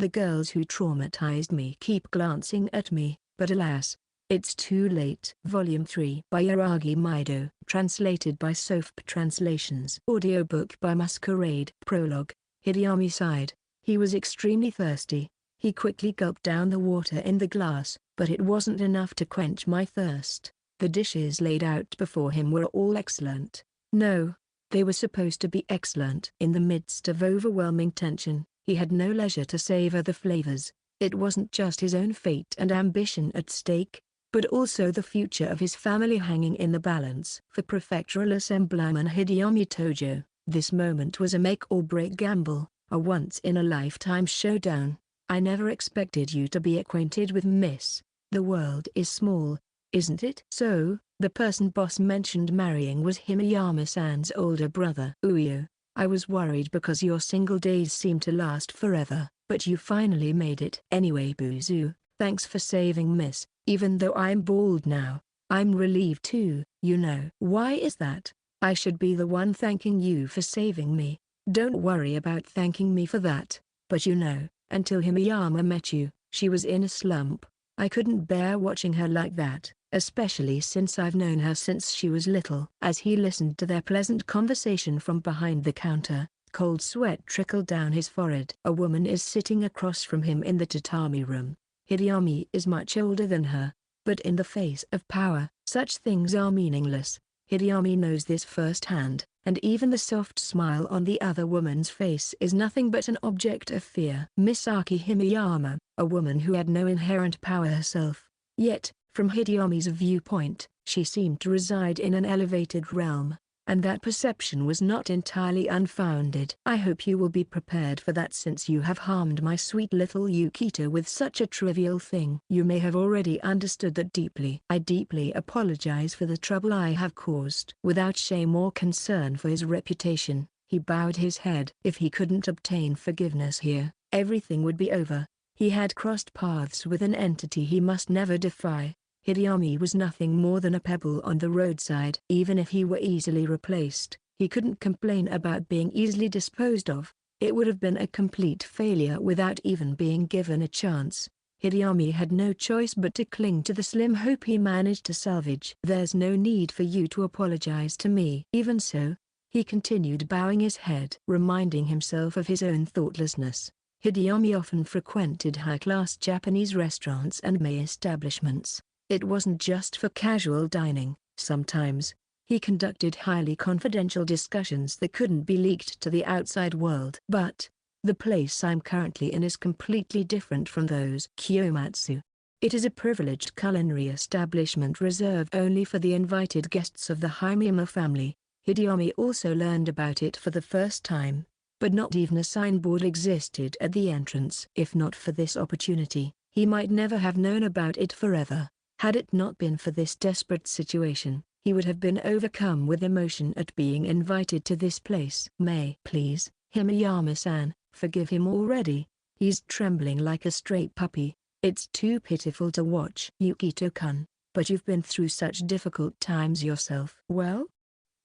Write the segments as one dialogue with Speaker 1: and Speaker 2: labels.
Speaker 1: The girls who traumatized me keep glancing at me, but alas, it's too late. Volume 3 by Aragi Maido. Translated by Soap Translations. Audiobook by Masquerade. Prologue. Hideyami sighed. He was extremely thirsty. He quickly gulped down the water in the glass, but it wasn't enough to quench my thirst. The dishes laid out before him were all excellent. No, they were supposed to be excellent. In the midst of overwhelming tension, he had no leisure to savor the flavors. It wasn't just his own fate and ambition at stake, but also the future of his family hanging in the balance. For Prefectural Assemblyman Hideyami Tojo, this moment was a make-or-break gamble, a once-in-a-lifetime showdown. I never expected you to be acquainted with Miss. The world is small, isn't it? So, the person boss mentioned marrying was Himeyama-san's older brother. Uyo, I was worried because your single days seem to last forever, but you finally made it. Anyway Buzu, thanks for saving Miss. Even though I'm bald now, I'm relieved too. You know. Why is that? I should be the one thanking you for saving me. Don't worry about thanking me for that. But you know, until Himeyama met you, she was in a slump. I couldn't bear watching her like that, especially since I've known her since she was little. As he listened to their pleasant conversation from behind the counter, cold sweat trickled down his forehead. A woman is sitting across from him in the tatami room. Hideyami is much older than her, but in the face of power, such things are meaningless. Hideyami knows this firsthand, and even the soft smile on the other woman's face is nothing but an object of fear. Misaki Himeyama, a woman who had no inherent power herself. Yet, from Hideyami's viewpoint, she seemed to reside in an elevated realm, and that perception was not entirely unfounded. I hope you will be prepared for that since you have harmed my sweet little Yukito with such a trivial thing. You may have already understood that deeply. I deeply apologize for the trouble I have caused. Without shame or concern for his reputation, he bowed his head. If he couldn't obtain forgiveness here, everything would be over. He had crossed paths with an entity he must never defy. Hideyami was nothing more than a pebble on the roadside. Even if he were easily replaced, he couldn't complain about being easily disposed of. It would have been a complete failure without even being given a chance. Hideyami had no choice but to cling to the slim hope he managed to salvage. There's no need for you to apologize to me. Even so, he continued bowing his head, reminding himself of his own thoughtlessness. Hideyami often frequented high-class Japanese restaurants and May establishments. It wasn't just for casual dining. Sometimes, he conducted highly confidential discussions that couldn't be leaked to the outside world. But, the place I'm currently in is completely different from those. Kyomatsu. It is a privileged culinary establishment reserved only for the invited guests of the Himeyama family. Hideyami also learned about it for the first time, but not even a signboard existed at the entrance. If not for this opportunity, he might never have known about it forever. Had it not been for this desperate situation, he would have been overcome with emotion at being invited to this place. May, please, Himeyama-san, forgive him already. He's trembling like a stray puppy. It's too pitiful to watch. Yukito-kun, but you've been through such difficult times yourself. Well?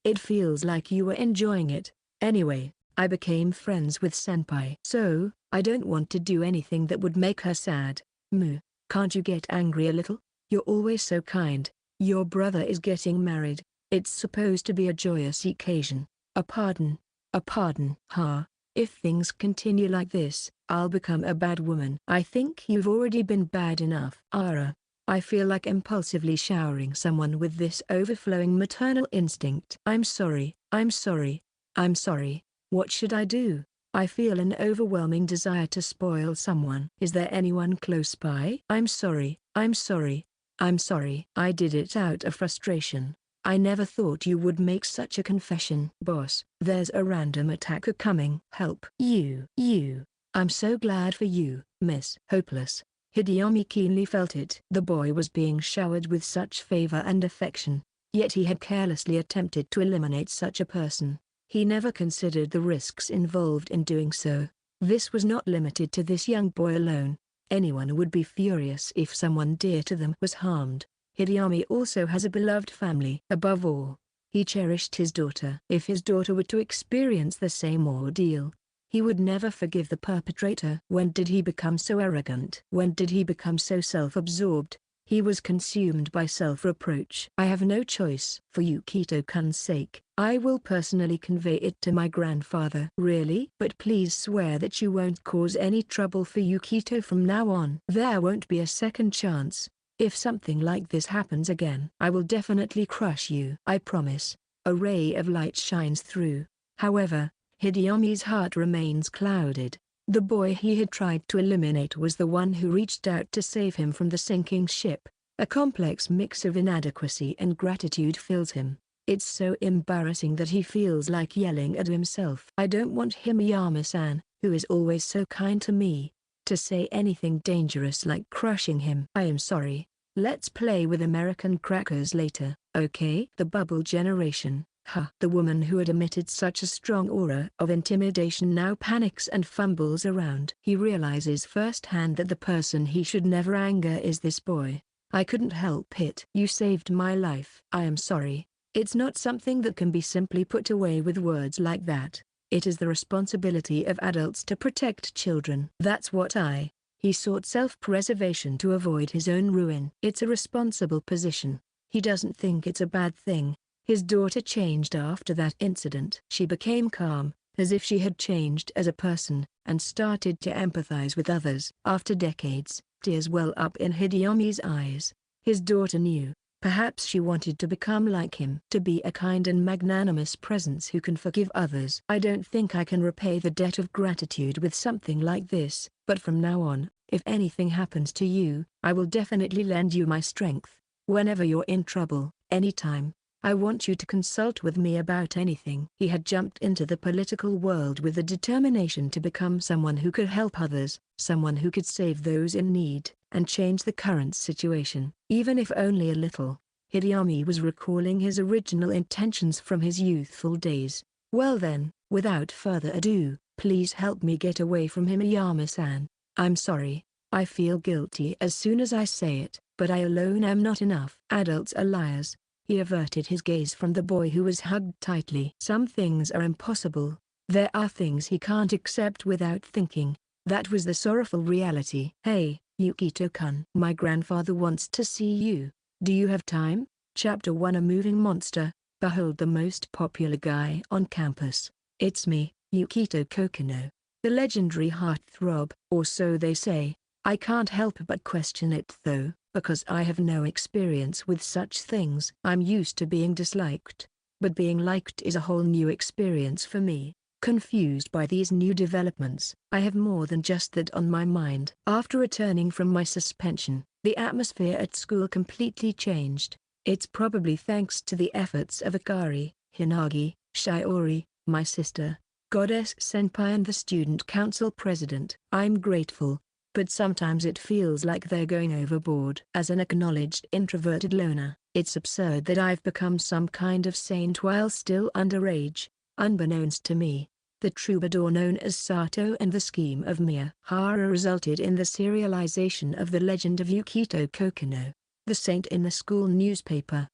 Speaker 1: It feels like you were enjoying it. Anyway, I became friends with Senpai. So, I don't want to do anything that would make her sad. Can't you get angry a little? You're always so kind. Your brother is getting married. It's supposed to be a joyous occasion. A pardon. If things continue like this, I'll become a bad woman. I think you've already been bad enough. Ara. I feel like impulsively showering someone with this overflowing maternal instinct. I'm sorry. What should I do? I feel an overwhelming desire to spoil someone. Is there anyone close by? I'm sorry. I did it out of frustration. I never thought you would make such a confession. Boss, there's a random attacker coming. Help. You. I'm so glad for you, Miss. Hopeless. Hideyami keenly felt it. The boy was being showered with such favor and affection, yet he had carelessly attempted to eliminate such a person. He never considered the risks involved in doing so. This was not limited to this young boy alone. Anyone would be furious if someone dear to them was harmed. Hideyami also has a beloved family. Above all, he cherished his daughter. If his daughter were to experience the same ordeal, He would never forgive the perpetrator. When did he become so arrogant? When did he become so self-absorbed? He was consumed by self-reproach. I have no choice. For Yukito-kun's sake, I will personally convey it to my grandfather. Really? But please swear that you won't cause any trouble for Yukito from now on. There won't be a second chance. If something like this happens again, I will definitely crush you. I promise. A ray of light shines through. However, Hideyami's heart remains clouded. The boy he had tried to eliminate was the one who reached out to save him from the sinking ship. A complex mix of inadequacy and gratitude fills him. It's so embarrassing that he feels like yelling at himself. I don't want Himeyama-san, who is always so kind to me, to say anything dangerous like crushing him. I am sorry. Let's play with American crackers later, okay? The bubble generation. The woman who had emitted such a strong aura of intimidation now panics and fumbles around. He realizes firsthand that the person he should never anger is this boy. I couldn't help it. You saved my life. I am sorry. It's not something that can be simply put away with words like that. It is the responsibility of adults to protect children. That's what He sought self-preservation to avoid his own ruin. It's a responsible position. He doesn't think it's a bad thing. His daughter changed after that incident. She became calm, as if she had changed as a person, and started to empathize with others. After decades, tears well up in Hideyami's eyes. His daughter knew. Perhaps she wanted to become like him. To be a kind and magnanimous presence who can forgive others. I don't think I can repay the debt of gratitude with something like this, but from now on, if anything happens to you, I will definitely lend you my strength. Whenever you're in trouble, anytime. I want you to consult with me about anything. He had jumped into the political world with the determination to become someone who could help others, someone who could save those in need, and change the current situation, even if only a little. Hideyami was recalling his original intentions from his youthful days. Well then, without further ado, please help me get away from Himeyama-san. I'm sorry. I feel guilty as soon as I say it, but I alone am not enough. Adults are liars. He averted his gaze from the boy who was hugged tightly. Some things are impossible. There are things he can't accept without thinking. That was the sorrowful reality. Hey, Yukito-kun. My grandfather wants to see you. Do you have time? Chapter 1. A moving monster. Behold the most popular guy on campus. It's me, Yukito Kokonoe. The legendary heartthrob, or so they say. I can't help but question it though, because I have no experience with such things. I'm used to being disliked. But being liked is a whole new experience for me. Confused by these new developments, I have more than just that on my mind. After returning from my suspension, the atmosphere at school completely changed. It's probably thanks to the efforts of Akari, Hinagi, Shiori, my sister, Goddess Senpai and the student council president. I'm grateful. But sometimes it feels like they're going overboard. As an acknowledged introverted loner, it's absurd that I've become some kind of saint while still underage. Unbeknownst to me, the troubadour known as Sato and the scheme of Miyahara resulted in the serialization of the legend of Yukito Kokonoe, the saint in the school newspaper.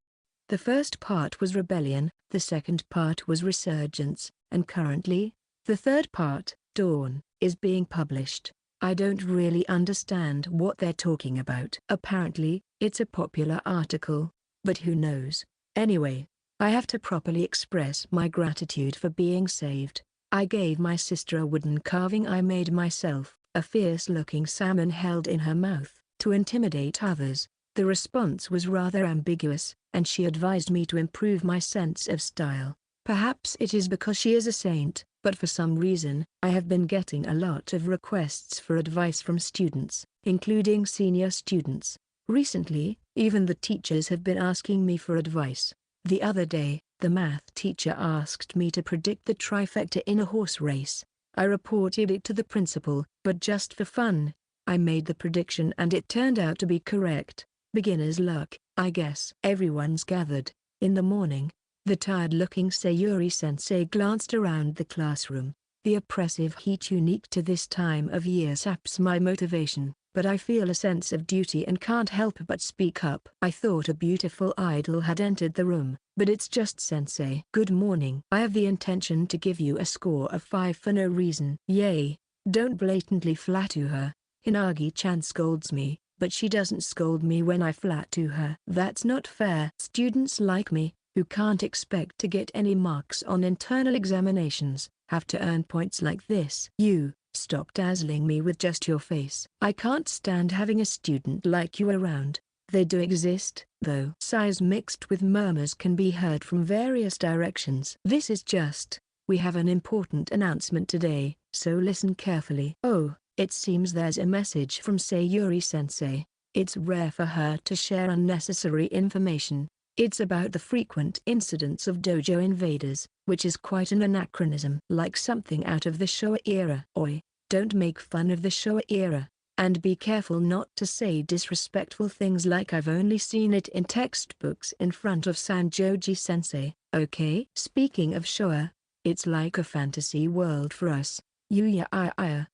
Speaker 1: The first part was rebellion, the second part was resurgence, and currently, the third part, Dawn, is being published. I don't really understand what they're talking about. Apparently, it's a popular article, but who knows. Anyway, I have to properly express my gratitude for being saved. I gave my sister a wooden carving I made myself, a fierce-looking salmon held in her mouth, to intimidate others. The response was rather ambiguous, and she advised me to improve my sense of style. Perhaps it is because she is a saint, but for some reason, I have been getting a lot of requests for advice from students, including senior students. Recently, even the teachers have been asking me for advice. The other day, the math teacher asked me to predict the trifecta in a horse race. I reported it to the principal, but just for fun. I made the prediction and it turned out to be correct. Beginner's luck, I guess. Everyone's gathered. In the morning, the tired-looking Sayuri-sensei glanced around the classroom. The oppressive heat unique to this time of year saps my motivation, but I feel a sense of duty and can't help but speak up. I thought a beautiful idol had entered the room. but it's just sensei. Good morning. I have the intention to give you a score of 5 for no reason. Yay. Don't blatantly flatter her. Hinagi-chan scolds me, but she doesn't scold me when I flatter her. That's not fair. Students like me, who can't expect to get any marks on internal examinations, have to earn points like this. You, stop dazzling me with just your face. I can't stand having a student like you around. They do exist, though. Sighs mixed with murmurs can be heard from various directions. This is just, we have an important announcement today, so listen carefully. Oh, it seems there's a message from Sayuri-sensei. It's rare for her to share unnecessary information. It's about the frequent incidents of dojo invaders, which is quite an anachronism. Like something out of the Showa era. Oi, don't make fun of the Showa era. And be careful not to say disrespectful things like I've only seen it in textbooks in front of Sanjoji-sensei, okay? Speaking of Showa, it's like a fantasy world for us.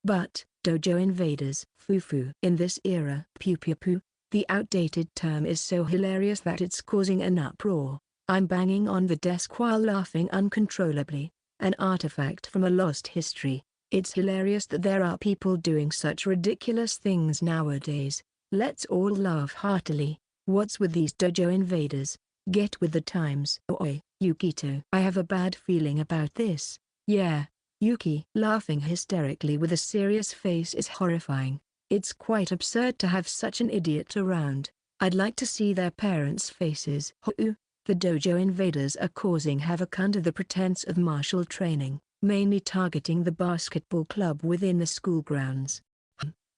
Speaker 1: But, dojo invaders, fufu. In this era, pew-pew-poo, the outdated term is so hilarious that it's causing an uproar. I'm banging on the desk while laughing uncontrollably. An artifact from a lost history. It's hilarious that there are people doing such ridiculous things nowadays. Let's all laugh heartily. What's with these dojo invaders? Get with the times. Oi, Yukito. I have a bad feeling about this. Yeah. Yuki. Laughing hysterically with a serious face is horrifying. It's quite absurd to have such an idiot around. I'd like to see their parents' faces. The dojo invaders are causing havoc under the pretense of martial training, mainly targeting the basketball club within the school grounds.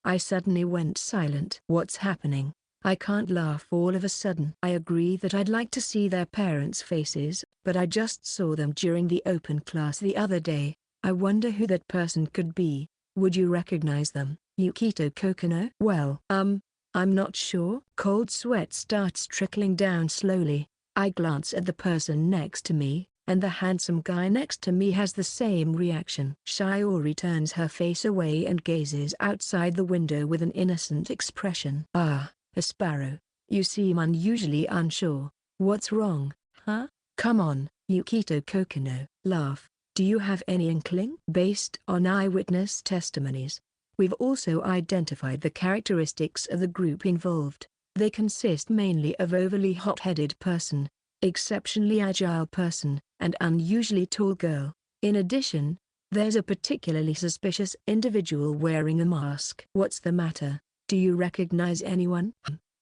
Speaker 1: I suddenly went silent. What's happening? I can't laugh all of a sudden. I agree that I'd like to see their parents' faces, but I just saw them during the open class the other day. I wonder who that person could be. Would you recognize them? Yukito Kokonoe? Well, I'm not sure. Cold sweat starts trickling down slowly. I glance at the person next to me, and the handsome guy next to me has the same reaction. Shiori turns her face away and gazes outside the window with an innocent expression. Ah, a sparrow. You seem unusually unsure. What's wrong, huh? Come on, Yukito Kokonoe. Laugh. Do you have any inkling? Based on eyewitness testimonies, we've also identified the characteristics of the group involved. They consist mainly of overly hot-headed person, exceptionally agile person, and unusually tall girl. In addition, there's a particularly suspicious individual wearing a mask. What's the matter? Do you recognize anyone?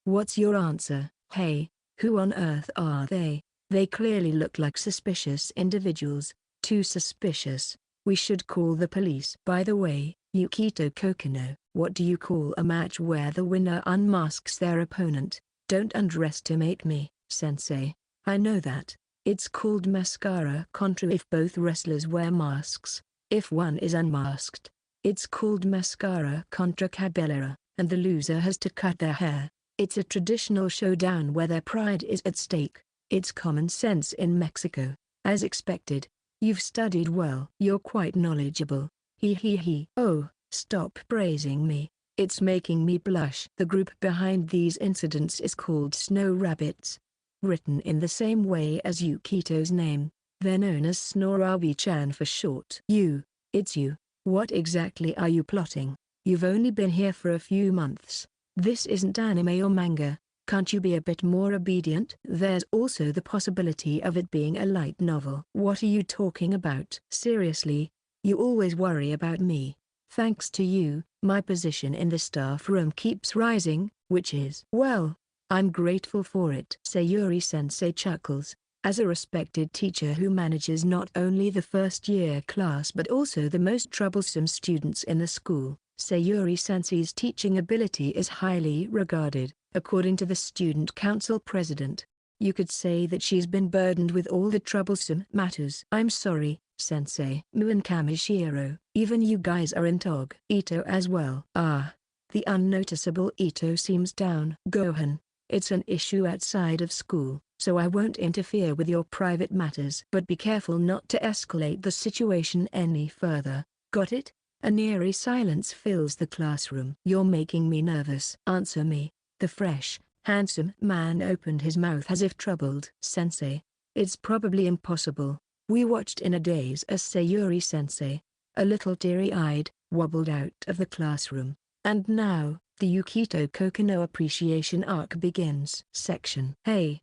Speaker 1: What's your answer? Hey, who on earth are they? They clearly look like suspicious individuals. Too suspicious. We should call the police. By the way, Yukito Kokonoe, what do you call a match where the winner unmasks their opponent? Don't underestimate me, sensei. I know that. It's called mascara contra if both wrestlers wear masks. If one is unmasked, it's called mascara contra cabellera, and the loser has to cut their hair. It's a traditional showdown where their pride is at stake. It's common sense in Mexico. As expected. You've studied well. You're quite knowledgeable. He. Oh, stop praising me. It's making me blush. The group behind these incidents is called Snow Rabbits. Written in the same way as Yukito's name, they're known as Snorabi-chan for short. It's you. What exactly are you plotting? You've only been here for a few months. This isn't anime or manga. Can't you be a bit more obedient? There's also the possibility of it being a light novel. What are you talking about? Seriously, you always worry about me. Thanks to you, my position in the staff room keeps rising, which is, well, I'm grateful for it. Sayuri-sensei chuckles. As a respected teacher who manages not only the first-year class but also the most troublesome students in the school, Sayuri-sensei's teaching ability is highly regarded. According to the student council president, you could say that she's been burdened with all the troublesome matters. I'm sorry, sensei. Mu and Kamishiro, even you guys are in Tog. Ito as well. Ah, the unnoticeable Ito seems down. Gohan, it's an issue outside of school, so I won't interfere with your private matters. But be careful not to escalate the situation any further. Got it? An eerie silence fills the classroom. You're making me nervous. Answer me. The fresh, handsome man opened his mouth as if troubled. Sensei, It's probably impossible. We watched in a daze as Sayuri-sensei, a little teary-eyed, wobbled out of the classroom. And now, the Yukito Kokonoe appreciation arc begins. Section. Hey,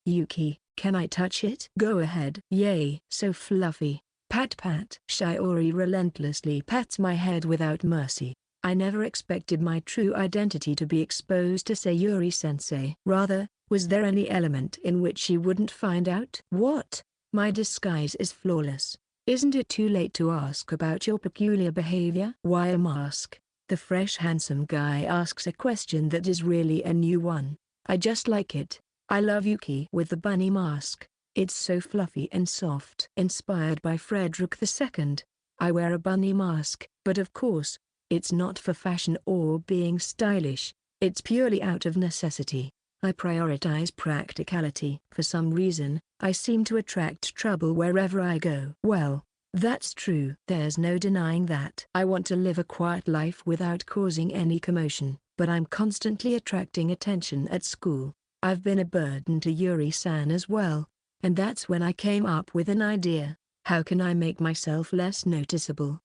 Speaker 1: Yuki, can I touch it? Go ahead. Yay, so fluffy. Pat pat. Shiori relentlessly pats my head without mercy. I never expected my true identity to be exposed to Sayuri-sensei. Rather, was there any element in which she wouldn't find out? What? My disguise is flawless. Isn't it too late to ask about your peculiar behavior? Why a mask? The fresh handsome guy asks a question that is really a new one. I just like it. I love Yuki with the bunny mask. It's so fluffy and soft. Inspired by Frederick II, I wear a bunny mask, but of course, it's not for fashion or being stylish. It's purely out of necessity. I prioritize practicality. For some reason, I seem to attract trouble wherever I go. Well, that's true. There's no denying that. I want to live a quiet life without causing any commotion, but I'm constantly attracting attention at school. I've been a burden to Yuri-san as well, and that's when I came up with an idea. How can I make myself less noticeable?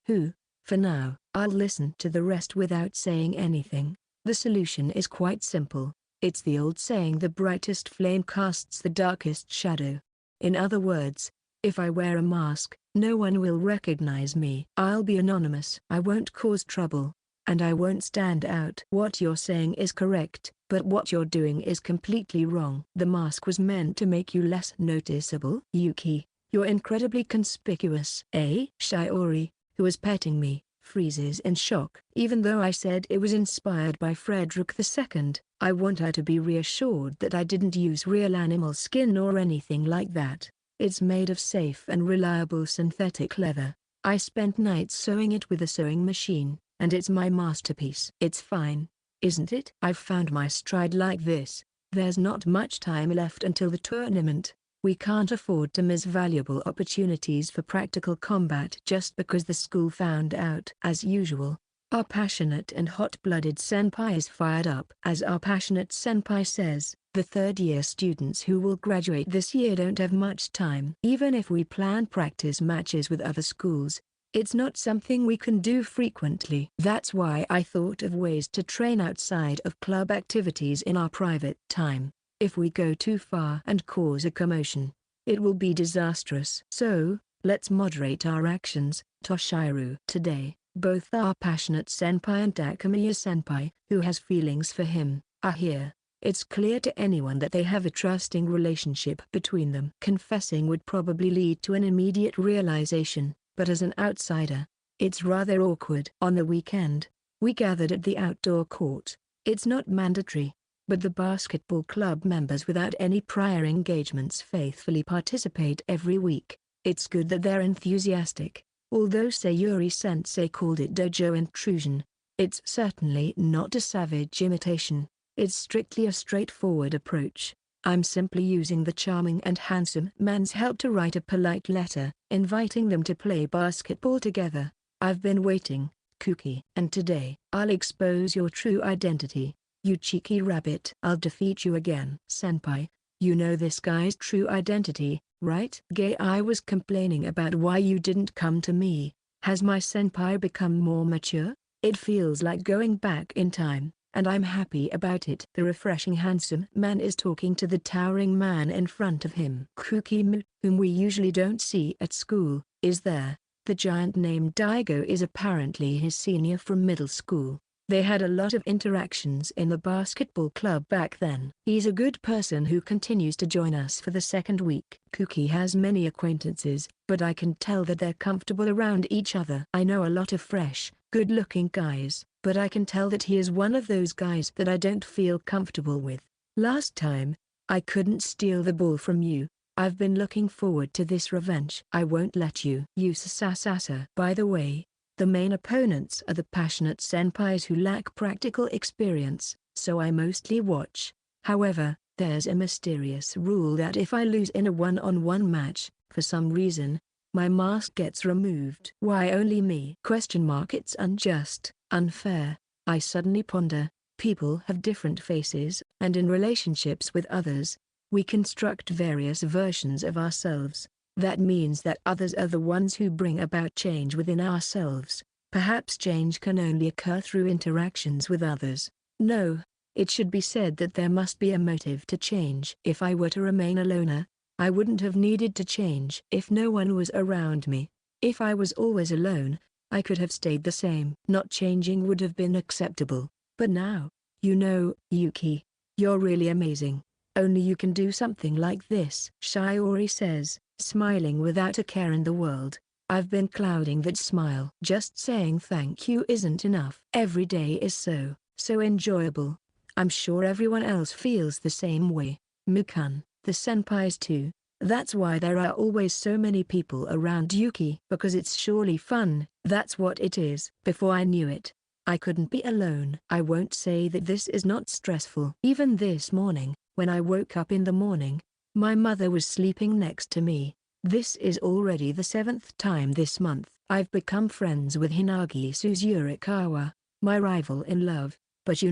Speaker 1: For now, I'll listen to the rest without saying anything. The solution is quite simple. It's the old saying, the brightest flame casts the darkest shadow. In other words, if I wear a mask, no one will recognize me. I'll be anonymous. I won't cause trouble, and I won't stand out. What you're saying is correct, but what you're doing is completely wrong. The mask was meant to make you less noticeable. Yuki, you're incredibly conspicuous. Shiori, who was petting me, freezes in shock. Even though I said it was inspired by Frederick II, I want her to be reassured that I didn't use real animal skin or anything like that. It's made of safe and reliable synthetic leather. I spent nights sewing it with a sewing machine, and it's my masterpiece. It's fine, isn't it? I've found my stride like this. There's not much time left until the tournament. We can't afford to miss valuable opportunities for practical combat just because the school found out. As usual, our passionate and hot-blooded senpai is fired up. As our passionate senpai says, the third-year students who will graduate this year don't have much time. Even if we plan practice matches with other schools, it's not something we can do frequently. That's why I thought of ways to train outside of club activities in our private time. If we go too far and cause a commotion, it will be disastrous. So, let's moderate our actions, Toshiro. Today, both our passionate senpai and Takamiya senpai, who has feelings for him, are here. It's clear to anyone that they have a trusting relationship between them. Confessing would probably lead to an immediate realization, but as an outsider, it's rather awkward. On the weekend, we gathered at the outdoor court. It's not mandatory, but the basketball club members without any prior engagements faithfully participate every week. It's good that they're enthusiastic. Although Sayuri-sensei called it dojo intrusion, it's certainly not a savage imitation. It's strictly a straightforward approach. I'm simply using the charming and handsome man's help to write a polite letter, inviting them to play basketball together. I've been waiting, Kuki. And today, I'll expose your true identity. You cheeky rabbit. I'll defeat you again. Senpai, you know this guy's true identity, right? Gay, I was complaining about why you didn't come to me. Has my senpai become more mature? It feels like going back in time, and I'm happy about it. The refreshing handsome man is talking to the towering man in front of him. Kuki, whom we usually don't see at school, is there. The giant named Daigo is apparently his senior from middle school. They had a lot of interactions in the basketball club back then. He's a good person who continues to join us for the second week. Kuki has many acquaintances, but I can tell that they're comfortable around each other. I know a lot of fresh, good-looking guys, but I can tell that he is one of those guys that I don't feel comfortable with. Last time, I couldn't steal the ball from you. I've been looking forward to this revenge. I won't let you. Sasasa. By the way, the main opponents are the passionate senpais who lack practical experience, so I mostly watch. However, there's a mysterious rule that if I lose in a one-on-one match, for some reason, my mask gets removed. Why only me? It's unjust, unfair. I suddenly ponder. People have different faces, and in relationships with others, We construct various versions of ourselves. That means that others are the ones who bring about change within ourselves. Perhaps change can only occur through interactions with others. No, it should be said that there must be a motive to change. If I were to remain a loner, I wouldn't have needed to change. If no one was around me, if I was always alone, I could have stayed the same. Not changing would have been acceptable. But now, Yuki, you're really amazing. Only you can do something like this. Shiori says, smiling without a care in the world. I've been clouding that smile. Just saying thank you isn't enough. Every day is so enjoyable. I'm sure everyone else feels the same way. Mukan, the senpais too. That's why there are always so many people around Yuki. Because it's surely fun. That's what it is. Before I knew it, I couldn't be alone. I won't say that this is not stressful. Even this morning, when I woke up in the morning, my mother was sleeping next to me. This is already the 7th time this month. I've become friends with Hinagi Suzurikawa, my rival in love. But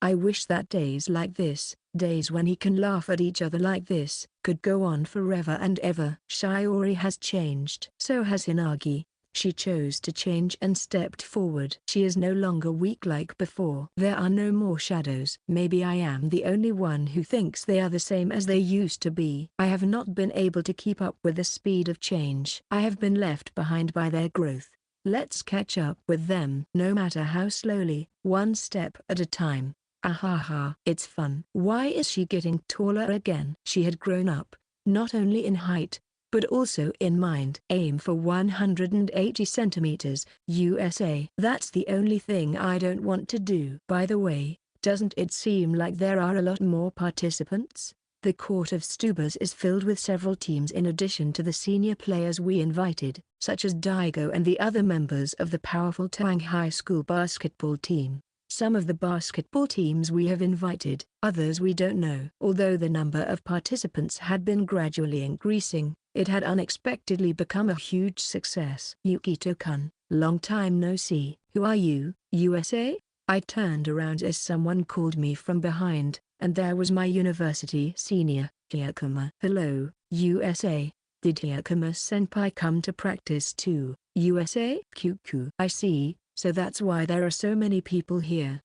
Speaker 1: I wish that days like this, days when he can laugh at each other like this, could go on forever and ever. Shiori has changed. So has Hinagi. She chose to change and stepped forward. She is no longer weak like before. There are no more shadows. Maybe I am the only one who thinks they are the same as they used to be. I have not been able to keep up with the speed of change. I have been left behind by their growth. Let's catch up with them. No matter how slowly, one step at a time. Ahaha. It's fun. Why is she getting taller again? She had grown up, not only in height, but also in mind. Aim for 180 centimeters, USA. That's the only thing I don't want to do. By the way, doesn't it seem like there are a lot more participants? The court of Stubers is filled with several teams in addition to the senior players we invited, such as Daigo and the other members of the powerful Tang High School basketball team. Some of the basketball teams we have invited, others we don't know. Although the number of participants had been gradually increasing, it had unexpectedly become a huge success. Yukito-kun, long time no see. Who are you, USA? I turned around as someone called me from behind, and there was my university senior, Hyakuma. Hello, USA. Did Hyakuma-senpai come to practice too, USA? Kyuku. I see, so that's why there are so many people here.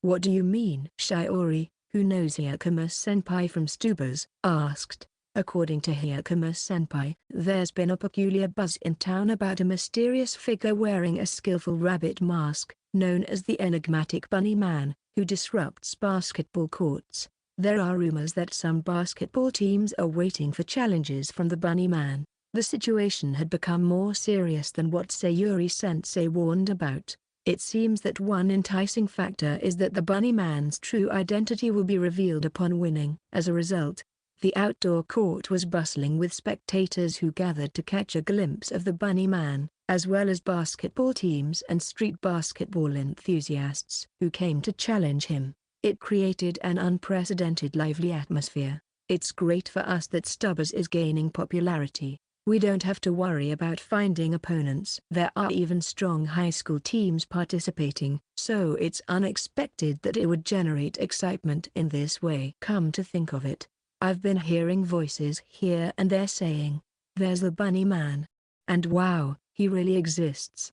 Speaker 1: What do you mean? Shiori, who knows Hyakuma-senpai from Stubers, asked. According to Hyakuma-senpai, there's been a peculiar buzz in town about a mysterious figure wearing a skillful rabbit mask, known as the enigmatic bunny man, who disrupts basketball courts. There are rumors that some basketball teams are waiting for challenges from the bunny man. The situation had become more serious than what Sayuri-sensei warned about. It seems that one enticing factor is that the bunny man's true identity will be revealed upon winning. As a result, the outdoor court was bustling with spectators who gathered to catch a glimpse of the bunny man, as well as basketball teams and street basketball enthusiasts who came to challenge him. It created an unprecedented lively atmosphere. It's great for us that Stubers is gaining popularity. We don't have to worry about finding opponents. There are even strong high school teams participating, so it's unexpected that it would generate excitement in this way. Come to think of it, I've been hearing voices here and there saying, "There's the bunny man. And wow, he really exists."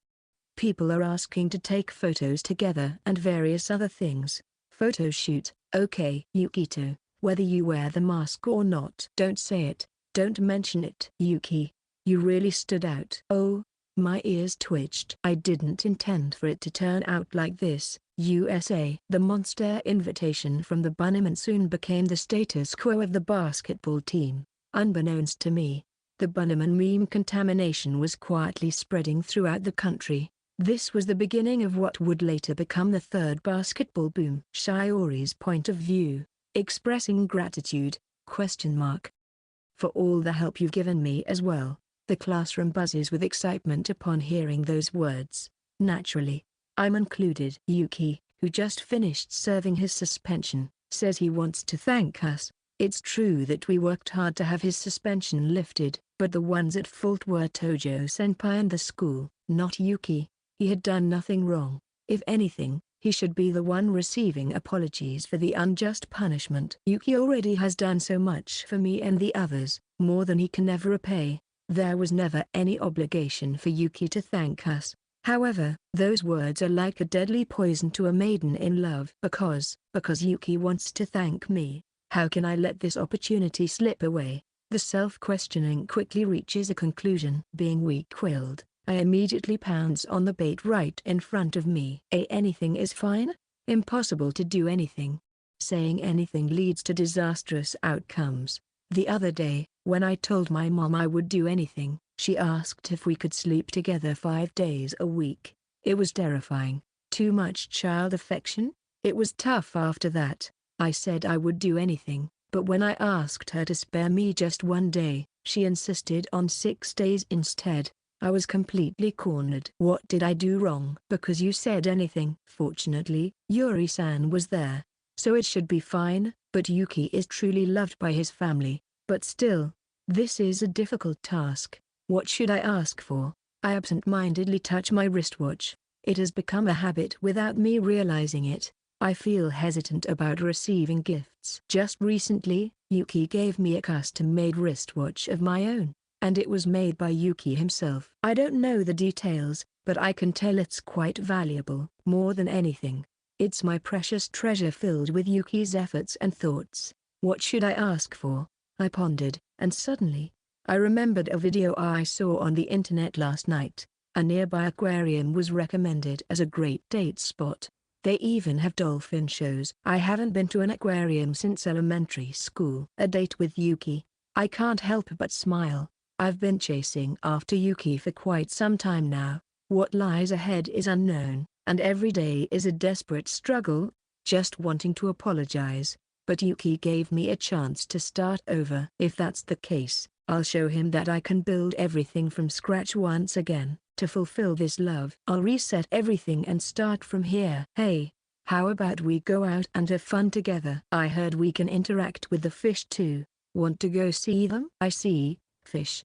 Speaker 1: People are asking to take photos together and various other things. Photo shoot, okay. Yukito, whether you wear the mask or not. Don't say it, don't mention it. Yuki, you really stood out. Oh, my ears twitched. I didn't intend for it to turn out like this. USA. The monster invitation from the bunnyman soon became the status quo of the basketball team. Unbeknownst to me, the bunnyman meme contamination was quietly spreading throughout the country. This was the beginning of what would later become the third basketball boom. Shiori's point of view, expressing gratitude, ? For all the help you've given me as well. The classroom buzzes with excitement upon hearing those words. Naturally, I'm included. Yuki, who just finished serving his suspension, says he wants to thank us. It's true that we worked hard to have his suspension lifted, but the ones at fault were Tojo-senpai and the school, not Yuki. He had done nothing wrong. If anything, He should be the one receiving apologies for the unjust punishment. Yuki already has done so much for me and the others, more than he can ever repay. There was never any obligation for Yuki to thank us. However, those words are like a deadly poison to a maiden in love. Because Yuki wants to thank me, how can I let this opportunity slip away? The self-questioning quickly reaches a conclusion. Being weak-willed, I immediately pounce on the bait right in front of me. Anything is fine? Impossible to do anything. Saying anything leads to disastrous outcomes. The other day, when I told my mom I would do anything, she asked if we could sleep together 5 days a week. It was terrifying. Too much child affection? It was tough after that. I said I would do anything, but when I asked her to spare me just 1 day, she insisted on 6 days instead. I was completely cornered. What did I do wrong? Because you said anything. Fortunately, Yuri-san was there, so it should be fine, but Yuki is truly loved by his family. But still, this is a difficult task. What should I ask for? I absent-mindedly touch my wristwatch. It has become a habit without me realizing it. I feel hesitant about receiving gifts. Just recently, Yuki gave me a custom-made wristwatch of my own, and it was made by Yuki himself. I don't know the details, but I can tell it's quite valuable. More than anything, it's my precious treasure filled with Yuki's efforts and thoughts. What should I ask for? I pondered, and suddenly, I remembered a video I saw on the internet last night. A nearby aquarium was recommended as a great date spot. They even have dolphin shows. I haven't been to an aquarium since elementary school. A date with Yuki. I can't help but smile. I've been chasing after Yuki for quite some time now. What lies ahead is unknown, and every day is a desperate struggle, just wanting to apologize. But Yuki gave me a chance to start over. If that's the case, I'll show him that I can build everything from scratch once again. To fulfill this love, I'll reset everything and start from here. Hey, how about we go out and have fun together? I heard we can interact with the fish too. Want to go see them? I see. Fish.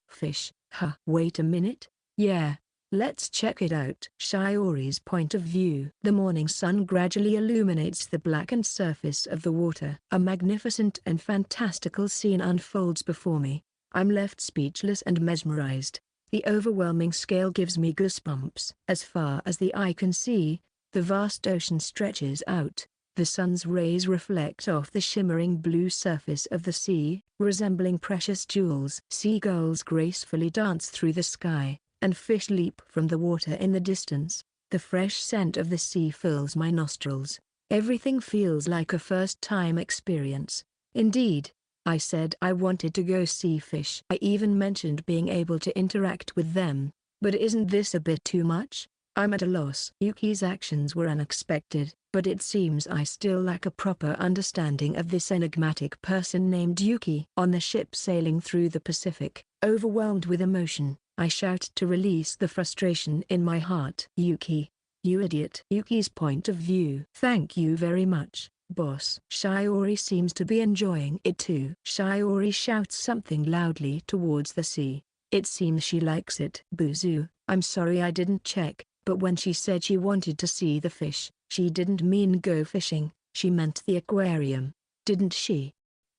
Speaker 1: Huh. Wait a minute. Yeah. Let's check it out. Shiori's point of view. The morning sun gradually illuminates the blackened surface of the water. A magnificent and fantastical scene unfolds before me. I'm left speechless and mesmerized. The overwhelming scale gives me goosebumps. As far as the eye can see, the vast ocean stretches out. The sun's rays reflect off the shimmering blue surface of the sea, resembling precious jewels. Seagulls gracefully dance through the sky, and fish leap from the water in the distance. The fresh scent of the sea fills my nostrils. Everything feels like a first-time experience. Indeed, I said I wanted to go see fish. I even mentioned being able to interact with them. But isn't this a bit too much? I'm at a loss. Yuki's actions were unexpected, but it seems I still lack a proper understanding of this enigmatic person named Yuki. On the ship sailing through the Pacific, overwhelmed with emotion, I shout to release the frustration in my heart. Yuki, you idiot. Yuki's point of view. Thank you very much, boss. Shiori seems to be enjoying it too. Shiori shouts something loudly towards the sea. It seems she likes it. Buzu, I'm sorry I didn't check, but when she said she wanted to see the fish, she didn't mean go fishing, she meant the aquarium, didn't she?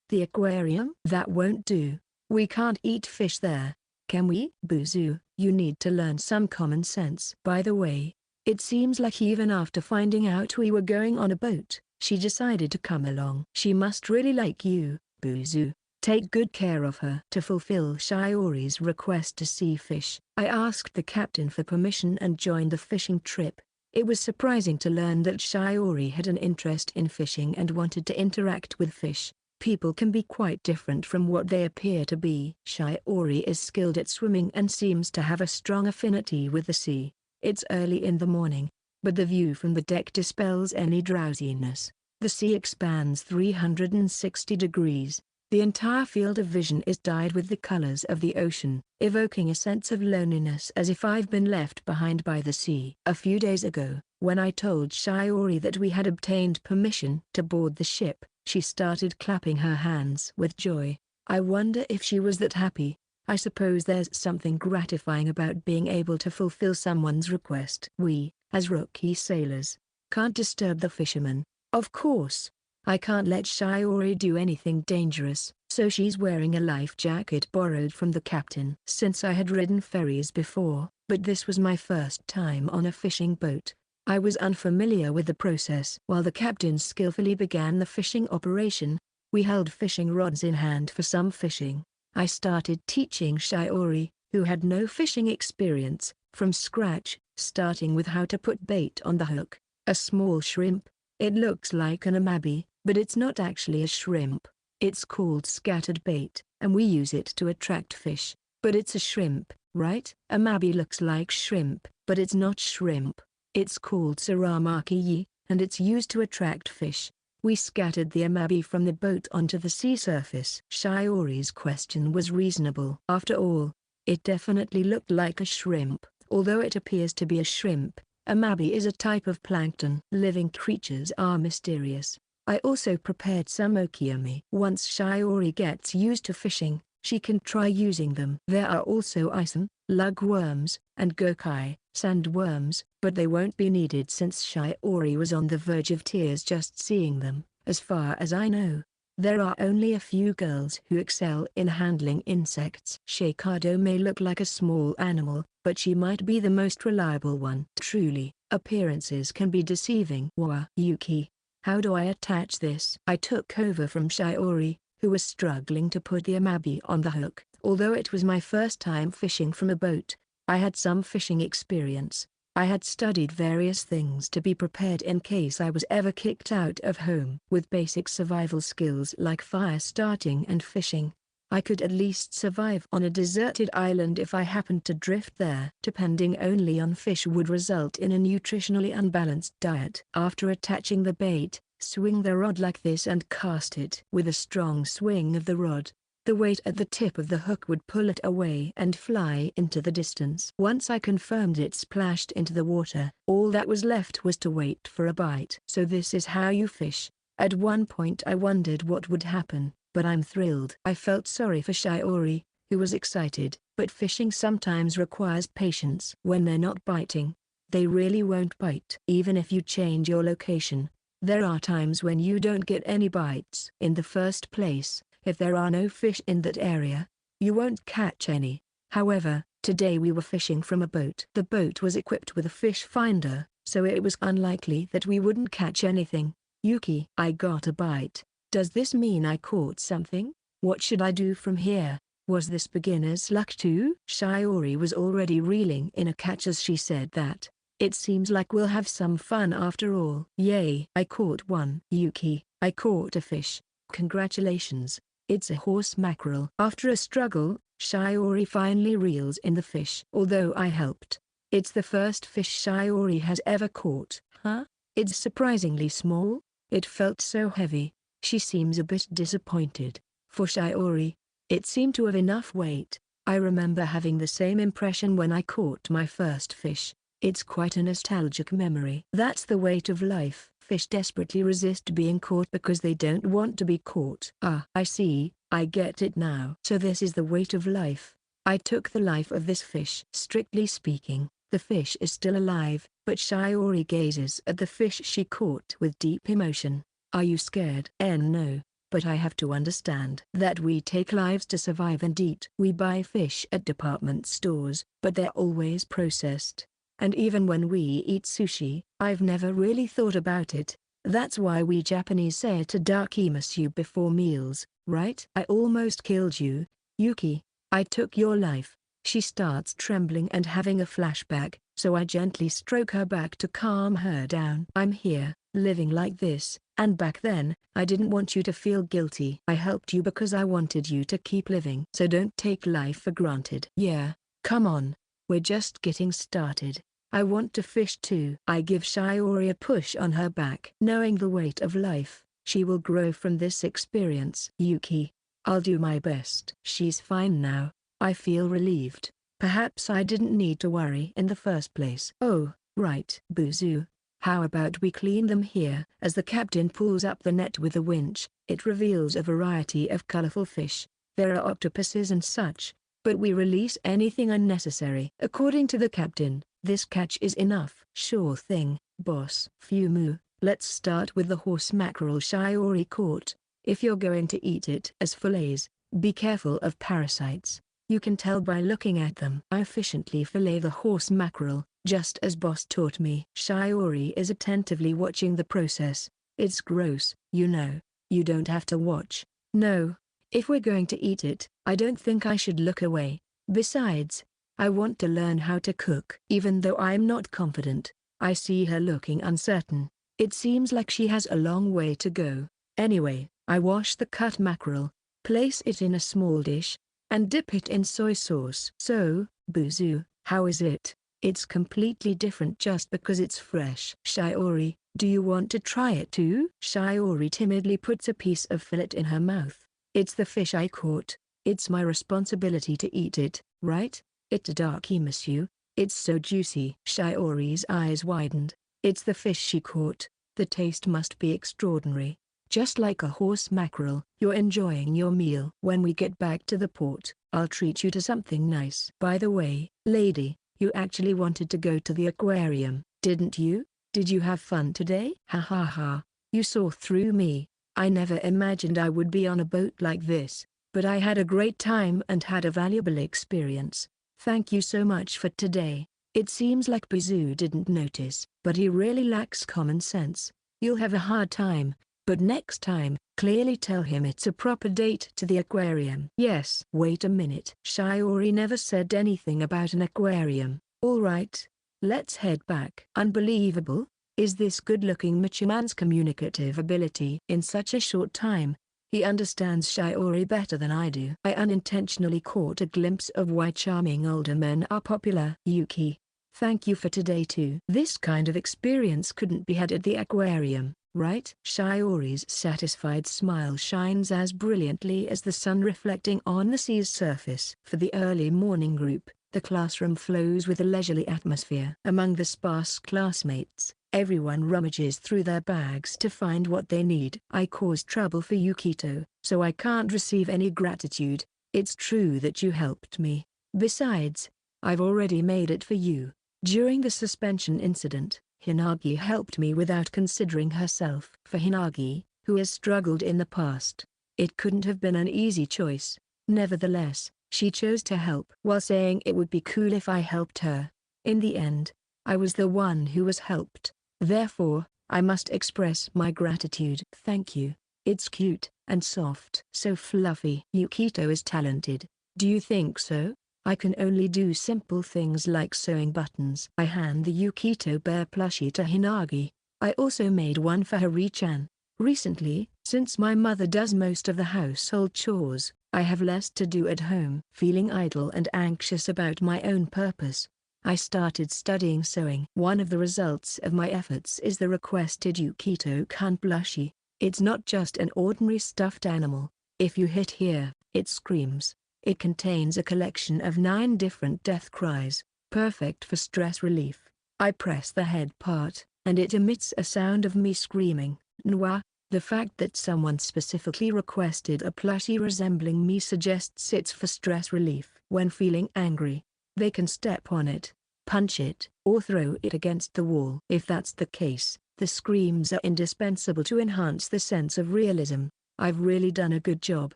Speaker 1: The aquarium? That won't do. We can't eat fish there, can we? Buzu, you need to learn some common sense. By the way, it seems like even after finding out we were going on a boat, she decided to come along. She must really like you, Buzu. Take good care of her. To fulfill Shiori's request to see fish, I asked the captain for permission and joined the fishing trip. It was surprising to learn that Shiori had an interest in fishing and wanted to interact with fish. People can be quite different from what they appear to be. Shiori is skilled at swimming and seems to have a strong affinity with the sea. It's early in the morning, but the view from the deck dispels any drowsiness. The sea expands 360 degrees. The entire field of vision is dyed with the colors of the ocean, evoking a sense of loneliness as if I've been left behind by the sea. A few days ago, when I told Shiori that we had obtained permission to board the ship, she started clapping her hands with joy. I wonder if she was that happy. I suppose there's something gratifying about being able to fulfill someone's request. We, as rookie sailors, can't disturb the fisherman. Of course, I can't let Shiori do anything dangerous, so she's wearing a life jacket borrowed from the captain. Since I had ridden ferries before, but this was my first time on a fishing boat, I was unfamiliar with the process. While the captain skillfully began the fishing operation, we held fishing rods in hand for some fishing. I started teaching Shiori, who had no fishing experience, from scratch, starting with how to put bait on the hook. A small shrimp. It looks like an amabi, but it's not actually a shrimp. It's called scattered bait, and we use it to attract fish. But it's a shrimp, right? Amabi looks like shrimp, but it's not shrimp. It's called saramaki, and it's used to attract fish. We scattered the amabi from the boat onto the sea surface. Shiori's question was reasonable. After all, it definitely looked like a shrimp. Although it appears to be a shrimp, amabi is a type of plankton. Living creatures are mysterious. I also prepared some okiami. Once Shiori gets used to fishing, she can try using them. There are also ison, lugworms, and gokai, sandworms, but they won't be needed since Shiori was on the verge of tears just seeing them. As far as I know, there are only a few girls who excel in handling insects. Shikado may look like a small animal, but she might be the most reliable one. Truly, appearances can be deceiving. Wa Yuki, how do I attach this? I took over from Shiori, who was struggling to put the amabi on the hook. Although it was my first time fishing from a boat, I had some fishing experience. I had studied various things to be prepared in case I was ever kicked out of home. With basic survival skills like fire starting and fishing, I could at least survive on a deserted island if I happened to drift there. Depending only on fish would result in a nutritionally unbalanced diet. After attaching the bait, swing the rod like this and cast it. With a strong swing of the rod, the weight at the tip of the hook would pull it away and fly into the distance. Once I confirmed it splashed into the water, all that was left was to wait for a bite. So this is how you fish. At one point I wondered what would happen, but I'm thrilled. I felt sorry for Shiori, who was excited, but fishing sometimes requires patience. When they're not biting, they really won't bite. Even if you change your location, there are times when you don't get any bites. In the first place, if there are no fish in that area, you won't catch any. However, today we were fishing from a boat. The boat was equipped with a fish finder, so it was unlikely that we wouldn't catch anything. Yuki, I got a bite. Does this mean I caught something? What should I do from here? Was this beginner's luck too? Shiori was already reeling in a catch as she said that. It seems like we'll have some fun after all. Yay! I caught one. Yuki, I caught a fish. Congratulations. It's a horse mackerel. After a struggle, Shiori finally reels in the fish. Although I helped, it's the first fish Shiori has ever caught. Huh? It's surprisingly small. It felt so heavy. She seems a bit disappointed. For Shiori, it seemed to have enough weight. I remember having the same impression when I caught my first fish. It's quite a nostalgic memory. That's the weight of life. Fish desperately resist being caught because they don't want to be caught. Ah, I see, I get it now. So this is the weight of life. I took the life of this fish. Strictly speaking, the fish is still alive, but Shiori gazes at the fish she caught with deep emotion. Are you scared? No, but I have to understand that we take lives to survive and eat. We buy fish at department stores, but they're always processed. And even when we eat sushi, I've never really thought about it. That's why we Japanese say "itadakimasu" before meals, right? I almost killed you, Yuki. I took your life. She starts trembling and having a flashback, so I gently stroke her back to calm her down. I'm here, living like this, and back then, I didn't want you to feel guilty. I helped you because I wanted you to keep living. So don't take life for granted. Yeah, come on. We're just getting started. I want to fish too. I give Shiori a push on her back. Knowing the weight of life, she will grow from this experience. Yuki, I'll do my best. She's fine now. I feel relieved. Perhaps I didn't need to worry in the first place. Oh, right. Buzu, how about we clean them here? As the captain pulls up the net with a winch, it reveals a variety of colorful fish. There are octopuses and such, but we release anything unnecessary. According to the captain, this catch is enough. Sure thing, boss. Fumu, let's start with the horse mackerel Shiori caught. If you're going to eat it as fillets, be careful of parasites. You can tell by looking at them. I efficiently fillet the horse mackerel, just as boss taught me. Shiori is attentively watching the process. It's gross, you know. You don't have to watch. No. If we're going to eat it, I don't think I should look away. Besides, I want to learn how to cook. Even though I'm not confident, I see her looking uncertain. It seems like she has a long way to go. Anyway, I wash the cut mackerel, place it in a small dish, and dip it in soy sauce. So, Buzu, how is it? It's completely different just because it's fresh. Shiori, do you want to try it too? Shiori timidly puts a piece of fillet in her mouth. It's the fish I caught. It's my responsibility to eat it, right? Itadaki monsieur. It's so juicy. Shiori's eyes widened. It's the fish she caught. The taste must be extraordinary. Just like a horse mackerel. You're enjoying your meal. When we get back to the port, I'll treat you to something nice. By the way, lady, you actually wanted to go to the aquarium, didn't you? Did you have fun today? Ha ha ha. You saw through me. I never imagined I would be on a boat like this, but I had a great time and had a valuable experience. Thank you so much for today. It seems like Buzu didn't notice, but he really lacks common sense. You'll have a hard time, but next time, clearly tell him it's a proper date to the aquarium. Yes. Wait a minute. Shiori never said anything about an aquarium. All right. Let's head back. Unbelievable. Is this good-looking mature man's communicative ability in such a short time? He understands Shiori better than I do. I unintentionally caught a glimpse of why charming older men are popular. Yuki, thank you for today too. This kind of experience couldn't be had at the aquarium, right? Shiori's satisfied smile shines as brilliantly as the sun reflecting on the sea's surface. For the early morning group, the classroom flows with a leisurely atmosphere. Among the sparse classmates, everyone rummages through their bags to find what they need. I caused trouble for Yukito, so I can't receive any gratitude. It's true that you helped me. Besides, I've already made it for you. During the suspension incident, Hinagi helped me without considering herself. For Hinagi, who has struggled in the past, it couldn't have been an easy choice. Nevertheless, she chose to help while saying it would be cool if I helped her. In the end, I was the one who was helped. Therefore, I must express my gratitude. Thank you. It's cute and soft. So fluffy. Yukito is talented. Do you think so? I can only do simple things like sewing buttons. I hand the Yukito bear plushie to Hinagi. I also made one for Hari-chan. Recently, since my mother does most of the household chores, I have less to do at home. Feeling idle and anxious about my own purpose, I started studying sewing. One of the results of my efforts is the requested Yukito-kun plushie. It's not just an ordinary stuffed animal. If you hit here, it screams. It contains a collection of 9 different death cries, perfect for stress relief. I press the head part, and it emits a sound of me screaming. Nwah. The fact that someone specifically requested a plushie resembling me suggests it's for stress relief. When feeling angry, they can step on it, punch it, or throw it against the wall. If that's the case, the screams are indispensable to enhance the sense of realism. I've really done a good job.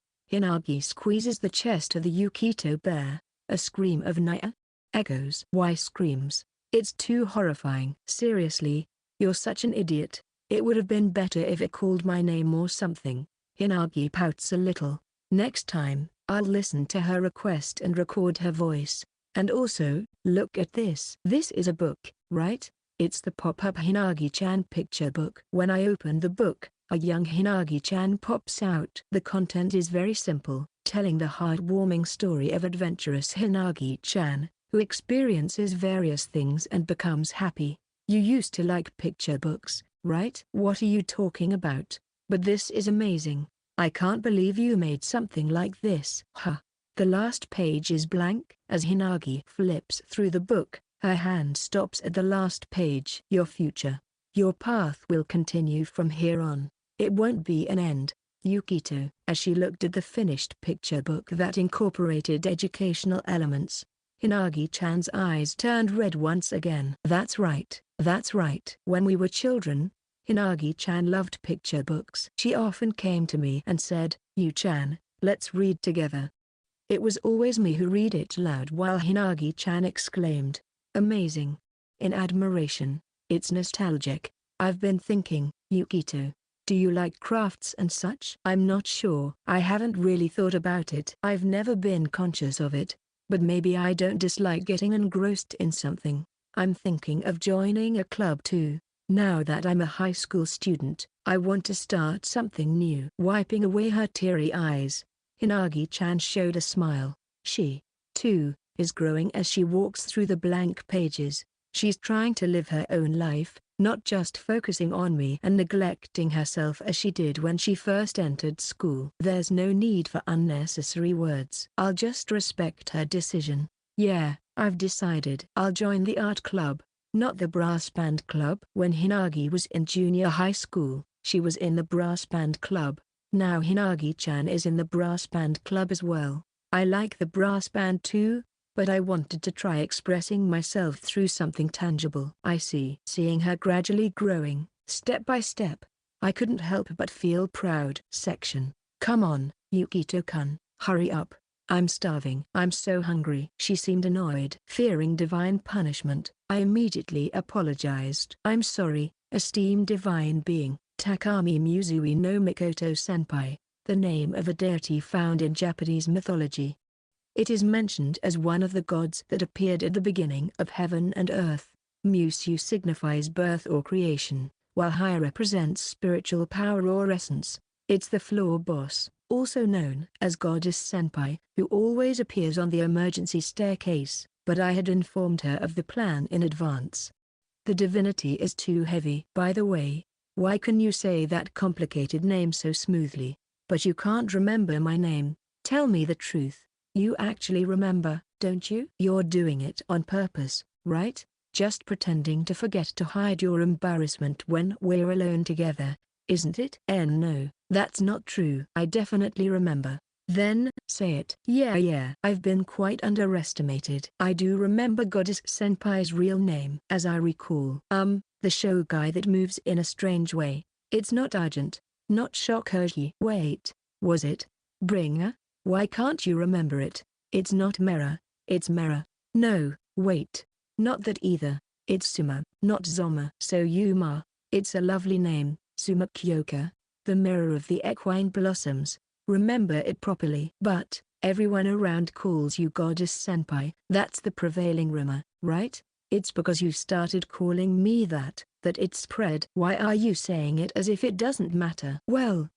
Speaker 1: Hinagi squeezes the chest of the Yukito bear. A scream of Naya echoes. Why screams? It's too horrifying. Seriously, you're such an idiot. It would have been better if it called my name or something. Hinagi pouts a little. Next time, I'll listen to her request and record her voice. And also, look at this. This is a book, right? It's the pop-up Hinagi-chan picture book. When I open the book, a young Hinagi-chan pops out. The content is very simple, telling the heartwarming story of adventurous Hinagi-chan, who experiences various things and becomes happy. You used to like picture books, right? What are you talking about? But this is amazing. I can't believe you made something like this. Huh. The last page is blank. As Hinagi flips through the book, her hand stops at the last page. Your future. Your path will continue from here on. It won't be an end. Yukito. As she looked at the finished picture book that incorporated educational elements, Hinagi-chan's eyes turned red once again. That's right. That's right. When we were children, Hinagi-chan loved picture books. She often came to me and said, "Yu-chan, let's read together." It was always me who read it loud while Hinagi-chan exclaimed, "Amazing!" in admiration. It's nostalgic. I've been thinking, Yukito, do you like crafts and such? I'm not sure. I haven't really thought about it. I've never been conscious of it. But maybe I don't dislike getting engrossed in something. I'm thinking of joining a club too. Now that I'm a high school student, I want to start something new. Wiping away her teary eyes, Hinagi-chan showed a smile. She, too, is growing as she walks through the blank pages. She's trying to live her own life, not just focusing on me and neglecting herself as she did when she first entered school. There's no need for unnecessary words. I'll just respect her decision. Yeah, I've decided. I'll join the art club, not the brass band club. When Hinagi was in junior high school, she was in the brass band club. Now Hinagi-chan is in the brass band club as well. I like the brass band too, but I wanted to try expressing myself through something tangible. I see. Seeing her gradually growing, step by step, I couldn't help but feel proud. Come on, Yukito-kun, hurry up. I'm starving. I'm so hungry. She seemed annoyed. Fearing divine punishment, I immediately apologized. I'm sorry, esteemed divine being, Takami Muzui no Mikoto-senpai, the name of a deity found in Japanese mythology. It is mentioned as one of the gods that appeared at the beginning of heaven and earth. Musu signifies birth or creation, while Hai represents spiritual power or essence. It's the floor boss, also known as Goddess Senpai, who always appears on the emergency staircase, but I had informed her of the plan in advance. The divinity is too heavy. By the way, why can you say that complicated name so smoothly, but you can't remember my name? Tell me the truth. You actually remember, don't you? You're doing it on purpose, right? Just pretending to forget to hide your embarrassment when we're alone together, isn't it? No, that's not true. I definitely remember. Then, say it. Yeah, I've been quite underestimated. I do remember Goddess Senpai's real name. As I recall, the show guy that moves in a strange way. It's not Argent, not Shokoji. Wait, was it Bringer? Why can't you remember it? It's not Mera, it's Mera. No, wait, not that either. It's Suma, not Zoma. So Yuma, it's a lovely name, Suma Kyoka, the mirror of the equine blossoms. Remember it properly. But everyone around calls you Goddess Senpai. That's the prevailing rumor, right? It's because you started calling me that it spread. Why are you saying it as if it doesn't matter? Well,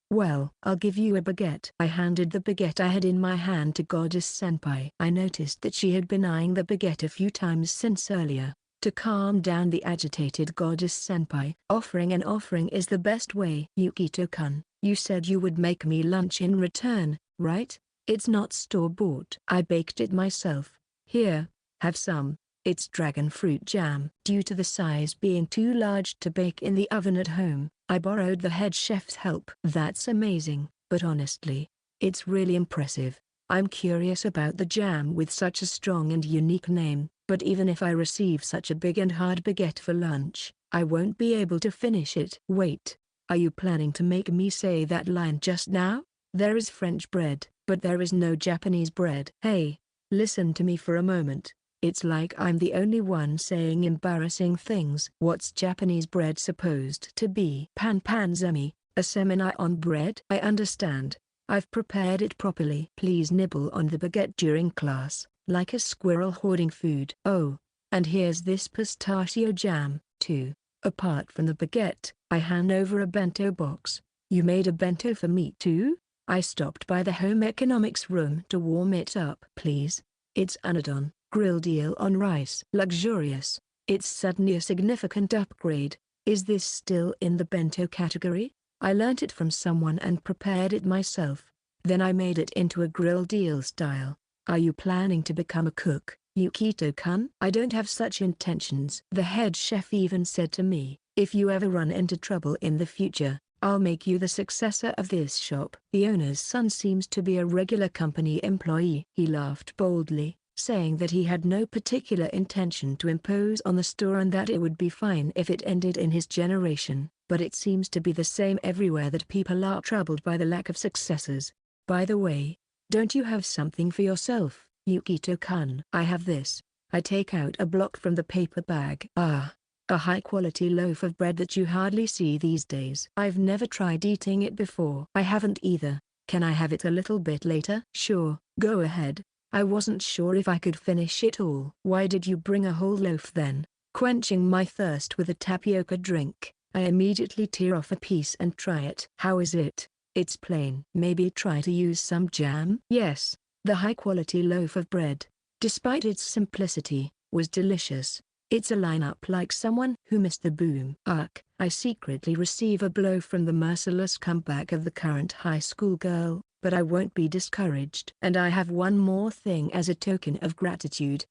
Speaker 1: I'll give you a baguette. I handed the baguette I had in my hand to Goddess Senpai. I noticed that she had been eyeing the baguette a few times since earlier. To calm down the agitated Goddess Senpai, offering an offering is the best way. Yukito-kun, you said you would make me lunch in return, right? It's not store-bought. I baked it myself. Here, have some. It's dragon fruit jam. Due to the size being too large to bake in the oven at home, I borrowed the head chef's help. That's amazing, but honestly, it's really impressive. I'm curious about the jam with such a strong and unique name, but even if I receive such a big and hard baguette for lunch, I won't be able to finish it. Wait, are you planning to make me say that line just now? There is French bread, but there is no Japanese bread. Hey, listen to me for a moment. It's like I'm the only one saying embarrassing things. What's Japanese bread supposed to be? Panzami, a seminar on bread? I understand. I've prepared it properly. Please nibble on the baguette during class, like a squirrel hoarding food. Oh, and here's this pistachio jam, too. Apart from the baguette, I hand over a bento box. You made a bento for me too? I stopped by the home economics room to warm it up. Please. It's unadon. Grilled eel on rice. Luxurious. It's suddenly a significant upgrade. Is this still in the bento category? I learnt it from someone and prepared it myself. Then I made it into a grilled eel style. Are you planning to become a cook, Yukito-kun? I don't have such intentions. The head chef even said to me, if you ever run into trouble in the future, I'll make you the successor of this shop. The owner's son seems to be a regular company employee. He laughed boldly. saying that he had no particular intention to impose on the store and that it would be fine if it ended in his generation. But it seems to be the same everywhere, that people are troubled by the lack of successors. By the way, don't you have something for yourself, Yukito-kun? I have this. I take out a block from the paper bag. Ah, a high-quality loaf of bread that you hardly see these days. I've never tried eating it before. I haven't either. Can I have it a little bit later? Sure, go ahead. I wasn't sure if I could finish it all. Why did you bring a whole loaf then? Quenching my thirst with a tapioca drink, I immediately tear off a piece and try it. How is it? It's plain. Maybe try to use some jam? Yes, the high-quality loaf of bread, despite its simplicity, was delicious. It's a lineup like someone who missed the boom arc. I secretly receive a blow from the merciless comeback of the current high school girl, but I won't be discouraged. And I have one more thing as a token of gratitude.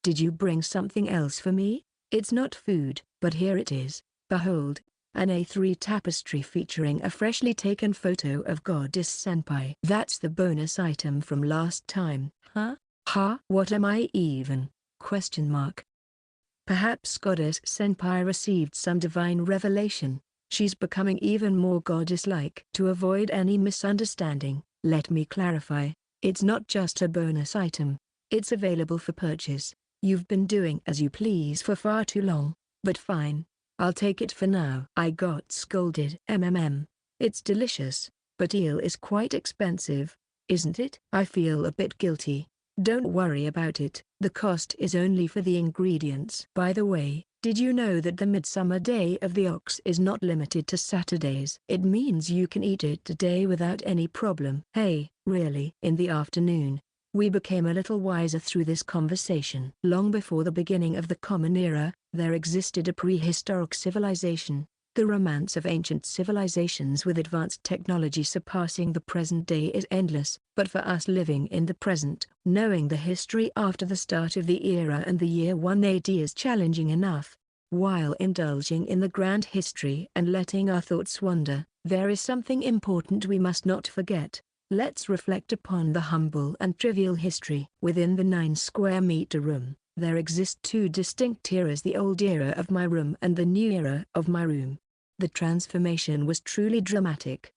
Speaker 1: Did you bring something else for me? It's not food, but here it is. Behold, an A3 tapestry featuring a freshly taken photo of Goddess Senpai. That's the bonus item from last time. Huh? What am I even? Question mark. Perhaps Goddess Senpai received some divine revelation. She's becoming even more goddess-like. To avoid any misunderstanding, let me clarify. It's not just a bonus item. It's available for purchase. You've been doing as you please for far too long, but fine. I'll take it for now. I got scolded. It's delicious, but eel is quite expensive, isn't it? I feel a bit guilty. Don't worry about it. The cost is only for the ingredients. By the way, did you know that the Midsummer Day of the Ox is not limited to Saturdays? It means you can eat it today without any problem. Hey, really? In the afternoon, we became a little wiser through this conversation. Long before the beginning of the Common Era, there existed a prehistoric civilization. The romance of ancient civilizations with advanced technology surpassing the present day is endless, but for us living in the present, knowing the history after the start of the era and the year 1 AD is challenging enough. While indulging in the grand history and letting our thoughts wander, there is something important we must not forget. Let's reflect upon the humble and trivial history. Within the 9-square-meter room, there exist two distinct eras: the old era of my room and the new era of my room. The transformation was truly dramatic.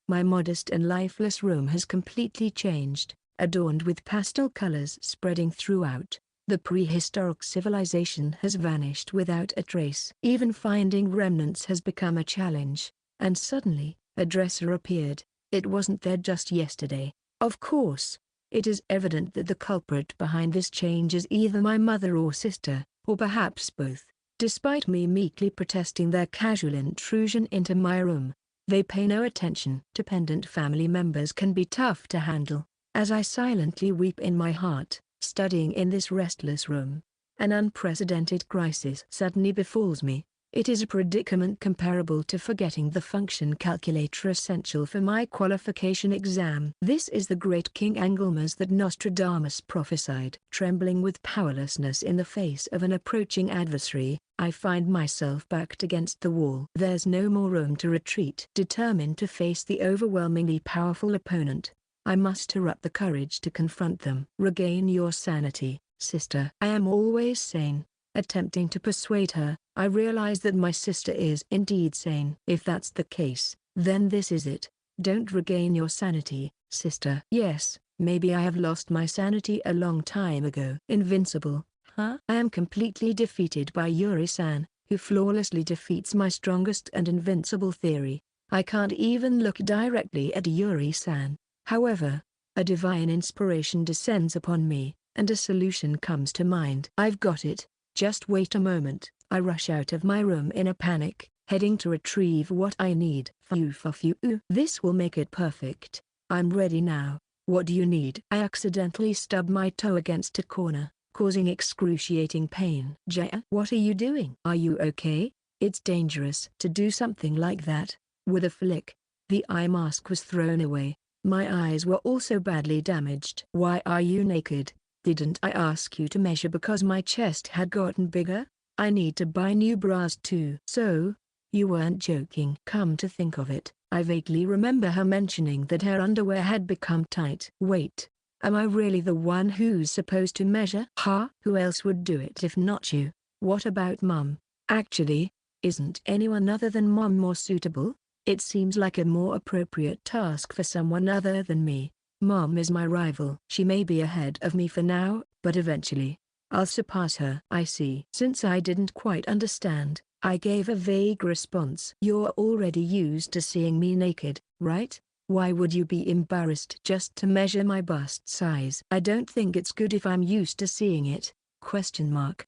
Speaker 1: My modest and lifeless room has completely changed, adorned with pastel colors spreading throughout. The prehistoric civilization has vanished without a trace. Even finding remnants has become a challenge. And suddenly, a dresser appeared. It wasn't there just yesterday. Of course, it is evident that the culprit behind this change is either my mother or sister, or perhaps both. Despite me meekly protesting their casual intrusion into my room, they pay no attention. Dependent family members can be tough to handle. As I silently weep in my heart, studying in this restless room, an unprecedented crisis suddenly befalls me. It is a predicament comparable to forgetting the function calculator essential for my qualification exam. This is the great King Angelmas that Nostradamus prophesied. Trembling with powerlessness in the face of an approaching adversary, I find myself backed against the wall. There's no more room to retreat. Determined to face the overwhelmingly powerful opponent, I muster up the courage to confront them. Regain your sanity, sister. I am always sane. Attempting to persuade her, I realize that my sister is indeed sane. If that's the case, then this is it. Don't regain your sanity, sister. Yes, maybe I have lost my sanity a long time ago. Invincible, huh? I am completely defeated by Yuri-san, who flawlessly defeats my strongest and invincible theory. I can't even look directly at Yuri-san. However, a divine inspiration descends upon me, and a solution comes to mind. I've got it. Just wait a moment. I rush out of my room in a panic, heading to retrieve what I need. This will make it perfect. I'm ready now. What do you need? I accidentally stub my toe against a corner, causing excruciating pain. Jaya, what are you doing? Are you okay? It's dangerous to do something like that. With a flick, the eye mask was thrown away. My eyes were also badly damaged. Why are you naked? Didn't I ask you to measure because my chest had gotten bigger? I need to buy new bras too. So, you weren't joking. Come to think of it, I vaguely remember her mentioning that her underwear had become tight. Wait, Am I really the one who's supposed to measure? Huh? Who else would do it if not you? What about Mum? Actually, isn't anyone other than Mom more suitable? It seems like a more appropriate task for someone other than me. Mom is my rival. She may be ahead of me for now, but eventually, I'll surpass her. I see. Since I didn't quite understand, I gave a vague response. You're already used to seeing me naked, right? Why would you be embarrassed just to measure my bust size? I don't think it's good if I'm used to seeing it. Question mark.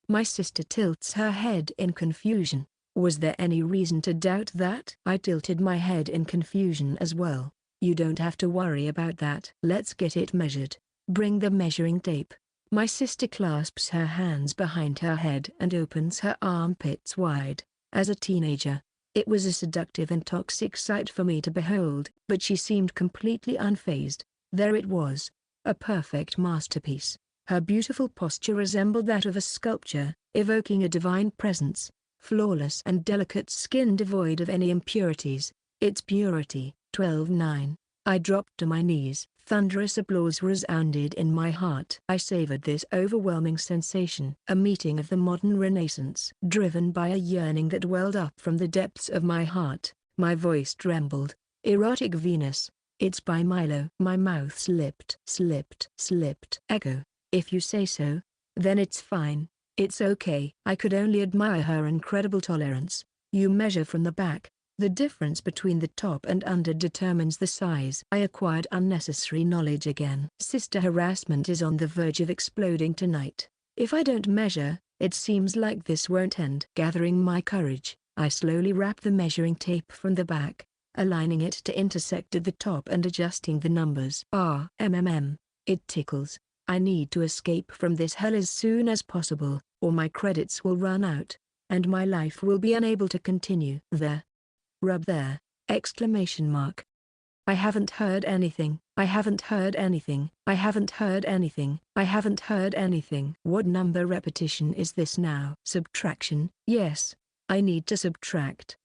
Speaker 1: My sister tilts her head in confusion. Was there any reason to doubt that? I tilted my head in confusion as well. You don't have to worry about that. Let's get it measured. Bring the measuring tape. My sister clasps her hands behind her head and opens her armpits wide. As a teenager, it was a seductive and toxic sight for me to behold, but she seemed completely unfazed. There it was, a perfect masterpiece. Her beautiful posture resembled that of a sculpture, evoking a divine presence, flawless and delicate skin devoid of any impurities. Its purity. 12:9. I dropped to my knees. Thunderous applause resounded in my heart. I savored this overwhelming sensation. A meeting of the modern Renaissance. Driven by a yearning that welled up from the depths of my heart, my voice trembled. Erotic Venus. It's by Milo. My mouth slipped. Echo. If you say so, then it's fine. It's okay. I could only admire her incredible tolerance. You measure from the back. The difference between the top and under determines the size. I acquired unnecessary knowledge again. Sister harassment is on the verge of exploding tonight. If I don't measure, it seems like this won't end. Gathering my courage, I slowly wrap the measuring tape from the back, aligning it to intersect at the top and adjusting the numbers. It tickles. I need to escape from this hell as soon as possible, or my credits will run out, and my life will be unable to continue. There. Rub there! Exclamation mark. I haven't heard anything. I haven't heard anything. I haven't heard anything. I haven't heard anything. What number repetition is this now? Subtraction. Yes. I need to subtract.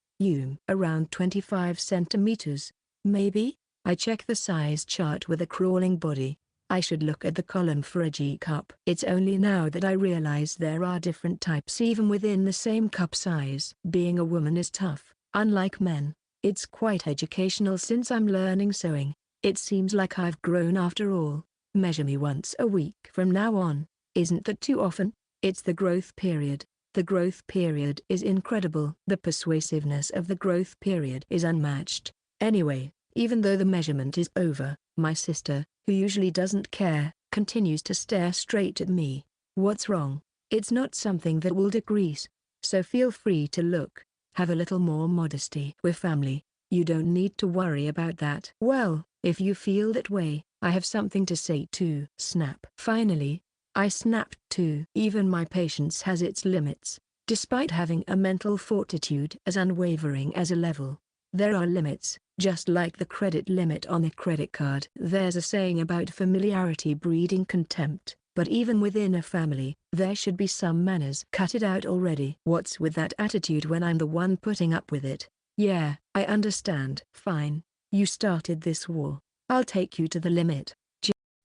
Speaker 1: Around 25 centimeters. Maybe? I check the size chart with a crawling body. I should look at the column for a G cup. It's only now that I realize there are different types even within the same cup size. Being a woman is tough. Unlike men, it's quite educational since I'm learning sewing. It seems like I've grown after all. Measure me once a week from now on. Isn't that too often? It's the growth period. The growth period is incredible. The persuasiveness of the growth period is unmatched. Anyway, even though the measurement is over, my sister, who usually doesn't care, continues to stare straight at me. What's wrong? It's not something that will decrease. So feel free to look. Have a little more modesty. We're family. You don't need to worry about that. Well, if you feel that way, I have something to say too. Snap. Finally, I snapped too. Even my patience has its limits. Despite having a mental fortitude as unwavering as a level, there are limits, just like the credit limit on a credit card. There's a saying about familiarity breeding contempt. But even within a family, there should be some manners. Cut it out already. What's with that attitude when I'm the one putting up with it? Yeah, I understand. Fine. You started this war. I'll take you to the limit.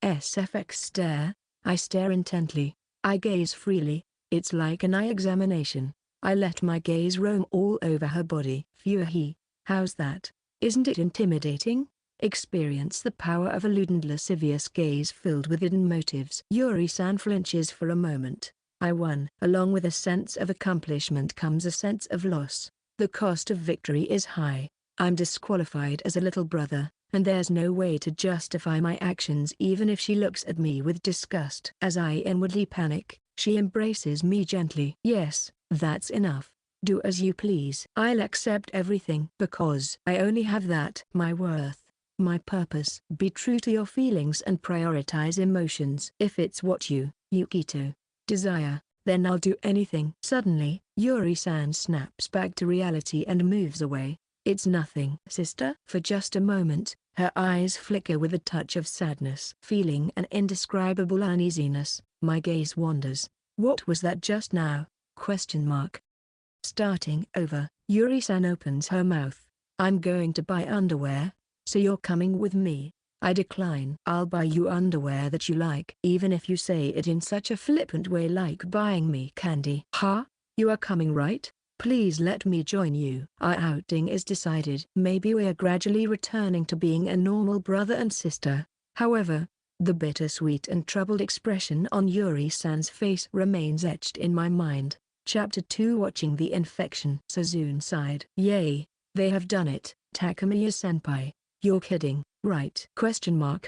Speaker 1: SFX stare. I stare intently. I gaze freely. It's like an eye examination. I let my gaze roam all over her body. Phew. How's that? Isn't it intimidating? Experience the power of a lewd and lascivious gaze filled with hidden motives. Yuri-san flinches for a moment. I won. Along with a sense of accomplishment comes a sense of loss. The cost of victory is high. I'm disqualified as a little brother, and there's no way to justify my actions even if she looks at me with disgust. As I inwardly panic, she embraces me gently. Yes, that's enough. Do as you please. I'll accept everything because I only have that. My worth. My purpose. Be true to your feelings and prioritize emotions. If it's what you, Yukito, desire, then I'll do anything. Suddenly, Yuri-san snaps back to reality and moves away. It's nothing. Sister? For just a moment, her eyes flicker with a touch of sadness. Feeling an indescribable uneasiness, my gaze wanders. What was that just now? Question mark. Starting over, Yuri-san opens her mouth. I'm going to buy underwear. So you're coming with me? I decline. I'll buy you underwear that you like. Even if you say it in such a flippant way like buying me candy. Huh? You are coming, right? Please let me join you. Our outing is decided. Maybe we are gradually returning to being a normal brother and sister. However, the bittersweet and troubled expression on Yuri-san's face remains etched in my mind. Chapter 2 Watching the Infection. Suzune sighed. Yay, they have done it. Takamiya-senpai. You're kidding, right?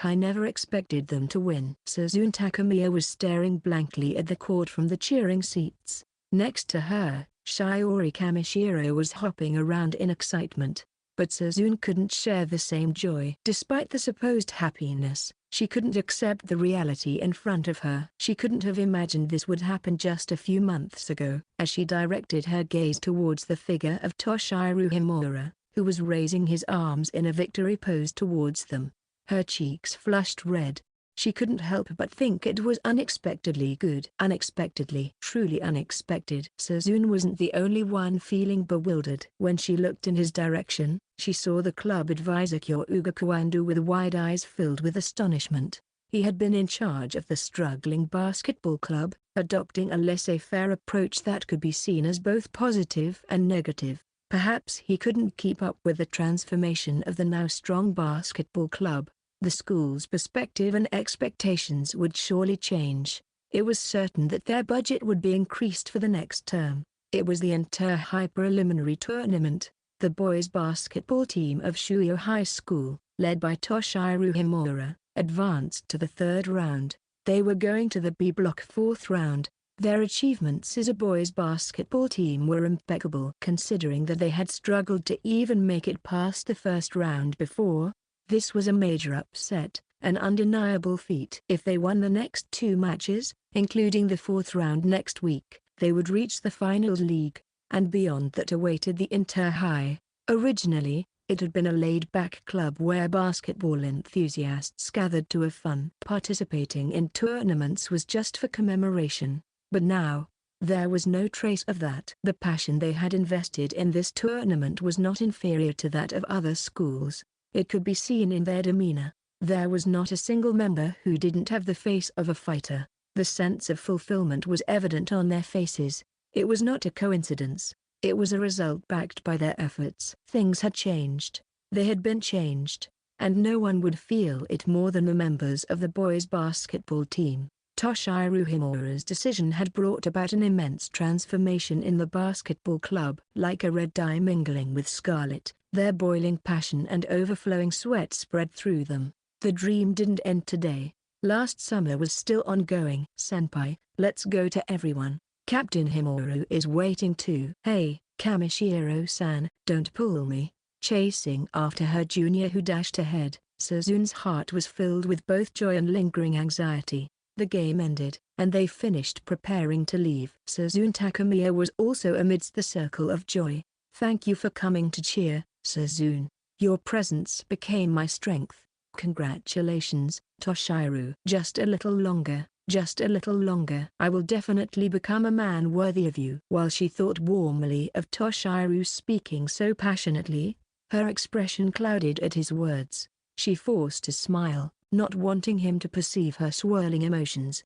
Speaker 1: I never expected them to win. Suzune Takamiya was staring blankly at the court from the cheering seats. Next to her, Shiori Kamishiro was hopping around in excitement. But Suzune couldn't share the same joy. Despite the supposed happiness, she couldn't accept the reality in front of her. She couldn't have imagined this would happen just a few months ago. As she directed her gaze towards the figure of Toshiro Himura, who was raising his arms in a victory pose towards them, her cheeks flushed red. She couldn't help but think it was unexpectedly good. Unexpectedly, truly unexpected. Suzune wasn't the only one feeling bewildered. When she looked in his direction, she saw the club advisor Kyouga Kawando with wide eyes filled with astonishment. He had been in charge of the struggling basketball club, adopting a laissez-faire approach that could be seen as both positive and negative. Perhaps he couldn't keep up with the transformation of the now strong basketball club. The school's perspective and expectations would surely change. It was certain that their budget would be increased for the next term. It was the inter-high preliminary tournament. The boys' basketball team of Shuyo High School, led by Toshiro Himura, advanced to the third round. They were going to the B block fourth round. Their achievements as a boys' basketball team were impeccable considering that they had struggled to even make it past the first round before. This was a major upset, an undeniable feat. If they won the next two matches, including the fourth round next week, they would reach the finals league, and beyond that awaited the inter-high. Originally, it had been a laid-back club where basketball enthusiasts gathered to have fun. Participating in tournaments was just for commemoration, but now, there was no trace of that. The passion they had invested in this tournament was not inferior to that of other schools. It could be seen in their demeanor. There was not a single member who didn't have the face of a fighter. The sense of fulfillment was evident on their faces. It was not a coincidence. It was a result backed by their efforts. Things had changed. They had been changed, and no one would feel it more than the members of the boys' basketball team. Toshiro Himura's decision had brought about an immense transformation in the basketball club. Like a red dye mingling with scarlet, their boiling passion and overflowing sweat spread through them. The dream didn't end today. Last summer was still ongoing. Senpai, let's go to everyone. Captain Himura is waiting too. Hey, Kamishiro-san, don't pull me. Chasing after her junior who dashed ahead, Suzune's heart was filled with both joy and lingering anxiety. The game ended, and they finished preparing to leave. Suzune Takamiya was also amidst the circle of joy. Thank you for coming to cheer, Suzune. Your presence became my strength. Congratulations, Toshiro. Just a little longer, just a little longer. I will definitely become a man worthy of you. While she thought warmly of Toshiro speaking so passionately, her expression clouded at his words. She forced a smile, not wanting him to perceive her swirling emotions.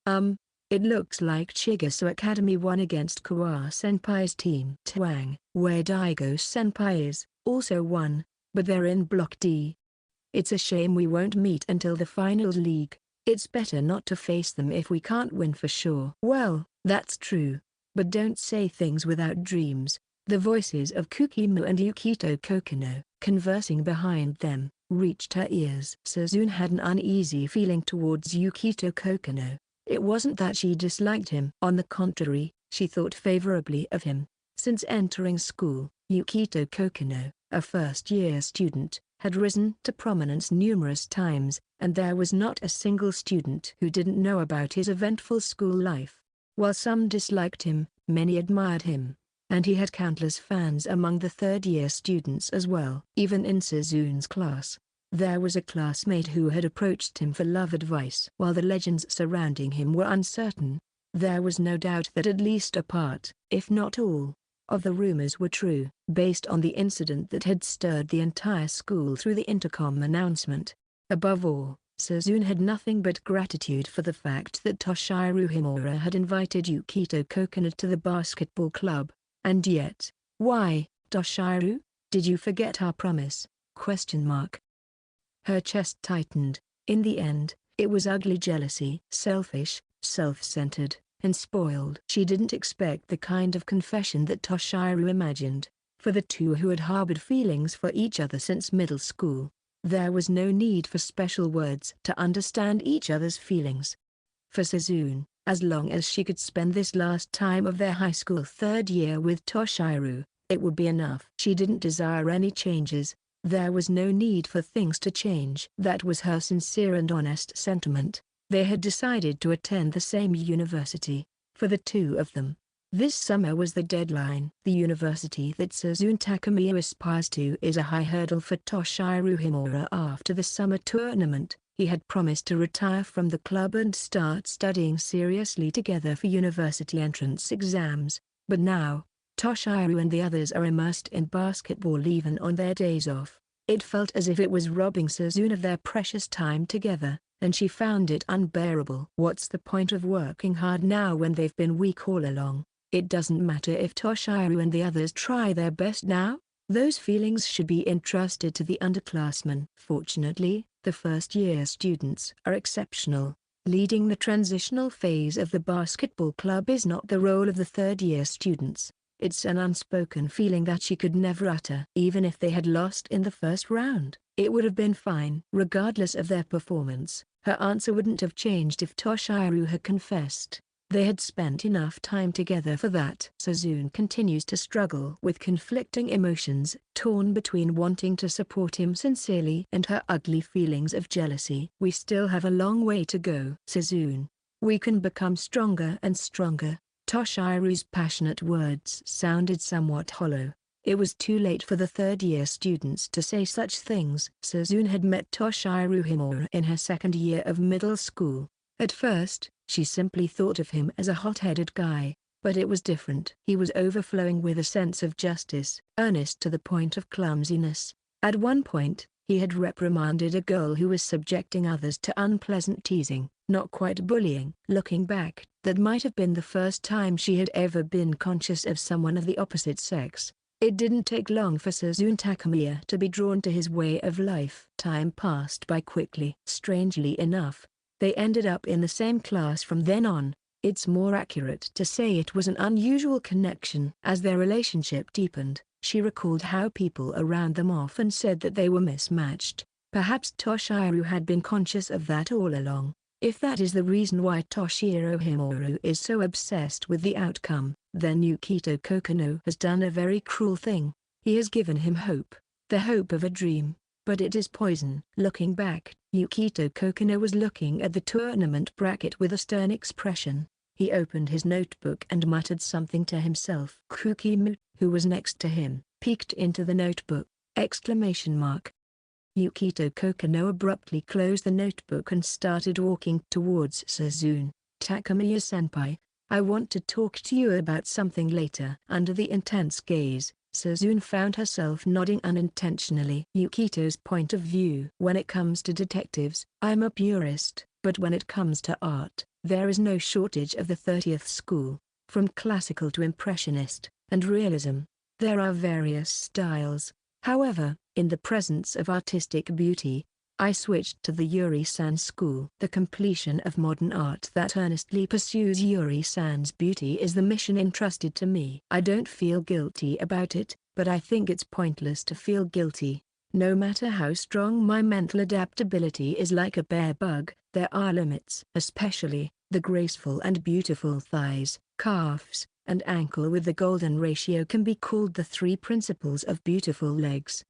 Speaker 1: It looks like Chigasu Academy won against Kawa-senpai's team. Twang, where Daigo-senpai is, also won, but they're in Block D. It's a shame we won't meet until the finals league. It's better not to face them if we can't win for sure. Well, that's true. But don't say things without dreams. The voices of Kukimu and Yukito Kokonoe, conversing behind them, reached her ears. Suzune had an uneasy feeling towards Yukito Kokonoe. It wasn't that she disliked him. On the contrary, she thought favorably of him. Since entering school, Yukito Kokonoe, a first-year student, had risen to prominence numerous times, and there was not a single student who didn't know about his eventful school life. While some disliked him, many admired him, and he had countless fans among the third-year students as well. Even in Suzune's class, there was a classmate who had approached him for love advice. While the legends surrounding him were uncertain, there was no doubt that at least a part, if not all, of the rumors were true. Based on the incident that had stirred the entire school through the intercom announcement, Above all, Suzune had nothing but gratitude for the fact that Toshiro Himura had invited Yukito Kokonoe to the basketball club. And yet, why, Toshiro? Did you forget our promise? ? Her chest tightened. In the end, it was ugly jealousy. Selfish, self-centered, and spoiled. She didn't expect the kind of confession that Toshiro imagined. For the two who had harbored feelings for each other since middle school, there was no need for special words to understand each other's feelings. For Suzune, as long as she could spend this last time of their high school third year with Toshiro, it would be enough. She didn't desire any changes. There was no need for things to change. That was her sincere and honest sentiment. They had decided to attend the same university. For the two of them, this summer was the deadline. The university that Suzune Takamiya aspires to is a high hurdle for Toshiro Himura. After the summer tournament, he had promised to retire from the club and start studying seriously together for university entrance exams. But now, Toshiro and the others are immersed in basketball even on their days off. It felt as if it was robbing Suzune of their precious time together, and she found it unbearable. What's the point of working hard now when they've been weak all along? It doesn't matter if Toshiro and the others try their best now. Those feelings should be entrusted to the underclassmen. Fortunately, the first-year students are exceptional. Leading the transitional phase of the basketball club is not the role of the third-year students. It's an unspoken feeling that she could never utter. Even if they had lost in the first round, it would have been fine. Regardless of their performance, her answer wouldn't have changed if Toshiro had confessed. They had spent enough time together for that. Suzune continues to struggle with conflicting emotions, torn between wanting to support him sincerely and her ugly feelings of jealousy. We still have a long way to go. Suzune, we can become stronger and stronger. Toshiro's passionate words sounded somewhat hollow. It was too late for the third-year students to say such things. Suzune had met Toshiro Himura in her second year of middle school. At first, she simply thought of him as a hot-headed guy, but it was different. He was overflowing with a sense of justice, earnest to the point of clumsiness. At one point, he had reprimanded a girl who was subjecting others to unpleasant teasing, not quite bullying. Looking back, that might have been the first time she had ever been conscious of someone of the opposite sex. It didn't take long for Suzune Takamiya to be drawn to his way of life. Time passed by quickly. Strangely enough, they ended up in the same class from then on. It's more accurate to say it was an unusual connection. As their relationship deepened, she recalled how people around them often said that they were mismatched. Perhaps Toshiro had been conscious of that all along. If that is the reason why Toshiro Himura is so obsessed with the outcome, then Yukito Kokonoe has done a very cruel thing. He has given him hope, the hope of a dream, but it is poison. Looking back, Yukito Kokonoe was looking at the tournament bracket with a stern expression. He opened his notebook and muttered something to himself. Kukimu, who was next to him, peeked into the notebook! Yukito Kokonoe abruptly closed the notebook and started walking towards Suzune. Takamiya-senpai, I want to talk to you about something later. Under the intense gaze, Suzune found herself nodding unintentionally. Yukito's point of view. When it comes to detectives, I'm a purist, but when it comes to art, there is no shortage of the 30th school. From classical to impressionist, and realism, there are various styles. However, in the presence of artistic beauty, I switched to the Yuri-san school. The completion of modern art that earnestly pursues Yuri-san's beauty is the mission entrusted to me. I don't feel guilty about it, but I think it's pointless to feel guilty. No matter how strong my mental adaptability is, like a bear bug, there are limits. Especially, the graceful and beautiful thighs, calves, and ankle with the golden ratio can be called the three principles of beautiful legs.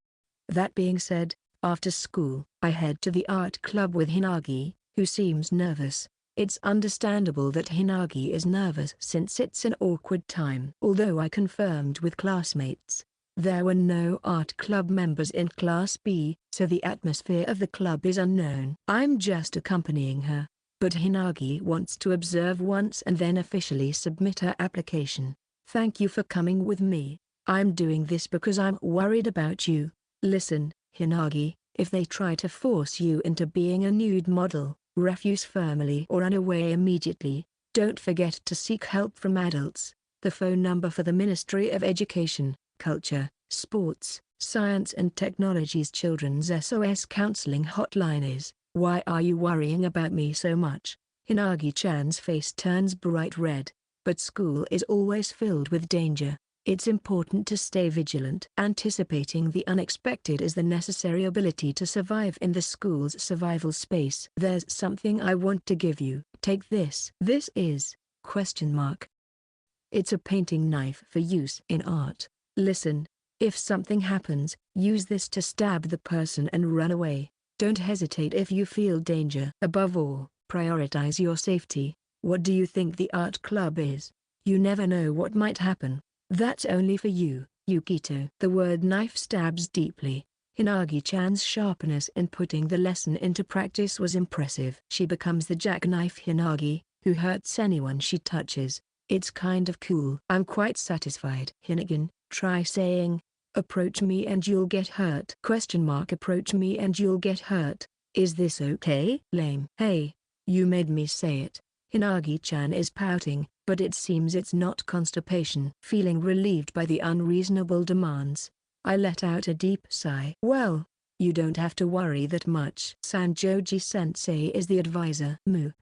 Speaker 1: That being said, after school, I head to the art club with Hinagi, who seems nervous. It's understandable that Hinagi is nervous since it's an awkward time. Although I confirmed with classmates, there were no art club members in Class B, so the atmosphere of the club is unknown. I'm just accompanying her, but Hinagi wants to observe once and then officially submit her application. Thank you for coming with me. I'm doing this because I'm worried about you. Listen, Hinagi, If they try to force you into being a nude model, refuse firmly or run away immediately. Don't forget to seek help from adults. The phone number for the Ministry of Education, Culture, Sports, Science and Technology's Children's SOS Counseling Hotline is, "Why are you worrying about me so much?" Hinagi-chan's face turns bright red. But school is always filled with danger. It's important to stay vigilant. Anticipating the unexpected is the necessary ability to survive in the school's survival space. There's something I want to give you. Take this. This is, ? It's a painting knife for use in art. Listen. If something happens, use this to stab the person and run away. Don't hesitate if you feel danger. Above all, prioritize your safety. What do you think the art club is? You never know what might happen. That's only for you, Yukito. The word knife stabs deeply. Hinagi-chan's sharpness in putting the lesson into practice was impressive. She becomes the jackknife Hinagi, who hurts anyone she touches. It's kind of cool. I'm quite satisfied. Hinagin, try saying, "Approach me and you'll get hurt." Approach me and you'll get hurt. Is this okay? Lame. Hey, you made me say it. Hinagi-chan is pouting, but it seems it's not constipation. Feeling relieved by the unreasonable demands, I let out a deep sigh. Well, you don't have to worry that much. Sanjoji-sensei is the advisor.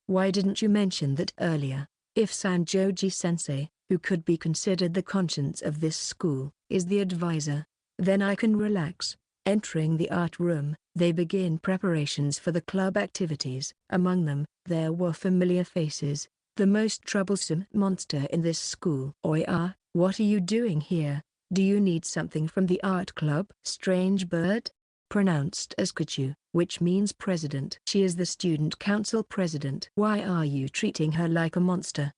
Speaker 1: Why didn't you mention that earlier? If Sanjoji-sensei, who could be considered the conscience of this school, is the advisor, then I can relax. Entering the art room, they begin preparations for the club activities. Among them, there were familiar faces. The most troublesome monster in this school. Oya, what are you doing here? Do you need something from the art club? Strange bird? Pronounced as Kachu, which means president. She is the student council president. Why are you treating her like a monster?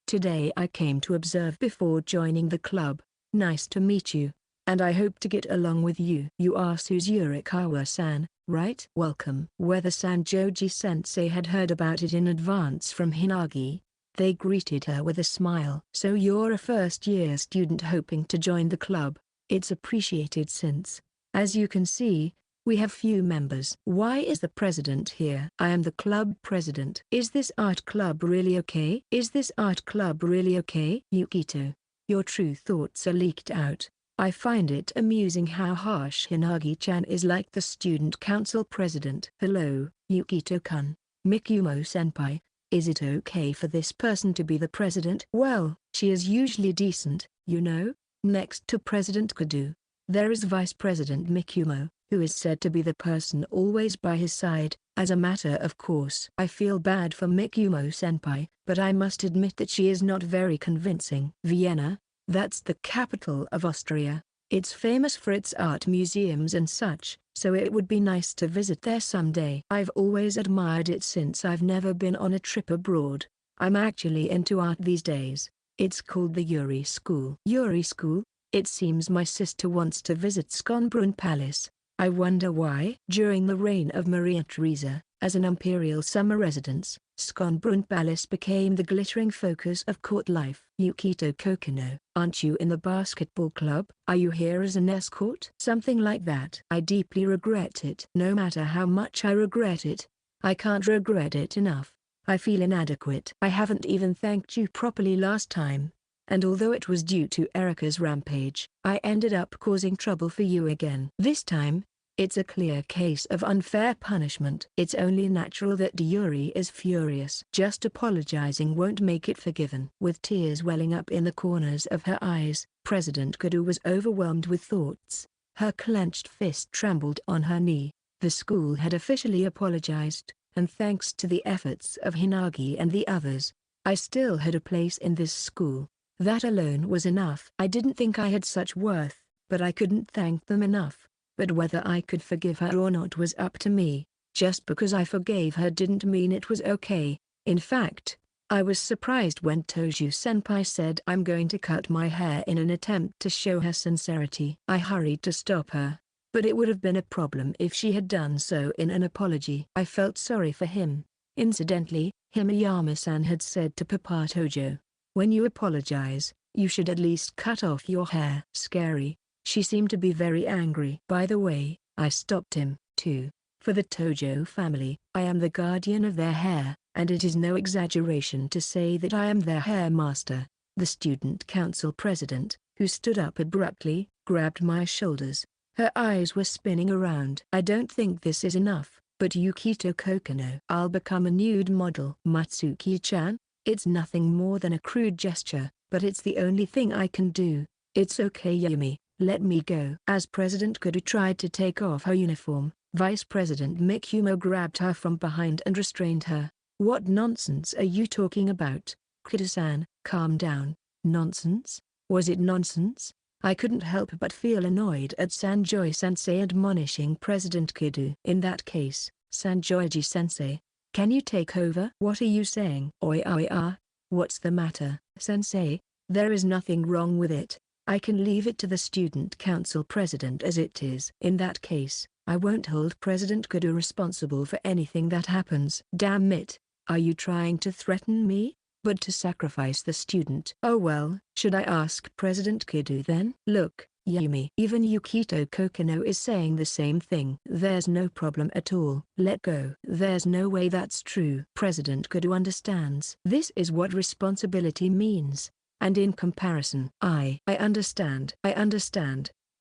Speaker 1: Today I came to observe before joining the club. Nice to meet you. And I hope to get along with you. You are Suzurikawa-san, right? Welcome. Whether Sanjoji-sensei had heard about it in advance from Hinagi, they greeted her with a smile. So you're a first-year student hoping to join the club. It's appreciated since, as you can see, we have few members. Why is the president here? I am the club president. Is this art club really okay? Is this art club really okay? Yukito, your true thoughts are leaked out. I find it amusing how harsh Hinagi-chan is like the student council president. Hello, Yukito-kun. Mikumo-senpai, is it okay for this person to be the president? Well, she is usually decent, you know. Next to President Kadu, there is Vice President Mikumo, who is said to be the person always by his side. As a matter of course, I feel bad for Mikumo-senpai, but I must admit that she is not very convincing. Vienna, that's the capital of Austria. It's famous for its art museums and such, so it would be nice to visit there someday. I've always admired it since I've never been on a trip abroad. I'm actually into art these days. It's called the Yuri School. Yuri School? It seems my sister wants to visit Schönbrunn Palace. I wonder why. During the reign of Maria Theresa, as an imperial summer residence, Schönbrunn Palace became the glittering focus of court life. Yukito Kokonoe, aren't you in the basketball club? Are you here as an escort? Something like that. I deeply regret it. No matter how much I regret it, I can't regret it enough. I feel inadequate. I haven't even thanked you properly last time. And although it was due to Erika's rampage, I ended up causing trouble for you again. This time, it's a clear case of unfair punishment. It's only natural that Yuri is furious. Just apologizing won't make it forgiven. With tears welling up in the corners of her eyes, President Kadu was overwhelmed with thoughts. Her clenched fist trembled on her knee. The school had officially apologized, and thanks to the efforts of Hinagi and the others, I still had a place in this school. That alone was enough. I didn't think I had such worth, but I couldn't thank them enough. But whether I could forgive her or not was up to me. Just because I forgave her didn't mean it was okay. In fact, I was surprised when Toju-senpai said I'm going to cut my hair in an attempt to show her sincerity. I hurried to stop her, but it would have been a problem if she had done so in an apology. I felt sorry for him. Incidentally, Himeyama-san had said to Papa Tojo, when you apologize, you should at least cut off your hair. Scary. She seemed to be very angry. By the way, I stopped him. too. For the Tojo family, I am the guardian of their hair, and it is no exaggeration to say that I am their hair master. The student council president, who stood up abruptly, grabbed my shoulders. Her eyes were spinning around. I don't think this is enough, but Yukito Kokonoe. I'll become a nude model. Matsuki-chan? It's nothing more than a crude gesture, but it's the only thing I can do. It's okay Yumi, let me go. As President Kudo tried to take off her uniform, Vice President Mikumo grabbed her from behind and restrained her. What nonsense are you talking about? Kudo-san, calm down. Nonsense? Was it nonsense? I couldn't help but feel annoyed at Sanjoy-sensei admonishing President Kudo. In that case, Sanjoy-sensei, can you take over? What are you saying? What's the matter, sensei? There is nothing wrong with it. I can leave it to the student council president as it is. In that case, I won't hold President Kudo responsible for anything that happens. Damn it, are you trying to threaten me? But to sacrifice the student? Oh well, should I ask President Kudo then? Look, Yumi. Even Yukito Kokonoe is saying the same thing. There's no problem at all. Let go. There's no way that's true. President Kudo understands. This is what responsibility means. And in comparison, I understand.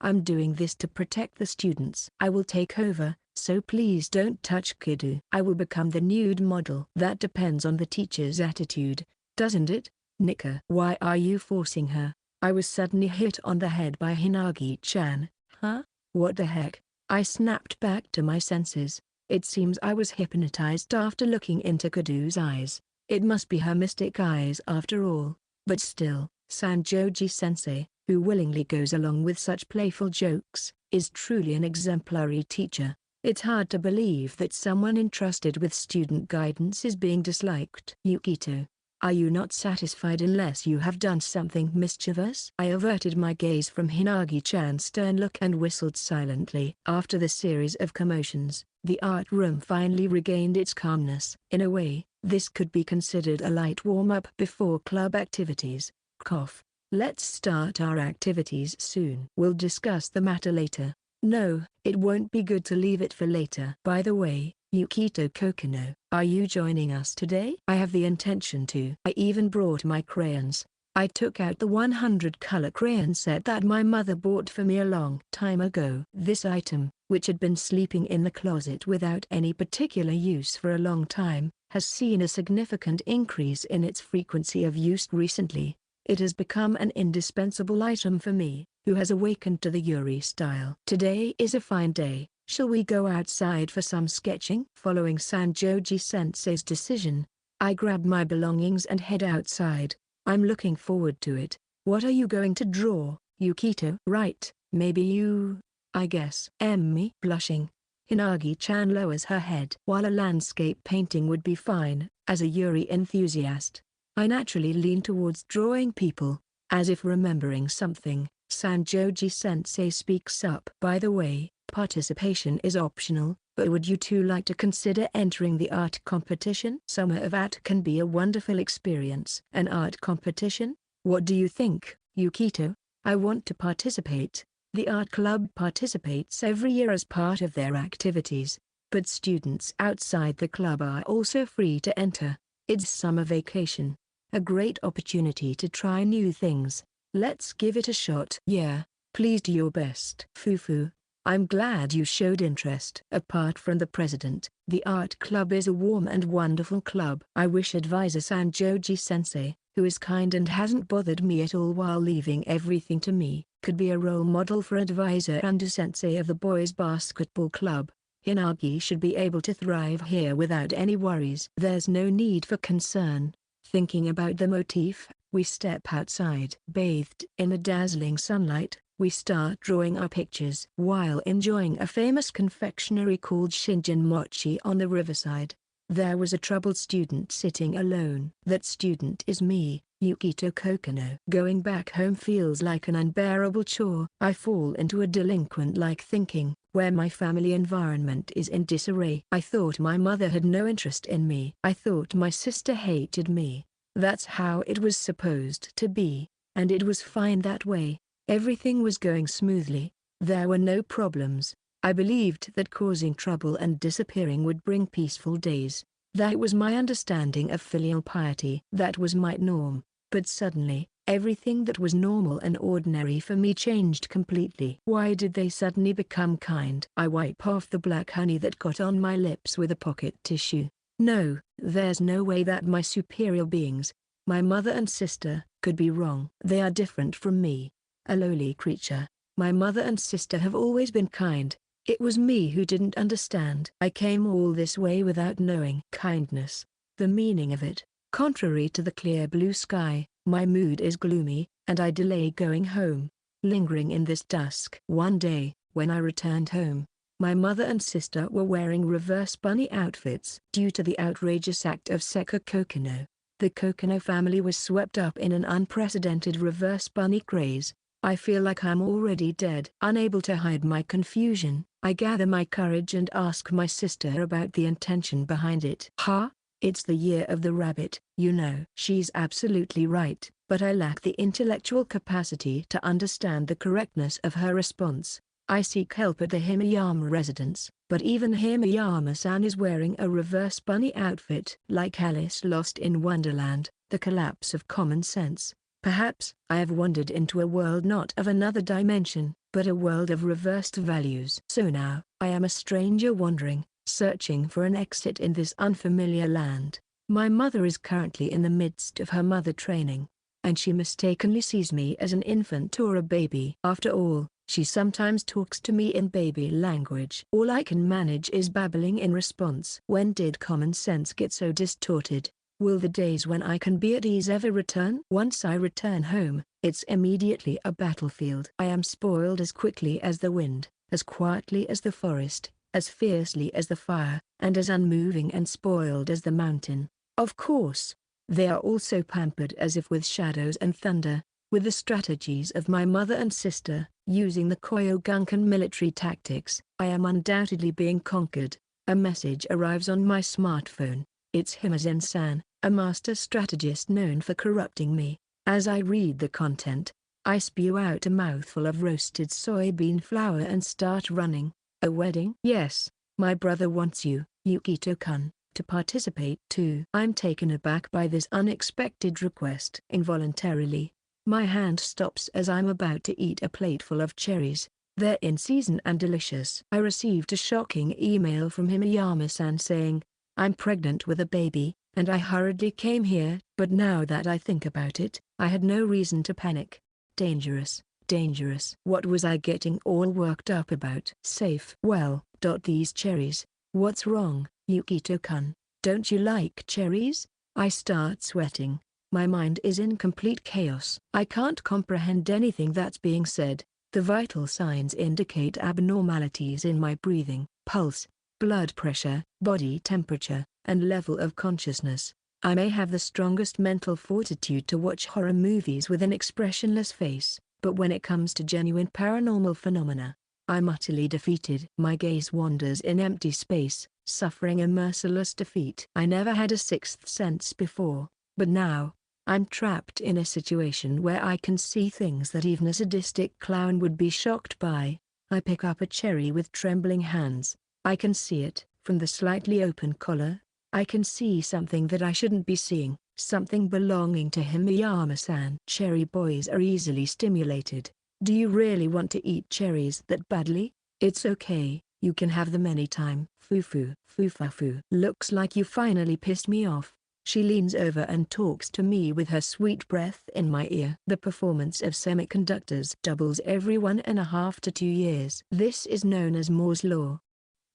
Speaker 1: I'm doing this to protect the students. I will take over, so please don't touch Kudo. I will become the nude model. That depends on the teacher's attitude, doesn't it? Nika. Why are you forcing her? I was suddenly hit on the head by Hinagi-chan. Huh? What the heck? I snapped back to my senses. It seems I was hypnotized after looking into Kudo's eyes. It must be her mystic eyes after all. But still, Sanjoji-sensei, who willingly goes along with such playful jokes, is truly an exemplary teacher. It's hard to believe that someone entrusted with student guidance is being disliked. Yukito, are you not satisfied unless you have done something mischievous? I averted my gaze from Hinagi-chan's stern look and whistled silently. After the series of commotions, the art room finally regained its calmness. In a way, this could be considered a light warm-up before club activities. Cough. Let's start our activities soon. We'll discuss the matter later. No, it won't be good to leave it for later. By the way, Yukito Kokonoe, are you joining us today? I have the intention to. I even brought my crayons. I took out the 100-color crayon set that my mother bought for me a long time ago. This item, which had been sleeping in the closet without any particular use for a long time, has seen a significant increase in its frequency of use recently. It has become an indispensable item for me, who has awakened to the Yuri style. Today is a fine day. Shall we go outside for some sketching? Following Sanjoji-sensei's decision, I grab my belongings and head outside. I'm looking forward to it. What are you going to draw, Yukito? Right, maybe you, I guess. Me blushing. Hinagi-chan lowers her head. While a landscape painting would be fine, as a Yuri enthusiast, I naturally lean towards drawing people. As if remembering something, Sanjoji-sensei speaks up. By the way, participation is optional, but would you two like to consider entering the art competition? Summer of art can be a wonderful experience. An art competition? What do you think, Yukito? I want to participate. The art club participates every year as part of their activities, but students outside the club are also free to enter. It's summer vacation. A great opportunity to try new things. Let's give it a shot. Yeah, please do your best. Fufu, I'm glad you showed interest. Apart from the president, the art club is a warm and wonderful club. I wish advisor Sanjoji-sensei, who is kind and hasn't bothered me at all while leaving everything to me, could be a role model for advisor and sensei of the boys basketball club. Hinagi should be able to thrive here without any worries. There's no need for concern. Thinking about the motif, we step outside. Bathed in the dazzling sunlight, we start drawing our pictures while enjoying a famous confectionery called Shinjin Mochi on the riverside. There was a troubled student sitting alone. That student is me, Yukito Kokonoe. Going back home feels like an unbearable chore. I fall into a delinquent-like thinking, where my family environment is in disarray. I thought my mother had no interest in me. I thought my sister hated me. That's how it was supposed to be, and it was fine that way. Everything was going smoothly. There were no problems. I believed that causing trouble and disappearing would bring peaceful days. That was my understanding of filial piety. That was my norm. But suddenly, everything that was normal and ordinary for me changed completely. Why did they suddenly become kind? I wipe off the black honey that got on my lips with a pocket tissue. No, there's no way that my superior beings, my mother and sister, could be wrong. They are different from me. A lowly creature. My mother and sister have always been kind. It was me who didn't understand. I came all this way without knowing kindness, the meaning of it. Contrary to the clear blue sky, my mood is gloomy, and I delay going home, lingering in this dusk. One day, when I returned home, my mother and sister were wearing reverse bunny outfits. Due to the outrageous act of Seka Kokonoe, the Kokonoe family was swept up in an unprecedented reverse bunny craze. I feel like I'm already dead. Unable to hide my confusion, I gather my courage and ask my sister about the intention behind it. Huh? It's the year of the rabbit, you know. She's absolutely right, but I lack the intellectual capacity to understand the correctness of her response. I seek help at the Himeyama residence, but even Himeyama-san is wearing a reverse bunny outfit. Like Alice lost in Wonderland, the collapse of common sense. Perhaps I have wandered into a world not of another dimension, but a world of reversed values. So now, I am a stranger wandering, searching for an exit in this unfamiliar land. My mother is currently in the midst of her mother training, and she mistakenly sees me as an infant or a baby. After all, she sometimes talks to me in baby language. All I can manage is babbling in response. When did common sense get so distorted? Will the days when I can be at ease ever return? Once I return home, it's immediately a battlefield. I am spoiled as quickly as the wind, as quietly as the forest, as fiercely as the fire, and as unmoving and spoiled as the mountain. Of course, they are also pampered as if with shadows and thunder, with the strategies of my mother and sister, using the Koyogunkan military tactics. I am undoubtedly being conquered. A message arrives on my smartphone. It's Himazen-san, a master strategist known for corrupting me. As I read the content, I spew out a mouthful of roasted soybean flour and start running. A wedding? Yes, my brother wants you, Yukito-kun, to participate too. I'm taken aback by this unexpected request. Involuntarily, my hand stops as I'm about to eat a plateful of cherries. They're in season and delicious. I received a shocking email from Himeyama-san saying, I'm pregnant with a baby, and I hurriedly came here. But now that I think about it, I had no reason to panic. Dangerous, dangerous. What was I getting all worked up about? Safe. Well, these cherries. What's wrong, Yukito-kun? Don't you like cherries? I start sweating. My mind is in complete chaos. I can't comprehend anything that's being said. The vital signs indicate abnormalities in my breathing, pulse, blood pressure, body temperature, and level of consciousness. I may have the strongest mental fortitude to watch horror movies with an expressionless face, but when it comes to genuine paranormal phenomena, I'm utterly defeated. My gaze wanders in empty space, suffering a merciless defeat. I never had a sixth sense before, but now, I'm trapped in a situation where I can see things that even a sadistic clown would be shocked by. I pick up a cherry with trembling hands. I can see it, from the slightly open collar. I can see something that I shouldn't be seeing, something belonging to Himeyama-san. Cherry boys are easily stimulated. Do you really want to eat cherries that badly? It's okay, you can have them anytime. Foo-foo, foo-fa-foo. Looks like you finally pissed me off. She leans over and talks to me with her sweet breath in my ear. The performance of semiconductors doubles every 1.5 to 2 years. This is known as Moore's law.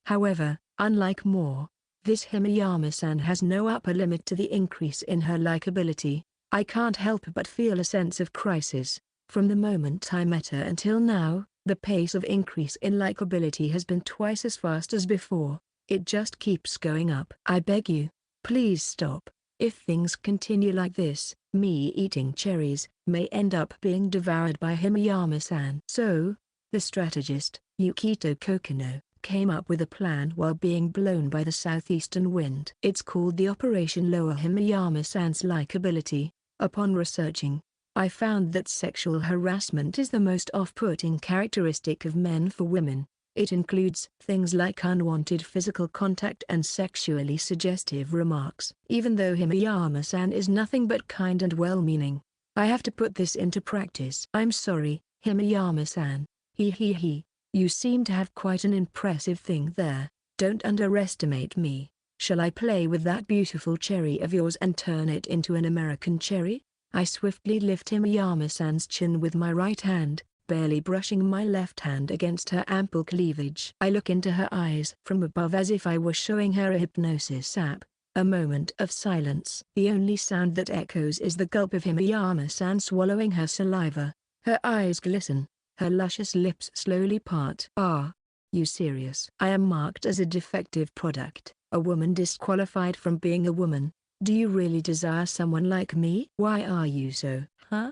Speaker 1: However, unlike Moore, this Himeyama-san has no upper limit to the increase in her likability. I can't help but feel a sense of crisis. From the moment I met her until now, the pace of increase in likability has been twice as fast as before. It just keeps going up. I beg you, please stop. If things continue like this, me eating cherries may end up being devoured by Himeyama-san. So, the strategist, Yukito Kokonoe, came up with a plan while being blown by the southeastern wind. It's called the Operation Lower Himeyama-san's Likability. Upon researching, I found that sexual harassment is the most off-putting characteristic of men for women. It includes things like unwanted physical contact and sexually suggestive remarks. Even though Himeyama-san is nothing but kind and well-meaning, I have to put this into practice. I'm sorry, Himeyama-san. He. You seem to have quite an impressive thing there. Don't underestimate me. Shall I play with that beautiful cherry of yours and turn it into an American cherry? I swiftly lift Himeyama-san's chin with my right hand, barely brushing my left hand against her ample cleavage. I look into her eyes from above as if I were showing her a hypnosis app. A moment of silence. The only sound that echoes is the gulp of Himeyama-san swallowing her saliva. Her eyes glisten. Her luscious lips slowly part. Are you serious? I am marked as a defective product, a woman disqualified from being a woman. Do you really desire someone like me? Why are you so, huh?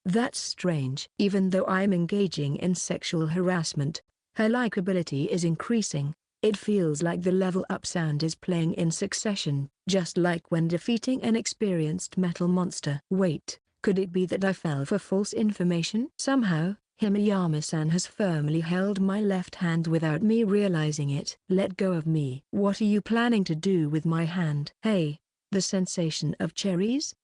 Speaker 1: That's strange. Even though I'm engaging in sexual harassment, her likability is increasing. It feels like the level up sound is playing in succession, just like when defeating an experienced metal monster. Wait, could it be that I fell for false information? Somehow, Himeyama-san has firmly held my left hand without me realizing it. Let go of me. What are you planning to do with my hand? Hey, the sensation of cherries?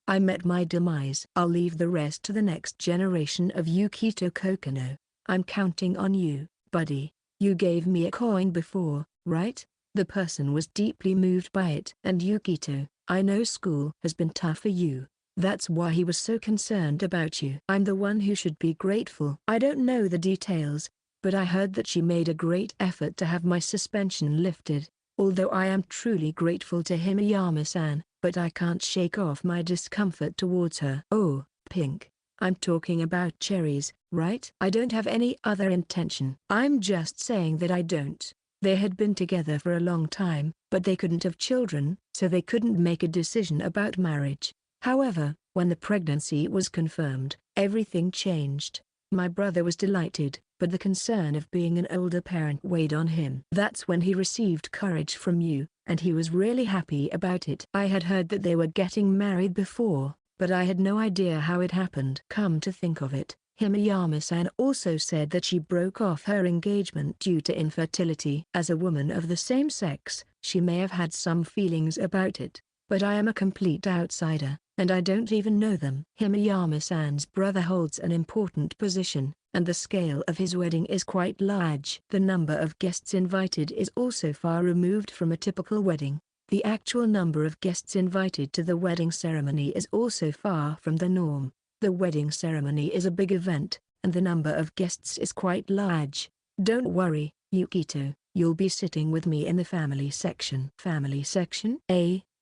Speaker 1: I met my demise. I'll leave the rest to the next generation of Yukito Kokonoe. I'm counting on you, buddy. You gave me a coin before, right? The person was deeply moved by it. And Yukito, I know school has been tough for you. That's why he was so concerned about you. I'm the one who should be grateful. I don't know the details, but I heard that she made a great effort to have my suspension lifted. Although I am truly grateful to Himeyama-san, but I can't shake off my discomfort towards her. Oh, Pink. I'm talking about cherries, right? I don't have any other intention. I'm just saying that I don't. They had been together for a long time, but they couldn't have children, so they couldn't make a decision about marriage. However, when the pregnancy was confirmed, everything changed. My brother was delighted, but the concern of being an older parent weighed on him. That's when he received courage from you, and he was really happy about it. I had heard that they were getting married before, but I had no idea how it happened. Come to think of it, Himeyama-san also said that she broke off her engagement due to infertility. As a woman of the same sex, she may have had some feelings about it, but I am a complete outsider, and I don't even know them. Himeyama-san's brother holds an important position, and the scale of his wedding is quite large. The number of guests invited is also far removed from a typical wedding. The actual number of guests invited to the wedding ceremony is also far from the norm. The wedding ceremony is a big event, and the number of guests is quite large. Don't worry, Yukito, you'll be sitting with me in the family section. Family section?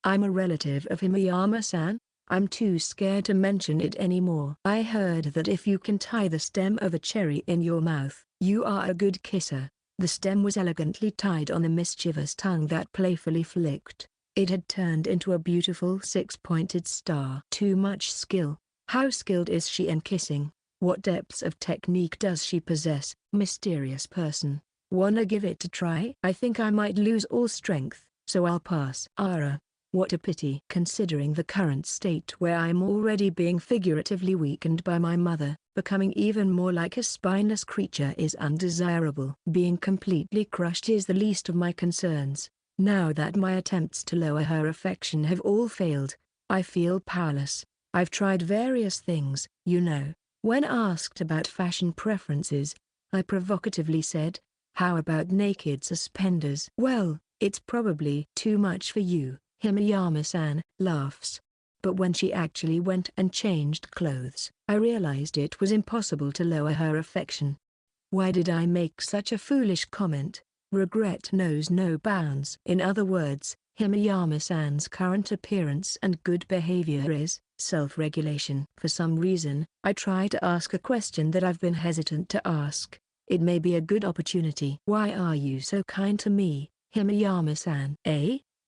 Speaker 1: I'm a relative of Himeyama-san. I'm too scared to mention it anymore. I heard that if you can tie the stem of a cherry in your mouth, you are a good kisser. The stem was elegantly tied on the mischievous tongue that playfully flicked. It had turned into a beautiful six-pointed star. Too much skill. How skilled is she in kissing? What depths of technique does she possess? Mysterious person. Wanna give it a try? I think I might lose all strength, so I'll pass. What a pity. Considering the current state where I'm already being figuratively weakened by my mother, becoming even more like a spineless creature is undesirable. Being completely crushed is the least of my concerns. Now that my attempts to lower her affection have all failed, I feel powerless. I've tried various things, you know. When asked about fashion preferences, I provocatively said, how about naked suspenders? Well, it's probably too much for you. Himeyama-san laughs. But when she actually went and changed clothes, I realized it was impossible to lower her affection. Why did I make such a foolish comment? Regret knows no bounds. In other words, Himeyama-san's current appearance and good behavior is self-regulation. For some reason, I try to ask a question that I've been hesitant to ask. It may be a good opportunity. Why are you so kind to me, Himeyama-san?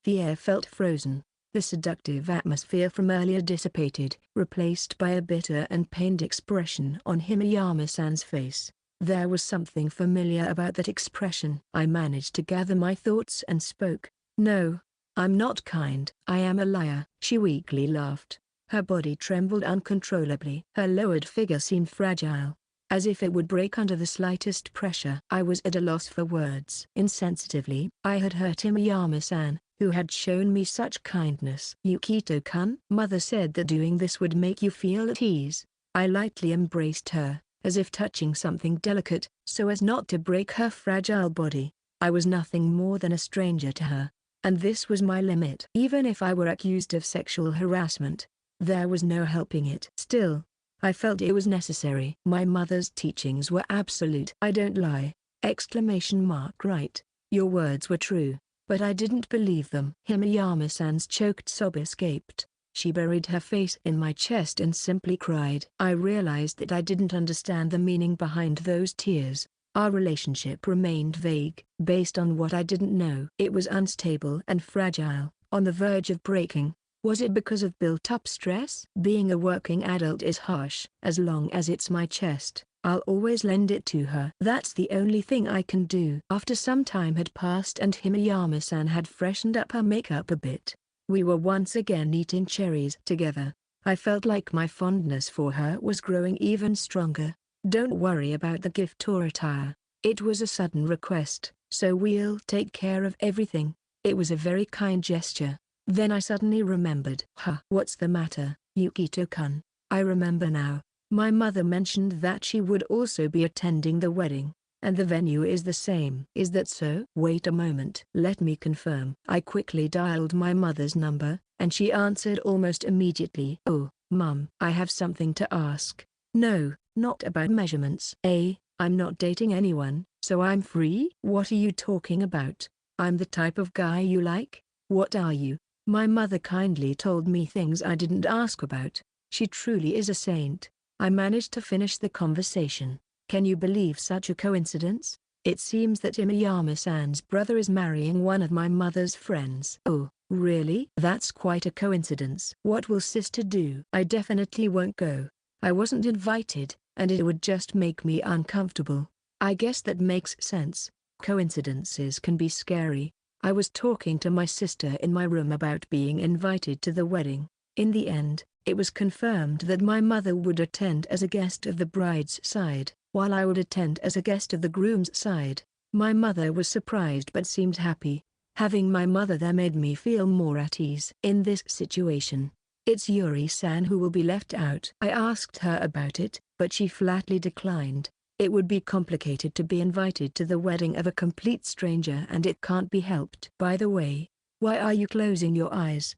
Speaker 1: The air felt frozen. The seductive atmosphere from earlier dissipated, replaced by a bitter and pained expression on Himeyama-san's face. There was something familiar about that expression. I managed to gather my thoughts and spoke. No, I'm not kind. I am a liar. She weakly laughed. Her body trembled uncontrollably. Her lowered figure seemed fragile. as if it would break under the slightest pressure. I was at a loss for words. Insensitively, I had hurt Imiyama-san, who had shown me such kindness. Yukito-kun? Mother said that doing this would make you feel at ease. I lightly embraced her, as if touching something delicate, so as not to break her fragile body. I was nothing more than a stranger to her, and this was my limit. Even if I were accused of sexual harassment, there was no helping it. Still, I felt it was necessary. My mother's teachings were absolute. I don't lie! Right. Your words were true, but I didn't believe them. Himiyama-san's choked sob escaped. She buried her face in my chest and simply cried. I realized that I didn't understand the meaning behind those tears. Our relationship remained vague. Based on what I didn't know, it was unstable and fragile, on the verge of breaking. Was it because of built-up stress? Being a working adult is harsh. As long as it's my chest, I'll always lend it to her. That's the only thing I can do. After some time had passed and Himiyama-san had freshened up her makeup a bit, we were once again eating cherries together. I felt like my fondness for her was growing even stronger. Don't worry about the gift or attire. It was a sudden request, so we'll take care of everything. It was a very kind gesture. Then I suddenly remembered. What's the matter, Yukito-kun? I remember now. My mother mentioned that she would also be attending the wedding, and the venue is the same. Is that so? Wait a moment. Let me confirm. I quickly dialed my mother's number, and she answered almost immediately. Oh, Mum. I have something to ask. No, not about measurements. I'm not dating anyone, so I'm free? What are you talking about? I'm the type of guy you like? What are you? My mother kindly told me things I didn't ask about. She truly is a saint. I managed to finish the conversation. Can you believe such a coincidence? It seems that Imiyama-san's brother is marrying one of my mother's friends. Oh, really? That's quite a coincidence. What will sister do? I definitely won't go. I wasn't invited, and it would just make me uncomfortable. I guess that makes sense. Coincidences can be scary. I was talking to my sister in my room about being invited to the wedding. In the end, it was confirmed that my mother would attend as a guest of the bride's side, while I would attend as a guest of the groom's side. My mother was surprised but seemed happy. Having my mother there made me feel more at ease. In this situation, it's Yuri-san who will be left out. I asked her about it, but she flatly declined. It would be complicated to be invited to the wedding of a complete stranger and it can't be helped. By the way, why are you closing your eyes?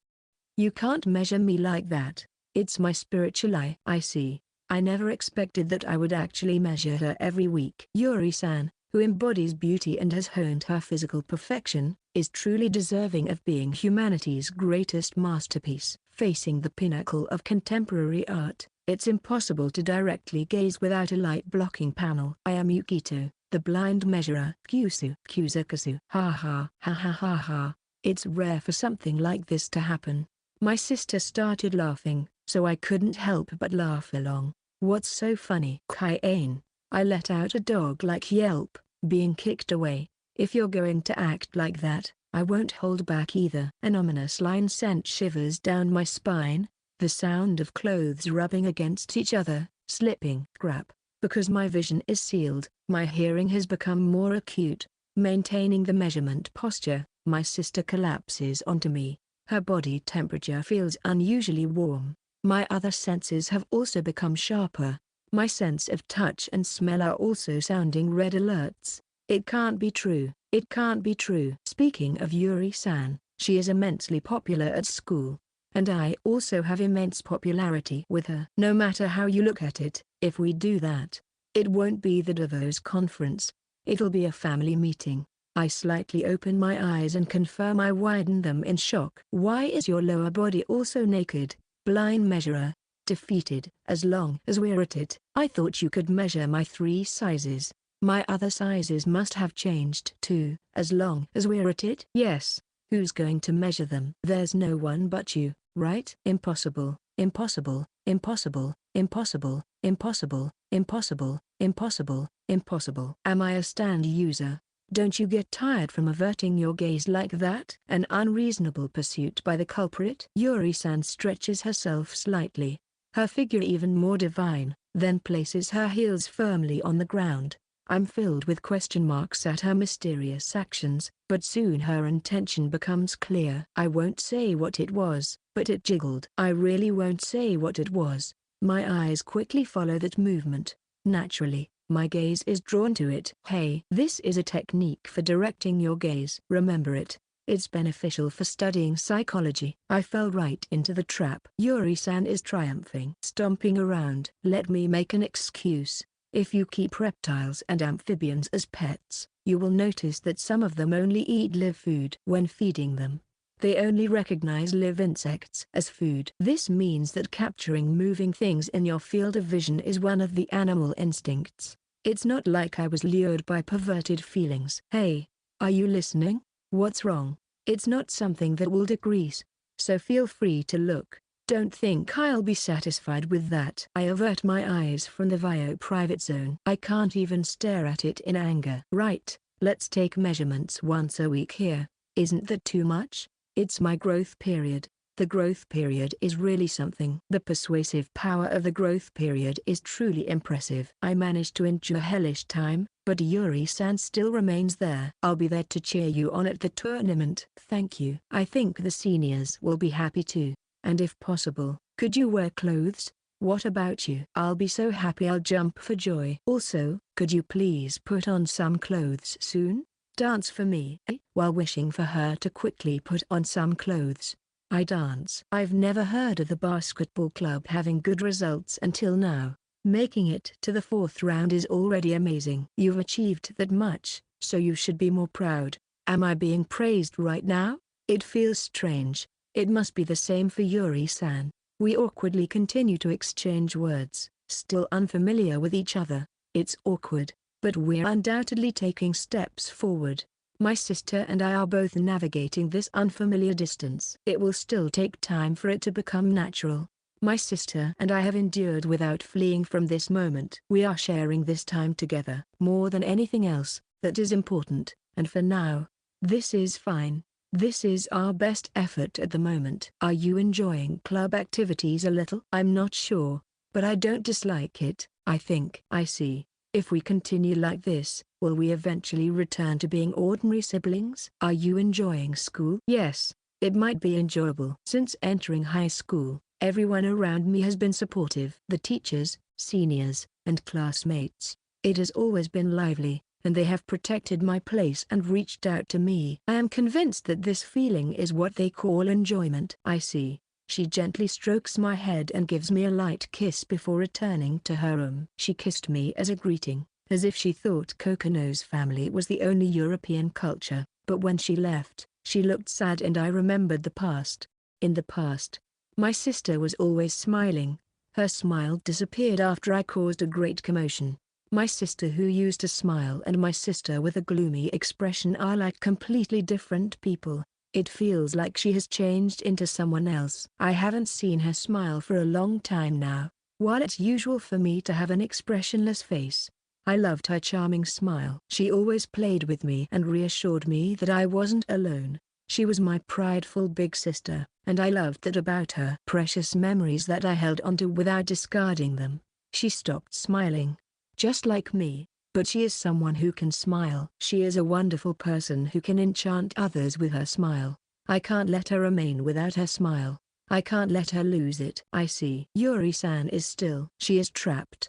Speaker 1: You can't measure me like that. It's my spiritual eye. I see. I never expected that I would actually measure her every week. Yuri-san, who embodies beauty and has honed her physical perfection, is truly deserving of being humanity's greatest masterpiece. Facing the pinnacle of contemporary art, it's impossible to directly gaze without a light-blocking panel. I am Yukito, the blind measurer. Kuzukasu. Ha ha ha ha ha ha. It's rare for something like this to happen. My sister started laughing, so I couldn't help but laugh along. What's so funny? Kai-ain. I let out a dog-like yelp, being kicked away. If you're going to act like that, I won't hold back either. An ominous line sent shivers down my spine. The sound of clothes rubbing against each other, slipping. Crap. Because my vision is sealed, my hearing has become more acute. Maintaining the measurement posture, my sister collapses onto me. Her body temperature feels unusually warm. My other senses have also become sharper. My sense of touch and smell are also sounding red alerts. It can't be true. It can't be true. Speaking of Yuri-san, she is immensely popular at school. And I also have immense popularity with her. No matter how you look at it, if we do that, it won't be the Davos conference. It'll be a family meeting. I slightly open my eyes and confirm I widen them in shock. Why is your lower body also naked, blind measurer? Defeated. As long as we're at it, I thought you could measure my 3 sizes. My other sizes must have changed too. As long as we're at it? Yes. Who's going to measure them? There's no one but you, right? Impossible, impossible, impossible, impossible, impossible, impossible, impossible, impossible. Am I a stand user? Don't you get tired from averting your gaze like that? An unreasonable pursuit by the culprit? Yuri-san stretches herself slightly, her figure even more divine, then places her heels firmly on the ground. I'm filled with question marks at her mysterious actions, but soon her intention becomes clear. I won't say what it was, but it jiggled. I really won't say what it was. My eyes quickly follow that movement. Naturally, my gaze is drawn to it. Hey, this is a technique for directing your gaze. Remember it. It's beneficial for studying psychology. I fell right into the trap. Yuri-san is triumphing. Stomping around. Let me make an excuse. If you keep reptiles and amphibians as pets, you will notice that some of them only eat live food. When feeding them, they only recognize live insects as food. This means that capturing moving things in your field of vision is one of the animal instincts. It's not like I was lured by perverted feelings. Hey, are you listening? What's wrong? It's not something that will decrease. So feel free to look. Don't think I'll be satisfied with that. I avert my eyes from the Vio private zone. I can't even stare at it in anger. Right, let's take measurements once a week here. Isn't that too much? It's my growth period. The growth period is really something. The persuasive power of the growth period is truly impressive. I managed to endure hellish time, but Yuri-san still remains there. I'll be there to cheer you on at the tournament. Thank you. I think the seniors will be happy too. And if possible, could you wear clothes? What about you? I'll be so happy I'll jump for joy. Also, could you please put on some clothes soon? Dance for me. While wishing for her to quickly put on some clothes, I dance. I've never heard of the basketball club having good results until now. Making it to the 4th round is already amazing. You've achieved that much, so you should be more proud. Am I being praised right now? It feels strange. It must be the same for Yuri-san. We awkwardly continue to exchange words, still unfamiliar with each other. It's awkward, but we're undoubtedly taking steps forward. My sister and I are both navigating this unfamiliar distance. It will still take time for it to become natural. My sister and I have endured without fleeing from this moment. We are sharing this time together. More than anything else, that is important, and for now, this is fine. This is our best effort at the moment. Are you enjoying club activities a little? I'm not sure, but I don't dislike it. I think I see. If we continue like this, will we eventually return to being ordinary siblings? Are you enjoying school? Yes, it might be enjoyable. Since entering high school, everyone around me has been supportive. The teachers, seniors, and classmates. It has always been lively, and they have protected my place and reached out to me. I am convinced that this feeling is what they call enjoyment. I see. She gently strokes my head and gives me a light kiss before returning to her room. She kissed me as a greeting, as if she thought Kokonoe's family was the only European culture, but when she left, she looked sad and I remembered the past. In the past, my sister was always smiling. Her smile disappeared after I caused a great commotion. My sister who used to smile and my sister with a gloomy expression are like completely different people. It feels like she has changed into someone else. I haven't seen her smile for a long time now. While it's usual for me to have an expressionless face, I loved her charming smile. She always played with me and reassured me that I wasn't alone. She was my prideful big sister, and I loved that about her. Precious memories that I held onto without discarding them. She stopped smiling. Just like me, but she is someone who can smile. She is a wonderful person who can enchant others with her smile. I can't let her remain without her smile. I can't let her lose it. I see. Yuri-san is still. She is trapped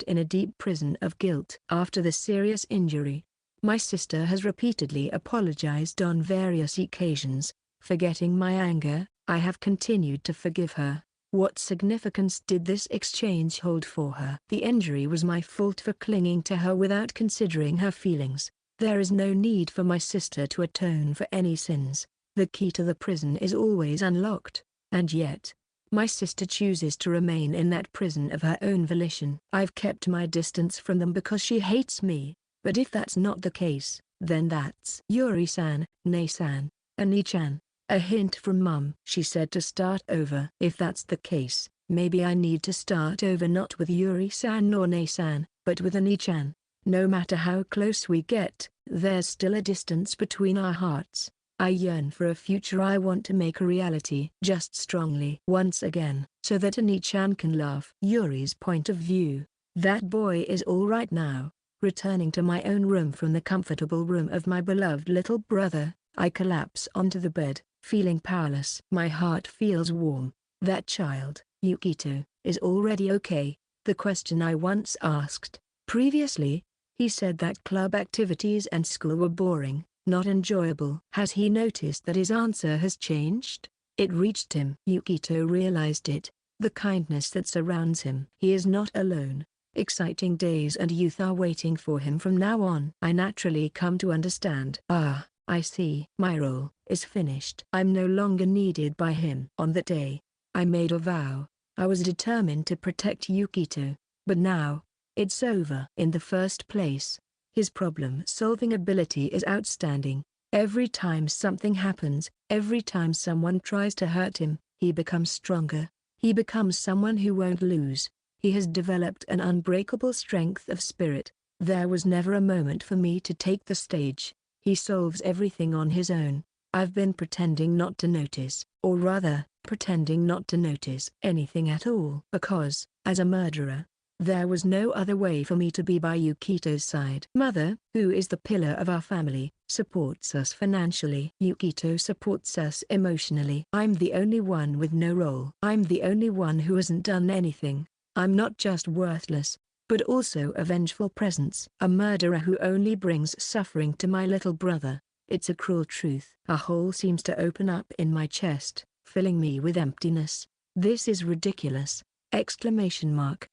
Speaker 1: in a deep prison of guilt. After the serious injury, my sister has repeatedly apologized on various occasions. Forgetting my anger, I have continued to forgive her. What significance did this exchange hold for her? The injury was my fault for clinging to her without considering her feelings. There is no need for my sister to atone for any sins. The key to the prison is always unlocked. And yet, my sister chooses to remain in that prison of her own volition. I've kept my distance from them because she hates me, but if that's not the case, then that's Yuri-san, Ne-san, Ani-chan. A hint from Mum. She said to start over. If that's the case, maybe I need to start over not with Yuri-san nor Ne-san, but with Ani-chan. No matter how close we get, there's still a distance between our hearts. I yearn for a future I want to make a reality just strongly once again, so that Ani-chan can laugh. Yuri's point of view. That boy is all right now. Returning to my own room from the comfortable room of my beloved little brother, I collapse onto the bed, feeling powerless. My heart feels warm. That child, Yukito, is already okay. The question I once asked. Previously, he said that club activities and school were boring, not enjoyable. Has he noticed that his answer has changed? It reached him. Yukito realized it. The kindness that surrounds him. He is not alone. Exciting days and youth are waiting for him from now on. I naturally come to understand. Ah, I see. My role is finished. I'm no longer needed by him. On that day, I made a vow. I was determined to protect Yukito. But now, it's over. In the first place, his problem-solving ability is outstanding. Every time something happens, every time someone tries to hurt him, he becomes stronger. He becomes someone who won't lose. He has developed an unbreakable strength of spirit. There was never a moment for me to take the stage. He solves everything on his own. I've been pretending not to notice, or rather, pretending not to notice anything at all. Because, as a murderer, there was no other way for me to be by Yukito's side. Mother, who is the pillar of our family, supports us financially. Yukito supports us emotionally. I'm the only one with no role. I'm the only one who hasn't done anything. I'm not just worthless, but also a vengeful presence. A murderer who only brings suffering to my little brother. It's a cruel truth. A hole seems to open up in my chest, filling me with emptiness. This is ridiculous! Exclamation mark.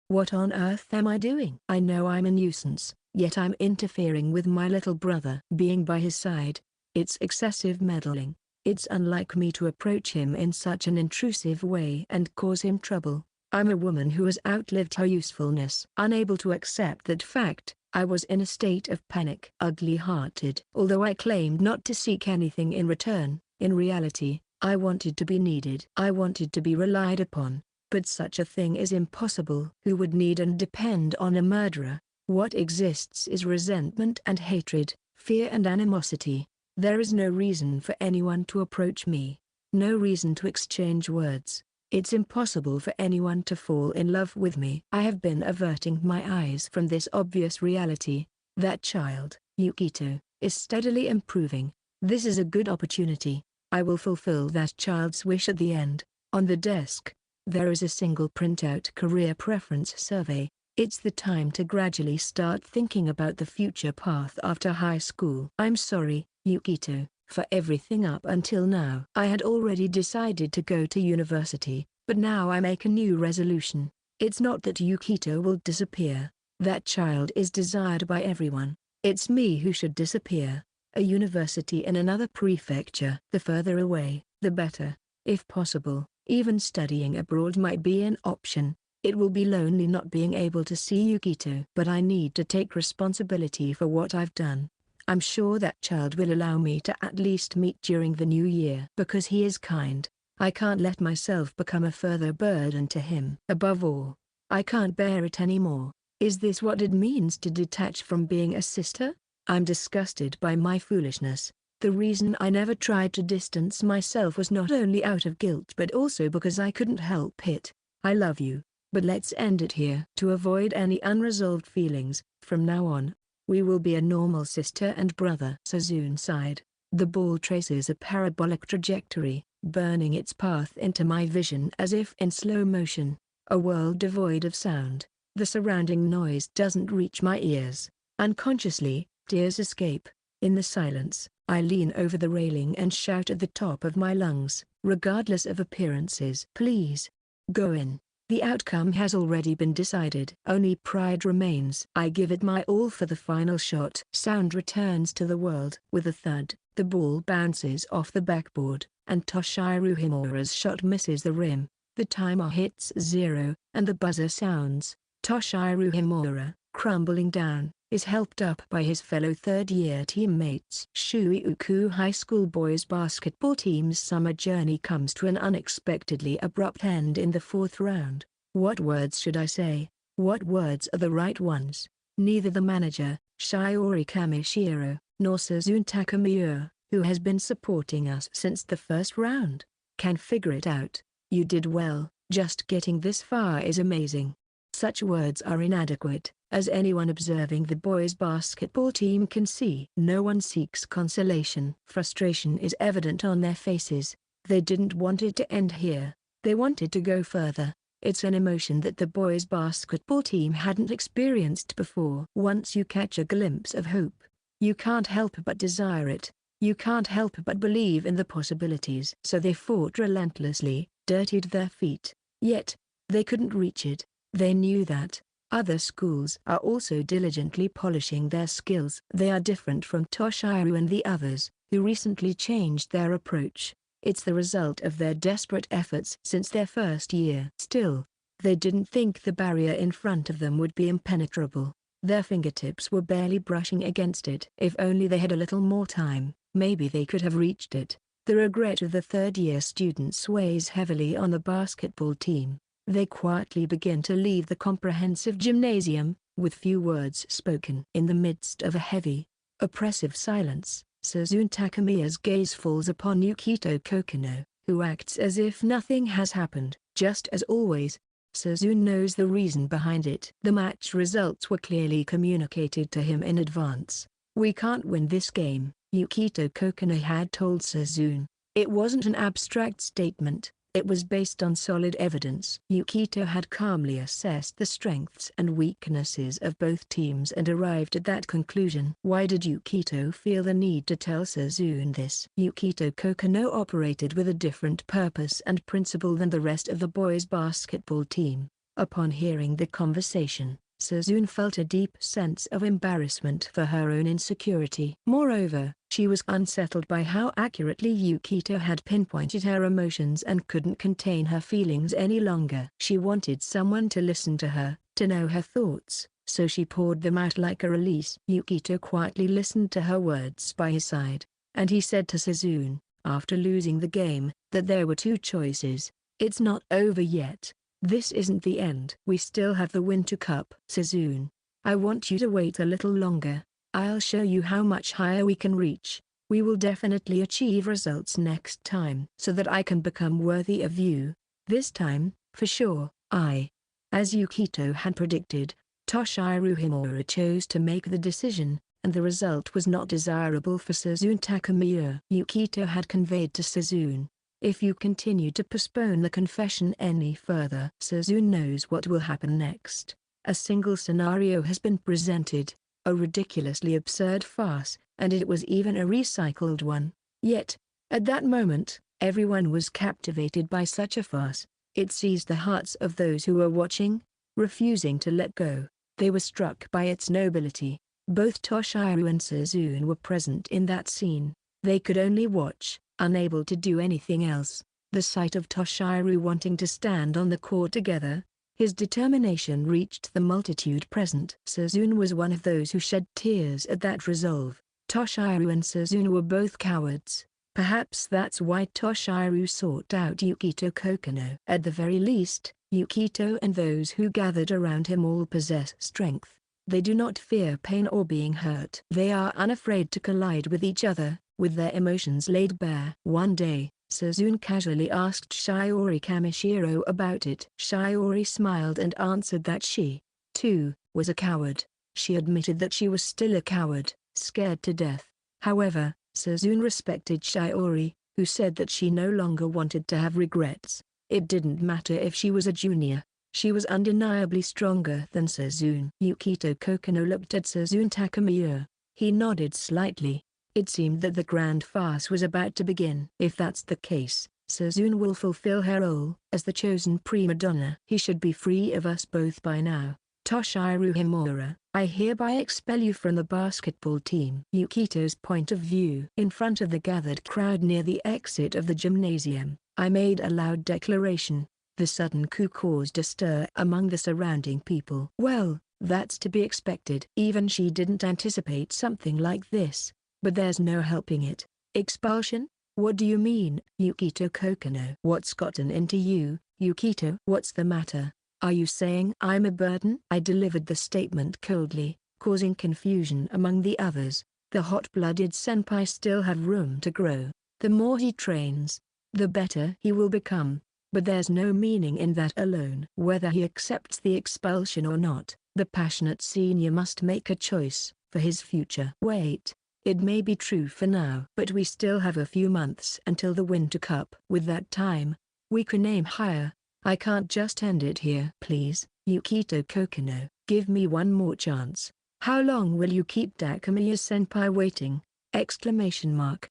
Speaker 1: What on earth am I doing? I know I'm a nuisance, yet I'm interfering with my little brother. Being by his side, it's excessive meddling. It's unlike me to approach him in such an intrusive way and cause him trouble. I'm a woman who has outlived her usefulness. Unable to accept that fact, I was in a state of panic. Ugly-hearted. Although I claimed not to seek anything in return, in reality, I wanted to be needed. I wanted to be relied upon. But such a thing is impossible. Who would need and depend on a murderer? What exists is resentment and hatred, fear and animosity. There is no reason for anyone to approach me. No reason to exchange words. It's impossible for anyone to fall in love with me. I have been averting my eyes from this obvious reality. That child, Yukito, is steadily improving. This is a good opportunity. I will fulfill that child's wish at the end. On the desk, there is a single printout career preference survey. It's the time to gradually start thinking about the future path after high school. I'm sorry, Yukito, for everything up until now. I had already decided to go to university, but now I make a new resolution. It's not that Yukito will disappear. That child is desired by everyone. It's me who should disappear. A university in another prefecture. The further away, the better. If possible, even studying abroad might be an option. It will be lonely not being able to see Yukito. But I need to take responsibility for what I've done. I'm sure that child will allow me to at least meet during the new year. Because he is kind, I can't let myself become a further burden to him. Above all, I can't bear it anymore. Is this what it means to detach from being a sister? I'm disgusted by my foolishness. The reason I never tried to distance myself was not only out of guilt but also because I couldn't help it. I love you, but let's end it here. To avoid any unresolved feelings, from now on, we will be a normal sister and brother. Suzune sighed. The ball traces a parabolic trajectory, burning its path into my vision as if in slow motion. A world devoid of sound. The surrounding noise doesn't reach my ears. Unconsciously, tears escape. In the silence, I lean over the railing and shout at the top of my lungs, regardless of appearances. Please, go in. The outcome has already been decided. Only pride remains. I give it my all for the final shot. Sound returns to the world. With a thud, the ball bounces off the backboard, and Toshiro Himura's shot misses the rim. The timer hits 0, and the buzzer sounds. Toshiro Himura, crumbling down, is helped up by his fellow third-year teammates. Shuiuku High School boys basketball team's summer journey comes to an unexpectedly abrupt end in the fourth round. What words should I say? What words are the right ones? Neither the manager, Shiori Kamishiro, nor Suzune Takamiya, who has been supporting us since the first round, can figure it out. You did well, just getting this far is amazing. Such words are inadequate, as anyone observing the boys' basketball team can see. No one seeks consolation. Frustration is evident on their faces. They didn't want it to end here. They wanted to go further. It's an emotion that the boys' basketball team hadn't experienced before. Once you catch a glimpse of hope, you can't help but desire it. You can't help but believe in the possibilities. So they fought relentlessly, dirtied their feet. Yet, they couldn't reach it. They knew that other schools are also diligently polishing their skills. They are different from Toshiru and the others, who recently changed their approach. It's the result of their desperate efforts since their first year. Still, they didn't think the barrier in front of them would be impenetrable. Their fingertips were barely brushing against it. If only they had a little more time, maybe they could have reached it. The regret of the third-year students weighs heavily on the basketball team. They quietly begin to leave the comprehensive gymnasium, with few words spoken. In the midst of a heavy, oppressive silence, Suzune Takemiya's gaze falls upon Yukito Kokonoe, who acts as if nothing has happened. Just as always, Suzune knows the reason behind it. The match results were clearly communicated to him in advance. "We can't win this game," Yukito Kokonoe had told Suzune. It wasn't an abstract statement. It was based on solid evidence. Yukito had calmly assessed the strengths and weaknesses of both teams and arrived at that conclusion. Why did Yukito feel the need to tell Suzune this? Yukito Kokonoe operated with a different purpose and principle than the rest of the boys' basketball team. Upon hearing the conversation, Suzune felt a deep sense of embarrassment for her own insecurity. Moreover, she was unsettled by how accurately Yukito had pinpointed her emotions and couldn't contain her feelings any longer. She wanted someone to listen to her, to know her thoughts, so she poured them out like a release. Yukito quietly listened to her words by his side, and he said to Suzune, after losing the game, that there were two choices. "It's not over yet. This isn't the end. We still have the Winter Cup." "Suzune, I want you to wait a little longer. I'll show you how much higher we can reach. We will definitely achieve results next time so that I can become worthy of you. This time, for sure." As Yukito had predicted, Toshiru Himura chose to make the decision, and the result was not desirable for Suzune Takemiya. Yukito had conveyed to Suzune, "If you continue to postpone the confession any further, Suzune knows what will happen next." A single scenario has been presented, a ridiculously absurd farce, and it was even a recycled one. Yet, at that moment, everyone was captivated by such a farce. It seized the hearts of those who were watching, refusing to let go. They were struck by its nobility. Both Toshiru and Suzune were present in that scene. They could only watch, unable to do anything else. The sight of Toshiru wanting to stand on the court together, his determination reached the multitude present. Suzune was one of those who shed tears at that resolve. Toshiru and Suzune were both cowards. Perhaps that's why Toshiru sought out Yukito Kokonoe. At the very least, Yukito and those who gathered around him all possess strength. They do not fear pain or being hurt. They are unafraid to collide with each other, with their emotions laid bare. One day, Suzune casually asked Shiori Kamishiro about it. Shiori smiled and answered that she, too, was a coward. She admitted that she was still a coward, scared to death. However, Suzune respected Shiori, who said that she no longer wanted to have regrets. It didn't matter if she was a junior. She was undeniably stronger than Suzune. Yukito Kokonoe looked at Suzune Takemiya. He nodded slightly. It seemed that the grand farce was about to begin. If that's the case, Suzune will fulfill her role as the chosen prima donna. He should be free of us both by now. Toshiru Himura, I hereby expel you from the basketball team. Yukito's point of view. In front of the gathered crowd near the exit of the gymnasium, I made a loud declaration. The sudden coup caused a stir among the surrounding people. Well, that's to be expected. Even she didn't anticipate something like this. But there's no helping it. Expulsion? What do you mean? Yukito Kokonoe. What's gotten into you, Yukito? What's the matter? Are you saying I'm a burden? I delivered the statement coldly, causing confusion among the others. The hot-blooded senpai still have room to grow. The more he trains, the better he will become. But there's no meaning in that alone. Whether he accepts the expulsion or not, the passionate senior must make a choice for his future. Wait, it may be true for now, but we still have a few months until the Winter Cup. With that time, we can aim higher. I can't just end it here. Please, Yukito Kokonoe, give me one more chance. How long will you keep Takamiya-senpai waiting? Exclamation mark.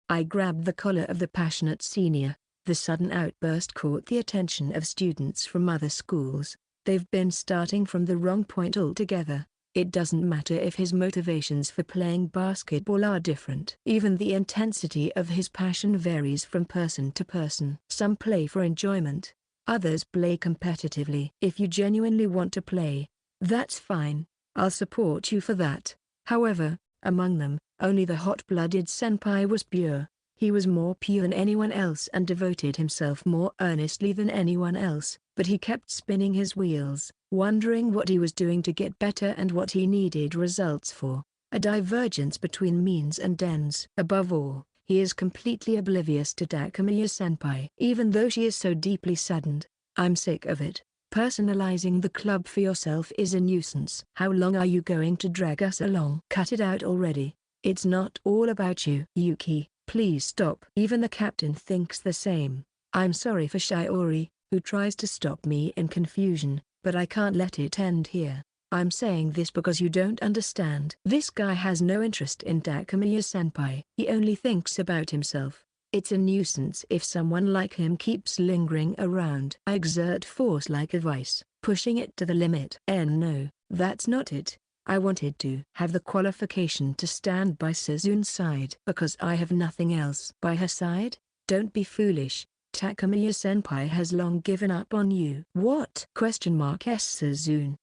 Speaker 1: I grabbed the collar of the passionate senior. The sudden outburst caught the attention of students from other schools. They've been starting from the wrong point altogether. It doesn't matter if his motivations for playing basketball are different. Even the intensity of his passion varies from person to person. Some play for enjoyment. Others play competitively. If you genuinely want to play, that's fine. I'll support you for that. However, among them, only the hot-blooded senpai was pure. He was more pure than anyone else and devoted himself more earnestly than anyone else, but he kept spinning his wheels, wondering what he was doing to get better and what he needed results for. A divergence between means and ends. Above all, he is completely oblivious to Takamiya-senpai. Even though she is so deeply saddened, I'm sick of it. Personalizing the club for yourself is a nuisance. How long are you going to drag us along? Cut it out already. It's not all about you. Yuki, please stop. Even the captain thinks the same. I'm sorry for Shiori, who tries to stop me in confusion, but I can't let it end here. I'm saying this because you don't understand. This guy has no interest in Takamiya-senpai. He only thinks about himself. It's a nuisance if someone like him keeps lingering around. I exert force like a vice, pushing it to the limit. No, that's not it. I wanted to have the qualification to stand by Suzune's side because I have nothing else. By her side? Don't be foolish. Takamiya-senpai has long given up on you. What? Suzune?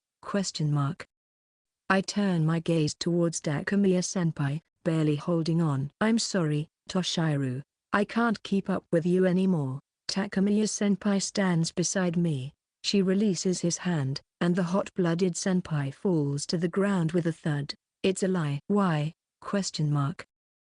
Speaker 1: I turn my gaze towards Takamiya-senpai, barely holding on. I'm sorry, Toshiru. I can't keep up with you anymore. Takamiya-senpai stands beside me. She releases his hand, and the hot-blooded senpai falls to the ground with a thud. It's a lie. Why?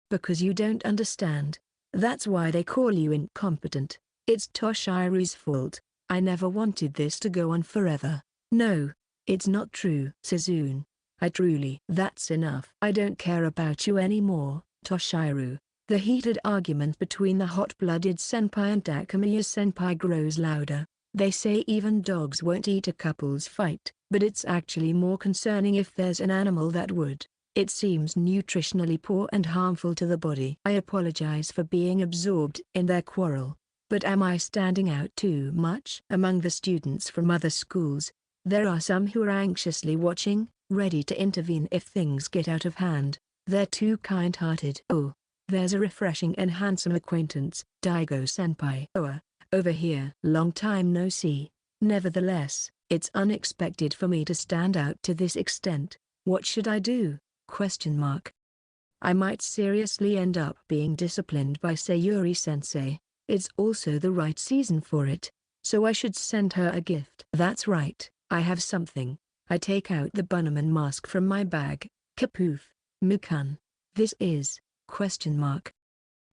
Speaker 1: Because you don't understand. That's why they call you incompetent. It's Toshiru's fault. I never wanted this to go on forever. No, it's not true. Suzune, I truly. That's enough. I don't care about you anymore, Toshiru. The heated argument between the hot-blooded senpai and Takamiya-senpai grows louder. They say even dogs won't eat a couple's fight, but it's actually more concerning if there's an animal that would. It seems nutritionally poor and harmful to the body. I apologize for being absorbed in their quarrel, but am I standing out too much? Among the students from other schools, there are some who are anxiously watching, ready to intervene if things get out of hand. They're too kind-hearted. Oh, there's a refreshing and handsome acquaintance, Daigo-senpai. Over here. Long time no see. Nevertheless, it's unexpected for me to stand out to this extent. What should I do? I might seriously end up being disciplined by Sayuri-sensei. It's also the right season for it, so I should send her a gift. That's right, I have something. I take out the Bunnyman mask from my bag. Kapoof, Mukan. This is, ?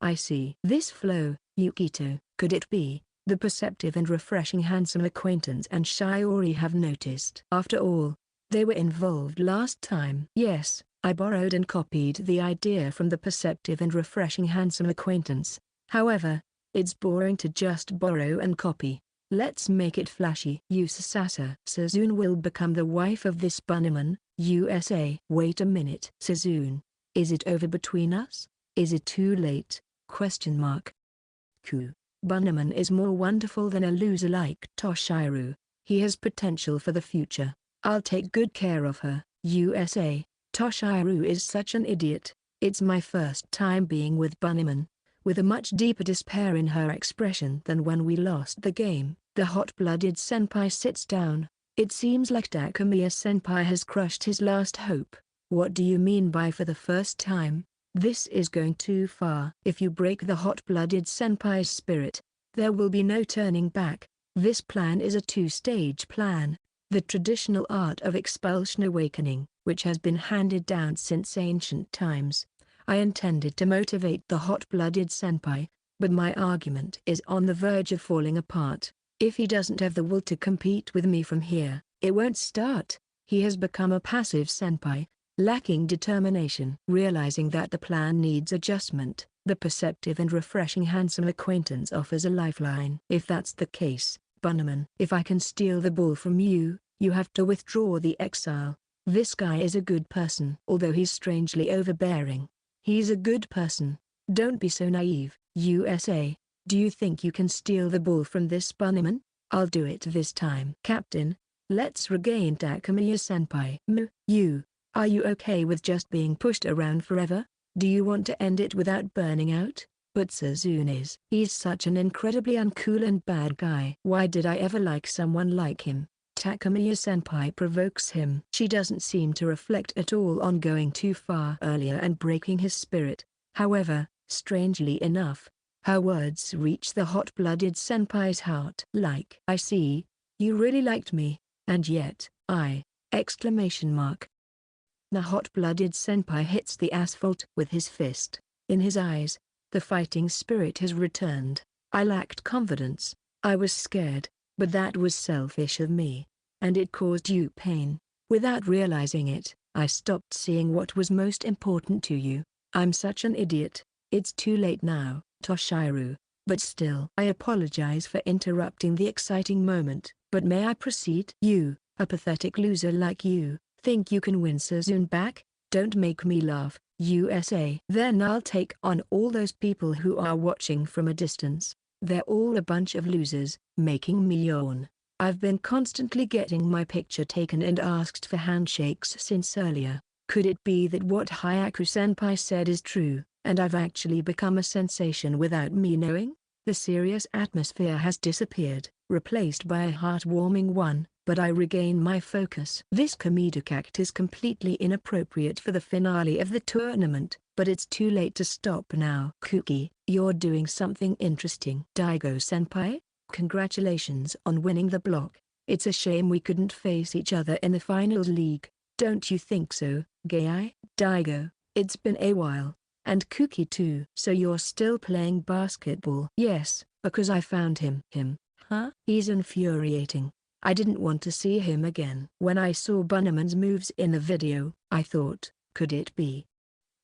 Speaker 1: I see. This flow, Yukito, could it be, the perceptive and refreshing handsome acquaintance and Shiori have noticed? After all, they were involved last time. Yes, I borrowed and copied the idea from the perceptive and refreshing handsome acquaintance. However, it's boring to just borrow and copy. Let's make it flashy. Usasasa. Suzune will become the wife of this Bunnyman, USA. Wait a minute. Suzune, is it over between us? Is it too late? Bunnyman is more wonderful than a loser like Toshiru. He has potential for the future. I'll take good care of her. USA. Toshiru is such an idiot. It's my first time being with Bunnyman. With a much deeper despair in her expression than when we lost the game, the hot-blooded senpai sits down. It seems like Takamiya-senpai has crushed his last hope. What do you mean by for the first time? This is going too far. If you break the hot-blooded senpai's spirit, there will be no turning back. This plan is a two-stage plan. The traditional art of expulsion awakening, which has been handed down since ancient times. I intended to motivate the hot-blooded senpai, but my argument is on the verge of falling apart. If he doesn't have the will to compete with me from here, it won't start. He has become a passive senpai, lacking determination. Realizing that the plan needs adjustment, the perceptive and refreshing handsome acquaintance offers a lifeline. If that's the case, Bunnaman, if I can steal the ball from you, you have to withdraw the exile. This guy is a good person. Although he's strangely overbearing, he's a good person. Don't be so naive. USA, do you think you can steal the ball from this Bunnaman? I'll do it this time. Captain, let's regain Takamiya-senpai. Are you okay with just being pushed around forever? Do you want to end it without burning out? But Suzune is. He's such an incredibly uncool and bad guy. Why did I ever like someone like him? Takamiya-senpai provokes him. She doesn't seem to reflect at all on going too far earlier and breaking his spirit. However, strangely enough, her words reach the hot-blooded senpai's heart. Like, I see, you really liked me, and yet, exclamation mark. The hot-blooded senpai hits the asphalt with his fist. In his eyes, the fighting spirit has returned. I lacked confidence. I was scared, but that was selfish of me. And it caused you pain. Without realizing it, I stopped seeing what was most important to you. I'm such an idiot. It's too late now, Toshiru. But still. I apologize for interrupting the exciting moment, but may I proceed? You, a pathetic loser like you, think you can win Suzune back? Don't make me laugh, USA. Then I'll take on all those people who are watching from a distance. They're all a bunch of losers, making me yawn. I've been constantly getting my picture taken and asked for handshakes since earlier. Could it be that what Hyaku-senpai said is true, and I've actually become a sensation without me knowing? The serious atmosphere has disappeared, replaced by a heartwarming one, but I regain my focus. This comedic act is completely inappropriate for the finale of the tournament, but it's too late to stop now. Kuki, you're doing something interesting. Daigo-senpai, congratulations on winning the block. It's a shame we couldn't face each other in the finals league. Don't you think so, Gai? Daigo, it's been a while. And Kuki too. So you're still playing basketball? Yes, because I found him. Huh? He's infuriating. I didn't want to see him again. When I saw Bunnaman's moves in the video, I thought, could it be?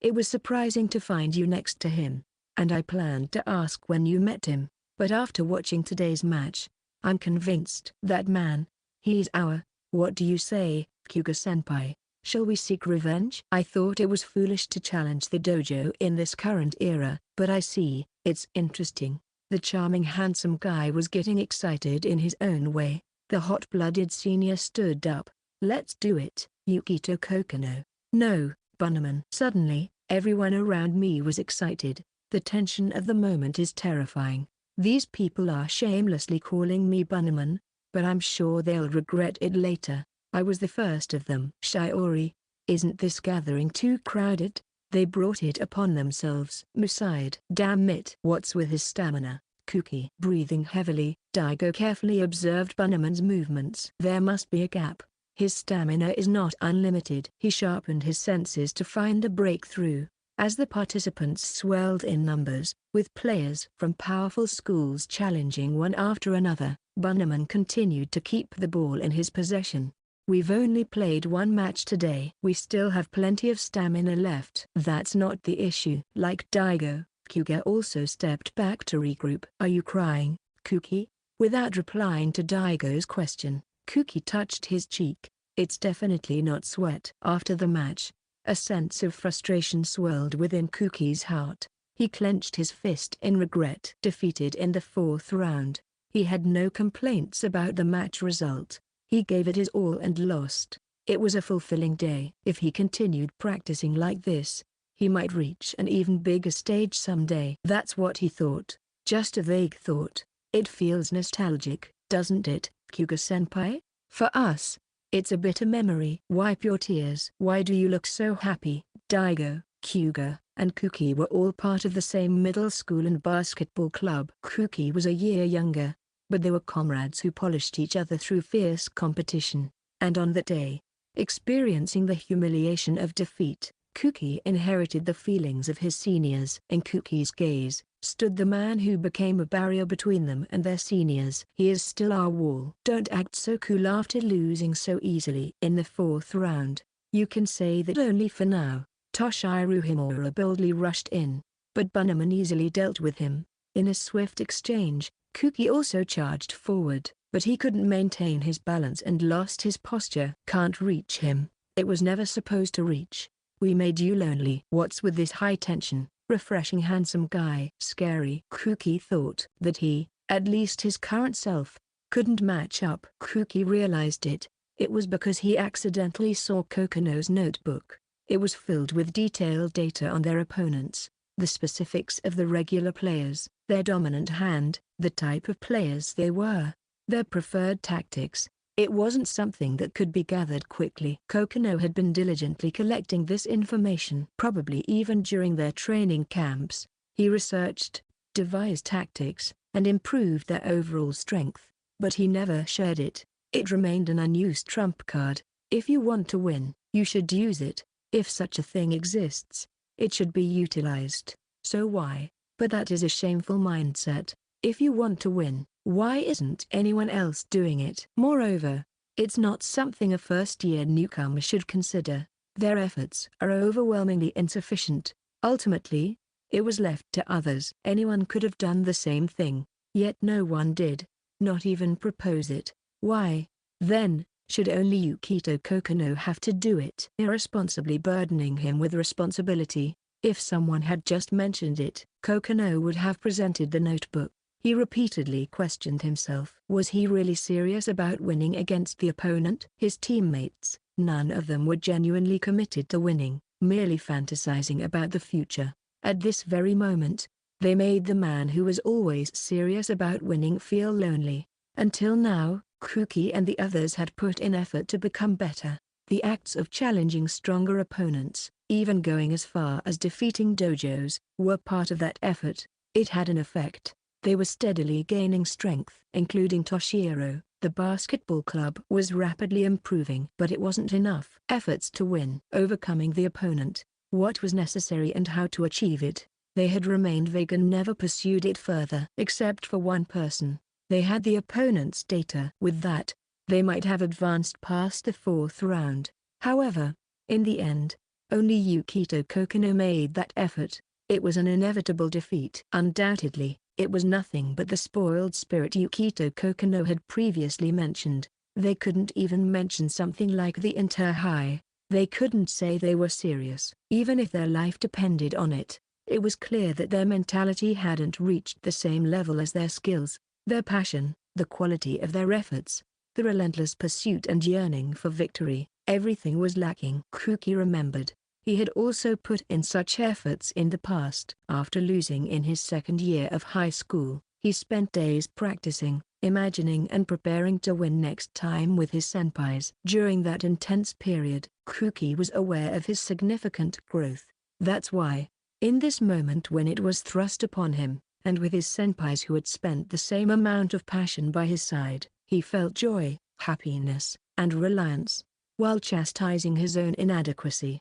Speaker 1: It was surprising to find you next to him, and I planned to ask when you met him, but after watching today's match, I'm convinced that man, he's our, what do you say, Kyuga-senpai? Shall we seek revenge? I thought it was foolish to challenge the dojo in this current era, but I see, it's interesting. The charming handsome guy was getting excited in his own way. The hot-blooded senior stood up. Let's do it, Yukito Kokonoe. No, Bunnaman. Suddenly, everyone around me was excited. The tension of the moment is terrifying. These people are shamelessly calling me Bunnaman, but I'm sure they'll regret it later. I was the first of them. Shiori, isn't this gathering too crowded? They brought it upon themselves. Sighed. Damn it. What's with his stamina? Kuki. Breathing heavily, Daigo carefully observed Bunnaman's movements. There must be a gap. His stamina is not unlimited. He sharpened his senses to find a breakthrough. As the participants swelled in numbers, with players from powerful schools challenging one after another, Bunnaman continued to keep the ball in his possession. We've only played one match today. We still have plenty of stamina left. That's not the issue. Like Daigo, Kyuga also stepped back to regroup. Are you crying, Kuki? Without replying to Daigo's question, Kuki touched his cheek. It's definitely not sweat. After the match, a sense of frustration swirled within Kuki's heart. He clenched his fist in regret. Defeated in the fourth round, he had no complaints about the match result. He gave it his all and lost. It was a fulfilling day. If he continued practicing like this, he might reach an even bigger stage someday. That's what he thought. Just a vague thought. It feels nostalgic, doesn't it, Kyuga-senpai? For us, it's a bitter memory. Wipe your tears. Why do you look so happy? Daigo, Kyuga, and Kuki were all part of the same middle school and basketball club. Kuki was a year younger, but they were comrades who polished each other through fierce competition. And on that day, experiencing the humiliation of defeat, Kuki inherited the feelings of his seniors. In Kuki's gaze, stood the man who became a barrier between them and their seniors. He is still our wall. Don't act so cool after losing so easily in the fourth round. You can say that only for now. Toshiro Himura boldly rushed in, but Bunnaman easily dealt with him. In a swift exchange, Kuki also charged forward, but he couldn't maintain his balance and lost his posture. Can't reach him. It was never supposed to reach. We made you lonely. What's with this high tension? Refreshing handsome guy. Scary. Kuki thought that he, at least his current self, couldn't match up. Kuki realized it. It was because he accidentally saw Kokonoe's notebook. It was filled with detailed data on their opponents, the specifics of the regular players, their dominant hand, the type of players they were, their preferred tactics. It wasn't something that could be gathered quickly. Kokonoe had been diligently collecting this information. Probably even during their training camps, he researched, devised tactics, and improved their overall strength. But he never shared it. It remained an unused trump card. If you want to win, you should use it. If such a thing exists, it should be utilized. So why? But that is a shameful mindset. If you want to win, why isn't anyone else doing it? Moreover, it's not something a first-year newcomer should consider. Their efforts are overwhelmingly insufficient. Ultimately, it was left to others. Anyone could have done the same thing, yet no one did, not even propose it. Why, then, should only Yukito Kokonoe have to do it? Irresponsibly burdening him with responsibility. If someone had just mentioned it, Kokonoe would have presented the notebook. He repeatedly questioned himself. Was he really serious about winning against the opponent? His teammates, none of them were genuinely committed to winning, merely fantasizing about the future. At this very moment, they made the man who was always serious about winning feel lonely. Until now, Kuki and the others had put in effort to become better. The acts of challenging stronger opponents, even going as far as defeating dojos, were part of that effort. It had an effect. They were steadily gaining strength. Including Toshiro, the basketball club was rapidly improving. But it wasn't enough. Efforts to win, overcoming the opponent, what was necessary and how to achieve it, they had remained vague and never pursued it further. Except for one person. They had the opponent's data. With that, they might have advanced past the fourth round. However, in the end, only Yukito Kokonoe made that effort. It was an inevitable defeat. Undoubtedly, it was nothing but the spoiled spirit Yukito Kokonoe had previously mentioned. They couldn't even mention something like the inter-high. They couldn't say they were serious. Even if their life depended on it, it was clear that their mentality hadn't reached the same level as their skills, their passion, the quality of their efforts, the relentless pursuit and yearning for victory. Everything was lacking. Kuki remembered. He had also put in such efforts in the past. After losing in his second year of high school, he spent days practicing, imagining and preparing to win next time with his senpais. During that intense period, Kuki was aware of his significant growth. That's why, in this moment when it was thrust upon him, and with his senpais who had spent the same amount of passion by his side, he felt joy, happiness, and reliance, while chastising his own inadequacy.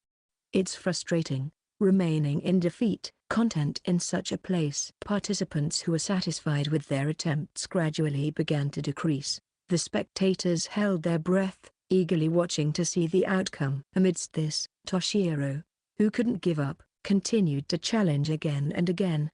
Speaker 1: It's frustrating, remaining in defeat. Content in such a place. Participants who were satisfied with their attempts gradually began to decrease. The spectators held their breath, eagerly watching to see the outcome. Amidst this, Toshiro, who couldn't give up, continued to challenge again and again.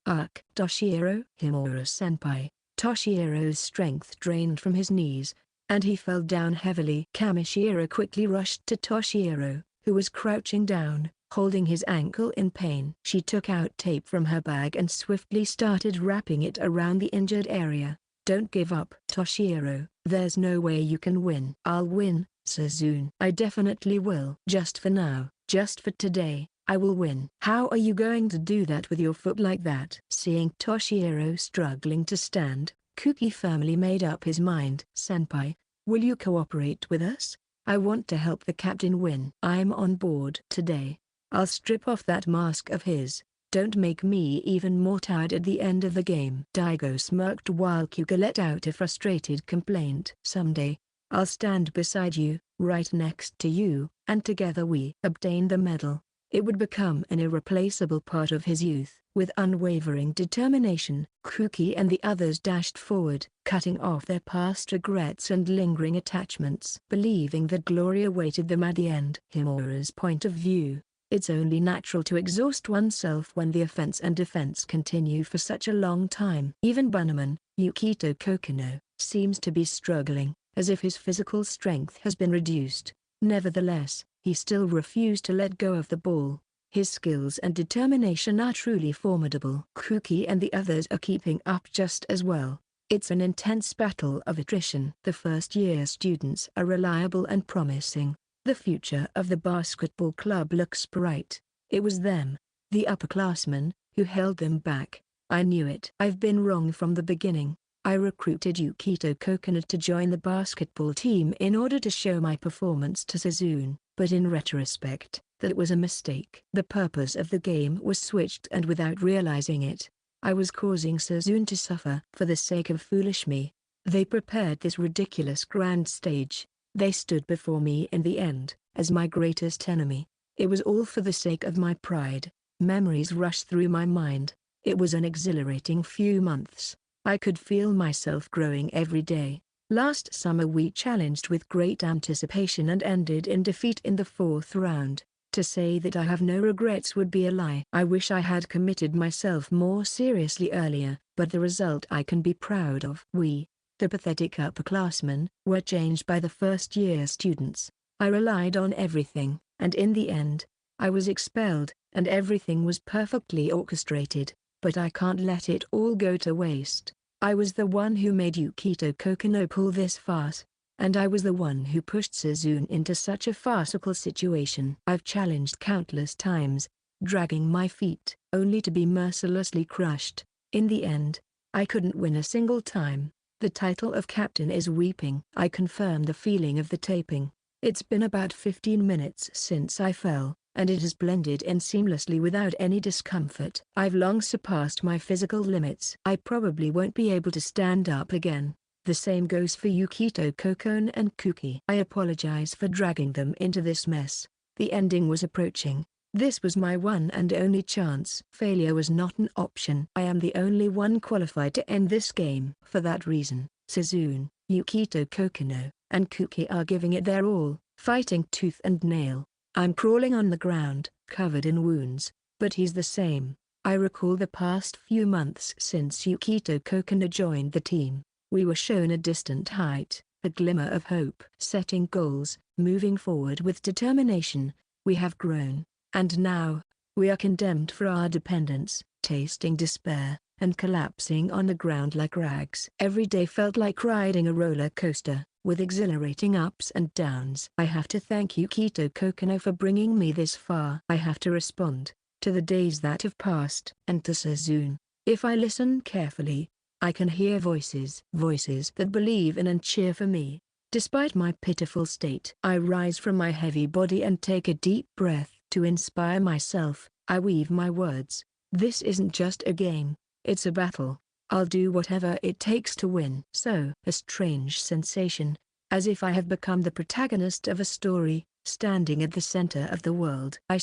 Speaker 1: Toshiro, Himura's senpai. Toshiro's strength drained from his knees, and he fell down heavily. Kamishiro quickly rushed to Toshiro, who was crouching down, holding his ankle in pain. She took out tape from her bag and swiftly started wrapping it around the injured area. Don't give up, Toshiro. There's no way you can win. I'll win, Suzune. I definitely will. Just for now, just for today, I will win. How are you going to do that with your foot like that? Seeing Toshiro struggling to stand, Kuki firmly made up his mind. Senpai, will you cooperate with us? I want to help the captain win. I'm on board. Today, I'll strip off that mask of his, Don't make me even more tired at the end of the game. Daigo smirked while Kyuga let out a frustrated complaint. Someday, I'll stand beside you, right next to you, and together we obtain the medal. It would become an irreplaceable part of his youth. With unwavering determination, Kuki and the others dashed forward, cutting off their past regrets and lingering attachments. Believing that glory awaited them at the end. Himura's point of view. It's only natural to exhaust oneself when the offense and defense continue for such a long time. Even Bunnyman, Yukito Kokonoe, seems to be struggling, as if his physical strength has been reduced. Nevertheless, he still refused to let go of the ball. His skills and determination are truly formidable. Kuki and the others are keeping up just as well. It's an intense battle of attrition. The first-year students are reliable and promising. The future of the basketball club looks bright. It was them, the upperclassmen, who held them back. I knew it. I've been wrong from the beginning. I recruited Yukito Kokonoe to join the basketball team in order to show my performance to Suzune, but in retrospect, that was a mistake. The purpose of the game was switched, and without realizing it, I was causing Suzune to suffer. For the sake of foolish me, they prepared this ridiculous grand stage. They stood before me in the end, as my greatest enemy. It was all for the sake of my pride. Memories rushed through my mind. It was an exhilarating few months. I could feel myself growing every day. Last summer we challenged with great anticipation and ended in defeat in the 4th round. To say that I have no regrets would be a lie. I wish I had committed myself more seriously earlier, but the result I can be proud of. We, the pathetic upperclassmen, were changed by the first-year students. I relied on everything, and in the end, I was expelled, and everything was perfectly orchestrated, but I can't let it all go to waste. I was the one who made Yukito Kokonoe pull this farce, and I was the one who pushed Suzune into such a farcical situation. I've challenged countless times, dragging my feet, only to be mercilessly crushed. In the end, I couldn't win a single time. The title of captain is weeping. I confirm the feeling of the taping. It's been about 15 minutes since I fell, and it has blended in seamlessly without any discomfort. I've long surpassed my physical limits. I probably won't be able to stand up again. The same goes for Yukito Kokonoe and Kuki. I apologize for dragging them into this mess. The ending was approaching. This was my one and only chance. Failure was not an option. I am the only one qualified to end this game. For that reason, Suzune, Yukito Kokonoe, and Kuki are giving it their all, fighting tooth and nail. I'm crawling on the ground, covered in wounds, but he's the same. I recall the past few months since Yukito Kokonoe joined the team. We were shown a distant height, a glimmer of hope. Setting goals, moving forward with determination, we have grown. And now, we are condemned for our dependence, tasting despair, and collapsing on the ground like rags. Every day felt like riding a roller coaster, with exhilarating ups and downs. I have to thank Yukito Kokonoe for bringing me this far. I have to respond to the days that have passed. And to Suzune, if I listen carefully, I can hear voices that believe in and cheer for me. Despite my pitiful state, I rise from my heavy body and take a deep breath. To inspire myself, I weave my words. This isn't just a game, it's a battle. I'll do whatever it takes to win. So, a strange sensation, as if I have become the protagonist of a story, standing at the center of the world. I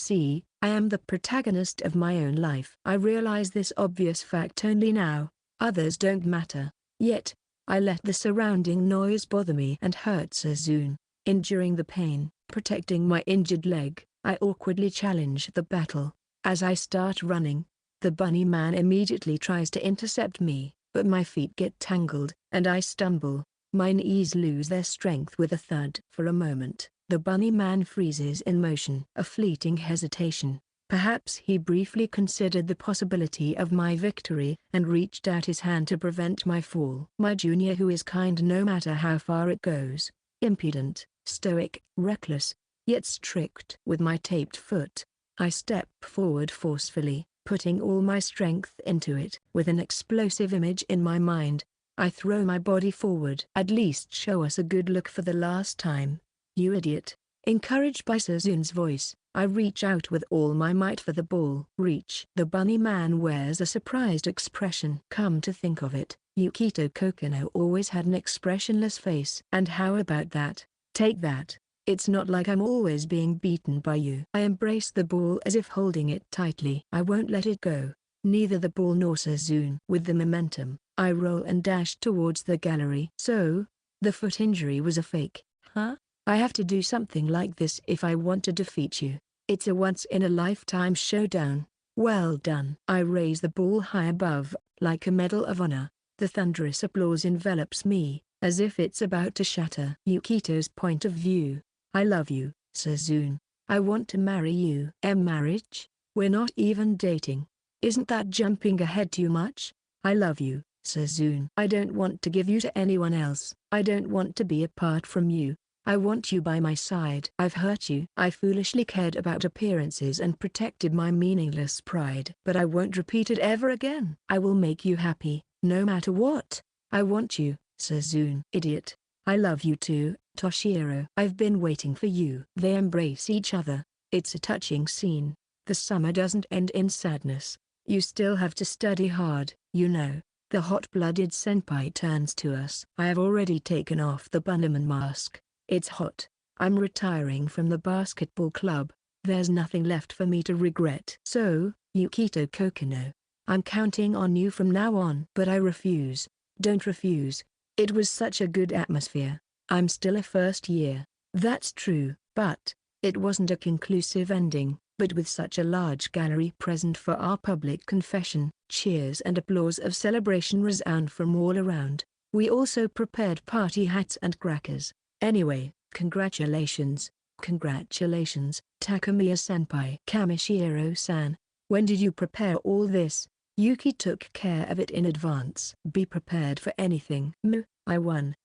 Speaker 1: am the protagonist of my own life. I realize this obvious fact only now. Others don't matter. Yet, I let the surrounding noise bother me and hurt Suzune. Enduring the pain, protecting my injured leg, I awkwardly challenge the battle. As I start running, the bunny man immediately tries to intercept me, but my feet get tangled, and I stumble. My knees lose their strength with a thud. For a moment, the bunny man freezes in motion. A fleeting hesitation. Perhaps he briefly considered the possibility of my victory and reached out his hand to prevent my fall. My junior, who is kind no matter how far it goes, impudent, stoic, reckless, yet strict. With my taped foot, I step forward forcefully, putting all my strength into it. With an explosive image in my mind, I throw my body forward. At least show us a good look for the last time, you idiot. Encouraged by Suzune's voice, I reach out with all my might for the ball. Reach. The bunny man wears a surprised expression. Come to think of it, Yukito Kokonoe always had an expressionless face. And how about that? Take that. It's not like I'm always being beaten by you. I embrace the ball as if holding it tightly. I won't let it go. Neither the ball nor Sazune. With the momentum, I roll and dash towards the gallery. So, the foot injury was a fake, huh? I have to do something like this if I want to defeat you. It's a once-in-a-lifetime showdown. Well done. I raise the ball high above, like a medal of honor. The thunderous applause envelops me, as if it's about to shatter. Yukito's point of view. I love you, Sazune. I want to marry you. Marriage? We're not even dating. Isn't that jumping ahead too much? I love you, Sazune. I don't want to give you to anyone else. I don't want to be apart from you. I want you by my side. I've hurt you. I foolishly cared about appearances and protected my meaningless pride. But I won't repeat it ever again. I will make you happy, no matter what. I want you, Sazune. Idiot. I love you too, Toshiro. I've been waiting for you. They embrace each other. It's a touching scene. The summer doesn't end in sadness. You still have to study hard, you know. The hot-blooded senpai turns to us. I have already taken off the bunnyman mask. It's hot. I'm retiring from the basketball club. There's nothing left for me to regret. So, Yukito Kokonoe, I'm counting on you from now on. But I refuse. Don't refuse. It was such a good atmosphere. I'm still a first year. That's true, but it wasn't a conclusive ending. But with such a large gallery present for our public confession, cheers and applause of celebration resound from all around. We also prepared party hats and crackers. Anyway, congratulations, Takamiya-senpai. Kamishiro-san, when did you prepare all this? Yuki took care of it in advance. Be prepared for anything. I won.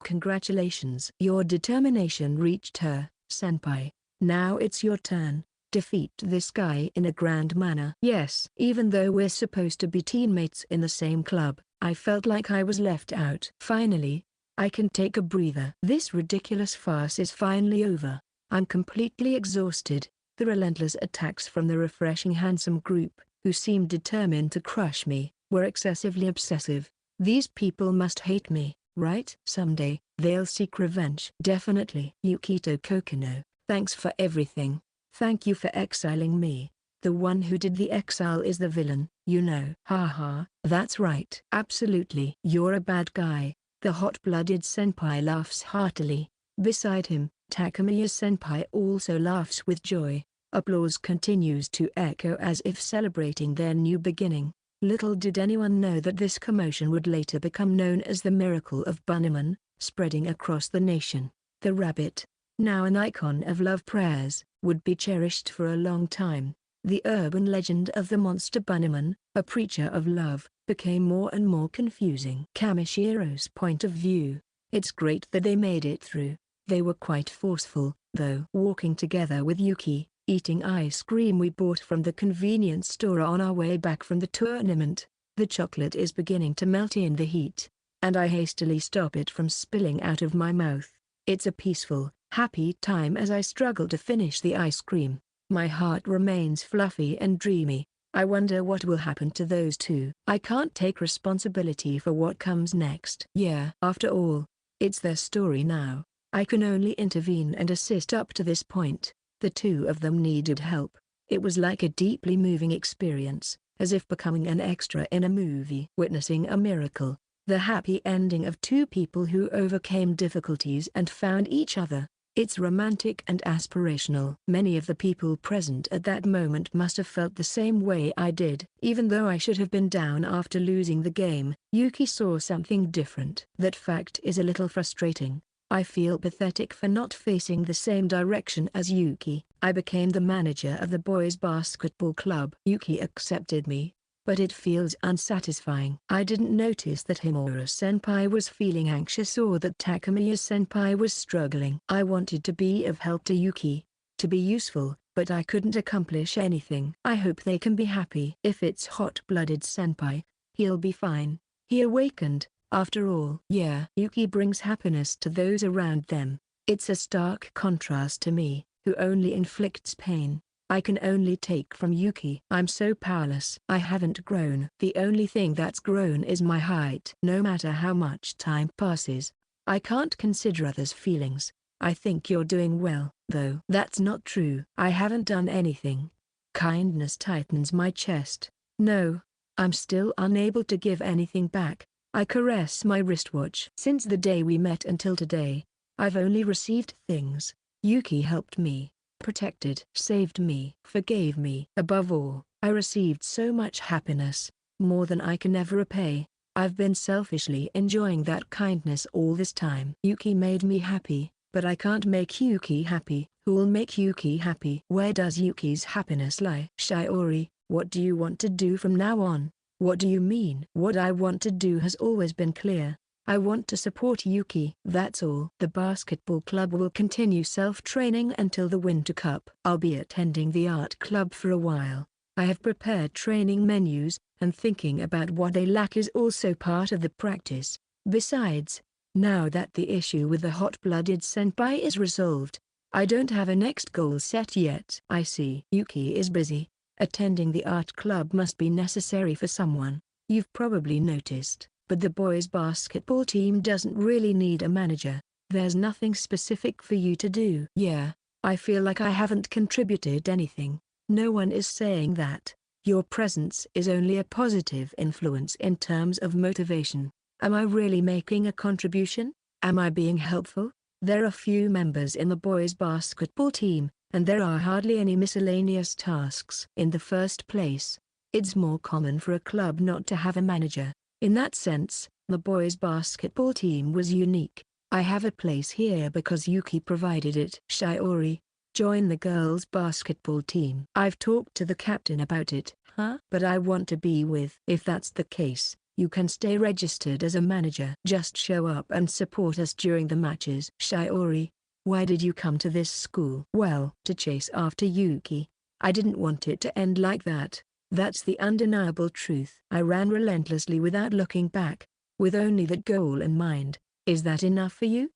Speaker 1: Congratulations. Your determination reached her, senpai. Now it's your turn. Defeat this guy in a grand manner. Yes. Even though we're supposed to be teammates in the same club, I felt like I was left out. Finally, I can take a breather. This ridiculous farce is finally over. I'm completely exhausted. The relentless attacks from the refreshing handsome group, who seemed determined to crush me, were excessively obsessive. These people must hate me, right? Someday, they'll seek revenge. Definitely. Yukito Kokonoe, thanks for everything. Thank you for exiling me. The one who did the exile is the villain, you know. Haha, that's right. Absolutely. You're a bad guy. The hot-blooded senpai laughs heartily. Beside him, Takamiya-senpai also laughs with joy. Applause continues to echo as if celebrating their new beginning. Little did anyone know that this commotion would later become known as the Miracle of Bunnyman, spreading across the nation. The rabbit, now an icon of love prayers, would be cherished for a long time. The urban legend of the monster Bunnyman, a preacher of love, became more and more confusing. Kamishiro's point of view. It's great that they made it through. They were quite forceful, though. Walking together with Yuki, eating ice cream we bought from the convenience store on our way back from the tournament. The chocolate is beginning to melt in the heat, and I hastily stop it from spilling out of my mouth. It's a peaceful, happy time as I struggle to finish the ice cream. My heart remains fluffy and dreamy. I wonder what will happen to those two. I can't take responsibility for what comes next. Yeah. After all, it's their story now. I can only intervene and assist up to this point. The two of them needed help. It was like a deeply moving experience, as if becoming an extra in a movie. Witnessing a miracle. The happy ending of two people who overcame difficulties and found each other. It's romantic and aspirational. Many of the people present at that moment must have felt the same way I did. Even though I should have been down after losing the game, Yuki saw something different. That fact is a little frustrating. I feel pathetic for not facing the same direction as Yuki. I became the manager of the boys' basketball club. Yuki accepted me, but it feels unsatisfying. I didn't notice that Himura-senpai was feeling anxious or that Takamiya-senpai was struggling. I wanted to be of help to Yuki, to be useful, but I couldn't accomplish anything. I hope they can be happy. If it's hot-blooded senpai, he'll be fine. He awakened, after all. Yeah. Yuki brings happiness to those around them. It's a stark contrast to me. who only inflicts pain. I can only take from Yuki. I'm so powerless. I haven't grown. The only thing that's grown is my height. No matter how much time passes, I can't consider others' feelings. I think you're doing well, though. That's not true. I haven't done anything. Kindness tightens my chest. No, I'm still unable to give anything back. I caress my wristwatch. Since the day we met until today, I've only received things. Yuki helped me, protected, saved me, forgave me. Above all, I received so much happiness, more than I can ever repay. I've been selfishly enjoying that kindness all this time. Yuki made me happy, but I can't make Yuki happy. Who'll make Yuki happy? Where does Yuki's happiness lie? Shiori, what do you want to do from now on? What do you mean? What I want to do has always been clear. I want to support Yuki. That's all. The basketball club will continue self-training until the Winter Cup. I'll be attending the art club for a while. I have prepared training menus, and thinking about what they lack is also part of the practice. Besides, now that the issue with the hot-blooded senpai is resolved, I don't have a next goal set yet. I see. Yuki is busy. Attending the art club must be necessary for someone. You've probably noticed, but the boys' basketball team doesn't really need a manager. There's nothing specific for you to do. Yeah, I feel like I haven't contributed anything. No one is saying that. Your presence is only a positive influence in terms of motivation. Am I really making a contribution? Am I being helpful? There are few members in the boys' basketball team, and there are hardly any miscellaneous tasks. In the first place, it's more common for a club not to have a manager. In that sense, the boys' basketball team was unique. I have a place here because Yuki provided it. Shiori, join the girls' basketball team. I've talked to the captain about it. Huh? But I want to be with. If that's the case, you can stay registered as a manager. Just show up and support us during the matches. Shiori, why did you come to this school? Well, to chase after Yuki. I didn't want it to end like that. That's the undeniable truth. I ran relentlessly without looking back, with only that goal in mind. Is that enough for you?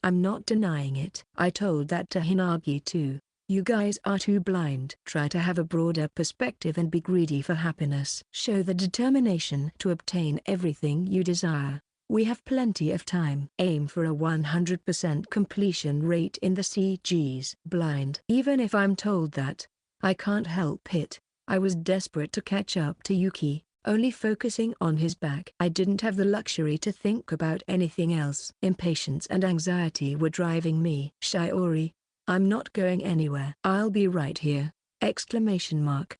Speaker 1: I'm not denying it. I told that to Hinagi too. You guys are too blind. Try to have a broader perspective and be greedy for happiness. Show the determination to obtain everything you desire. We have plenty of time. Aim for a 100% completion rate in the CGs. Blind. Even if I'm told that, I can't help it. I was desperate to catch up to Yuki, only focusing on his back. I didn't have the luxury to think about anything else. Impatience and anxiety were driving me. Shiori, I'm not going anywhere. I'll be right here! Exclamation mark.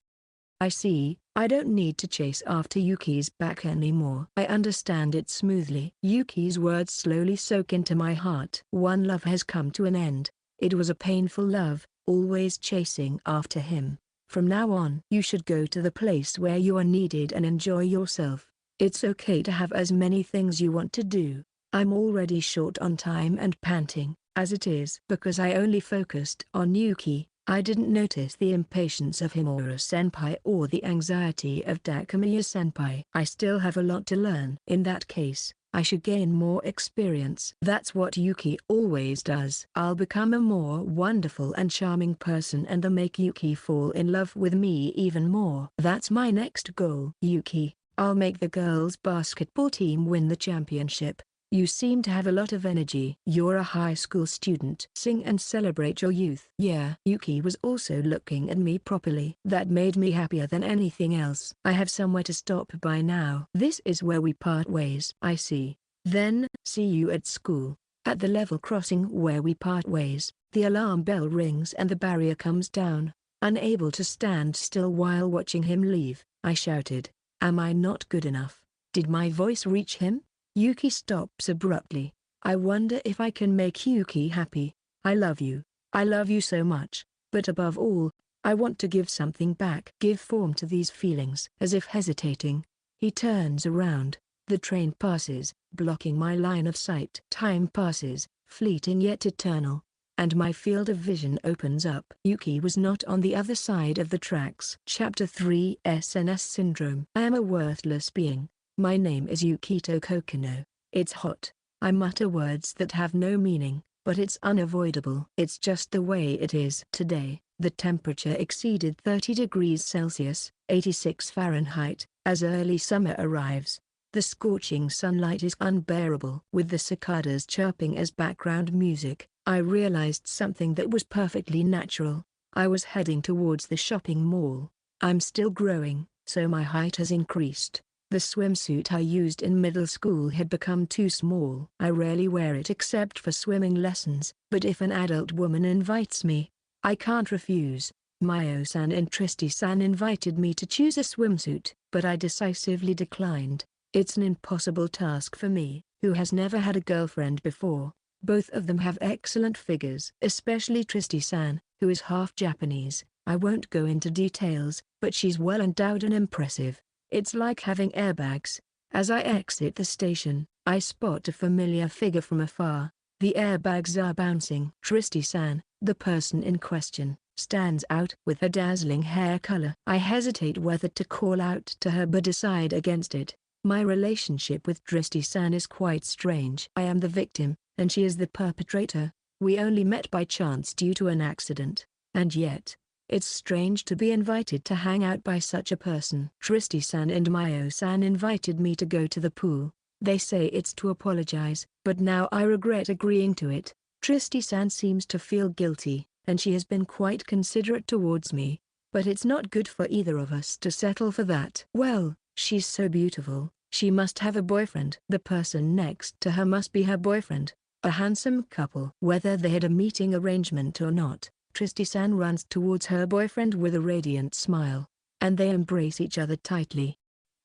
Speaker 1: I see. I don't need to chase after Yuki's back anymore. I understand it smoothly. Yuki's words slowly soak into my heart. One love has come to an end. It was a painful love, always chasing after him. From now on, you should go to the place where you are needed and enjoy yourself. It's okay to have as many things you want to do. I'm already short on time and panting, as it is. Because I only focused on Yuki, I didn't notice the impatience of Himura-senpai or the anxiety of Takamiya-senpai. I still have a lot to learn. In that case, I should gain more experience. That's what Yuki always does. I'll become a more wonderful and charming person and then make Yuki fall in love with me even more. That's my next goal. Yuki, I'll make the girls' basketball team win the championship. You seem to have a lot of energy. You're a high school student. Sing and celebrate your youth. Yeah. Yuki was also looking at me properly. That made me happier than anything else. I have somewhere to stop by now. This is where we part ways. I see. Then, see you at school. At the level crossing where we part ways, the alarm bell rings and the barrier comes down. Unable to stand still while watching him leave, I shouted, "Am I not good enough? Did my voice reach him?" Yuki stops abruptly. I wonder if I can make Yuki happy. I love you. I love you so much, but above all, I want to give something back. Give form to these feelings. As if hesitating, he turns around. The train passes, blocking my line of sight. Time passes, fleeting yet eternal, and my field of vision opens up. Yuki was not on the other side of the tracks. Chapter 3: SNS Syndrome. I am a worthless being. My name is Yukito Kokonoe. It's hot. I mutter words that have no meaning. but it's unavoidable. It's just the way it is. Today, the temperature exceeded 30 degrees Celsius, 86 Fahrenheit, as early summer arrives. The scorching sunlight is unbearable. With the cicadas chirping as background music, I realized something that was perfectly natural. I was heading towards the shopping mall. I'm still growing, so my height has increased. The swimsuit I used in middle school had become too small. I rarely wear it except for swimming lessons, but if an adult woman invites me, I can't refuse. Mayo-san and Tristy-san invited me to choose a swimsuit, but I decisively declined. It's an impossible task for me, who has never had a girlfriend before. Both of them have excellent figures, especially Tristy-san, who is half Japanese. I won't go into details, but she's well endowed and impressive. It's like having airbags. As I exit the station, I spot a familiar figure from afar. The airbags are bouncing. Tristy-san, the person in question, stands out with her dazzling hair color. I hesitate whether to call out to her but decide against it. My relationship with Tristy-san is quite strange. I am the victim, and she is the perpetrator. We only met by chance due to an accident. And yet, it's strange to be invited to hang out by such a person. Tristy-san and Mayo-san invited me to go to the pool. They say it's to apologize, but now I regret agreeing to it. Tristy-san seems to feel guilty, and she has been quite considerate towards me. But it's not good for either of us to settle for that. Well, she's so beautiful, she must have a boyfriend. The person next to her must be her boyfriend. A handsome couple. Whether they had a meeting arrangement or not, Tristy-san runs towards her boyfriend with a radiant smile, and they embrace each other tightly.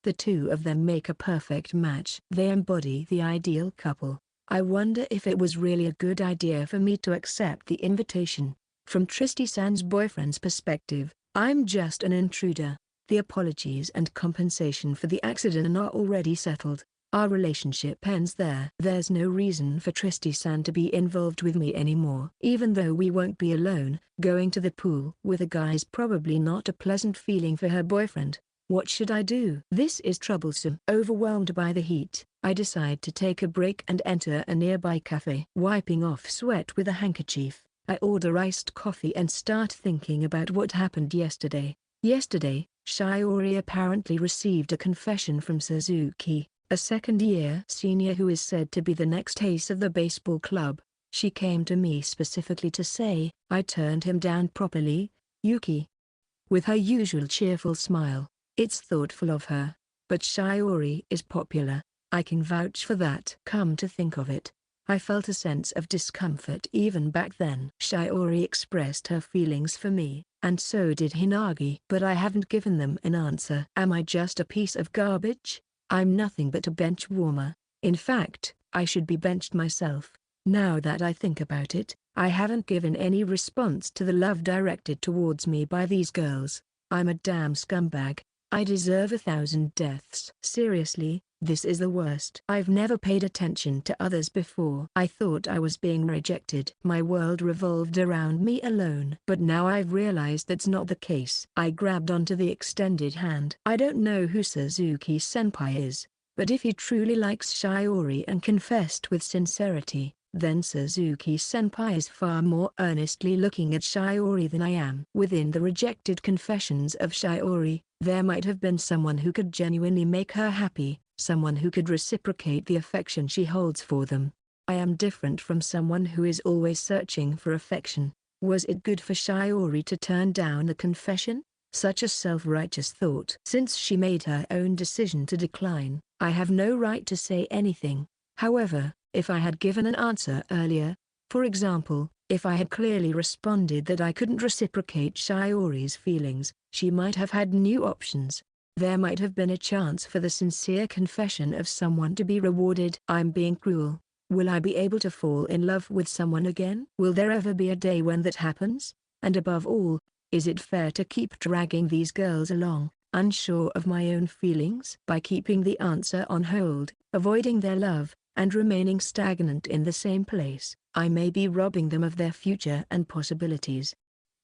Speaker 1: The two of them make a perfect match. They embody the ideal couple. I wonder if it was really a good idea for me to accept the invitation. From Tristy-san's boyfriend's perspective, I'm just an intruder. The apologies and compensation for the accident are already settled. Our relationship ends there. There's no reason for Tristy-san to be involved with me anymore. Even though we won't be alone, going to the pool with a guy's probably not a pleasant feeling for her boyfriend. What should I do? This is troublesome. Overwhelmed by the heat, I decide to take a break and enter a nearby cafe. Wiping off sweat with a handkerchief, I order iced coffee and start thinking about what happened yesterday. Yesterday, Shiori apparently received a confession from Suzuki, a second-year senior who is said to be the next ace of the baseball club. She came to me specifically to say, I turned him down properly, Yuki. With her usual cheerful smile. It's thoughtful of her. But Shiori is popular. I can vouch for that. Come to think of it, I felt a sense of discomfort even back then. Shiori expressed her feelings for me, and so did Hinagi. But I haven't given them an answer. Am I just a piece of garbage? I'm nothing but a bench warmer. In fact, I should be benched myself. Now that I think about it, I haven't given any response to the love directed towards me by these girls. I'm a damn scumbag. I deserve 1,000 deaths. Seriously, this is the worst. I've never paid attention to others before. I thought I was being rejected. My world revolved around me alone. But now I've realized that's not the case. I grabbed onto the extended hand. I don't know who Suzuki-senpai is, but if he truly likes Shiori and confessed with sincerity, then Suzuki-senpai is far more earnestly looking at Shiori than I am. Within the rejected confessions of Shiori, there might have been someone who could genuinely make her happy, someone who could reciprocate the affection she holds for them. I am different from someone who is always searching for affection. Was it good for Shiori to turn down the confession? Such a self-righteous thought. Since she made her own decision to decline, I have no right to say anything. However, if I had given an answer earlier, for example, if I had clearly responded that I couldn't reciprocate Shiori's feelings, she might have had new options. There might have been a chance for the sincere confession of someone to be rewarded. I'm being cruel. Will I be able to fall in love with someone again? Will there ever be a day when that happens? And above all, is it fair to keep dragging these girls along, unsure of my own feelings? By keeping the answer on hold, avoiding their love, and remaining stagnant in the same place, I may be robbing them of their future and possibilities.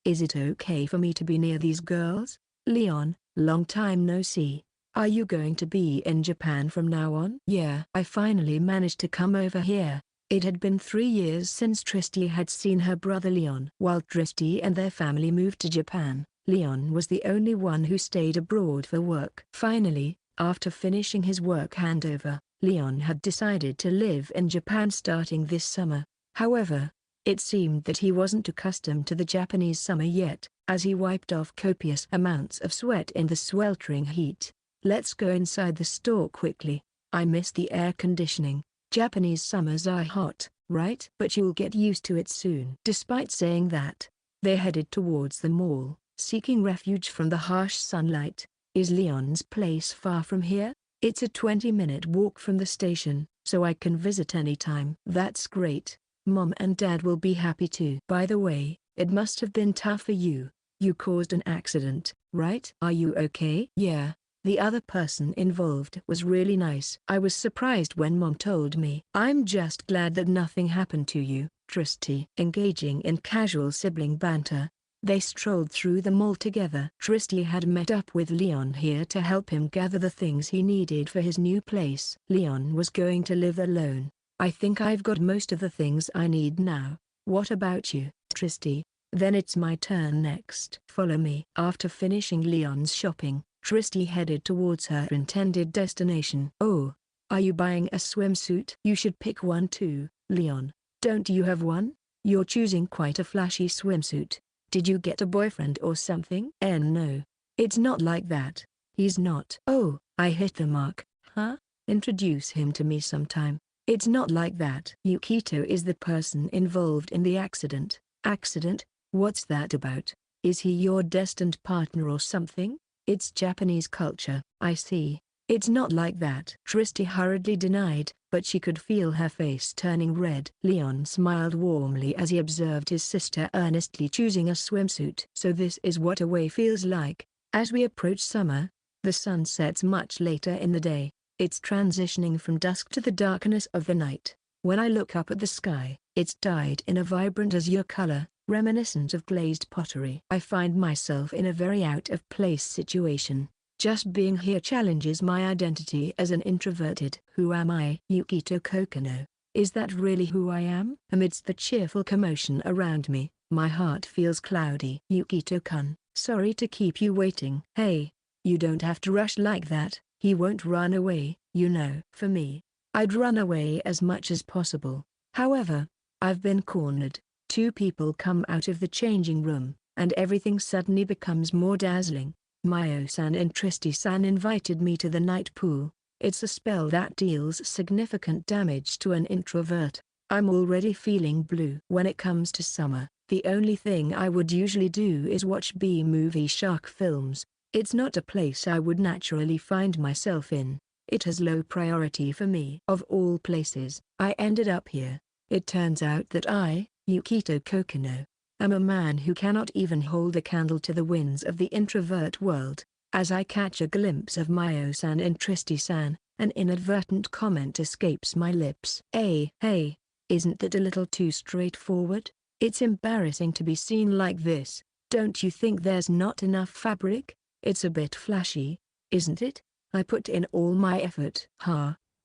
Speaker 1: Is it okay for me to be near these girls? Leon, long time no see. Are you going to be in Japan from now on? Yeah. I finally managed to come over here. It had been 3 years since Tristy had seen her brother Leon. While Tristy and their family moved to Japan, Leon was the only one who stayed abroad for work. Finally, after finishing his work handover, Leon had decided to live in Japan starting this summer. However, it seemed that he wasn't accustomed to the Japanese summer yet, as he wiped off copious amounts of sweat in the sweltering heat. "Let's go inside the store quickly. I miss the air conditioning. Japanese summers are hot, right? But you'll get used to it soon." Despite saying that, they headed towards the mall, seeking refuge from the harsh sunlight. "Is Leon's place far from here?" "It's a 20-minute walk from the station, so I can visit anytime." "That's great. Mom and Dad will be happy too." "By the way, it must have been tough for you. You caused an accident, right? Are you okay?" "Yeah. The other person involved was really nice. I was surprised when Mom told me." "I'm just glad that nothing happened to you." Tristy. Engaging in casual sibling banter, they strolled through the mall together. Tristy had met up with Leon here to help him gather the things he needed for his new place. Leon was going to live alone. "I think I've got most of the things I need now. What about you, Tristy?" "Then it's my turn next. Follow me." After finishing Leon's shopping, Tristy headed towards her intended destination. "Oh, are you buying a swimsuit?" "You should pick one too, Leon. Don't you have one? You're choosing quite a flashy swimsuit. Did you get a boyfriend or something?" No. It's not like that. He's not." "Oh, I hit the mark, huh? Introduce him to me sometime." "It's not like that." "Yukito is the person involved in the accident." "Accident? What's that about? Is he your destined partner or something?" "It's Japanese culture." "I see. It's not like that." Tristy hurriedly denied, but she could feel her face turning red. Leon smiled warmly as he observed his sister earnestly choosing a swimsuit. "So this is what away feels like." As we approach summer, the sun sets much later in the day. It's transitioning from dusk to the darkness of the night. When I look up at the sky, it's dyed in a vibrant azure color, reminiscent of glazed pottery. I find myself in a very out-of-place situation. Just being here challenges my identity as an introverted. Who am I? Yukito Kokonoe. Is that really who I am? Amidst the cheerful commotion around me, my heart feels cloudy. "Yukito-kun, sorry to keep you waiting." "Hey, you don't have to rush like that. He won't run away, you know." "For me, I'd run away as much as possible. However, I've been cornered." Two people come out of the changing room, and everything suddenly becomes more dazzling. Mayo-san and Tristy-san invited me to the night pool. It's a spell that deals significant damage to an introvert. I'm already feeling blue. When it comes to summer, the only thing I would usually do is watch B-movie shark films. It's not a place I would naturally find myself in. It has low priority for me. Of all places, I ended up here. It turns out that I, Yukito Kokonoe, am a man who cannot even hold a candle to the winds of the introvert world. As I catch a glimpse of Mayo-san and Tristy-san, an inadvertent comment escapes my lips. Hey, isn't that a little too straightforward? It's embarrassing to be seen like this. Don't you think there's not enough fabric? It's a bit flashy, isn't it? I put in all my effort."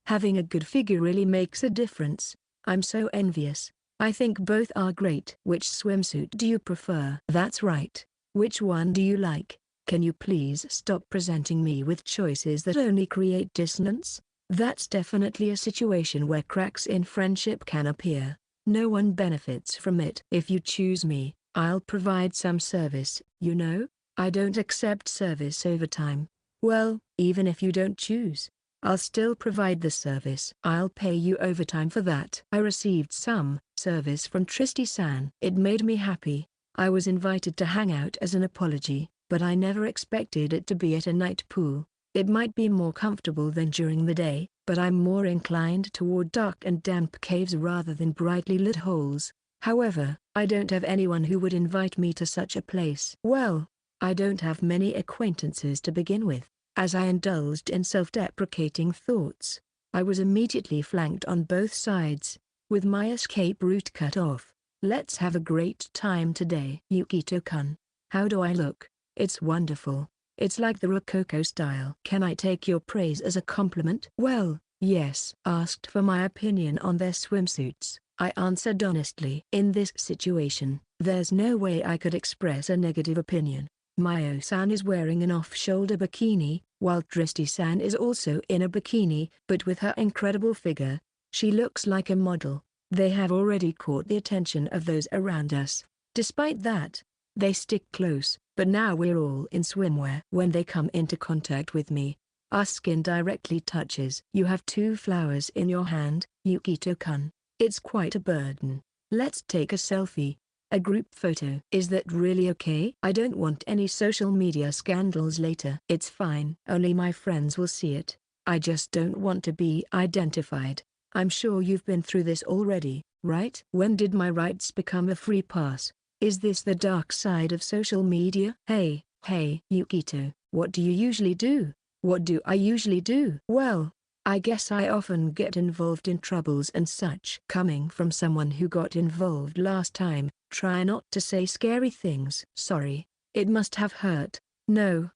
Speaker 1: Having a good figure really makes a difference. I'm so envious. I think both are great. "Which swimsuit do you prefer?" "That's right. Which one do you like? Can you please stop presenting me with choices that only create dissonance? That's definitely a situation where cracks in friendship can appear. No one benefits from it." "If you choose me, I'll provide some service, you know. I don't accept service overtime." "Well, even if you don't choose, I'll still provide the service." "I'll pay you overtime for that." I received some service from Tristy-san. It made me happy. I was invited to hang out as an apology, but I never expected it to be at a night pool. It might be more comfortable than during the day, but I'm more inclined toward dark and damp caves rather than brightly lit holes. However, I don't have anyone who would invite me to such a place. Well, I don't have many acquaintances to begin with. As I indulged in self-deprecating thoughts, I was immediately flanked on both sides, with my escape route cut off. "Let's have a great time today." "Yukito-kun, how do I look?" "It's wonderful. It's like the Rococo style." "Can I take your praise as a compliment?" "Well, Yes. Asked for my opinion on their swimsuits, I answered honestly. In this situation, there's no way I could express a negative opinion. Mayo-san is wearing an off-shoulder bikini, while Tristy-san is also in a bikini, but with her incredible figure, she looks like a model. They have already caught the attention of those around us. Despite that, they stick close, but now we're all in swimwear. When they come into contact with me, our skin directly touches. You have 2 flowers in your hand, Yukito-kun. It's quite a burden. Let's take a selfie. A group photo. Is that really okay? I don't want any social media scandals later. It's fine. Only my friends will see it. I just don't want to be identified. I'm sure you've been through this already, right? When did my rights become a free pass? Is this the dark side of social media? Hey, Yukito, what do you usually do? What do I usually do? Well, I guess I often get involved in troubles and such. Coming from someone who got involved last time, try not to say scary things. Sorry, it must have hurt. No,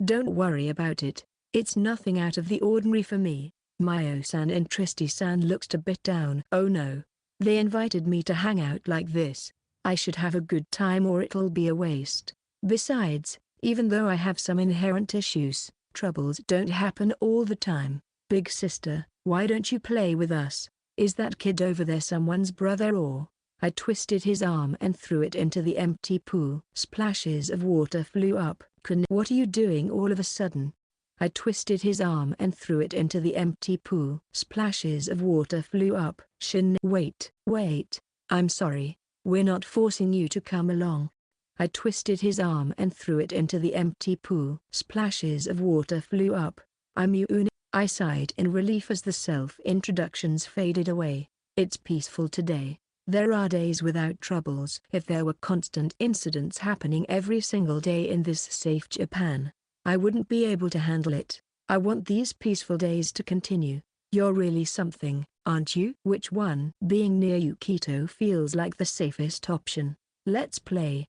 Speaker 1: don't worry about it. It's nothing out of the ordinary for me. Mayo-san and Tristy-san looked a bit down. Oh no. They invited me to hang out like this. I should have a good time or it'll be a waste. Besides, even though I have some inherent issues, troubles don't happen all the time. Big sister, why don't you play with us? Is that kid over there someone's brother or? I twisted his arm and threw it into the empty pool. Splashes of water flew up. What are you doing all of a sudden? I twisted his arm and threw it into the empty pool. Splashes of water flew up. Wait, I'm sorry. We're not forcing you to come along. I twisted his arm and threw it into the empty pool. Splashes of water flew up. I sighed in relief as the self-introductions faded away. It's peaceful today. There are days without troubles. If there were constant incidents happening every single day in this safe Japan, I wouldn't be able to handle it. I want these peaceful days to continue. You're really something, aren't you? Which one? Being near Yukito feels like the safest option. Let's play.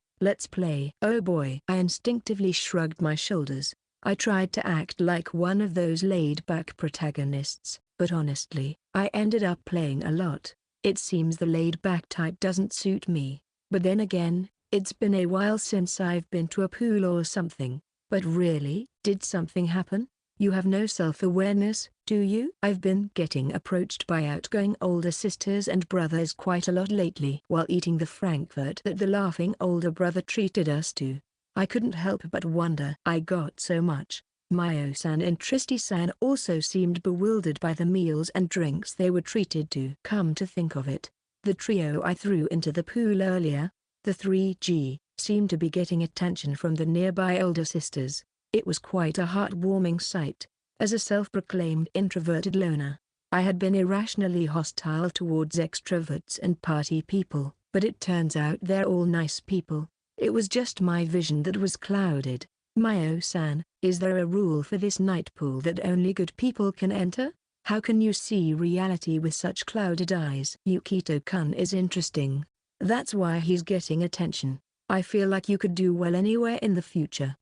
Speaker 1: Oh boy. I instinctively shrugged my shoulders. I tried to act like one of those laid-back protagonists, but honestly, I ended up playing a lot. It seems the laid-back type doesn't suit me, but then again, it's been a while since I've been to a pool or something. But really, did something happen? You have no self-awareness, do you? I've been getting approached by outgoing older sisters and brothers quite a lot lately while eating the frankfurt that the laughing older brother treated us to. I couldn't help but wonder. I got so much. Mayo-san and Tristy-san also seemed bewildered by the meals and drinks they were treated to. Come to think of it, the trio I threw into the pool earlier, the 3G, seemed to be getting attention from the nearby older sisters. It was quite a heartwarming sight. As a self-proclaimed introverted loner, I had been irrationally hostile towards extroverts and party people, but it turns out they're all nice people. It was just my vision that was clouded. Mayo-san, is there a rule for this night pool that only good people can enter? How can you see reality with such clouded eyes? Yukito-kun is interesting. That's why he's getting attention. I feel like you could do well anywhere in the future.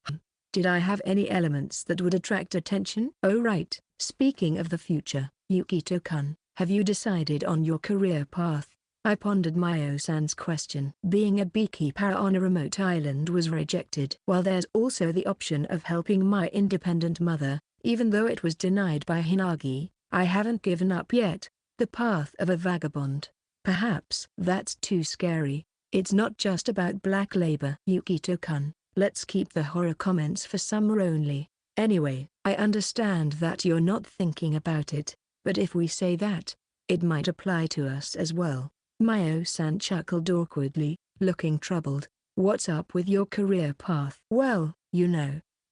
Speaker 1: Did I have any elements that would attract attention? Oh right, speaking of the future, Yukito-kun, have you decided on your career path? I pondered Mayo-san's question. Being a beekeeper on a remote island was rejected. While there's also the option of helping my independent mother, even though it was denied by Hinagi, I haven't given up yet. The path of a vagabond. Perhaps that's too scary. It's not just about black labor. Yukito-kun, let's keep the horror comments for summer only. Anyway, I understand that you're not thinking about it, but if we say that, it might apply to us as well. Mayo-san chuckled awkwardly, looking troubled. What's up with your career path? Well,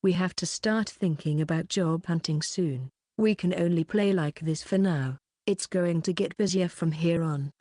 Speaker 1: we have to start thinking about job hunting soon. We can only play like this for now. It's going to get busier from here on.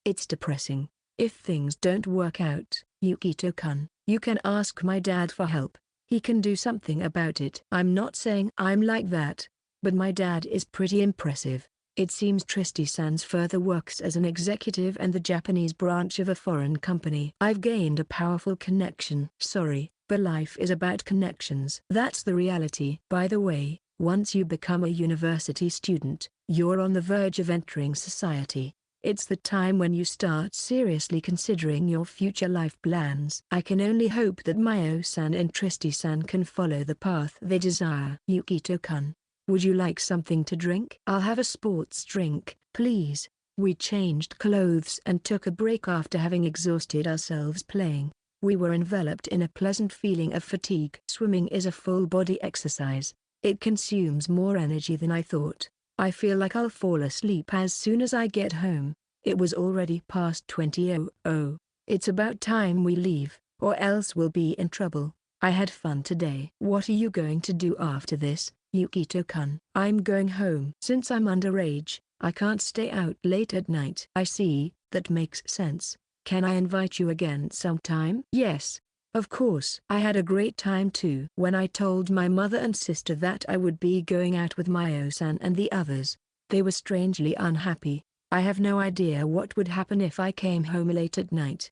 Speaker 1: It's depressing. If things don't work out, Yukito-kun, you can ask my dad for help. He can do something about it. I'm not saying I'm like that, but my dad is pretty impressive. It seems Tristy-san's further works as an executive and the Japanese branch of a foreign company. I've gained a powerful connection. Sorry, but life is about connections. That's the reality. By the way, Once you become a university student, you're on the verge of entering society. It's the time when you start seriously considering your future life plans. I can only hope that Mayo-san and Tristy-san can follow the path they desire. Yukito-kun, would you like something to drink? I'll have a sports drink, please. We changed clothes and took a break after having exhausted ourselves playing. We were enveloped in a pleasant feeling of fatigue. Swimming is a full-body exercise. It consumes more energy than I thought. I feel like I'll fall asleep as soon as I get home. It was already past 20:00. It's about time we leave, or else we'll be in trouble. I had fun today. What are you going to do after this, Yukito-kun? I'm going home. Since I'm underage, I can't stay out late at night. I see, that makes sense. Can I invite you again sometime? Yes. Of course. I had a great time too. When I told my mother and sister that I would be going out with Mayo-san and the others, they were strangely unhappy. I have no idea what would happen if I came home late at night.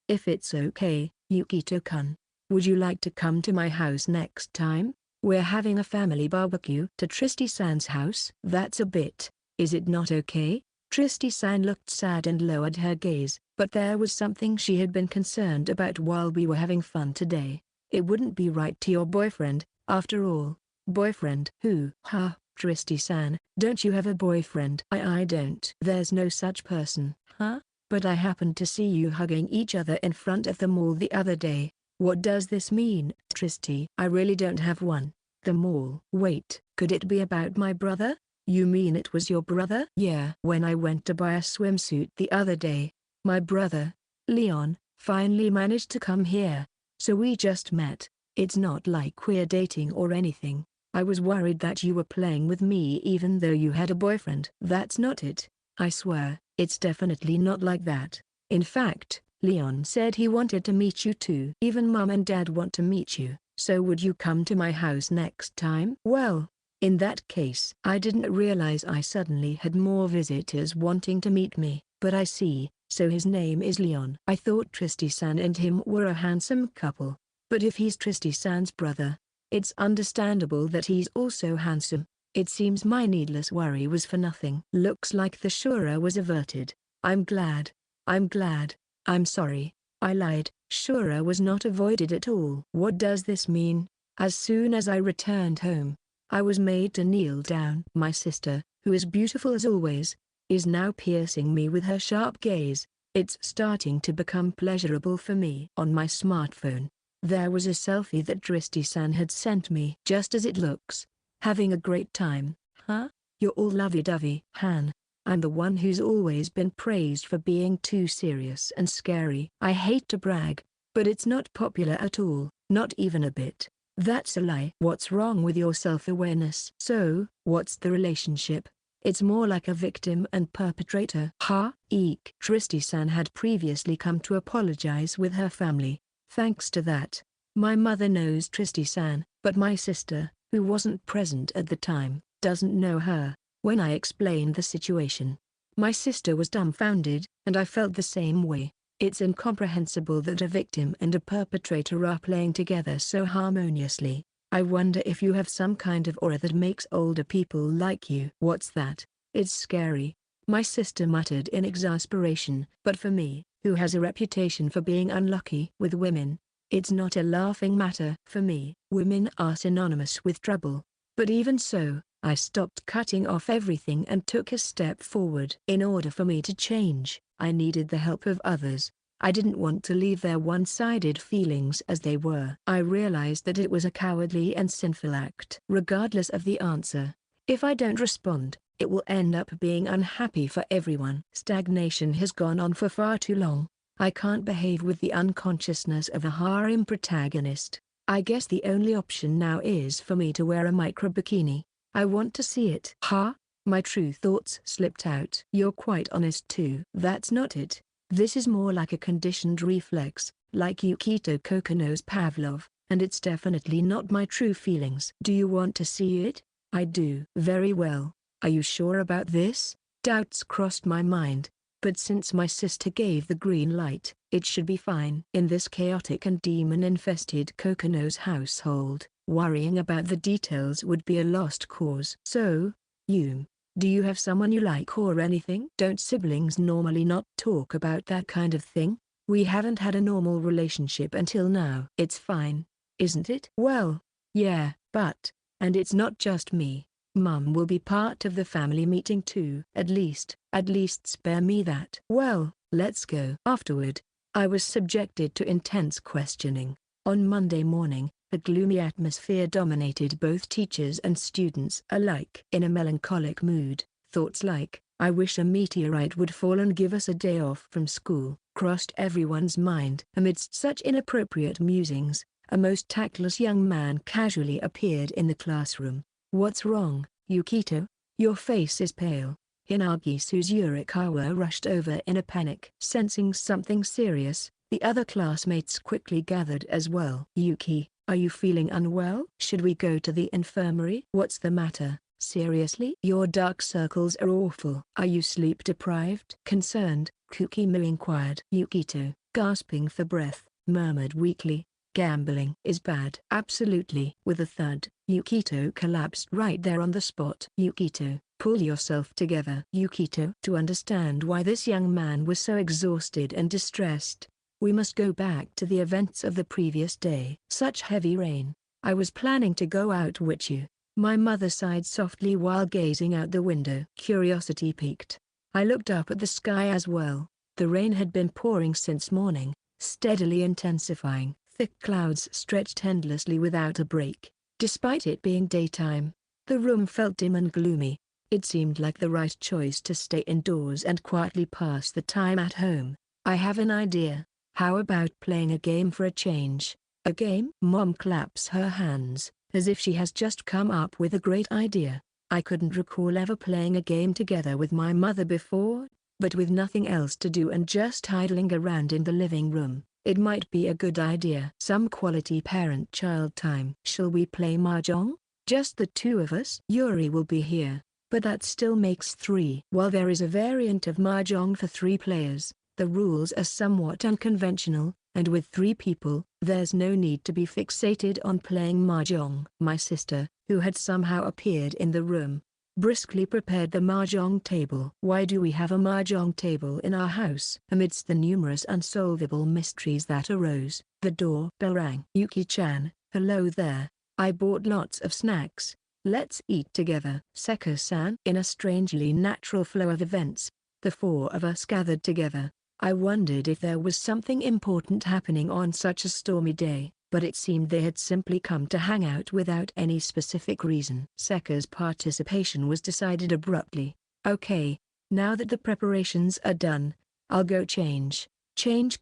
Speaker 1: If it's okay, Yukito-kun, would you like to come to my house next time? We're having a family barbecue. To Tristy-san's house? That's a bit. Is it not okay? Tristy-san looked sad and lowered her gaze, but there was something she had been concerned about while we were having fun today. It wouldn't be right to your boyfriend, after all. Boyfriend? Who? Ha, Tristy-san, don't you have a boyfriend? I don't. There's no such person. Huh? But I happened to see you hugging each other in front of the mall the other day. What does this mean, Tristy? I really don't have one. The mall. Wait, could it be about my brother? You mean it was your brother? Yeah. When I went to buy a swimsuit the other day, my brother, Leon, finally managed to come here. So we just met. It's not like we're dating or anything. I was worried that you were playing with me even though you had a boyfriend. That's not it. I swear, it's definitely not like that. In fact, Leon said he wanted to meet you too. Even Mom and Dad want to meet you. So would you come to my house next time? Well, in that case, I didn't realize I suddenly had more visitors wanting to meet me. But I see, so his name is Leon. I thought Tristy-san and him were a handsome couple. But if he's Tristy-san's brother, it's understandable that he's also handsome. It seems my needless worry was for nothing. Looks like the Shura was averted. I'm glad. I'm sorry. I lied. Shura was not avoided at all. What does this mean? As soon as I returned home, I was made to kneel down. My sister, who is beautiful as always, is now piercing me with her sharp gaze. It's starting to become pleasurable for me. On my smartphone, there was a selfie that Tristy-san had sent me. Just as it looks. Having a great time, huh? You're all lovey-dovey. Han, I'm the one who's always been praised for being too serious and scary. I hate to brag, but it's not popular at all, not even a bit. That's a lie. What's wrong with your self-awareness? So, what's the relationship? It's more like a victim and perpetrator. Eek. Tristy-san had previously come to apologize with her family. Thanks to that, my mother knows Tristy-san, but my sister, who wasn't present at the time, doesn't know her. When I explained the situation, my sister was dumbfounded, and I felt the same way. It's incomprehensible that a victim and a perpetrator are playing together so harmoniously. I wonder if you have some kind of aura that makes older people like you. What's that? It's scary, my sister muttered in exasperation. But for me, who has a reputation for being unlucky with women, it's not a laughing matter. For me, women are synonymous with trouble. But even so, I stopped cutting off everything and took a step forward. In order for me to change, I needed the help of others. I didn't want to leave their one-sided feelings as they were. I realized that it was a cowardly and sinful act. Regardless of the answer, if I don't respond, it will end up being unhappy for everyone. Stagnation has gone on for far too long. I can't behave with the unconsciousness of a harem protagonist. I guess the only option now is for me to wear a micro-bikini. I want to see it. My true thoughts slipped out. You're quite honest too. That's not it. This is more like a conditioned reflex, like Yukito Kokonoe's Pavlov, and it's definitely not my true feelings. Do you want to see it? I do. Very well. Are you sure about this? Doubts crossed my mind, but since my sister gave the green light, it should be fine. In this chaotic and demon-infested Kokonoe's household, Worrying about the details would be a lost cause. So, do you have someone you like or anything? Don't siblings normally not talk about that kind of thing? We haven't had a normal relationship until now. It's fine, isn't it? Well, yeah, and it's not just me. Mum will be part of the family meeting too. At least spare me that. Well, let's go. Afterward, I was subjected to intense questioning. On Monday morning, a gloomy atmosphere dominated both teachers and students alike. In a melancholic mood, thoughts like, "I wish a meteorite would fall and give us a day off from school," crossed everyone's mind. Amidst such inappropriate musings, a most tactless young man casually appeared in the classroom. "What's wrong, Yukito? Your face is pale." Hinagi Suzurikawa rushed over in a panic. Sensing something serious, the other classmates quickly gathered as well. "Yuki, are you feeling unwell? Should we go to the infirmary?" "What's the matter, seriously?" "Your dark circles are awful." "Are you sleep deprived?" Concerned, Kukimi inquired. Yukito, gasping for breath, murmured weakly, "Gambling is bad." "Absolutely." With a thud, Yukito collapsed right there on the spot. "Yukito, pull yourself together." Yukito. To understand why this young man was so exhausted and distressed, we must go back to the events of the previous day. "Such heavy rain. I was planning to go out with you." My mother sighed softly while gazing out the window. Curiosity piqued. I looked up at the sky as well. The rain had been pouring since morning, steadily intensifying. Thick clouds stretched endlessly without a break. Despite it being daytime, the room felt dim and gloomy. It seemed like the right choice to stay indoors and quietly pass the time at home. "I have an idea. How about playing a game for a change?" "A game?" Mom claps her hands, as if she has just come up with a great idea. I couldn't recall ever playing a game together with my mother before, but with nothing else to do and just idling around in the living room, it might be a good idea. Some quality parent-child time. "Shall we play mahjong? Just the two of us?" "Yuri will be here, but that still makes three." While there is a variant of mahjong for 3 players, the rules are somewhat unconventional, and with 3 people, there's no need to be fixated on playing mahjong. My sister, who had somehow appeared in the room, briskly prepared the mahjong table. "Why do we have a mahjong table in our house?" Amidst the numerous unsolvable mysteries that arose, the doorbell rang. "Yuki-chan, hello there. I bought lots of snacks. Let's eat together." "Seko-san." In a strangely natural flow of events, the 4 of us gathered together. I wondered if there was something important happening on such a stormy day, but it seemed they had simply come to hang out without any specific reason. Seka's participation was decided abruptly. "Okay, now that the preparations are done, I'll go change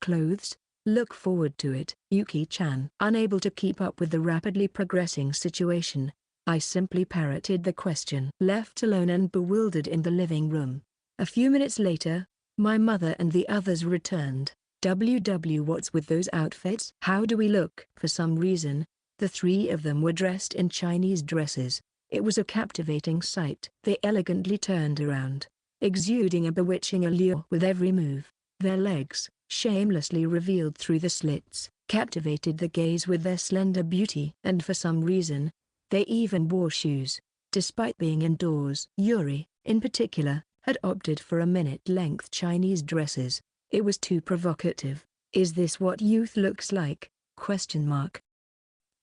Speaker 1: clothes. Look forward to it." Yuki-chan. Unable to keep up with the rapidly progressing situation, I simply parroted the question. Left alone and bewildered in the living room, a few minutes later, my mother and the others returned. What's with those outfits? How do we look?" For some reason, the 3 of them were dressed in Chinese dresses. It was a captivating sight. They elegantly turned around, exuding a bewitching allure with every move. Their legs, shamelessly revealed through the slits, captivated the gaze with their slender beauty. And for some reason, they even wore shoes, despite being indoors. Yuri, in particular, had opted for a minute-length Chinese dresses. It was too provocative. "Is this what youth looks like?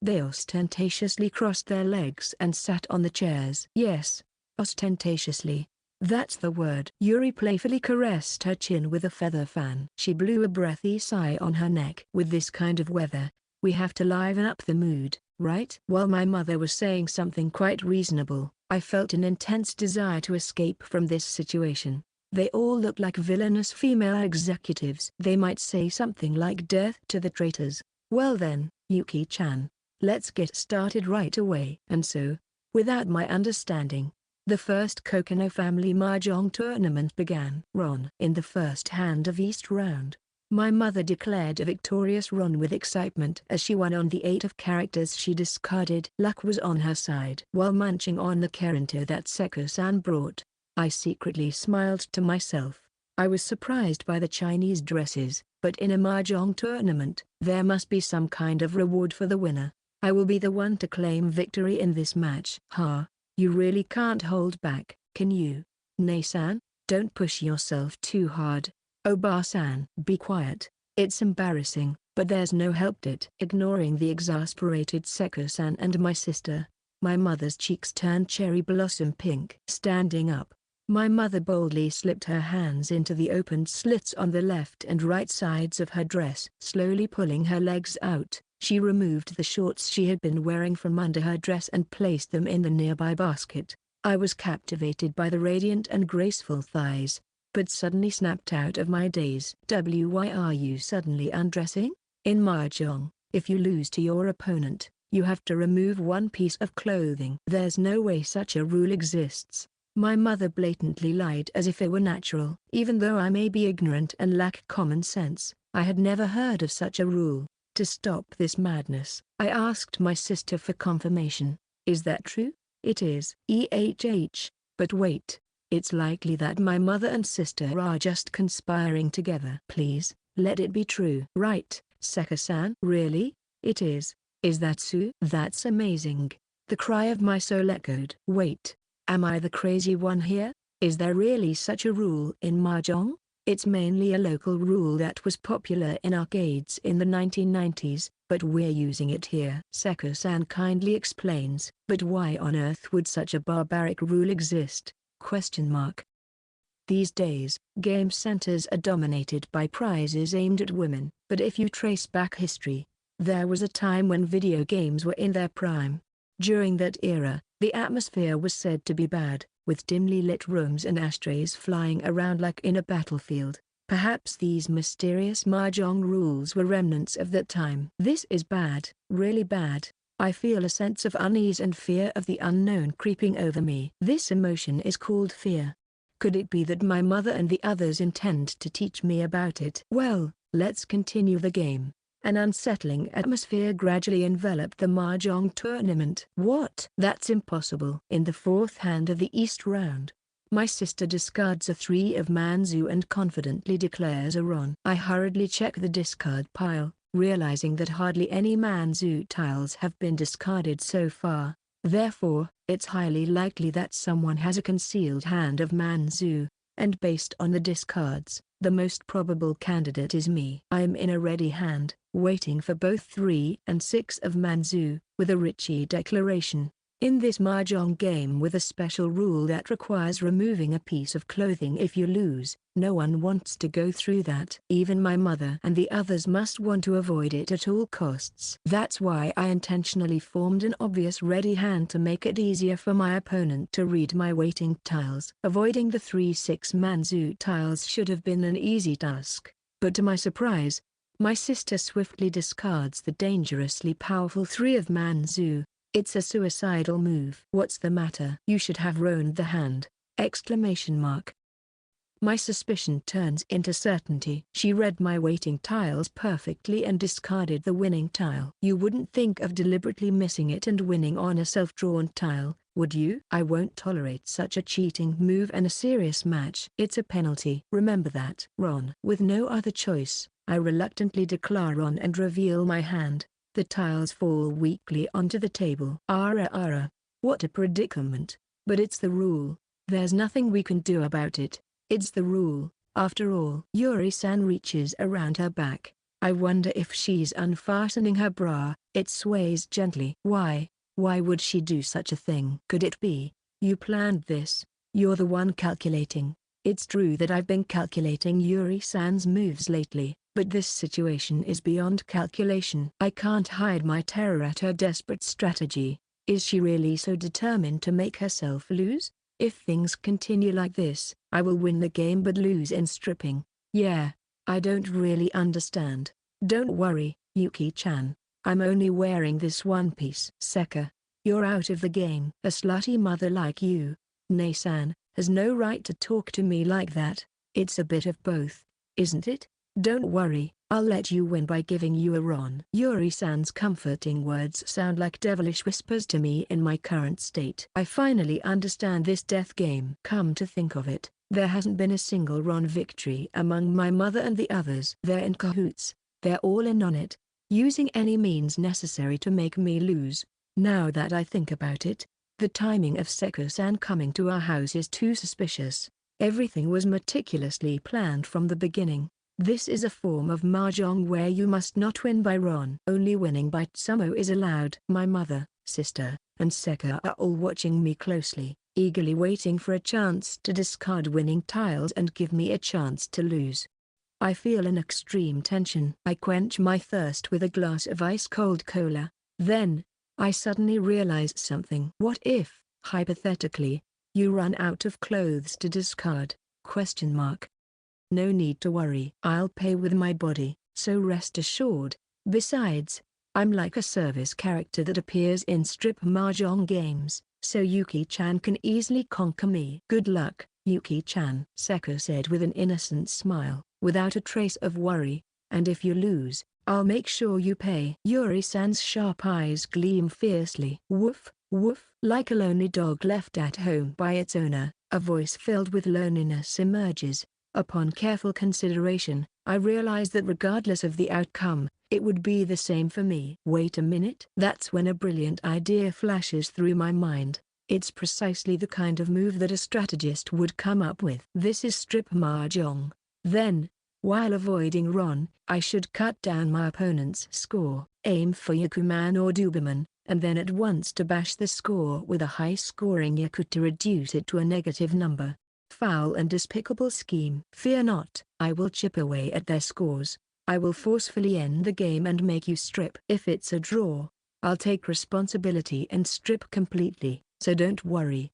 Speaker 1: They ostentatiously crossed their legs and sat on the chairs. "Yes, ostentatiously. That's the word." Yuri playfully caressed her chin with a feather fan. She blew a breathy sigh on her neck. "With this kind of weather, we have to liven up the mood, right?" While my mother was saying something quite reasonable, I felt an intense desire to escape from this situation. They all looked like villainous female executives. They might say something like "death to the traitors." "Well then, Yuki-chan, let's get started right away." And so, without my understanding, the first Kokonoe family mahjong tournament began. Ron. In the first hand of each round, my mother declared a victorious Ron with excitement as she won on the 8 of characters she discarded. Luck was on her side. While munching on the kerinto that Seko-san brought, I secretly smiled to myself. I was surprised by the Chinese dresses, but in a mahjong tournament, there must be some kind of reward for the winner. I will be the one to claim victory in this match. Ha, you really can't hold back, can you? Nei-san, don't push yourself too hard. Oba-san, be quiet. It's embarrassing, but there's no help it. Ignoring the exasperated Seko-san and my sister, my mother's cheeks turned cherry blossom pink. Standing up, my mother boldly slipped her hands into the opened slits on the left and right sides of her dress. Slowly pulling her legs out, she removed the shorts she had been wearing from under her dress and placed them in the nearby basket. I was captivated by the radiant and graceful thighs, but suddenly snapped out of my daze. Why are you suddenly undressing? In Mahjong, if you lose to your opponent, you have to remove one piece of clothing. There's no way such a rule exists. My mother blatantly lied as if it were natural. Even though I may be ignorant and lack common sense, I had never heard of such a rule. To stop this madness, I asked my sister for confirmation. Is that true? It is. But wait. It's likely that my mother and sister are just conspiring together. Please, let it be true. Right, Seka-san. Really? It is. Is that so? That's amazing. The cry of my soul echoed. Wait, am I the crazy one here? Is there really such a rule in Mahjong? It's mainly a local rule that was popular in arcades in the 1990s, but we're using it here. Seko-san kindly explains. But why on earth would such a barbaric rule exist? These days, game centers are dominated by prizes aimed at women. But if you trace back history, there was a time when video games were in their prime. During that era, the atmosphere was said to be bad, with dimly lit rooms and ashtrays flying around like in a battlefield. Perhaps these mysterious Mahjong rules were remnants of that time. This is bad, really bad. I feel a sense of unease and fear of the unknown creeping over me. This emotion is called fear. Could it be that my mother and the others intend to teach me about it? Well, let's continue the game. An unsettling atmosphere gradually enveloped the Mahjong tournament. What? That's impossible. In the fourth hand of the East round, my sister discards a 3 of Manzu and confidently declares a Ron. I hurriedly check the discard pile, realizing that hardly any Manzu tiles have been discarded so far. Therefore, it's highly likely that someone has a concealed hand of Manzu, and based on the discards, the most probable candidate is me. I'm in a ready hand, waiting for both 3 and 6 of Manzu, with a Richie declaration. In this Mahjong game with a special rule that requires removing a piece of clothing if you lose, no one wants to go through that. Even my mother and the others must want to avoid it at all costs. That's why I intentionally formed an obvious ready hand to make it easier for my opponent to read my waiting tiles. Avoiding the 3-6 Manzu tiles should have been an easy task, but to my surprise, my sister swiftly discards the dangerously powerful 3 of Manzu. It's a suicidal move. What's the matter? You should have rowned the hand! Exclamation mark. My suspicion turns into certainty. She read my waiting tiles perfectly and discarded the winning tile. You wouldn't think of deliberately missing it and winning on a self-drawn tile, would you? I won't tolerate such a cheating move in a serious match. It's a penalty. Remember that. Ron. With no other choice, I reluctantly declare Ron and reveal my hand. The tiles fall weakly onto the table. Ara. What a predicament. But it's the rule. There's nothing we can do about it. It's the rule, after all. Yuri-san reaches around her back. I wonder if she's unfastening her bra. It sways gently. Why would she do such a thing? Could it be, you planned this? You're the one calculating. It's true that I've been calculating Yuri-san's moves lately, but this situation is beyond calculation. I can't hide my terror at her desperate strategy. Is she really so determined to make herself lose? If things continue like this, I will win the game but lose in stripping. Yeah, I don't really understand. Don't worry, Yuki-chan. I'm only wearing this one piece. Seka, you're out of the game. A slutty mother like you, Nei-san, has no right to talk to me like that. It's a bit of both, isn't it? Don't worry, I'll let you win by giving you a Ron. Yuri-san's comforting words sound like devilish whispers to me in my current state. I finally understand this death game. Come to think of it, there hasn't been a single Ron victory among my mother and the others. They're in cahoots. They're all in on it. using any means necessary to make me lose. Now that I think about it, the timing of Seko-san coming to our house is too suspicious. Everything was meticulously planned from the beginning. This is a form of mahjong where you must not win by Ron. Only winning by Tsumo is allowed. My mother, sister, and Seka are all watching me closely, eagerly waiting for a chance to discard winning tiles and give me a chance to lose. I feel an extreme tension. I quench my thirst with a glass of ice-cold cola. Then, I suddenly realize something. What if, hypothetically, you run out of clothes to discard? No need to worry. I'll pay with my body, so rest assured. Besides, I'm like a service character that appears in strip mahjong games, so Yuki-chan can easily conquer me. Good luck, Yuki-chan, Seko said with an innocent smile, without a trace of worry. And if you lose, I'll make sure you pay. Yuri-san's sharp eyes gleam fiercely. Woof, woof. Like a lonely dog left at home by its owner, a voice filled with loneliness emerges. Upon careful consideration, I realize that regardless of the outcome, it would be the same for me. Wait a minute. That's when a brilliant idea flashes through my mind. It's precisely the kind of move that a strategist would come up with. This is strip mahjong. Then, while avoiding Ron, I should cut down my opponent's score, aim for Yakuman or Doberman, and then at once to bash the score with a high-scoring Yaku to reduce it to a negative number. Foul and despicable scheme. Fear not, I will chip away at their scores. I will forcefully end the game and make you strip. If it's a draw, I'll take responsibility and strip completely, so don't worry.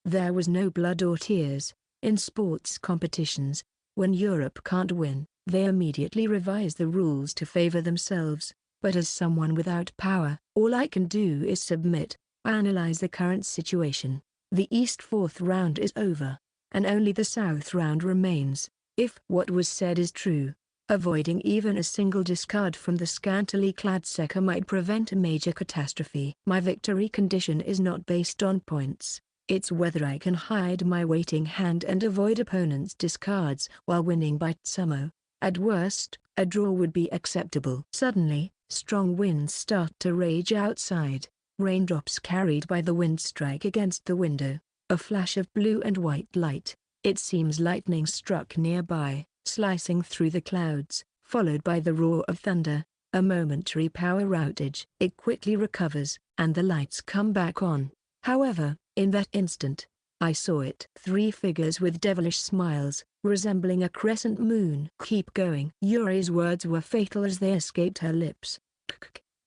Speaker 1: There was no blood or tears. In sports competitions, when Europe can't win, they immediately revise the rules to favor themselves. But as someone without power, all I can do is submit, analyze the current situation. The East fourth round is over, and only the South round remains. If what was said is true, avoiding even a single discard from the scantily clad Seka might prevent a major catastrophe. My victory condition is not based on points. It's whether I can hide my waiting hand and avoid opponent's discards while winning by Tsumo. At worst, a draw would be acceptable. Suddenly, strong winds start to rage outside. Raindrops carried by the wind strike against the window. A flash of blue and white light. It seems lightning struck nearby, slicing through the clouds, followed by the roar of thunder. A momentary power outage. It quickly recovers, and the lights come back on. However, in that instant, I saw it. 3 figures with devilish smiles, resembling a crescent moon. Keep going. Yuri's words were fatal as they escaped her lips.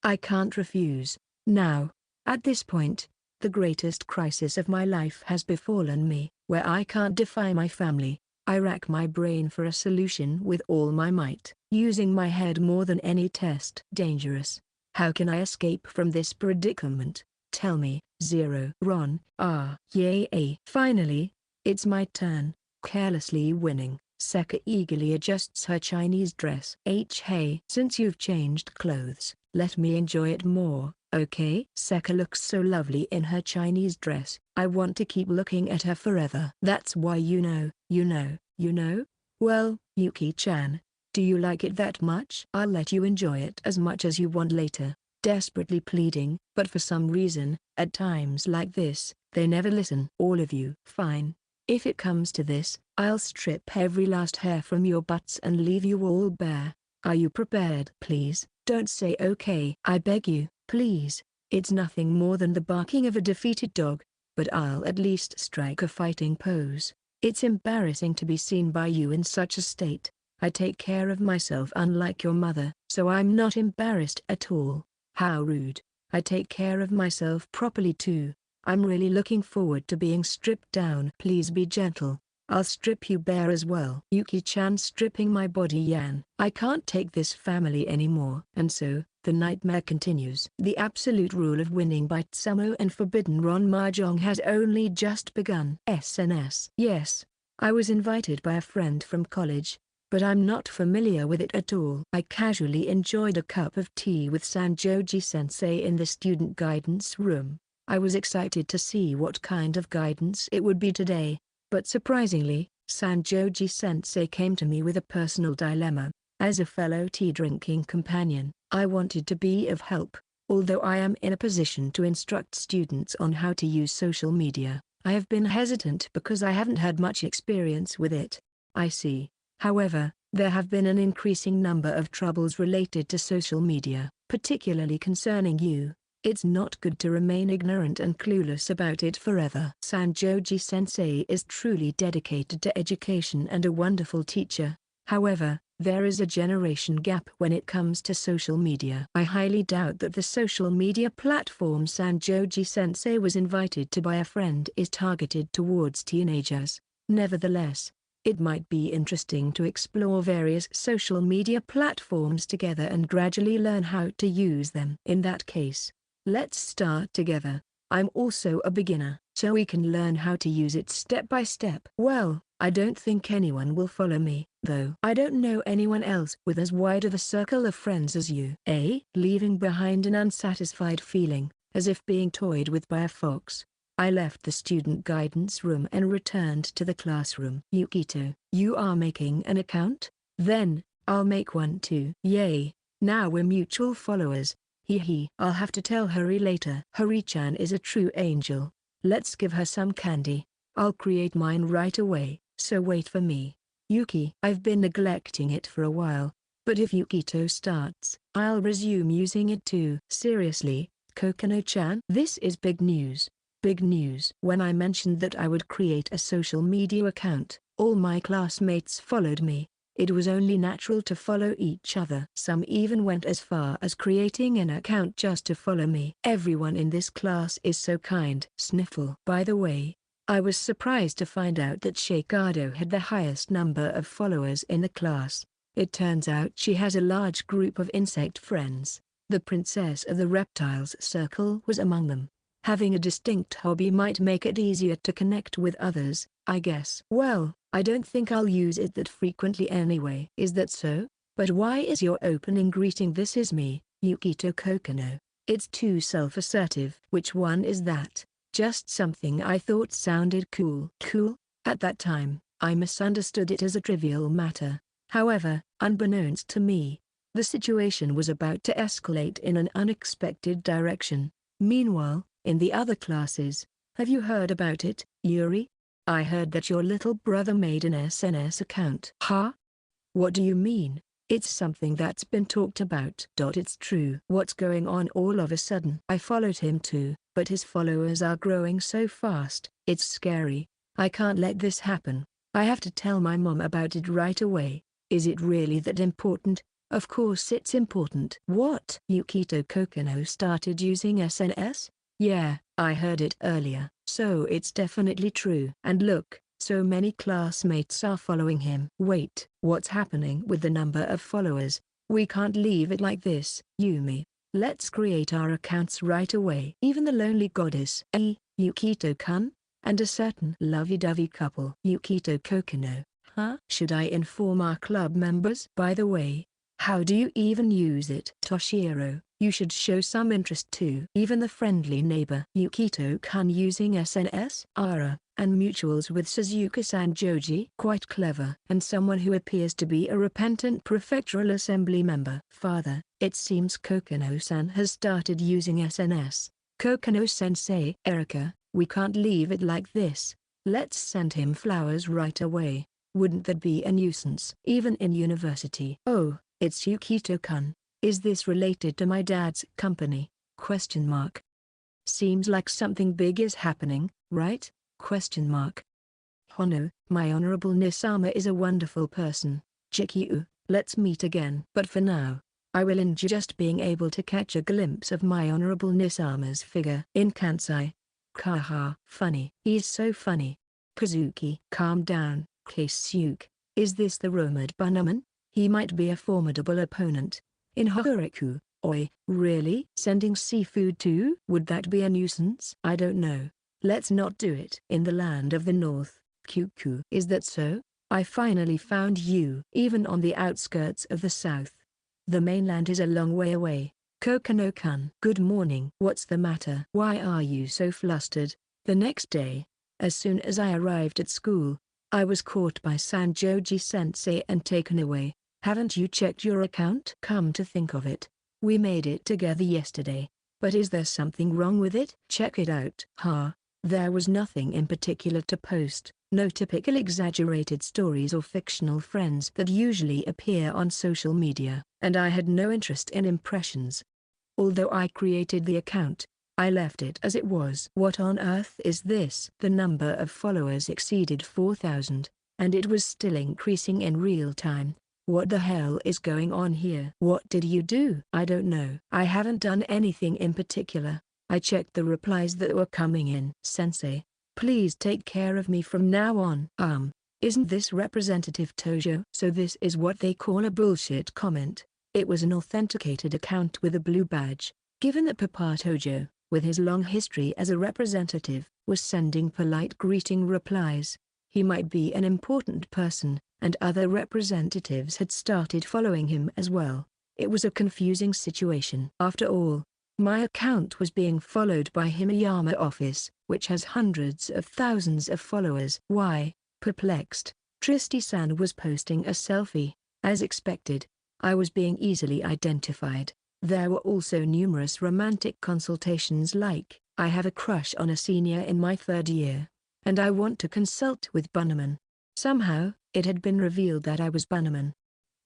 Speaker 1: I can't refuse. Now, at this point, the greatest crisis of my life has befallen me, where I can't defy my family. I rack my brain for a solution with all my might, using my head more than any test. Dangerous. How can I escape from this predicament? Tell me. Ron. Yay. Finally, it's my turn. Carelessly winning, Seka eagerly adjusts her Chinese dress. Hey. Since you've changed clothes, let me enjoy it more, okay? Seka looks so lovely in her Chinese dress. I want to keep looking at her forever. That's why you know? Well, Yuki-chan, do you like it that much? I'll let you enjoy it as much as you want later. Desperately pleading, but for some reason, at times like this, they never listen. All of you. Fine. If it comes to this, I'll strip every last hair from your butts and leave you all bare. Are you prepared? Please, don't say okay. I beg you, please. It's nothing more than the barking of a defeated dog, but I'll at least strike a fighting pose. It's embarrassing to be seen by you in such a state. I take care of myself unlike your mother, so I'm not embarrassed at all. How rude. I take care of myself properly too. I'm really looking forward to being stripped down. Please be gentle. I'll strip you bare as well. Yuki-chan stripping my body yan. I can't take this family anymore. And so, the nightmare continues. The absolute rule of winning by Tsumo and Forbidden Ron Mahjong has only just begun. SNS. Yes, I was invited by a friend from college, but I'm not familiar with it at all. I casually enjoyed a cup of tea with Sanjoji-sensei in the student guidance room. I was excited to see what kind of guidance it would be today, but surprisingly, Sanjoji-sensei came to me with a personal dilemma. As a fellow tea-drinking companion, I wanted to be of help. Although I am in a position to instruct students on how to use social media, I have been hesitant because I haven't had much experience with it. I see. However, there have been an increasing number of troubles related to social media, particularly concerning you. It's not good to remain ignorant and clueless about it forever. Sanjoji-sensei is truly dedicated to education and a wonderful teacher. However, there is a generation gap when it comes to social media. I highly doubt that the social media platform Sanjoji-sensei was invited to by a friend is targeted towards teenagers. Nevertheless, it might be interesting to explore various social media platforms together and gradually learn how to use them. In that case, let's start together. I'm also a beginner, so we can learn how to use it step by step. Well, I don't think anyone will follow me, though. I don't know anyone else with as wide of a circle of friends as you. Leaving behind an unsatisfied feeling, as if being toyed with by a fox, I left the student guidance room and returned to the classroom. Yukito, you are making an account? Then, I'll make one too. Yay, now we're mutual followers. I'll have to tell Huri later. Huri-chan is a true angel. Let's give her some candy. I'll create mine right away, so wait for me. Yuki. I've been neglecting it for a while, but if Yukito starts, I'll resume using it too. Seriously, Kokono-chan? This is big news. Big news. When I mentioned that I would create a social media account, all my classmates followed me. It was only natural to follow each other. Some even went as far as creating an account just to follow me. Everyone in this class is so kind. Sniffle. By the way, I was surprised to find out that Shikado had the highest number of followers in the class. It turns out she has a large group of insect friends. The princess of the reptiles circle was among them. Having a distinct hobby might make it easier to connect with others, I guess. Well, I don't think I'll use it that frequently anyway. Is that so? But why is your opening greeting "This is me, Yukito Kokonoe"? It's too self-assertive. Which one is that? Just something I thought sounded cool. Cool? At that time, I misunderstood it as a trivial matter. However, unbeknownst to me, the situation was about to escalate in an unexpected direction. Meanwhile, in the other classes, have you heard about it, Yuri? I heard that your little brother made an SNS account. Huh? What do you mean? It's something that's been talked about. It's true. What's going on all of a sudden? I followed him too, but his followers are growing so fast. It's scary. I can't let this happen. I have to tell my mom about it right away. Is it really that important? Of course it's important. What? Yukito Kokonoe started using SNS? Yeah, I heard it earlier. So it's definitely true. And look, so many classmates are following him. Wait, what's happening with the number of followers? We can't leave it like this. Yumi, let's create our accounts right away. Even the lonely goddess, Yukito-kun, and a certain lovey-dovey couple. Yukito Kokonoe. Huh? Should I inform our club members? By the way, how do you even use it? Toshiro, you should show some interest too. Even the friendly neighbor Yukito-kun using SNS? Ara, and mutuals with Suzuka Sanjoji? Quite clever. And someone who appears to be a repentant prefectural assembly member. Father, it seems Kokono-san has started using SNS. Kokono-sensei. Erika, we can't leave it like this. Let's send him flowers right away. Wouldn't that be a nuisance? Even in university. Oh, it's Yukito-kun. Is this related to my dad's company? Question mark. Seems like something big is happening, right? Question mark. Hono, my honorable Nisama is a wonderful person. Chikyu, let's meet again. But for now, I will enjoy just being able to catch a glimpse of my honorable Nisama's figure in Kansai. Kaha. Funny. He's so funny. Kazuki. Calm down, Keisuke. Is this the rumored Bannerman? He might be a formidable opponent. In Hokuriku. Oi, really? Sending seafood too? Would that be a nuisance? I don't know. Let's not do it. In the land of the north, Kyuku. Is that so? I finally found you. Even on the outskirts of the south. The mainland is a long way away. Kokono-kun. Good morning. What's the matter? Why are you so flustered? The next day, as soon as I arrived at school, I was caught by Sanjoji-sensei and taken away. Haven't you checked your account? Come to think of it, we made it together yesterday. But is there something wrong with it? Check it out. There was nothing in particular to post. No typical exaggerated stories or fictional friends that usually appear on social media. And I had no interest in impressions. Although I created the account, I left it as it was. What on earth is this? The number of followers exceeded 4,000, and it was still increasing in real time. What the hell is going on here? What did you do? I don't know. I haven't done anything in particular. I checked the replies that were coming in. Sensei, please take care of me from now on. Isn't this Representative Tojo? So this is what they call a bullshit comment. It was an authenticated account with a blue badge. Given that Papa Tojo, with his long history as a representative, was sending polite greeting replies, he might be an important person, and other representatives had started following him as well. It was a confusing situation. After all, my account was being followed by Himeyama Office, which has hundreds of thousands of followers. Why? Perplexed, Tristy-san was posting a selfie. As expected, I was being easily identified. There were also numerous romantic consultations like, I have a crush on a senior in my 3rd year, and I want to consult with Bunnaman. Somehow, it had been revealed that I was Bunnaman.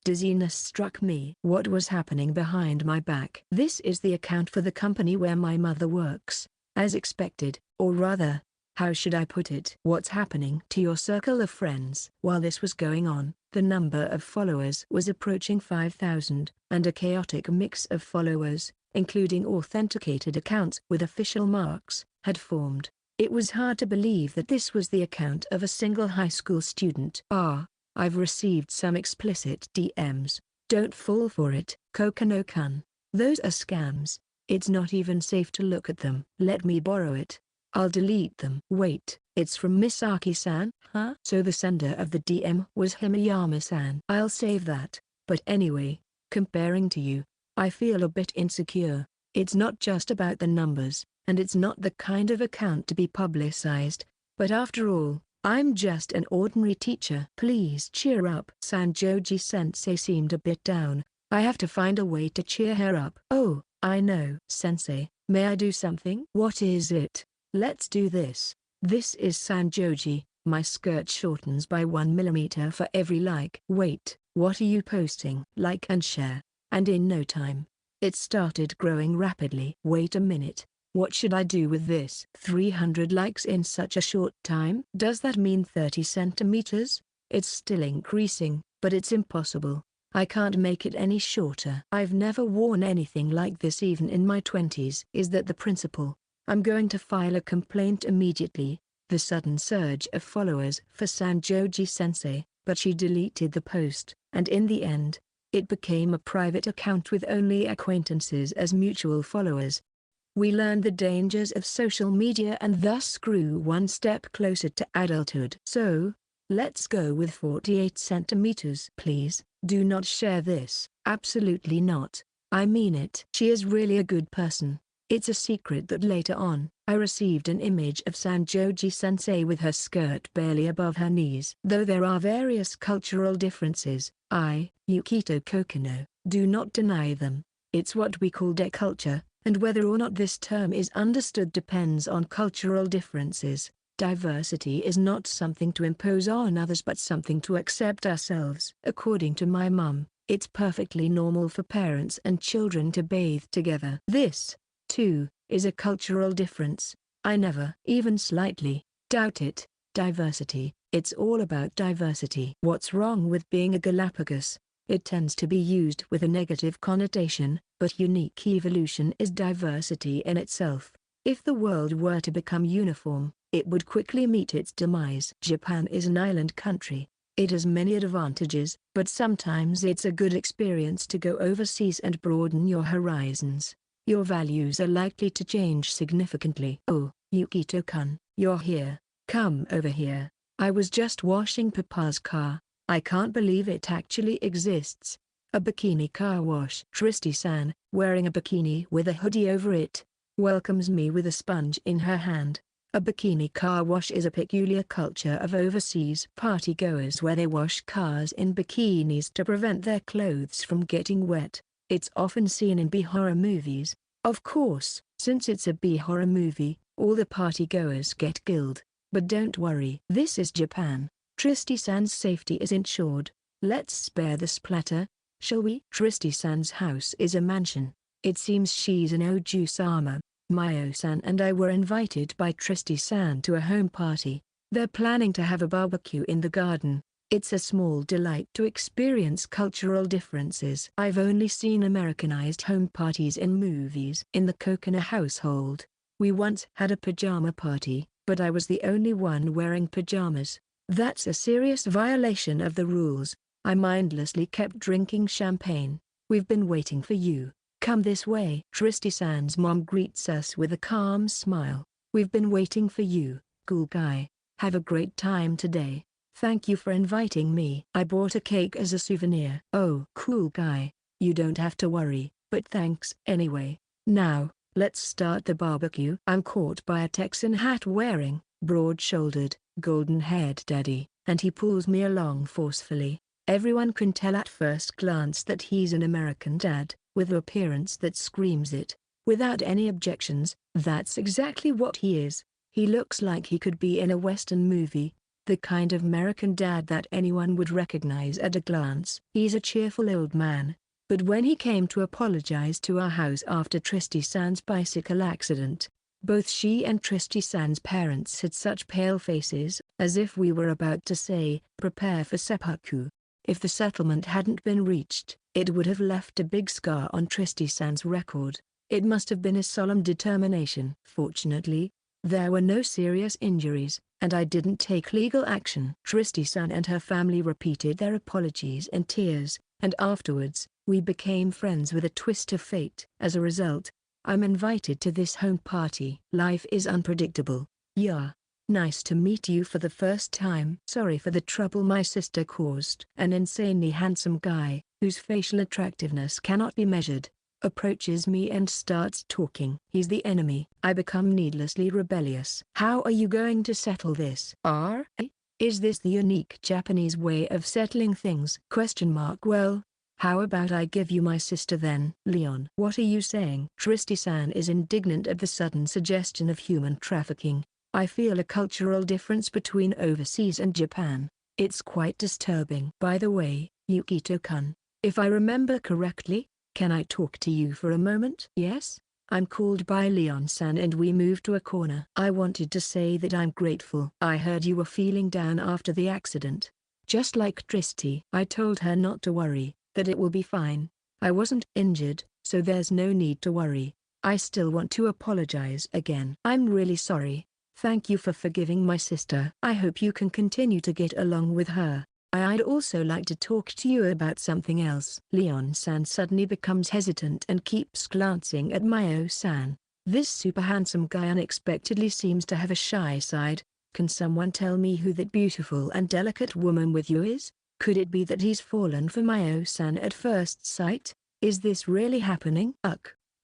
Speaker 1: Dizziness struck me. What was happening behind my back? This is the account for the company where my mother works. As expected, or rather, how should I put it? What's happening to your circle of friends? While this was going on, the number of followers was approaching 5,000, and a chaotic mix of followers, including authenticated accounts with official marks, had formed. It was hard to believe that this was the account of a single high school student. I've received some explicit DMs. Don't fall for it, Kokonoe-kun. Those are scams. It's not even safe to look at them. Let me borrow it. I'll delete them. Wait, it's from Misaki-san? Huh? So the sender of the DM was Himeyama-san. I'll save that. But anyway, comparing to you, I feel a bit insecure. It's not just about the numbers, and it's not the kind of account to be publicized. But after all, I'm just an ordinary teacher. Please cheer up. Sanjoji-sensei seemed a bit down. I have to find a way to cheer her up. Oh, I know. Sensei, may I do something? What is it? Let's do this. This is Sanjoji. My skirt shortens by 1 millimeter for every like. Wait, what are you posting? Like and share. And in no time, it started growing rapidly. Wait a minute. What should I do with this? 300 likes in such a short time? Does that mean 30 centimeters? It's still increasing, but it's impossible. I can't make it any shorter. I've never worn anything like this even in my 20s. Is that the principle? I'm going to file a complaint immediately. The sudden surge of followers for Sanjoji-sensei, but she deleted the post, and in the end, it became a private account with only acquaintances as mutual followers. We learned the dangers of social media and thus grew one step closer to adulthood. So, let's go with 48 centimeters. Please, do not share this. Absolutely not. I mean it. She is really a good person. It's a secret that later on, I received an image of Sanjoji-sensei with her skirt barely above her knees. Though there are various cultural differences, I, Yukito Kokonoe, do not deny them. It's what we call deculture. And whether or not this term is understood depends on cultural differences. Diversity is not something to impose on others but something to accept ourselves. According to my mum, it's perfectly normal for parents and children to bathe together. This, too, is a cultural difference. I never, even slightly, doubt it. Diversity, it's all about diversity. What's wrong with being a Galapagos? It tends to be used with a negative connotation, but unique evolution is diversity in itself. If the world were to become uniform, it would quickly meet its demise. Japan is an island country. It has many advantages, but sometimes it's a good experience to go overseas and broaden your horizons. Your values are likely to change significantly. Oh, Yukito-kun, you're here. Come over here. I was just washing Papa's car. I can't believe it actually exists. A bikini car wash. Tristy-san, wearing a bikini with a hoodie over it, welcomes me with a sponge in her hand. A bikini car wash is a peculiar culture of overseas partygoers where they wash cars in bikinis to prevent their clothes from getting wet. It's often seen in B-horror movies. Of course, since it's a B-horror movie, all the partygoers get killed. But don't worry. This is Japan. Tristy-san's safety is ensured. Let's spare the splatter, shall we? Tristy-san's house is a mansion. It seems she's in Oju-sama. Mayo-san and I were invited by Tristy-san to a home party. They're planning to have a barbecue in the garden. It's a small delight to experience cultural differences. I've only seen Americanized home parties in movies. In the Kokonoe household, we once had a pajama party, but I was the only one wearing pajamas. That's a serious violation of the rules. I mindlessly kept drinking champagne. We've been waiting for you. Come this way. Tristy-san's mom greets us with a calm smile. We've been waiting for you, cool guy. Have a great time today. Thank you for inviting me. I bought a cake as a souvenir. Oh, cool guy. You don't have to worry, but thanks anyway. Now, let's start the barbecue. I'm caught by a Texan hat-wearing, broad-shouldered, golden-haired daddy, and he pulls me along forcefully. Everyone can tell at first glance that he's an American dad, with an appearance that screams it. Without any objections, that's exactly what he is. He looks like he could be in a Western movie, the kind of American dad that anyone would recognize at a glance. He's a cheerful old man, but when he came to apologize to our house after Tristy-san's bicycle accident, both she and Tristy-san's parents had such pale faces, as if we were about to say, prepare for seppuku. If the settlement hadn't been reached, it would have left a big scar on Tristy-san's record. It must have been a solemn determination. Fortunately, there were no serious injuries, and I didn't take legal action. Tristy-san and her family repeated their apologies in tears, and afterwards, we became friends with a twist of fate. As a result, I'm invited to this home party. Life is unpredictable. Yeah. Nice to meet you for the first time. Sorry for the trouble my sister caused. An insanely handsome guy, whose facial attractiveness cannot be measured, approaches me and starts talking. He's the enemy. I become needlessly rebellious. How are you going to settle this? Is this the unique Japanese way of settling things? Well, how about I give you my sister then? Leon. What are you saying? Tristy-san is indignant at the sudden suggestion of human trafficking. I feel a cultural difference between overseas and Japan. It's quite disturbing. By the way, Yukito-kun, if I remember correctly, can I talk to you for a moment? Yes? I'm called by Leon-san and we moved to a corner. I wanted to say that I'm grateful. I heard you were feeling down after the accident. Just like Tristy. I told her not to worry, that it will be fine. I wasn't injured, so there's no need to worry. I still want to apologize again. I'm really sorry. Thank you for forgiving my sister. I hope you can continue to get along with her. I'd also like to talk to you about something else. Leon-san suddenly becomes hesitant and keeps glancing at Mayo-san. This super handsome guy unexpectedly seems to have a shy side. Can someone tell me who that beautiful and delicate woman with you is? Could it be that he's fallen for Mayo-san at first sight? Is this really happening?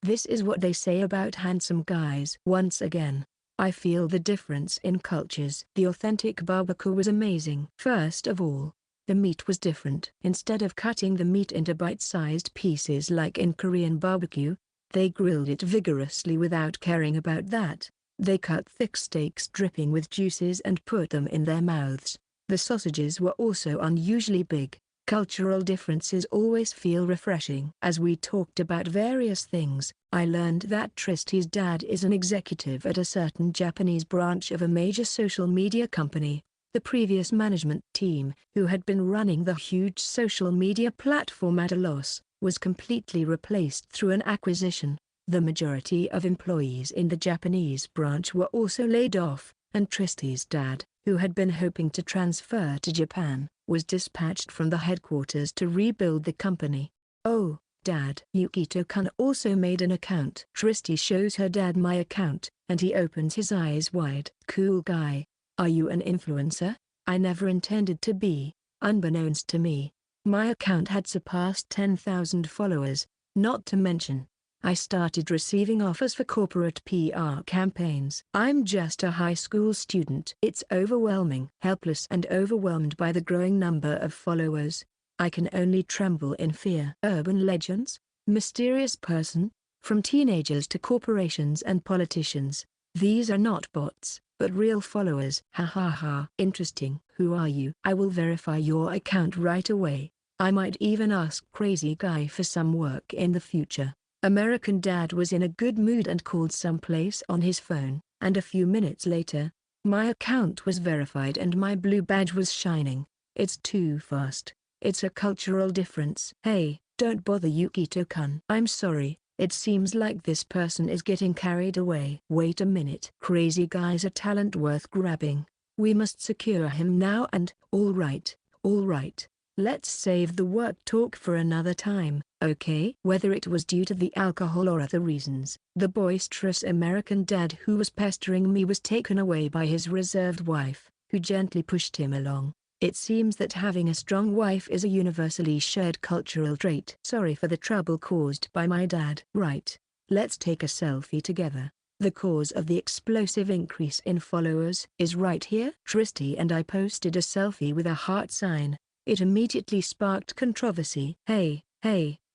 Speaker 1: This is what they say about handsome guys. Once again, I feel the difference in cultures. The authentic barbecue was amazing. First of all, the meat was different. Instead of cutting the meat into bite-sized pieces like in Korean barbecue, they grilled it vigorously without caring about that. They cut thick steaks dripping with juices and put them in their mouths. The sausages were also unusually big. Cultural differences always feel refreshing. As we talked about various things, I learned that Tristy's dad is an executive at a certain Japanese branch of a major social media company. The previous management team, who had been running the huge social media platform at a loss, was completely replaced through an acquisition. The majority of employees in the Japanese branch were also laid off, and Tristy's dad, who had been hoping to transfer to Japan, was dispatched from the headquarters to rebuild the company. Oh, Dad. Yukito-kun also made an account. Tristy shows her dad my account, and he opens his eyes wide. Cool guy. Are you an influencer? I never intended to be. Unbeknownst to me, my account had surpassed 10,000 followers, not to mention I started receiving offers for corporate PR campaigns. I'm just a high school student. It's overwhelming. Helpless and overwhelmed by the growing number of followers. I can only tremble in fear. Urban legends? Mysterious person? From teenagers to corporations and politicians. These are not bots, but real followers. Ha ha ha. Interesting. Who are you? I will verify your account right away. I might even ask Crazy Guy for some work in the future. American Dad was in a good mood and called someplace on his phone, and a few minutes later, my account was verified and my blue badge was shining. It's too fast. It's a cultural difference. Hey, don't bother Yukito-kun. I'm sorry, it seems like this person is getting carried away. Wait a minute. Crazy Guy's a talent worth grabbing. We must secure him now and, all right. Let's save the work talk for another time, okay? Whether it was due to the alcohol or other reasons, the boisterous American Dad who was pestering me was taken away by his reserved wife, who gently pushed him along. It seems that having a strong wife is a universally shared cultural trait. Sorry for the trouble caused by my dad. Right. Let's take a selfie together. The cause of the explosive increase in followers is right here. Tristy and I posted a selfie with a heart sign. It immediately sparked controversy. Hey,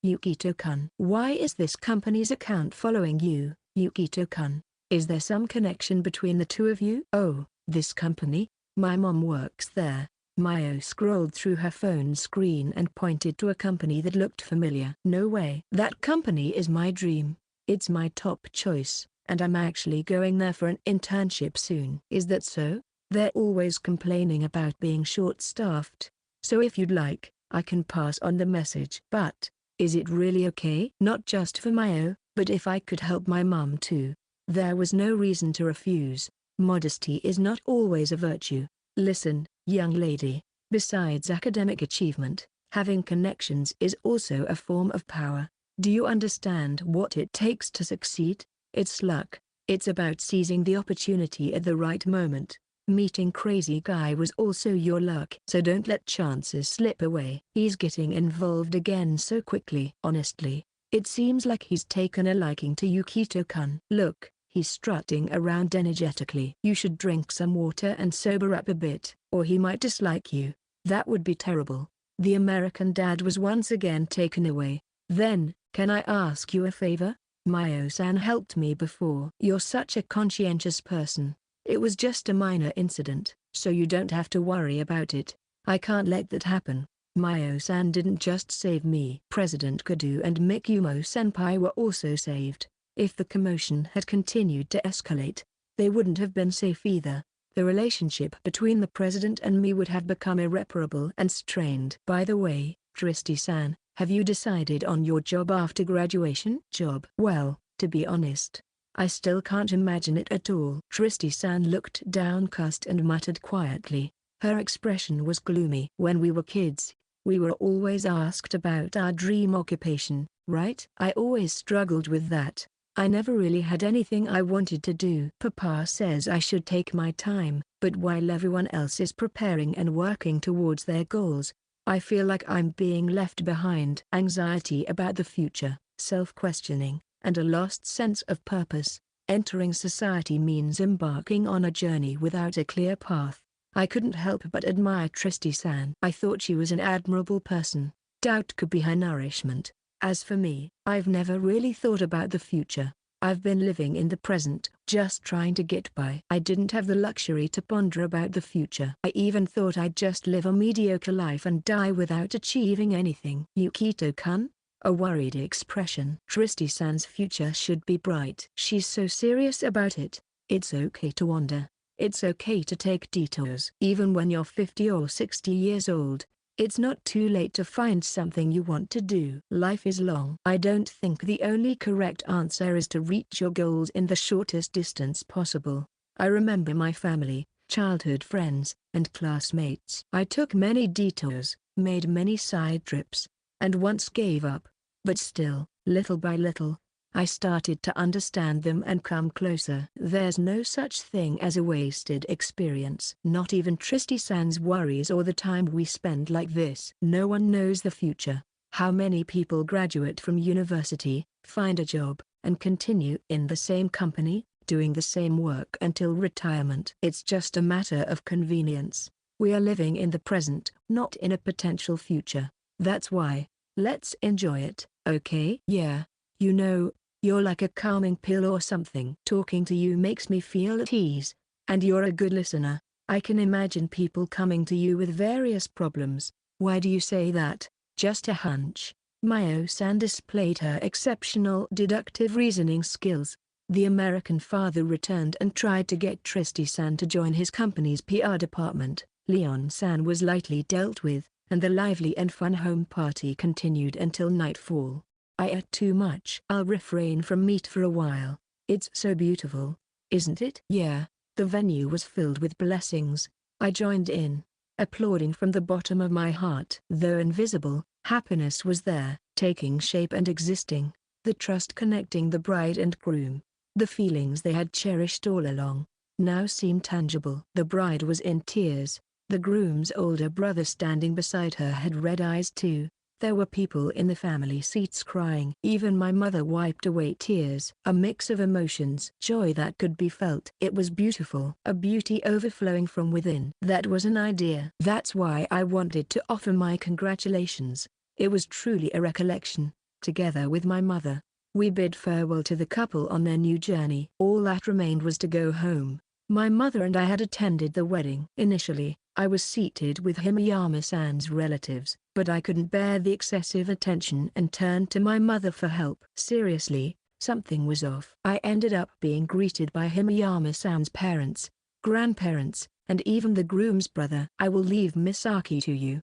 Speaker 1: Yukito-kun. Why is this company's account following you, Yukito-kun? Is there some connection between the two of you? Oh, this company? My mom works there. Mayo scrolled through her phone screen and pointed to a company that looked familiar. No way. That company is my dream. It's my top choice, and I'm actually going there for an internship soon. Is that so? They're always complaining about being short-staffed. So if you'd like, I can pass on the message. But, is it really okay? Not just for Mayo, but if I could help my mom too. There was no reason to refuse. Modesty is not always a virtue. Listen, young lady, besides academic achievement, having connections is also a form of power. Do you understand what it takes to succeed? It's luck. It's about seizing the opportunity at the right moment. Meeting Crazy Guy was also your luck. So don't let chances slip away. He's getting involved again so quickly. Honestly, it seems like he's taken a liking to Yukito-kun. Look, he's strutting around energetically. You should drink some water and sober up a bit, or he might dislike you. That would be terrible. The American Dad was once again taken away. Then, can I ask you a favor? Mayo-san helped me before. You're such a conscientious person. It was just a minor incident, so you don't have to worry about it. I can't let that happen. Mayo-san didn't just save me. President Kado and Mikumo-senpai were also saved. If the commotion had continued to escalate, they wouldn't have been safe either. The relationship between the president and me would have become irreparable and strained. By the way, Tristy-san, have you decided on your job after graduation? Job? Well, to be honest, I still can't imagine it at all. Tristy-san looked downcast and muttered quietly. Her expression was gloomy. When we were kids, we were always asked about our dream occupation, right? I always struggled with that. I never really had anything I wanted to do. Papa says I should take my time, but while everyone else is preparing and working towards their goals, I feel like I'm being left behind. Anxiety about the future, self-questioning, and a lost sense of purpose. Entering society means embarking on a journey without a clear path. I couldn't help but admire Tristy-san. I thought she was an admirable person. Doubt could be her nourishment. As for me, I've never really thought about the future. I've been living in the present, just trying to get by. I didn't have the luxury to ponder about the future. I even thought I'd just live a mediocre life and die without achieving anything. Yukito-kun? A worried expression. Tristy-san's future should be bright. She's so serious about it. It's okay to wander. It's okay to take detours. Even when you're 50 or 60 years old, it's not too late to find something you want to do. Life is long. I don't think the only correct answer is to reach your goals in the shortest distance possible. I remember my family, childhood friends, and classmates. I took many detours, made many side trips, and once gave up. But still, little by little, I started to understand them and come closer. There's no such thing as a wasted experience. Not even Tristy-san's worries or the time we spend like this. No one knows the future. How many people graduate from university, find a job, and continue in the same company, doing the same work until retirement. It's just a matter of convenience. We are living in the present, not in a potential future. That's why. Let's enjoy it, okay? Yeah. You know, you're like a calming pill or something. Talking to you makes me feel at ease. And you're a good listener. I can imagine people coming to you with various problems. Why do you say that? Just a hunch. Mio-san displayed her exceptional deductive reasoning skills. The American father returned and tried to get Tristy-san to join his company's PR department. Leon-san was lightly dealt with, and the lively and fun home party continued until nightfall. I ate too much. I'll refrain from meat for a while. It's so beautiful, isn't it? Yeah. The venue was filled with blessings. I joined in, applauding from the bottom of my heart. Though invisible, happiness was there, taking shape and existing. The trust connecting the bride and groom. The feelings they had cherished all along, now seemed tangible. The bride was in tears. The groom's older brother standing beside her had red eyes too. There were people in the family seats crying. Even my mother wiped away tears. A mix of emotions. Joy that could be felt. It was beautiful. A beauty overflowing from within. That was an idea. That's why I wanted to offer my congratulations. It was truly a recollection. Together with my mother, we bid farewell to the couple on their new journey. All that remained was to go home. My mother and I had attended the wedding. Initially, I was seated with Himeyama-san's relatives, but I couldn't bear the excessive attention and turned to my mother for help. Seriously, something was off. I ended up being greeted by Himeyama-san's parents, grandparents, and even the groom's brother. I will leave Misaki to you.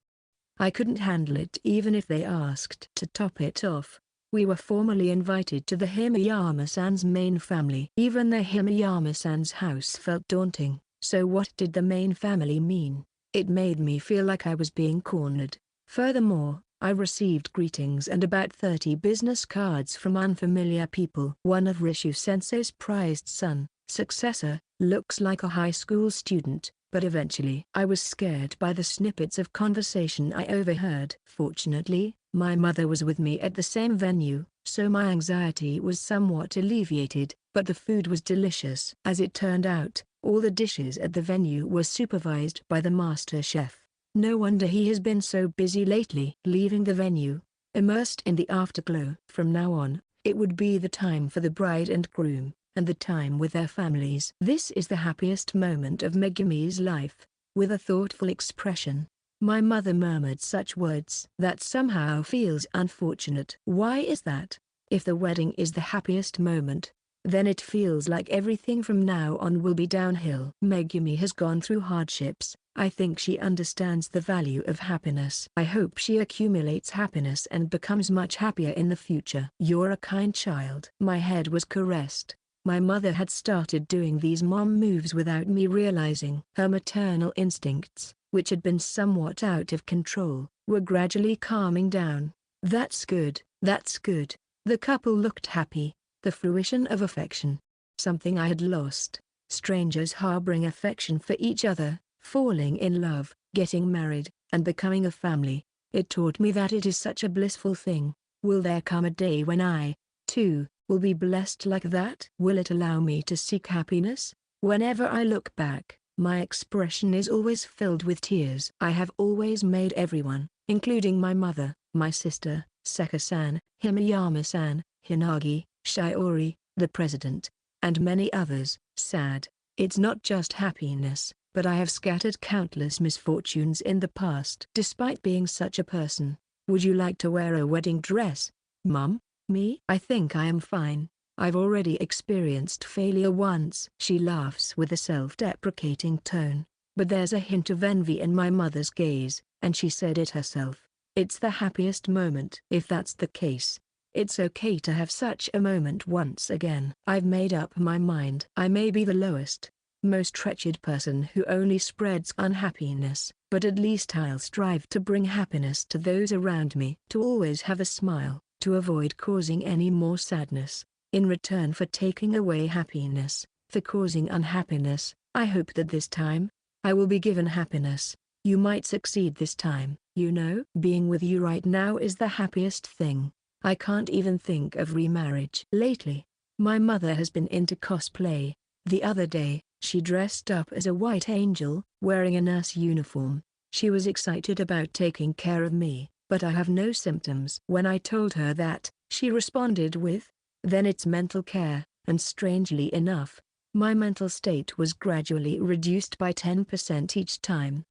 Speaker 1: I couldn't handle it even if they asked. To top it off, we were formally invited to the Himeyama-san's main family. Even the Himeyama-san's house felt daunting. So what did the main family mean? It made me feel like I was being cornered. Furthermore, I received greetings and about 30 business cards from unfamiliar people. One of Rishu-sensei's prized son, successor, looks like a high school student, but eventually I was scared by the snippets of conversation I overheard. Fortunately, my mother was with me at the same venue, so my anxiety was somewhat alleviated, but the food was delicious. As it turned out, all the dishes at the venue were supervised by the master chef. No wonder he has been so busy lately. Leaving the venue, immersed in the afterglow. From now on, it would be the time for the bride and groom, and the time with their families. This is the happiest moment of Megumi's life. With a thoughtful expression, my mother murmured such words that somehow feels unfortunate. Why is that? If the wedding is the happiest moment, then it feels like everything from now on will be downhill. Megumi has gone through hardships. I think she understands the value of happiness. I hope she accumulates happiness and becomes much happier in the future. You're a kind child. My head was caressed. My mother had started doing these mom moves without me realizing. Her maternal instincts, which had been somewhat out of control, were gradually calming down. That's good, that's good. The couple looked happy. The fruition of affection. Something I had lost. Strangers harboring affection for each other, falling in love, getting married, and becoming a family. It taught me that it is such a blissful thing. Will there come a day when I, too, will be blessed like that? Will it allow me to seek happiness? Whenever I look back, my expression is always filled with tears. I have always made everyone, including my mother, my sister, Seka-san, Himeyama-san, Hinagi, Shiori, the president, and many others, sad. It's not just happiness, but I have scattered countless misfortunes in the past. Despite being such a person, would you like to wear a wedding dress, Mum? Me? I think I am fine. I've already experienced failure once. She laughs with a self-deprecating tone, but there's a hint of envy in my mother's gaze, and she said it herself. It's the happiest moment. If that's the case, it's okay to have such a moment once again. I've made up my mind. I may be the lowest, most wretched person who only spreads unhappiness, but at least I'll strive to bring happiness to those around me. To always have a smile, to avoid causing any more sadness. In return for taking away happiness, for causing unhappiness, I hope that this time, I will be given happiness. You might succeed this time. You know, being with you right now is the happiest thing. I can't even think of remarriage. Lately, my mother has been into cosplay. The other day, she dressed up as a white angel, wearing a nurse uniform. She was excited about taking care of me, but I have no symptoms. When I told her that, she responded with, "Then it's mental care," and strangely enough, my mental state was gradually reduced by 10% each time.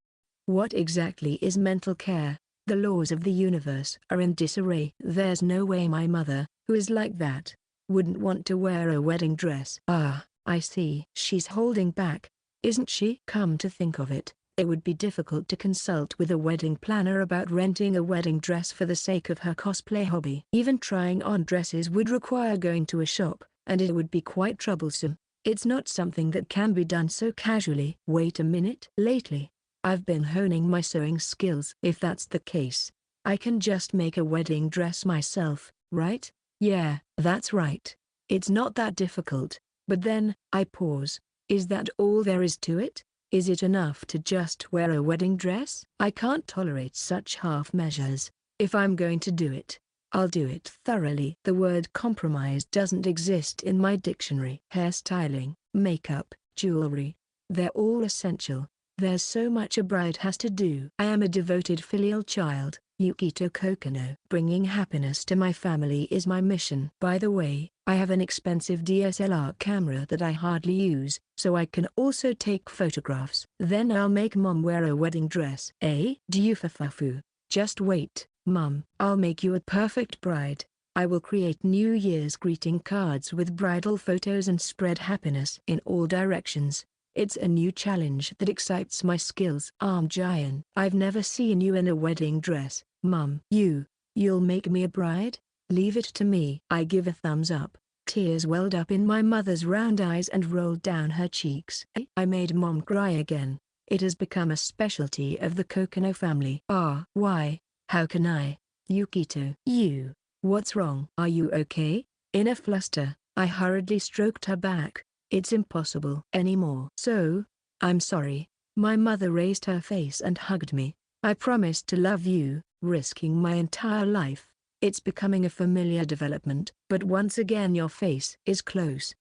Speaker 1: What exactly is mental care? The laws of the universe are in disarray. There's no way my mother, who is like that, wouldn't want to wear a wedding dress. Ah, I see. She's holding back, isn't she? Come to think of it, it would be difficult to consult with a wedding planner about renting a wedding dress for the sake of her cosplay hobby. Even trying on dresses would require going to a shop, and it would be quite troublesome. It's not something that can be done so casually. Wait a minute. Lately, I've been honing my sewing skills. If that's the case, I can just make a wedding dress myself, right? Yeah, that's right. It's not that difficult. But then, I pause. Is that all there is to it? Is it enough to just wear a wedding dress? I can't tolerate such half measures. If I'm going to do it, I'll do it thoroughly. The word compromise doesn't exist in my dictionary. Hairstyling, makeup, jewelry, they're all essential. There's so much a bride has to do. I am a devoted filial child, Yukito Kokonoe. Bringing happiness to my family is my mission. By the way, I have an expensive DSLR camera that I hardly use, so I can also take photographs. Then I'll make Mom wear a wedding dress. Eh? Do you fafafu? Just wait, Mom. I'll make you a perfect bride. I will create New Year's greeting cards with bridal photos and spread happiness in all directions. It's a new challenge that excites my skills. Giant. I've never seen you in a wedding dress, Mum. You'll make me a bride? Leave it to me. I give a thumbs up. Tears welled up in my mother's round eyes and rolled down her cheeks. I made Mom cry again. It has become a specialty of the Kokonoe family. Why? How can I? Yukito. What's wrong? Are you okay? In a fluster, I hurriedly stroked her back. It's impossible anymore. So, I'm sorry. My mother raised her face and hugged me. I promised to love you, risking my entire life. It's becoming a familiar development. But once again your face is close.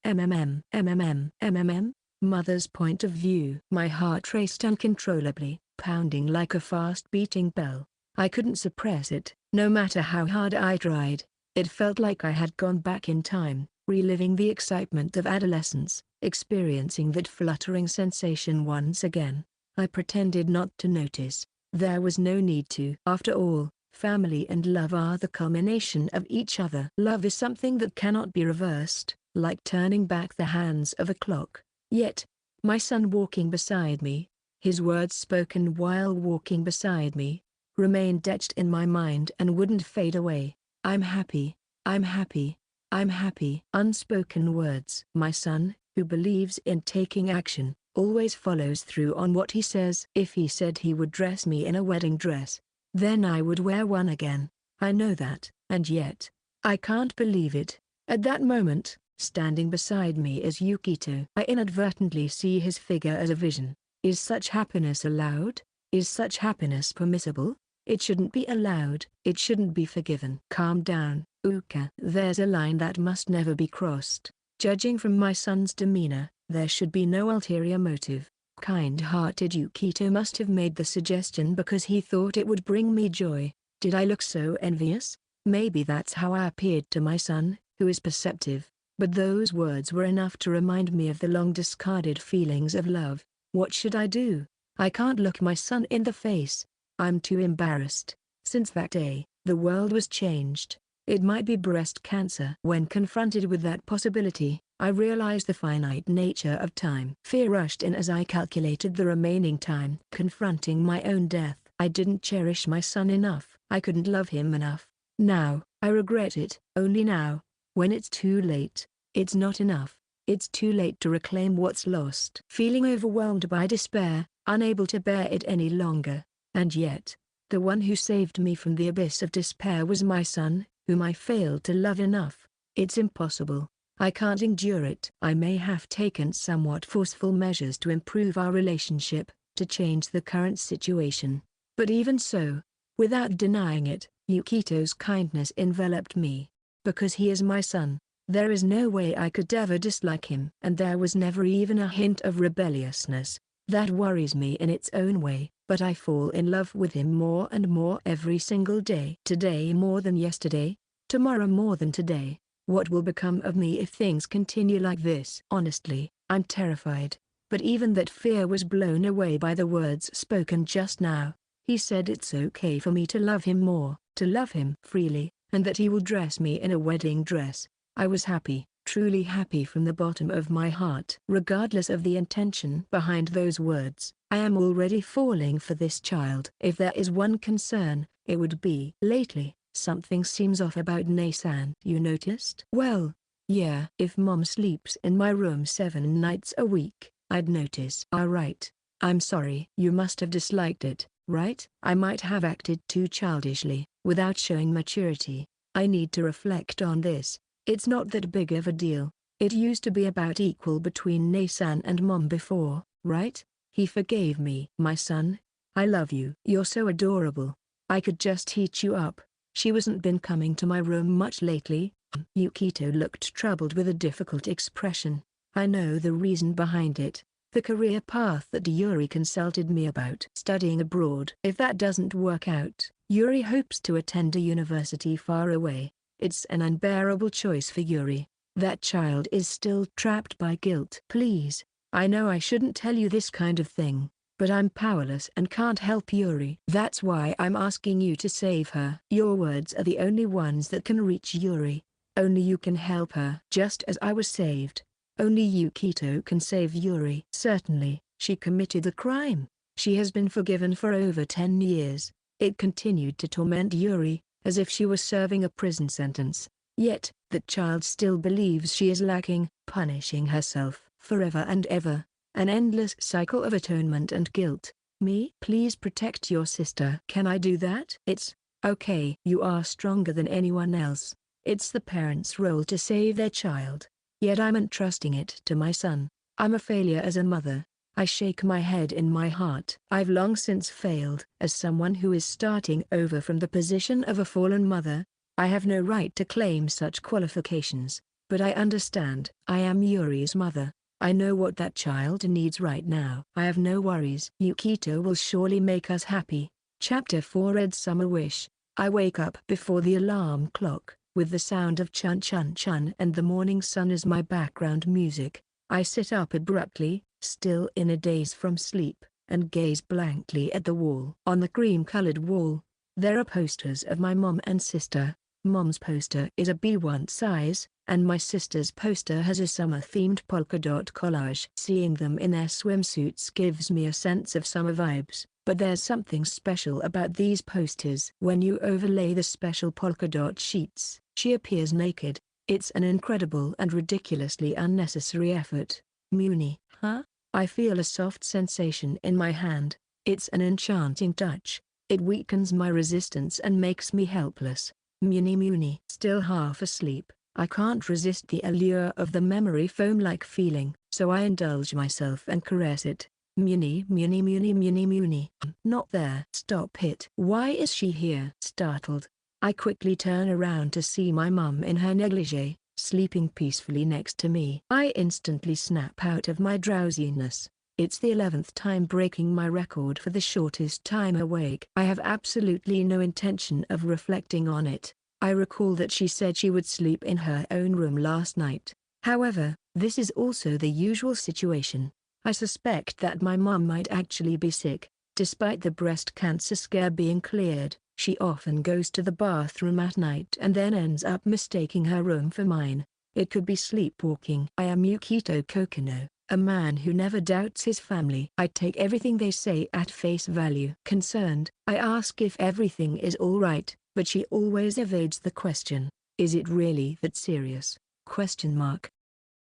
Speaker 1: Mother's point of view. My heart raced uncontrollably, pounding like a fast-beating bell. I couldn't suppress it, no matter how hard I tried. It felt like I had gone back in time, reliving the excitement of adolescence, experiencing that fluttering sensation once again. I pretended not to notice. There was no need to. After all, family and love are the culmination of each other. Love is something that cannot be reversed, like turning back the hands of a clock. Yet, my son walking beside me, his words spoken while walking beside me, remained etched in my mind and wouldn't fade away. I'm happy, I'm happy, I'm happy. Unspoken words. My son, who believes in taking action, always follows through on what he says. If he said he would dress me in a wedding dress, then I would wear one again. I know that, and yet, I can't believe it. At that moment, standing beside me is Yukito. I inadvertently see his figure as a vision. Is such happiness allowed? Is such happiness permissible? It shouldn't be allowed. It shouldn't be forgiven. Calm down, Uka. There's a line that must never be crossed. Judging from my son's demeanor, there should be no ulterior motive. Kind-hearted Yukito must have made the suggestion because he thought it would bring me joy. Did I look so envious? Maybe that's how I appeared to my son, who is perceptive. But those words were enough to remind me of the long-discarded feelings of love. What should I do? I can't look my son in the face. I'm too embarrassed. Since that day, the world was changed. It might be breast cancer. When confronted with that possibility, I realized the finite nature of time. Fear rushed in as I calculated the remaining time. Confronting my own death. I didn't cherish my son enough. I couldn't love him enough. Now, I regret it. Only now, when it's too late, it's not enough. It's too late to reclaim what's lost. Feeling overwhelmed by despair, unable to bear it any longer. And yet, the one who saved me from the abyss of despair was my son, whom I failed to love enough. It's impossible. I can't endure it. I may have taken somewhat forceful measures to improve our relationship, to change the current situation. But even so, without denying it, Yukito's kindness enveloped me. Because he is my son, there is no way I could ever dislike him. And there was never even a hint of rebelliousness. That worries me in its own way, but I fall in love with him more and more every single day. Today more than yesterday, tomorrow more than today. What will become of me if things continue like this? Honestly, I'm terrified. But even that fear was blown away by the words spoken just now. He said it's okay for me to love him more, to love him freely, and that he will dress me in a wedding dress. I was happy, truly happy from the bottom of my heart. Regardless of the intention behind those words, I am already falling for this child. If there is one concern, it would be lately, something seems off about Nae-san. You noticed? Well, yeah. If mom sleeps in my room 7 nights a week, I'd notice. Right. I'm sorry. You must have disliked it, right? I might have acted too childishly, without showing maturity. I need to reflect on this. It's not that big of a deal. It used to be about equal between Nae-san and mom before, right? He forgave me. My son, I love you. You're so adorable. I could just heat you up. She wasn't been coming to my room much lately. Yukito looked troubled with a difficult expression. I know the reason behind it. The career path that Yuri consulted me about. Studying abroad. If that doesn't work out, Yuri hopes to attend a university far away. It's an unbearable choice for Yuri. That child is still trapped by guilt. Please, I know I shouldn't tell you this kind of thing, but I'm powerless and can't help Yuri. That's why I'm asking you to save her. Your words are the only ones that can reach Yuri. Only you can help her. Just as I was saved, only Yukito can save Yuri. Certainly, she committed the crime. She has been forgiven for over 10 years. It continued to torment Yuri, as if she was serving a prison sentence. Yet, the child still believes she is lacking, punishing herself forever and ever. An endless cycle of atonement and guilt. Me? Please protect your sister. Can I do that? It's okay. You are stronger than anyone else. It's the parents' role to save their child. Yet I'm entrusting it to my son. I'm a failure as a mother. I shake my head in my heart. I've long since failed. As someone who is starting over from the position of a fallen mother, I have no right to claim such qualifications. But I understand. I am Yuri's mother. I know what that child needs right now. I have no worries. Yukito will surely make us happy. Chapter 4 Red Summer Wish. I wake up before the alarm clock, with the sound of chun chun chun and the morning sun as my background music. I sit up abruptly, still in a daze from sleep, and gaze blankly at the wall. On the cream-colored wall, there are posters of my mom and sister. Mom's poster is a B1 size, and my sister's poster has a summer-themed polka dot collage. Seeing them in their swimsuits gives me a sense of summer vibes, but there's something special about these posters. When you overlay the special polka dot sheets, she appears naked. It's an incredible and ridiculously unnecessary effort. Muni, huh? I feel a soft sensation in my hand. It's an enchanting touch. It weakens my resistance and makes me helpless. Muni Muni. Still half asleep, I can't resist the allure of the memory foam-like feeling, so I indulge myself and caress it. Muni Muni Muni Muni Muni. Not there. Stop it. Why is she here? Startled, I quickly turn around to see my mum in her negligee, sleeping peacefully next to me. I instantly snap out of my drowsiness. It's the 11th time breaking my record for the shortest time awake. I have absolutely no intention of reflecting on it. I recall that she said she would sleep in her own room last night. However, this is also the usual situation. I suspect that my mom might actually be sick. Despite the breast cancer scare being cleared, she often goes to the bathroom at night and then ends up mistaking her room for mine. It could be sleepwalking. I am Yukito Kokonoe, a man who never doubts his family. I take everything they say at face value. Concerned, I ask if everything is all right, but she always evades the question. Is it really that serious?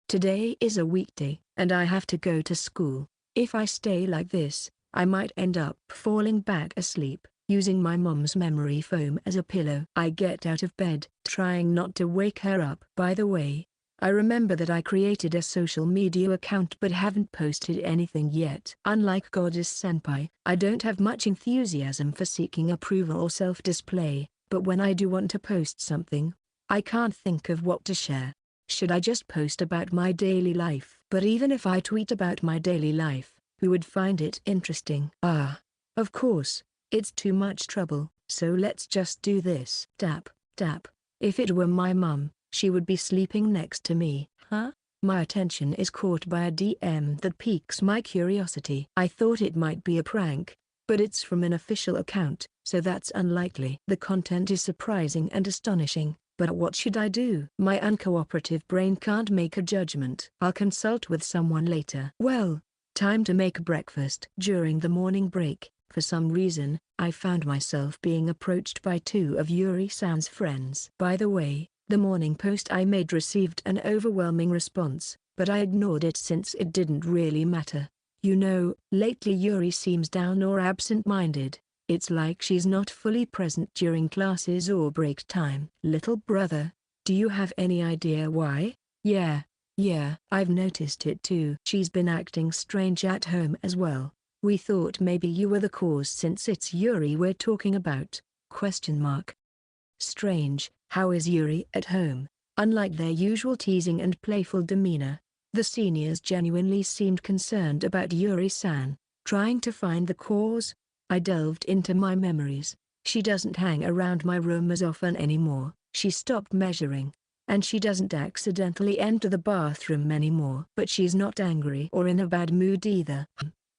Speaker 1: Today is a weekday, and I have to go to school. If I stay like this, I might end up falling back asleep, using my mom's memory foam as a pillow. I get out of bed, trying not to wake her up. By the way, I remember that I created a social media account but haven't posted anything yet. Unlike Goddess Senpai, I don't have much enthusiasm for seeking approval or self-display. But when I do want to post something, I can't think of what to share. Should I just post about my daily life? But even if I tweet about my daily life, who would find it interesting? Of course, it's too much trouble, so let's just do this. Tap, tap. If it were my mum, she would be sleeping next to me. Huh? My attention is caught by a DM that piques my curiosity. I thought it might be a prank, but it's from an official account, so that's unlikely. The content is surprising and astonishing, but what should I do? My uncooperative brain can't make a judgment. I'll consult with someone later. Well, time to make breakfast. During the morning break, for some reason, I found myself being approached by two of Yuri-san's friends. By the way, the morning post I made received an overwhelming response, but I ignored it since it didn't really matter. You know, lately Yuri seems down or absent-minded. It's like she's not fully present during classes or break time. Little brother, do you have any idea why? Yeah, I've noticed it too. She's been acting strange at home as well. We thought maybe you were the cause since it's Yuri we're talking about. Strange, how is Yuri at home? Unlike their usual teasing and playful demeanor, the seniors genuinely seemed concerned about Yuri-san. Trying to find the cause, I delved into my memories. She doesn't hang around my room as often anymore. She stopped measuring. And she doesn't accidentally enter the bathroom anymore. But she's not angry or in a bad mood either.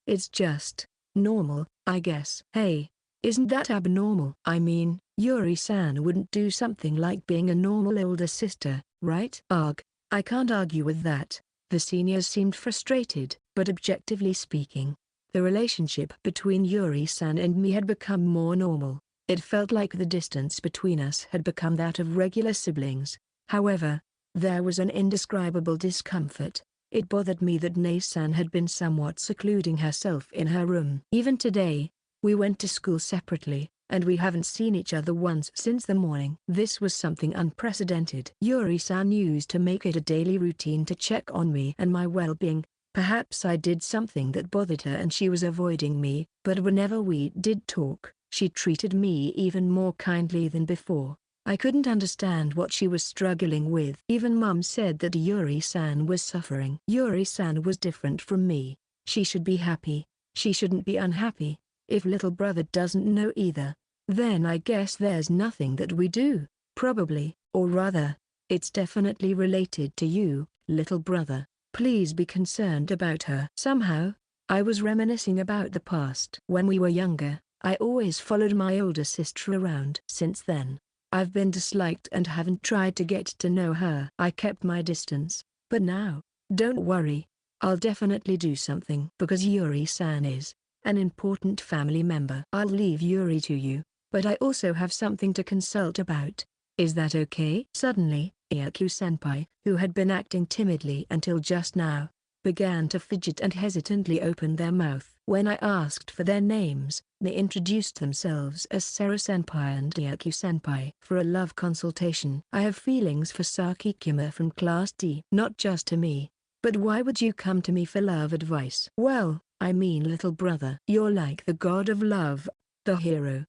Speaker 1: It's just normal, I guess. Hey, isn't that abnormal? I mean, Yuri-san wouldn't do something like being a normal older sister, right? Ugh, I can't argue with that. The seniors seemed frustrated, but objectively speaking, the relationship between Yuri-san and me had become more normal. It felt like the distance between us had become that of regular siblings. However, there was an indescribable discomfort. It bothered me that Nei-san had been somewhat secluding herself in her room. Even today, we went to school separately, and we haven't seen each other once since the morning. This was something unprecedented. Yuri-san used to make it a daily routine to check on me and my well-being. Perhaps I did something that bothered her and she was avoiding me, but whenever we did talk, she treated me even more kindly than before. I couldn't understand what she was struggling with. Even Mum said that Yuri-san was suffering. Yuri-san was different from me. She should be happy. She shouldn't be unhappy. If little brother doesn't know either, then I guess there's nothing that we do. Probably, or rather, it's definitely related to you, little brother. Please be concerned about her. Somehow, I was reminiscing about the past. When we were younger, I always followed my older sister around. Since then, I've been disliked and haven't tried to get to know her. I kept my distance, but now, don't worry, I'll definitely do something. Because Yuri-san is an important family member. I'll leave Yuri to you, but I also have something to consult about. Is that okay? Suddenly, Iaku-senpai, who had been acting timidly until just now, began to fidget and hesitantly opened their mouth. When I asked for their names, they introduced themselves as Sara-senpai and Iaku-senpai. For a love consultation. I have feelings for Saki-kima from Class D. Not just to me, but why would you come to me for love advice? Well, I mean little brother. You're like the god of love, the hero.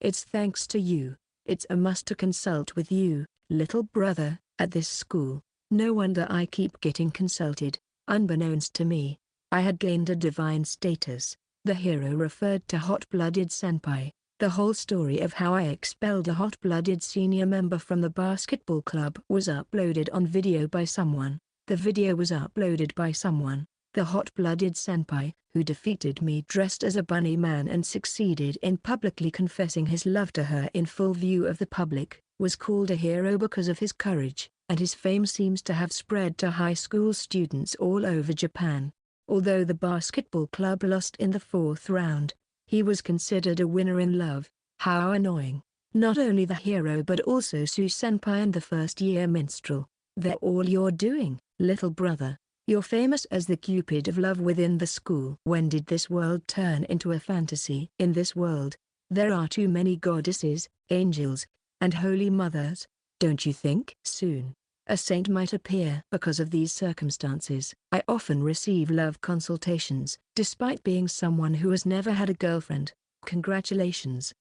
Speaker 1: It's thanks to you, it's a must to consult with you, little brother, at this school. No wonder I keep getting consulted. Unbeknownst to me, I had gained a divine status. The hero referred to hot-blooded senpai. The whole story of how I expelled a hot-blooded senior member from the basketball club was uploaded on video by someone. The video was uploaded by someone. The hot-blooded senpai, who defeated me dressed as a bunny man and succeeded in publicly confessing his love to her in full view of the public, was called a hero because of his courage, and his fame seems to have spread to high school students all over Japan. Although the basketball club lost in the 4th round, he was considered a winner in love. How annoying. Not only the hero but also Sue-senpai and the first-year minstrel. They're all you're doing, little brother. You're famous as the Cupid of love within the school. When did this world turn into a fantasy? In this world, there are too many goddesses, angels, and holy mothers, don't you think? Soon, a saint might appear. Because of these circumstances, I often receive love consultations. Despite being someone who has never had a girlfriend, Congratulations.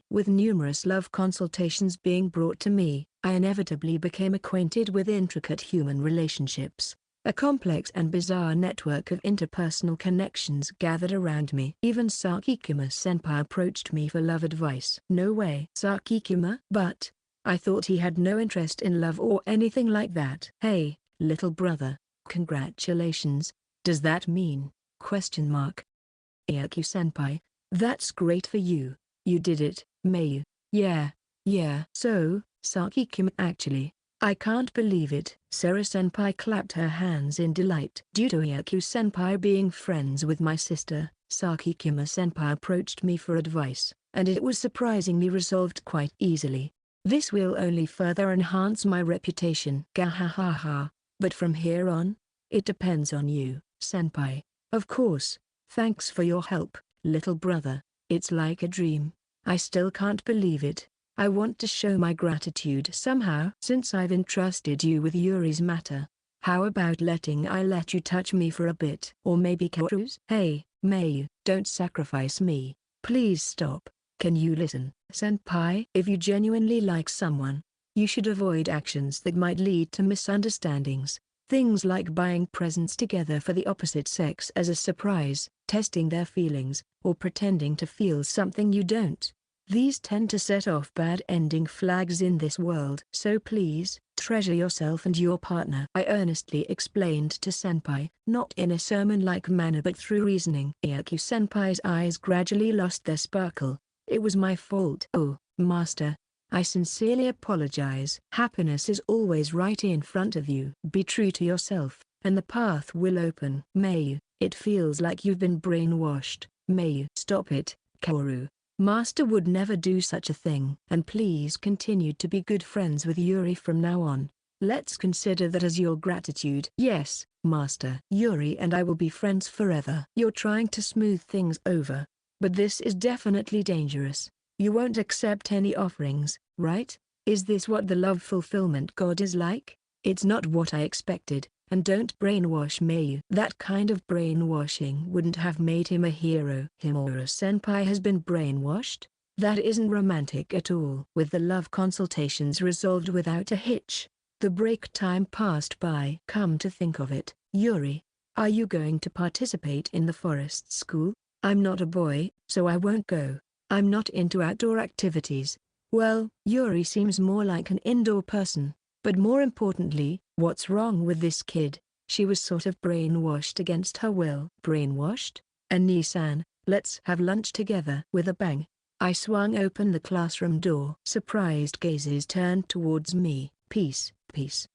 Speaker 1: With numerous love consultations being brought to me, I inevitably became acquainted with intricate human relationships. A complex and bizarre network of interpersonal connections gathered around me. Even Sakikima-senpai approached me for love advice. No way. Sakikima? But I thought he had no interest in love or anything like that. Hey, little brother. Congratulations. Does that mean? Ayaku-senpai. That's great for you. You did it, Mayu. Yeah. So, Sakikima actually. I can't believe it. Sarah-senpai clapped her hands in delight. Due to Ayaku-senpai being friends with my sister, Sakikima-senpai approached me for advice, and it was surprisingly resolved quite easily. This will only further enhance my reputation. Gahahaha. But from here on, it depends on you, senpai. Of course. Thanks for your help, little brother. It's like a dream. I still can't believe it. I want to show my gratitude somehow. Since I've entrusted you with Yuri's matter, how about letting I let you touch me for a bit? Or maybe Kaoru's? Hey, Mayu, don't sacrifice me. Please stop. Can you listen? Senpai, if you genuinely like someone, you should avoid actions that might lead to misunderstandings. Things like buying presents together for the opposite sex as a surprise, testing their feelings, or pretending to feel something you don't. These tend to set off bad ending flags in this world. So please, treasure yourself and your partner. I earnestly explained to senpai, not in a sermon-like manner but through reasoning. Ayaku-senpai's eyes gradually lost their sparkle. It was my fault. Oh, master. I sincerely apologize. Happiness is always right in front of you. Be true to yourself, and the path will open. Mayu, it feels like you've been brainwashed. Mayu, stop it, Kaoru. Master would never do such a thing. And please continue to be good friends with Yuri from now on. Let's consider that as your gratitude. Yes, Master. Yuri and I will be friends forever. You're trying to smooth things over, but this is definitely dangerous. You won't accept any offerings, right? Is this what the love fulfillment god is like? It's not what I expected. And don't brainwash Mayu. That kind of brainwashing wouldn't have made him a hero. Himura-senpai has been brainwashed? That isn't romantic at all. With the love consultations resolved without a hitch, the break time passed by. Come to think of it, Yuri, are you going to participate in the forest school? I'm not a boy, so I won't go. I'm not into outdoor activities. Well, Yuri seems more like an indoor person. But more importantly, what's wrong with this kid? She was sort of brainwashed against her will. Brainwashed? Annie-san, let's have lunch together. With a bang, I swung open the classroom door. Surprised gazes turned towards me. Peace.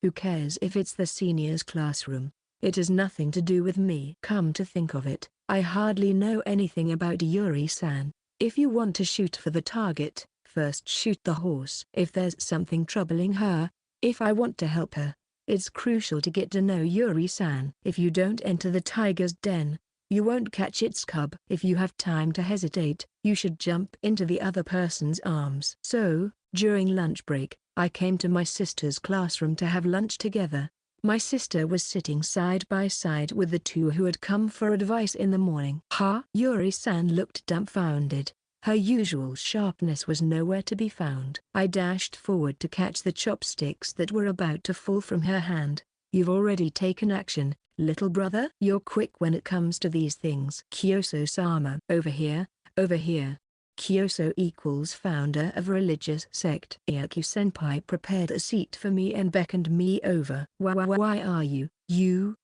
Speaker 1: Who cares if it's the seniors' classroom? It has nothing to do with me. Come to think of it, I hardly know anything about Yuri-san. If you want to shoot for the target, first shoot the horse. If there's something troubling her, if I want to help her, it's crucial to get to know Yuri-san. If you don't enter the tiger's den, you won't catch its cub. If you have time to hesitate, you should jump into the other person's arms. So, during lunch break, I came to my sister's classroom to have lunch together. My sister was sitting side by side with the two who had come for advice in the morning. Yuri-san looked dumbfounded. Her usual sharpness was nowhere to be found. I dashed forward to catch the chopsticks that were about to fall from her hand. You've already taken action, little brother. You're quick when it comes to these things. Kyoso-sama. Over here. Kyoso equals founder of religious sect. Ayaku-senpai prepared a seat for me and beckoned me over. Why are you? Here.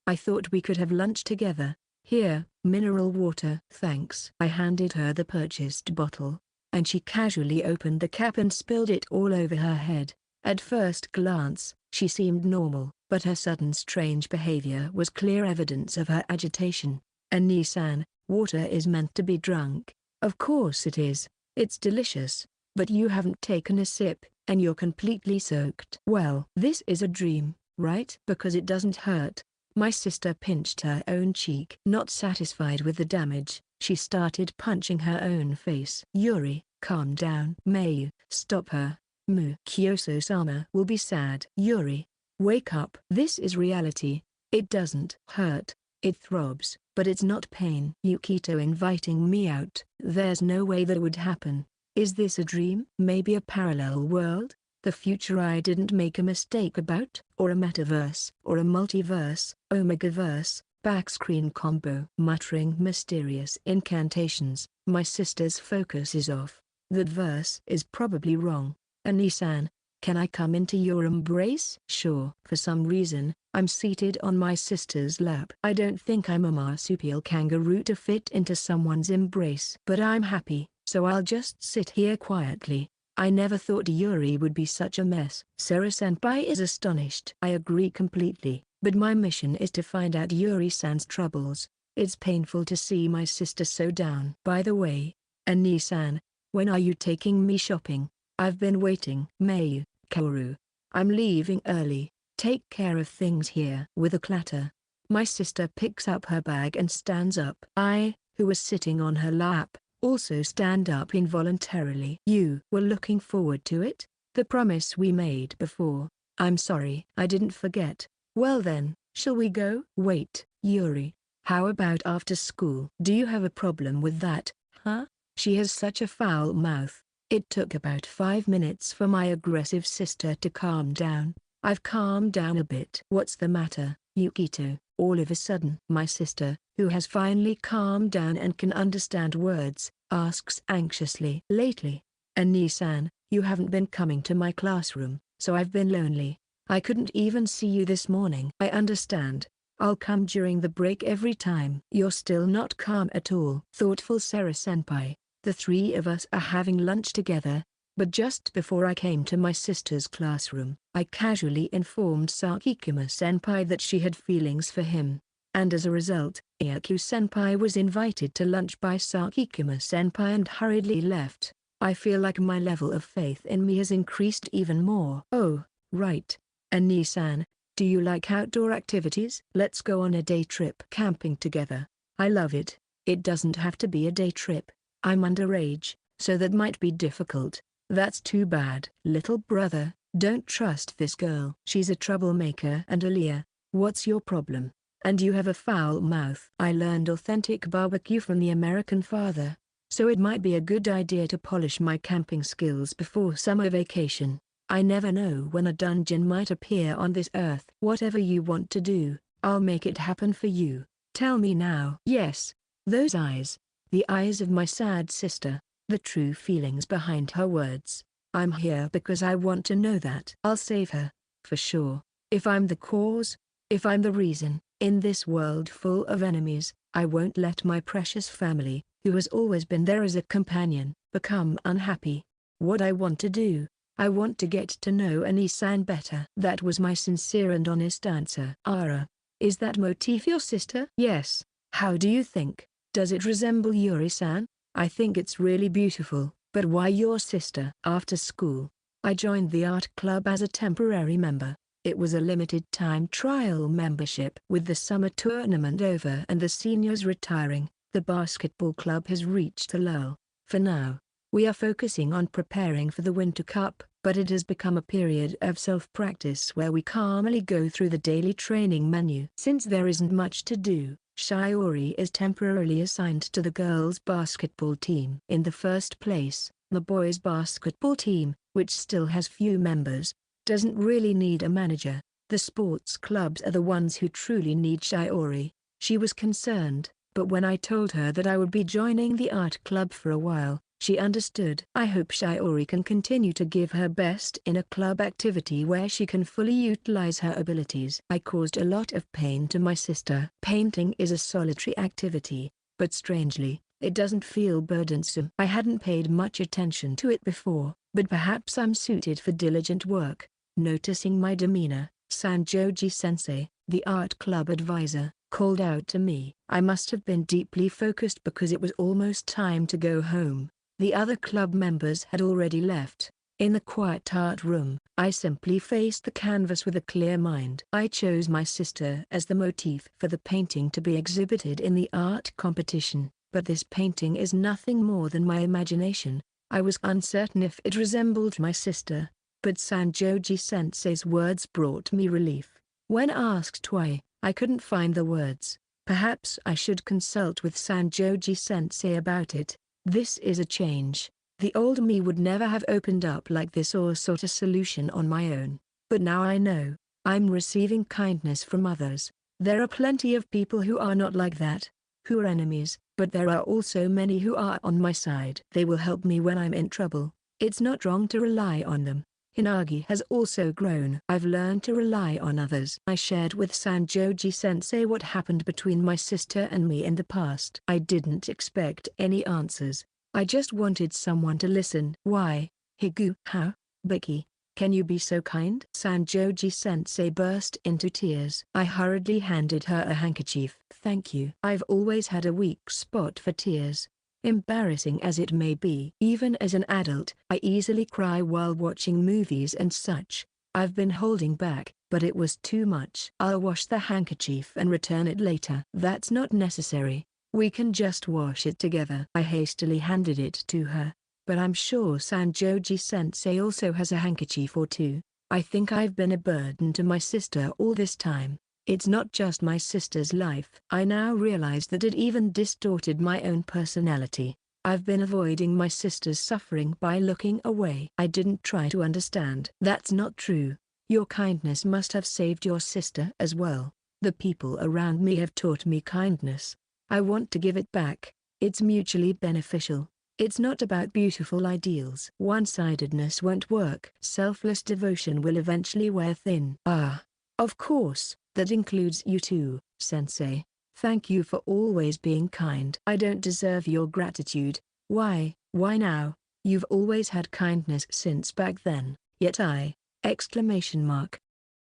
Speaker 1: I thought we could have lunch together. Here, mineral water. Thanks. I handed her the purchased bottle, and she casually opened the cap and spilled it all over her head. At first glance, she seemed normal, but her sudden strange behavior was clear evidence of her agitation. Annie-san, water is meant to be drunk. Of course it is. It's delicious. But you haven't taken a sip, and you're completely soaked. Well, this is a dream, right? Because it doesn't hurt. My sister pinched her own cheek. Not satisfied with the damage, she started punching her own face. Yuri, calm down. Mayu, stop her. Kyoso-sama will be sad. Yuri, wake up. This is reality. It doesn't hurt. It throbs, but it's not pain. Yukito inviting me out. There's no way that would happen. Is this a dream? Maybe a parallel world? The future I didn't make a mistake about? Or a metaverse? Or a multiverse? Omegaverse? Backscreen combo. Muttering mysterious incantations, my sister's focus is off. That verse is probably wrong. Annie-san, can I come into your embrace? Sure. For some reason, I'm seated on my sister's lap. I don't think I'm a marsupial kangaroo to fit into someone's embrace. But I'm happy, so I'll just sit here quietly. I never thought Yuri would be such a mess. Sarah-senpai is astonished. I agree completely, but my mission is to find out Yuri-san's troubles. It's painful to see my sister so down. By the way, Annie-san, when are you taking me shopping? I've been waiting. Mayu, Kaoru. I'm leaving early. Take care of things here. With a clatter, my sister picks up her bag and stands up. I, who was sitting on her lap, also stand up involuntarily. You were looking forward to it? The promise we made before. I'm sorry. I didn't forget. Well then, shall we go? Wait, Yuri. How about after school? Do you have a problem with that, huh? She has such a foul mouth. It took about 5 minutes for my aggressive sister to calm down. I've calmed down a bit. What's the matter, Yukito? All of a sudden, my sister, who has finally calmed down and can understand words, asks anxiously. Lately, Annie-san, you haven't been coming to my classroom, so I've been lonely. I couldn't even see you this morning. I understand. I'll come during the break every time. You're still not calm at all. Thoughtful Sarah-senpai. The three of us are having lunch together, but just before I came to my sister's classroom, I casually informed Sakikuma-senpai that she had feelings for him, and as a result, Iaku-senpai was invited to lunch by Sakikuma-senpai and hurriedly left. I feel like my level of faith in me has increased even more. Oh, right. Annie-san, do you like outdoor activities? Let's go on a day trip camping together. I love it. It doesn't have to be a day trip. I'm underage, so that might be difficult. That's too bad. Little brother, don't trust this girl. She's a troublemaker. And Aaliyah, what's your problem? And you have a foul mouth. I learned authentic barbecue from the American father, so it might be a good idea to polish my camping skills before summer vacation. I never know when a dungeon might appear on this earth. Whatever you want to do, I'll make it happen for you. Tell me now. Yes, those eyes. The eyes of my sad sister, the true feelings behind her words. I'm here because I want to know that. I'll save her, for sure. If I'm the cause, if I'm the reason, in this world full of enemies, I won't let my precious family, who has always been there as a companion, become unhappy. What I want to do, I want to get to know Annie-san better. That was my sincere and honest answer. Ara, is that motif your sister? Yes. How do you think? Does it resemble Yuri-san? I think it's really beautiful, but why your sister? After school, I joined the art club as a temporary member. It was a limited-time trial membership. With the summer tournament over and the seniors retiring, the basketball club has reached a lull. For now, we are focusing on preparing for the Winter Cup, but it has become a period of self-practice where we calmly go through the daily training menu. Since there isn't much to do, Shiori is temporarily assigned to the girls' basketball team. In the first place, the boys' basketball team, which still has few members, doesn't really need a manager. The sports clubs are the ones who truly need Shiori. She was concerned, but when I told her that I would be joining the art club for a while, she understood. I hope Shiori can continue to give her best in a club activity where she can fully utilize her abilities. I caused a lot of pain to my sister. Painting is a solitary activity, but strangely, it doesn't feel burdensome. I hadn't paid much attention to it before, but perhaps I'm suited for diligent work. Noticing my demeanor, Sanjoji-sensei, the art club advisor, called out to me. I must have been deeply focused because it was almost time to go home. The other club members had already left. In the quiet art room, I simply faced the canvas with a clear mind. I chose my sister as the motif for the painting to be exhibited in the art competition, but this painting is nothing more than my imagination. I was uncertain if it resembled my sister, but Sanjoji-sensei's words brought me relief. When asked why, I couldn't find the words. Perhaps I should consult with Sanjoji-sensei about it. This is a change. The old me would never have opened up like this or sought a solution on my own. But now I know. I'm receiving kindness from others. There are plenty of people who are not like that, who are enemies, but there are also many who are on my side. They will help me when I'm in trouble. It's not wrong to rely on them. Hinagi has also grown. I've learned to rely on others. I shared with Sanjoji-sensei what happened between my sister and me in the past. I didn't expect any answers. I just wanted someone to listen. Why, Higu? How? Biki, can you be so kind? Sanjoji-sensei burst into tears. I hurriedly handed her a handkerchief. Thank you. I've always had a weak spot for tears. Embarrassing as it may be. Even as an adult, I easily cry while watching movies and such. I've been holding back, but it was too much. I'll wash the handkerchief and return it later. That's not necessary. We can just wash it together. I hastily handed it to her. But I'm sure Sanjoji-sensei also has a handkerchief or two. I think I've been a burden to my sister all this time. It's not just my sister's life. I now realize that it even distorted my own personality. I've been avoiding my sister's suffering by looking away. I didn't try to understand. That's not true. Your kindness must have saved your sister as well. The people around me have taught me kindness. I want to give it back. It's mutually beneficial. It's not about beautiful ideals. One-sidedness won't work. Selfless devotion will eventually wear thin. Ah, of course. That includes you too, Sensei. Thank you for always being kind. I don't deserve your gratitude. Why now? You've always had kindness since back then, yet I!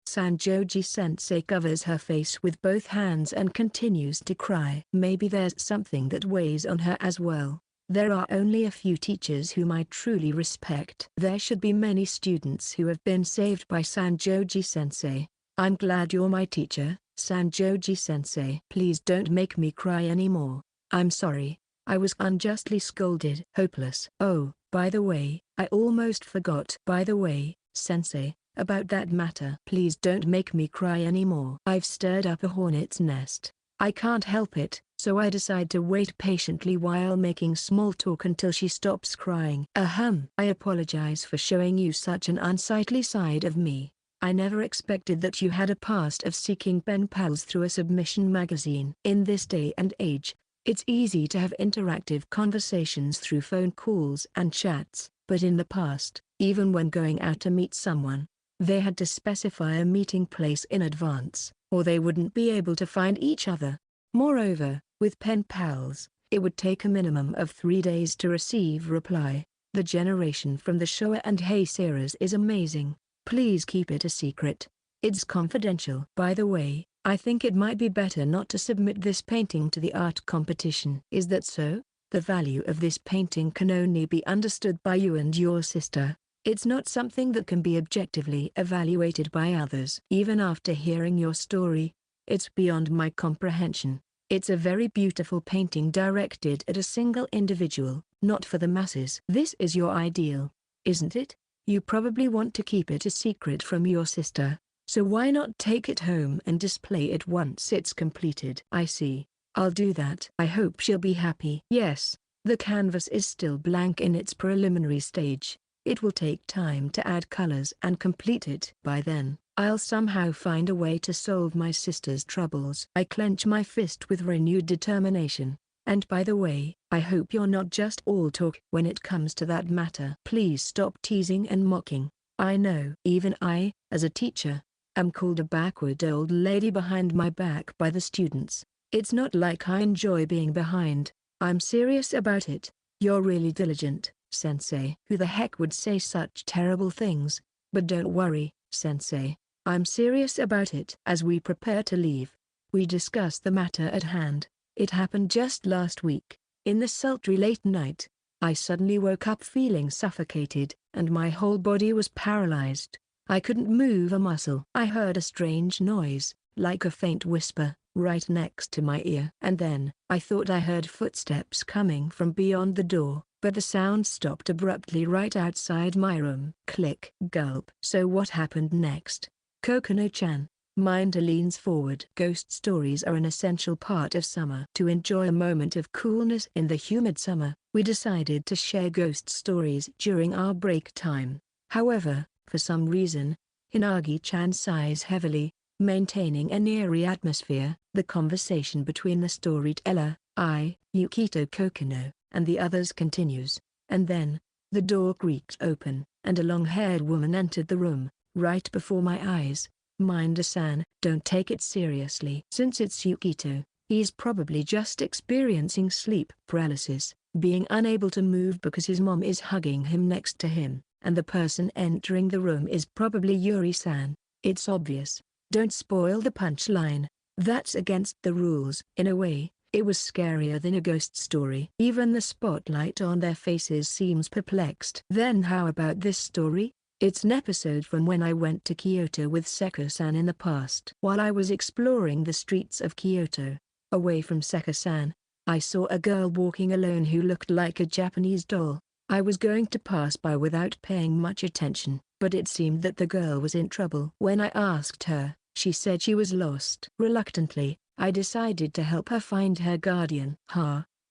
Speaker 1: Sanjoji-sensei covers her face with both hands and continues to cry. Maybe there's something that weighs on her as well. There are only a few teachers whom I truly respect. There should be many students who have been saved by Sanjoji-sensei. I'm glad you're my teacher, Sanjoji-sensei. Please don't make me cry anymore. I'm sorry. I was unjustly scolded. Hopeless. Oh, by the way, I almost forgot. By the way, Sensei, about that matter. Please don't make me cry anymore. I've stirred up a hornet's nest. I can't help it, so I decide to wait patiently while making small talk until she stops crying. I apologize for showing you such an unsightly side of me. I never expected that you had a past of seeking pen pals through a submission magazine. In this day and age, it's easy to have interactive conversations through phone calls and chats, but in the past, even when going out to meet someone, they had to specify a meeting place in advance, or they wouldn't be able to find each other. Moreover, with pen pals, it would take a minimum of 3 days to receive reply. The generation from the Showa and Heisei eras is amazing. Please keep it a secret. It's confidential. By the way, I think it might be better not to submit this painting to the art competition. Is that so? The value of this painting can only be understood by you and your sister. It's not something that can be objectively evaluated by others. Even after hearing your story, it's beyond my comprehension. It's a very beautiful painting directed at a single individual, not for the masses. This is your ideal, isn't it? You probably want to keep it a secret from your sister, so why not take it home and display it once it's completed? I see. I'll do that. I hope she'll be happy. Yes, the canvas is still blank in its preliminary stage. It will take time to add colors and complete it. By then, I'll somehow find a way to solve my sister's troubles. I clench my fist with renewed determination. And by the way, I hope you're not just all talk when it comes to that matter. Please stop teasing and mocking. I know. Even I, as a teacher, am called a backward old lady behind my back by the students. It's not like I enjoy being behind. I'm serious about it. You're really diligent, Sensei. Who the heck would say such terrible things? But don't worry, Sensei. I'm serious about it. As we prepare to leave, we discuss the matter at hand. It happened just last week. In the sultry late night, I suddenly woke up feeling suffocated, and my whole body was paralyzed. I couldn't move a muscle. I heard a strange noise, like a faint whisper, right next to my ear. And then, I thought I heard footsteps coming from beyond the door, but the sound stopped abruptly right outside my room. Click. Gulp. So what happened next? Kokono-chan, Minder leans forward. Ghost stories are an essential part of summer. To enjoy a moment of coolness in the humid summer, we decided to share ghost stories during our break time. However, for some reason, Hinagi-chan sighs heavily, maintaining an eerie atmosphere. The conversation between the storyteller, Yukito Kokonoe, and the others continues, and then, the door creaked open, and a long-haired woman entered the room, right before my eyes. Minder-san, don't take it seriously. Since it's Yukito, he's probably just experiencing sleep paralysis, being unable to move because his mom is hugging him next to him, and the person entering the room is probably Yuri-san. It's obvious. Don't spoil the punchline. That's against the rules. In a way, it was scarier than a ghost story. Even the spotlight on their faces seems perplexed. Then how about this story? It's an episode from when I went to Kyoto with Seko-san in the past. While I was exploring the streets of Kyoto, away from Seko-san, I saw a girl walking alone who looked like a Japanese doll. I was going to pass by without paying much attention, but it seemed that the girl was in trouble. When I asked her, she said she was lost. Reluctantly, I decided to help her find her guardian.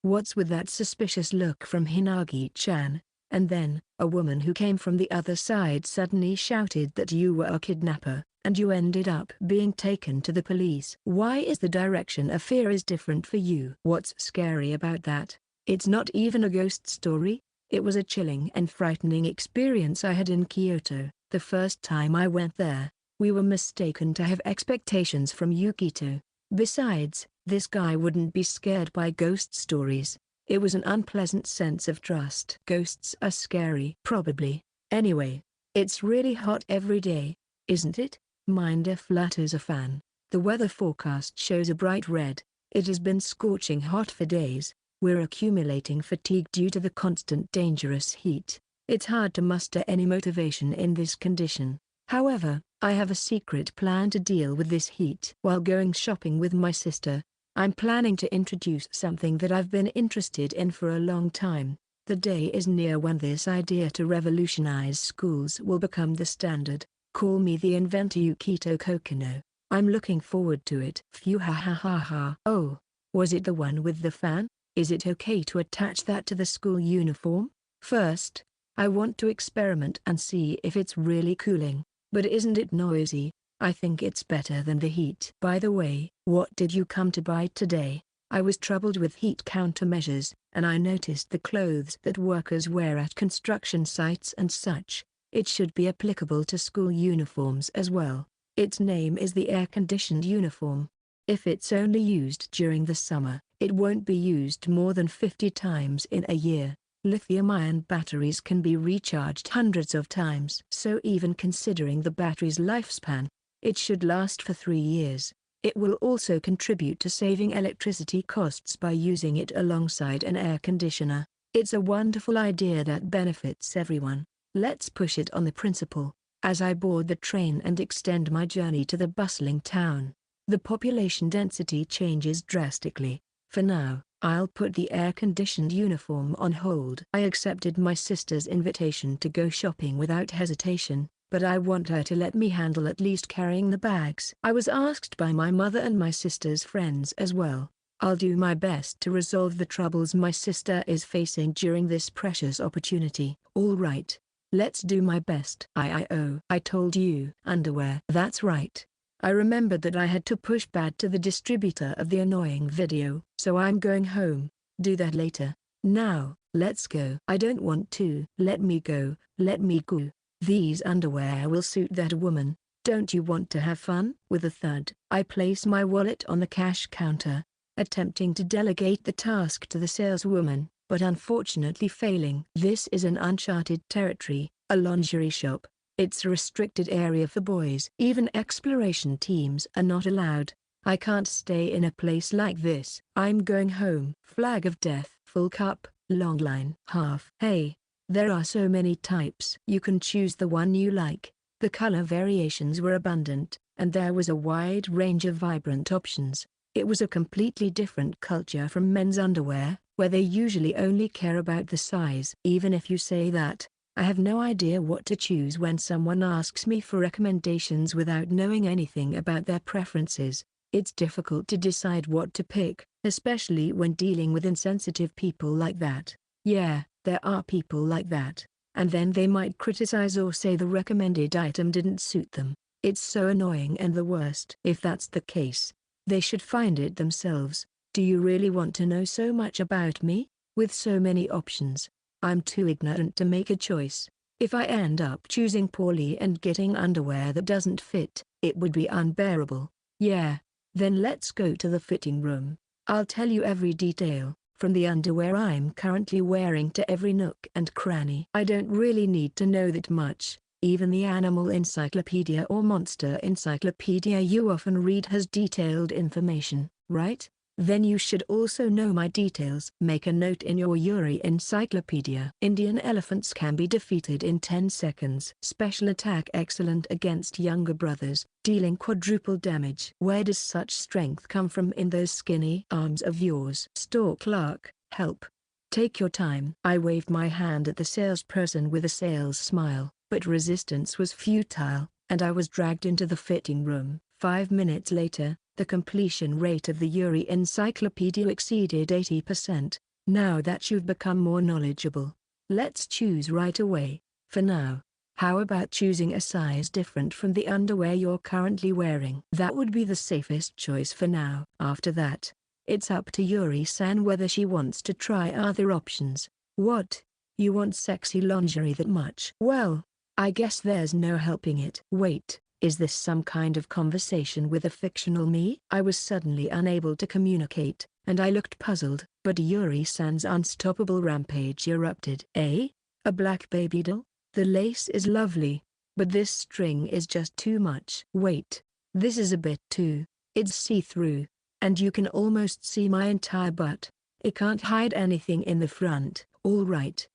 Speaker 1: What's with that suspicious look from Hinagi-chan? And then, a woman who came from the other side suddenly shouted that you were a kidnapper, and you ended up being taken to the police. Why is the direction of fear is different for you? What's scary about that? It's not even a ghost story. It was a chilling and frightening experience I had in Kyoto. The first time I went there, we were mistaken to have expectations from Yukito. Besides, this guy wouldn't be scared by ghost stories. It was an unpleasant sense of trust. Ghosts are scary. Probably. Anyway, it's really hot every day, isn't it? Minder flutters a fan. The weather forecast shows a bright red. It has been scorching hot for days. We're accumulating fatigue due to the constant dangerous heat. It's hard to muster any motivation in this condition. However, I have a secret plan to deal with this heat. While going shopping with my sister, I'm planning to introduce something that I've been interested in for a long time. The day is near when this idea to revolutionize schools will become the standard. Call me the inventor Yukito Kokonoe. I'm looking forward to it. Phew, ha ha ha ha. Oh, was it the one with the fan? Is it okay to attach that to the school uniform? First, I want to experiment and see if it's really cooling. But isn't it noisy? I think it's better than the heat. By the way, what did you come to buy today? I was troubled with heat countermeasures, and I noticed the clothes that workers wear at construction sites and such. It should be applicable to school uniforms as well. Its name is the air-conditioned uniform. If it's only used during the summer, it won't be used more than 50 times in a year. Lithium-ion batteries can be recharged hundreds of times. So even considering the battery's lifespan, it should last for 3 years. It will also contribute to saving electricity costs by using it alongside an air conditioner. It's a wonderful idea that benefits everyone. Let's push it on the principal. As I board the train and extend my journey to the bustling town, the population density changes drastically. For now, I'll put the air-conditioned uniform on hold. I accepted my sister's invitation to go shopping without hesitation, but I want her to let me handle at least carrying the bags. I was asked by my mother and my sister's friends as well. I'll do my best to resolve the troubles my sister is facing during this precious opportunity. All right. Let's do my best. I told you. Underwear. That's right. I remembered that I had to push back to the distributor of the annoying video. So I'm going home. Do that later. Now, let's go. I don't want to. Let me go. Let me go. These underwear will suit that woman. Don't you want to have fun? With a thud, I place my wallet on the cash counter, attempting to delegate the task to the saleswoman, but unfortunately failing. This is an uncharted territory, a lingerie shop. It's a restricted area for boys. Even exploration teams are not allowed. I can't stay in a place like this. I'm going home. Flag of death. Full cup, long line. Half. Hey, there are so many types. You can choose the one you like. The color variations were abundant, and there was a wide range of vibrant options. It was a completely different culture from men's underwear, where they usually only care about the size. Even if you say that, I have no idea what to choose when someone asks me for recommendations without knowing anything about their preferences. It's difficult to decide what to pick, especially when dealing with insensitive people like that. Yeah, there are people like that. And then they might criticize or say the recommended item didn't suit them. It's so annoying, and the worst. If that's the case, they should find it themselves. Do you really want to know so much about me? With so many options, I'm too ignorant to make a choice. If I end up choosing poorly and getting underwear that doesn't fit, it would be unbearable. Yeah. Then let's go to the fitting room. I'll tell you every detail, from the underwear I'm currently wearing to every nook and cranny. I don't really need to know that much. Even the animal encyclopedia or monster encyclopedia you often read has detailed information, right? Then you should also know my details. Make a note in your Yuri encyclopedia. Indian elephants can be defeated in 10 seconds. Special attack excellent against younger brothers, dealing quadruple damage. Where does such strength come from in those skinny arms of yours? Store clerk, help. Take your time. I waved my hand at the salesperson with a sales smile, but resistance was futile, and I was dragged into the fitting room. 5 minutes later, the completion rate of the Yuri encyclopedia exceeded 80%. Now that you've become more knowledgeable, let's choose right away. For now, how about choosing a size different from the underwear you're currently wearing? That would be the safest choice for now. After that, it's up to Yuri-san whether she wants to try other options. What? You want sexy lingerie that much? Well, I guess there's no helping it. Wait. Is this some kind of conversation with a fictional me? I was suddenly unable to communicate, and I looked puzzled. But Yuri-san's unstoppable rampage erupted. A black baby doll? The lace is lovely, but this string is just too much. Wait, this is a bit too. It's see-through, and you can almost see my entire butt. It can't hide anything in the front. All right,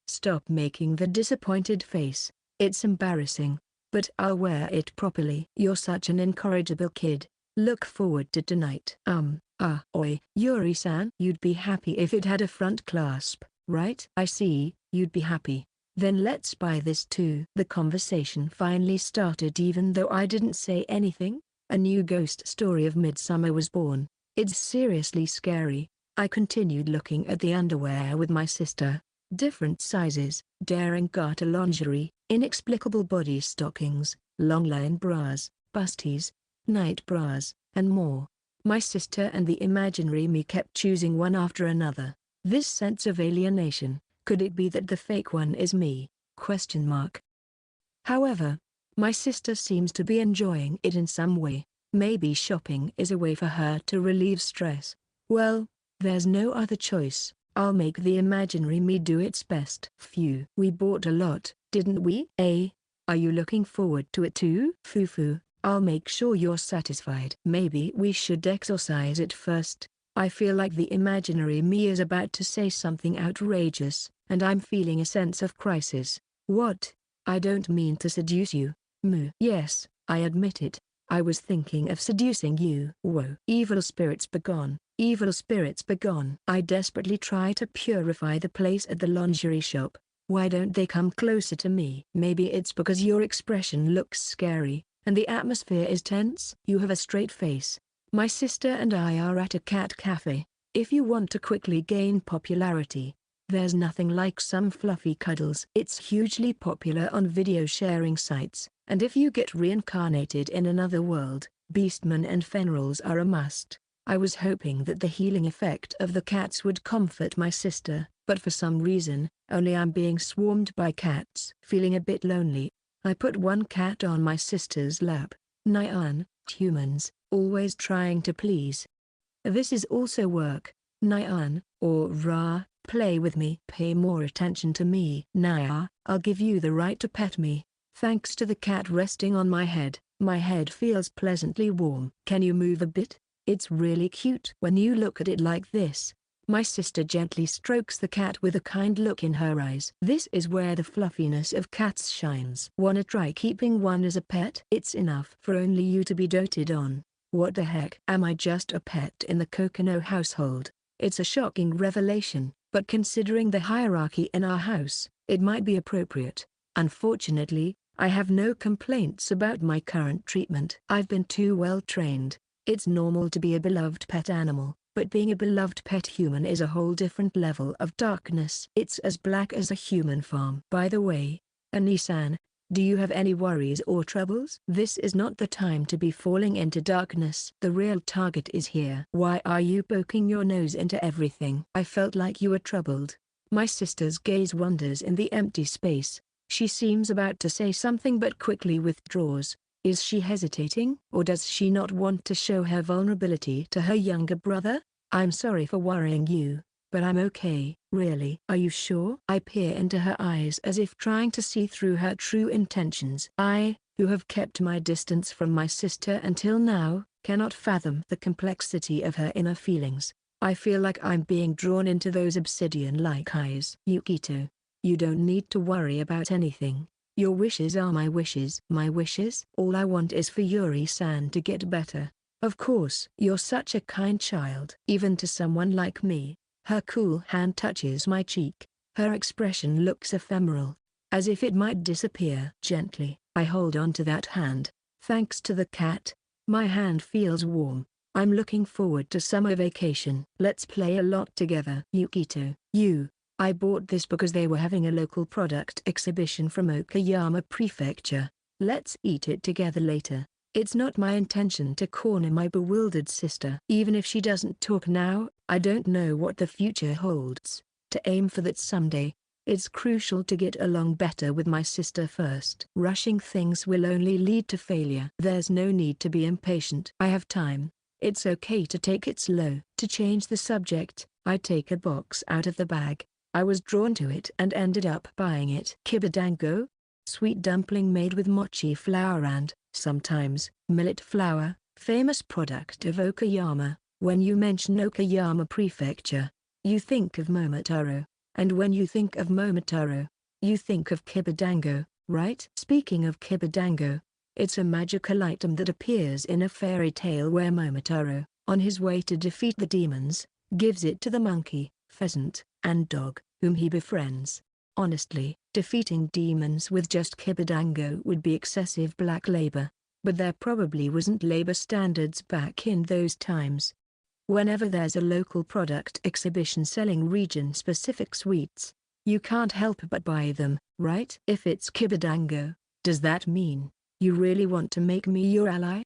Speaker 1: stop making the disappointed face. It's embarrassing, but I'll wear it properly. You're such an incorrigible kid. Look forward to tonight. Oi, Yuri-san. You'd be happy if it had a front clasp, right? I see, you'd be happy. Then let's buy this too. The conversation finally started even though I didn't say anything. A new ghost story of Midsummer was born. It's seriously scary. I continued looking at the underwear with my sister. Different sizes, daring garter lingerie, inexplicable body stockings, longline bras, busties, night bras, and more. My sister and the imaginary me kept choosing one after another. This sense of alienation, could it be that the fake one is me? However, my sister seems to be enjoying it in some way. Maybe shopping is a way for her to relieve stress. Well, there's no other choice. I'll make the imaginary me do its best. Phew. We bought a lot, didn't we? Are you looking forward to it too? Foo-foo, I'll make sure you're satisfied. Maybe we should exorcise it first. I feel like the imaginary me is about to say something outrageous, and I'm feeling a sense of crisis. What? I don't mean to seduce you. Yes, I admit it. I was thinking of seducing you. Whoa. Evil spirits begone. Evil spirits begone. I desperately try to purify the place at the lingerie shop. Why don't they come closer to me? Maybe it's because your expression looks scary, and the atmosphere is tense. You have a straight face. My sister and I are at a cat cafe. If you want to quickly gain popularity, there's nothing like some fluffy cuddles. It's hugely popular on video sharing sites, and if you get reincarnated in another world, beastmen and fenrils are a must. I was hoping that the healing effect of the cats would comfort my sister, but for some reason, only I'm being swarmed by cats. Feeling a bit lonely, I put one cat on my sister's lap. Nyan, humans, always trying to please. This is also work. Nyan, or Ra, play with me. Pay more attention to me. Naya, I'll give you the right to pet me. Thanks to the cat resting on my head feels pleasantly warm. Can you move a bit? It's really cute. When you look at it like this, my sister gently strokes the cat with a kind look in her eyes. This is where the fluffiness of cats shines. Wanna try keeping one as a pet? It's enough for only you to be doted on. What the heck? Am I just a pet in the Kokonoe household? It's a shocking revelation. but considering the hierarchy in our house, it might be appropriate. Unfortunately, I have no complaints about my current treatment. I've been too well trained. It's normal to be a beloved pet animal, but being a beloved pet human is a whole different level of darkness. It's as black as a human farm. By the way, Anisan, do you have any worries or troubles? This is not the time to be falling into darkness. The real target is here. Why are you poking your nose into everything? I felt like you were troubled. My sister's gaze wanders in the empty space. She seems about to say something but quickly withdraws. Is she hesitating? Or does she not want to show her vulnerability to her younger brother? I'm sorry for worrying you, but I'm okay. Really? Are you sure? I peer into her eyes as if trying to see through her true intentions. I, who have kept my distance from my sister until now, cannot fathom the complexity of her inner feelings. I feel like I'm being drawn into those obsidian-like eyes. Yukito, you don't need to worry about anything. Your wishes are my wishes. My wishes? All I want is for Yuri-san to get better. Of course. You're such a kind child. Even to someone like me. Her cool hand touches my cheek. Her expression looks ephemeral, as if it might disappear. Gently, I hold on to that hand. Thanks to the cat, my hand feels warm. I'm looking forward to summer vacation. Let's play a lot together. Yukito, I bought this because they were having a local product exhibition from Okayama Prefecture. Let's eat it together later. It's not my intention to corner my bewildered sister. Even if she doesn't talk now, I don't know what the future holds. To aim for that someday, it's crucial to get along better with my sister first. Rushing things will only lead to failure. There's no need to be impatient. I have time. It's okay to take it slow. To change the subject, I take a box out of the bag. I was drawn to it and ended up buying it. Kibidango? Sweet dumpling made with mochi flour and, sometimes, millet flour, famous product of Okayama. When you mention Okayama Prefecture, you think of Momotaro. And when you think of Momotaro, you think of Kibidango, right? Speaking of Kibidango, it's a magical item that appears in a fairy tale where Momotaro, on his way to defeat the demons, gives it to the monkey, pheasant, and dog, whom he befriends. Honestly, defeating demons with just Kibidango would be excessive black labor. But there probably wasn't labor standards back in those times. Whenever there's a local product exhibition selling region-specific sweets, you can't help but buy them, right? If it's Kibidango, does that mean you really want to make me your ally?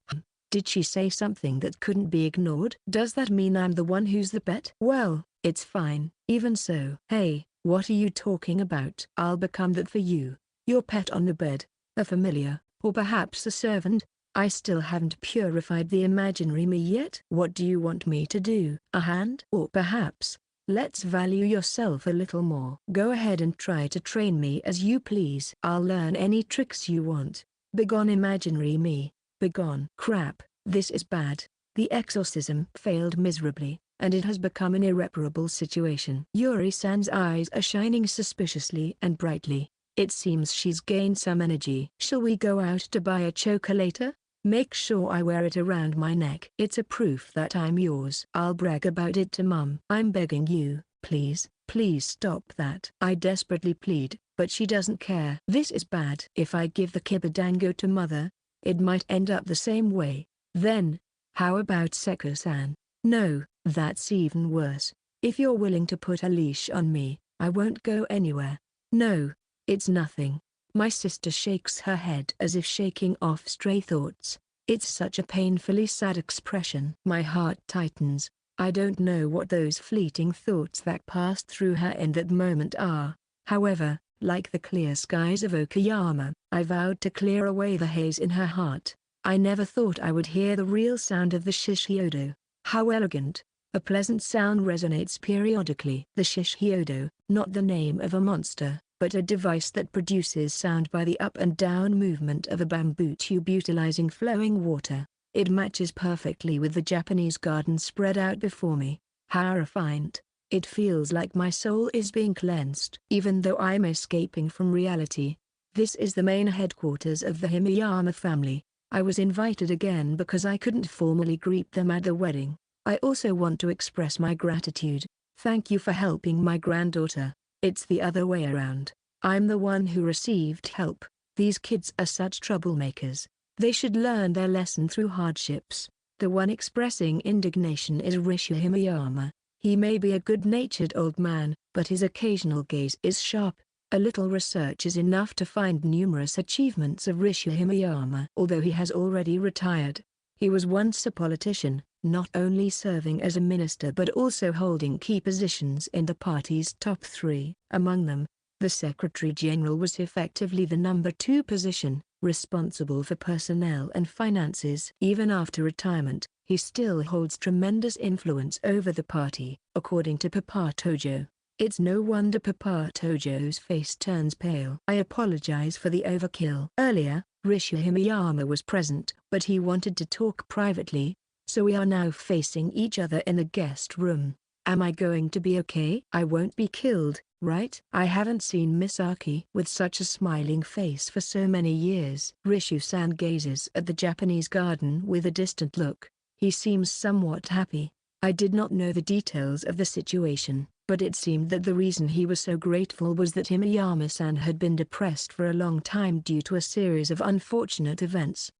Speaker 1: Did she say something that couldn't be ignored? Does that mean I'm the one who's the pet? Well, it's fine. Even so. Hey, what are you talking about? I'll become that for you. Your pet on the bed, a familiar, or perhaps a servant. I still haven't purified the imaginary me yet. What do you want me to do? A hand? Or perhaps, let's value yourself a little more. Go ahead and try to train me as you please. I'll learn any tricks you want. Begone imaginary me. Begone. Crap, this is bad. The exorcism failed miserably, and it has become an irreparable situation. Yuri-san's eyes are shining suspiciously and brightly. It seems she's gained some energy. Shall we go out to buy a choker later? Make sure I wear it around my neck. It's a proof that I'm yours. I'll brag about it to Mum. I'm begging you, please, please stop that. I desperately plead, but she doesn't care. This is bad. If I give the Kibidango to Mother, it might end up the same way. Then, how about Seko-san? No, that's even worse. If you're willing to put a leash on me, I won't go anywhere. No, it's nothing. My sister shakes her head as if shaking off stray thoughts. It's such a painfully sad expression. My heart tightens. I don't know what those fleeting thoughts that passed through her in that moment are. However, like the clear skies of Okayama, I vowed to clear away the haze in her heart. I never thought I would hear the real sound of the shishiodo. How elegant. A pleasant sound resonates periodically. The shishiodo, not the name of a monster, but a device that produces sound by the up and down movement of a bamboo tube utilizing flowing water. It matches perfectly with the Japanese garden spread out before me. How refined. It feels like my soul is being cleansed. Even though I'm escaping from reality, this is the main headquarters of the Himiyama family. I was invited again because I couldn't formally greet them at the wedding. I also want to express my gratitude. Thank you for helping my granddaughter. It's the other way around. I'm the one who received help. These kids are such troublemakers. They should learn their lesson through hardships. The one expressing indignation is Rishu Himiyama. He may be a good-natured old man, but his occasional gaze is sharp. A little research is enough to find numerous achievements of Rishu Himiyama. Although he has already retired, he was once a politician, not only serving as a minister but also holding key positions in the party's top three. Among them, the Secretary General was effectively the number 2 position, responsible for personnel and finances. Even after retirement, he still holds tremendous influence over the party, according to Papa Tojo. It's no wonder Papa Tojo's face turns pale. I apologize for the overkill. Earlier, Rishu Himiyama was present, but he wanted to talk privately, so we are now facing each other in the guest room. Am I going to be okay? I won't be killed, right? I haven't seen Misaki with such a smiling face for so many years. Rishu-san gazes at the Japanese garden with a distant look. He seems somewhat happy. I did not know the details of the situation, but it seemed that the reason he was so grateful was that Himiyama-san had been depressed for a long time due to a series of unfortunate events.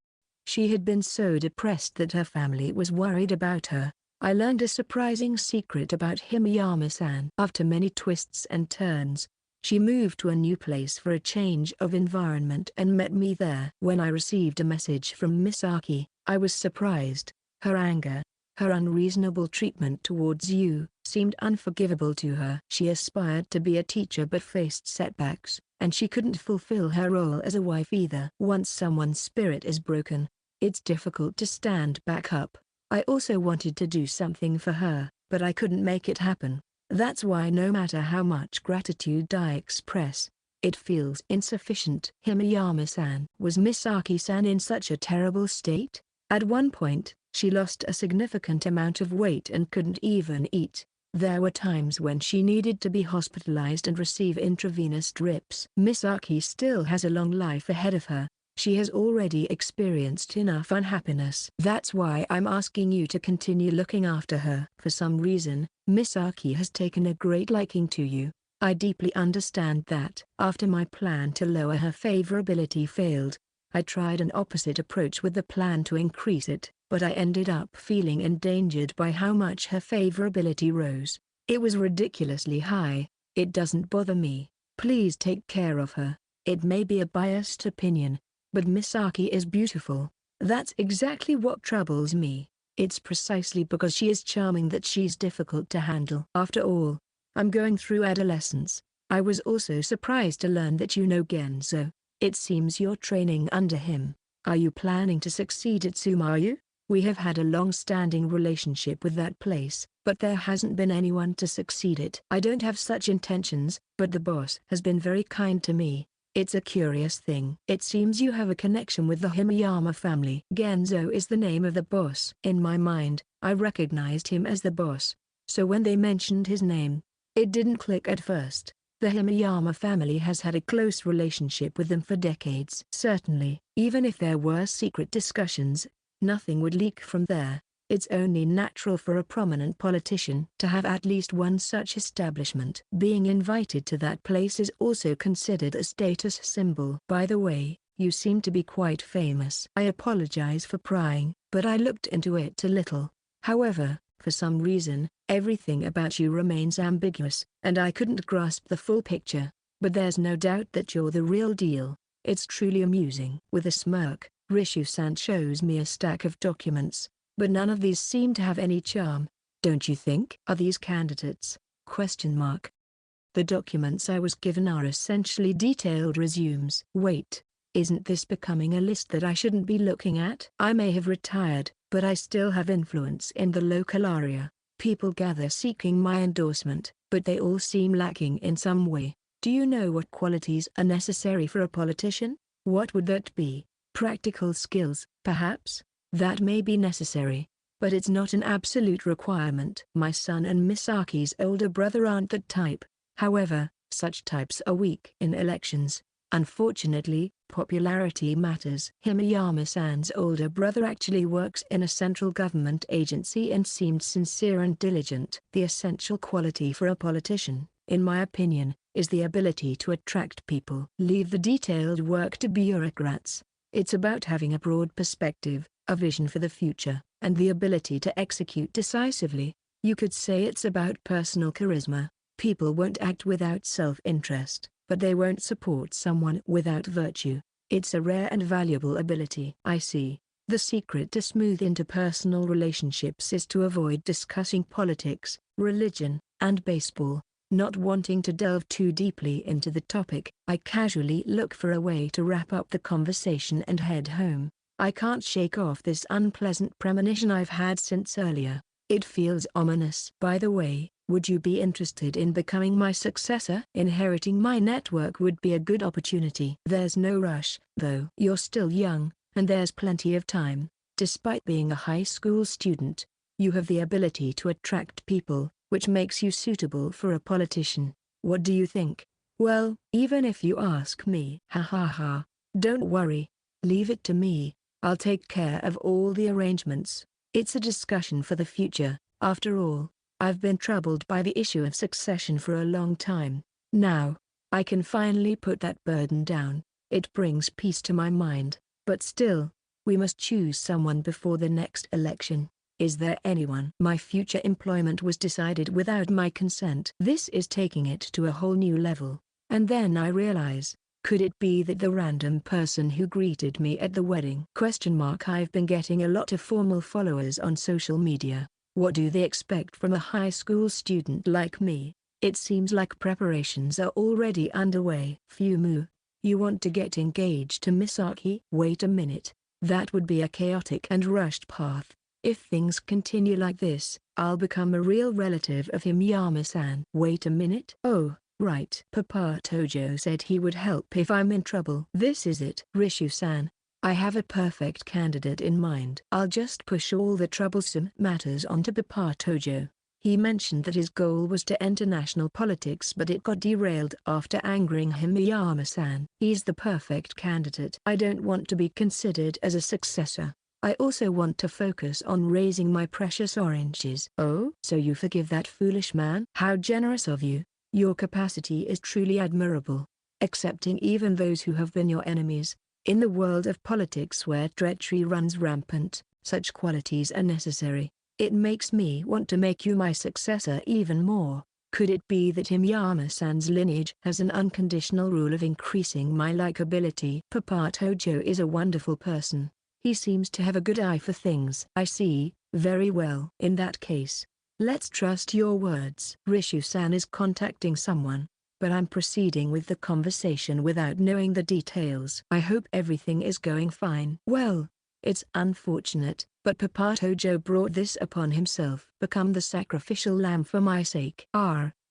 Speaker 1: She had been so depressed that her family was worried about her. I learned a surprising secret about Himiyama-san. After many twists and turns, she moved to a new place for a change of environment and met me there. When I received a message from Misaki, I was surprised. Her anger, her unreasonable treatment towards you, seemed unforgivable to her. She aspired to be a teacher but faced setbacks, and she couldn't fulfill her role as a wife either. Once someone's spirit is broken, it's difficult to stand back up. I also wanted to do something for her, but I couldn't make it happen. That's why no matter how much gratitude I express, it feels insufficient. Himiyama-san. Was Misaki-san in such a terrible state? At one point, she lost a significant amount of weight and couldn't even eat. There were times when she needed to be hospitalized and receive intravenous drips. Misaki still has a long life ahead of her. She has already experienced enough unhappiness. That's why I'm asking you to continue looking after her. For some reason, Misaki has taken a great liking to you. I deeply understand that. After my plan to lower her favorability failed, I tried an opposite approach with the plan to increase it, but I ended up feeling endangered by how much her favorability rose. It was ridiculously high. It doesn't bother me. Please take care of her. It may be a biased opinion, but Misaki is beautiful. That's exactly what troubles me. It's precisely because she is charming that she's difficult to handle. After all, I'm going through adolescence. I was also surprised to learn that you know Genzo. It seems you're training under him. Are you planning to succeed at Tsumayu? We have had a long-standing relationship with that place, but there hasn't been anyone to succeed it. I don't have such intentions, but the boss has been very kind to me. It's a curious thing. It seems you have a connection with the Himiyama family. Genzo is the name of the boss. In my mind, I recognized him as the boss, so when they mentioned his name, it didn't click at first. The Himiyama family has had a close relationship with them for decades. Certainly, even if there were secret discussions, nothing would leak from there. It's only natural for a prominent politician to have at least one such establishment. Being invited to that place is also considered a status symbol. By the way, you seem to be quite famous. I apologize for prying, but I looked into it a little. However, for some reason, everything about you remains ambiguous, and I couldn't grasp the full picture. But there's no doubt that you're the real deal. It's truly amusing. With a smirk, Rishu-san shows me a stack of documents, but none of these seem to have any charm. Don't you think? Are these candidates? The documents I was given are essentially detailed resumes. Wait, isn't this becoming a list that I shouldn't be looking at? I may have retired, but I still have influence in the local area. People gather seeking my endorsement, but they all seem lacking in some way. Do you know what qualities are necessary for a politician? What would that be? Practical skills, perhaps? That may be necessary, but it's not an absolute requirement. My son and Misaki's older brother aren't that type. However, such types are weak in elections. Unfortunately, popularity matters. Himeyama-san's older brother actually works in a central government agency and seemed sincere and diligent. The essential quality for a politician, in my opinion, is the ability to attract people. Leave the detailed work to bureaucrats. It's about having a broad perspective, a vision for the future, and the ability to execute decisively. You could say it's about personal charisma. People won't act without self-interest, but they won't support someone without virtue. It's a rare and valuable ability. I see. The secret to smooth interpersonal relationships is to avoid discussing politics, religion, and baseball. Not wanting to delve too deeply into the topic, I casually look for a way to wrap up the conversation and head home. I can't shake off this unpleasant premonition I've had since earlier. It feels ominous. By the way, would you be interested in becoming my successor? Inheriting my network would be a good opportunity. There's no rush, though. You're still young, and there's plenty of time. Despite being a high school student, you have the ability to attract people, which makes you suitable for a politician. What do you think? Well, even if you ask me. Ha ha ha. Don't worry. Leave it to me. I'll take care of all the arrangements. It's a discussion for the future, after all. I've been troubled by the issue of succession for a long time. Now, I can finally put that burden down. It brings peace to my mind. But still, we must choose someone before the next election. Is there anyone? My future employment was decided without my consent. This is taking it to a whole new level. And then I realize, could it be that the random person who greeted me at the wedding? I've been getting a lot of formal followers on social media. What do they expect from a high school student like me? It seems like preparations are already underway. Fumu, you want to get engaged to Misaki? Wait a minute. That would be a chaotic and rushed path. If things continue like this, I'll become a real relative of Himeyama-san. Wait a minute. Oh, right. Papa Tojo said he would help if I'm in trouble. This is it. Rishu-san, I have a perfect candidate in mind. I'll just push all the troublesome matters onto Papa Tojo. He mentioned that his goal was to enter national politics, but it got derailed after angering Himeyama-san. He's the perfect candidate. I don't want to be considered as a successor. I also want to focus on raising my precious oranges. Oh? So you forgive that foolish man? How generous of you. Your capacity is truly admirable. Accepting even those who have been your enemies. In the world of politics where treachery runs rampant, such qualities are necessary. It makes me want to make you my successor even more. Could it be that Himeyama-san's lineage has an unconditional rule of increasing my likability? Papa Tojo is a wonderful person. He seems to have a good eye for things. I see. Very well. In that case, let's trust your words. Rishu-san is contacting someone, but I'm proceeding with the conversation without knowing the details. I hope everything is going fine. Well, it's unfortunate, but Papa Tojo brought this upon himself. Become the sacrificial lamb for my sake.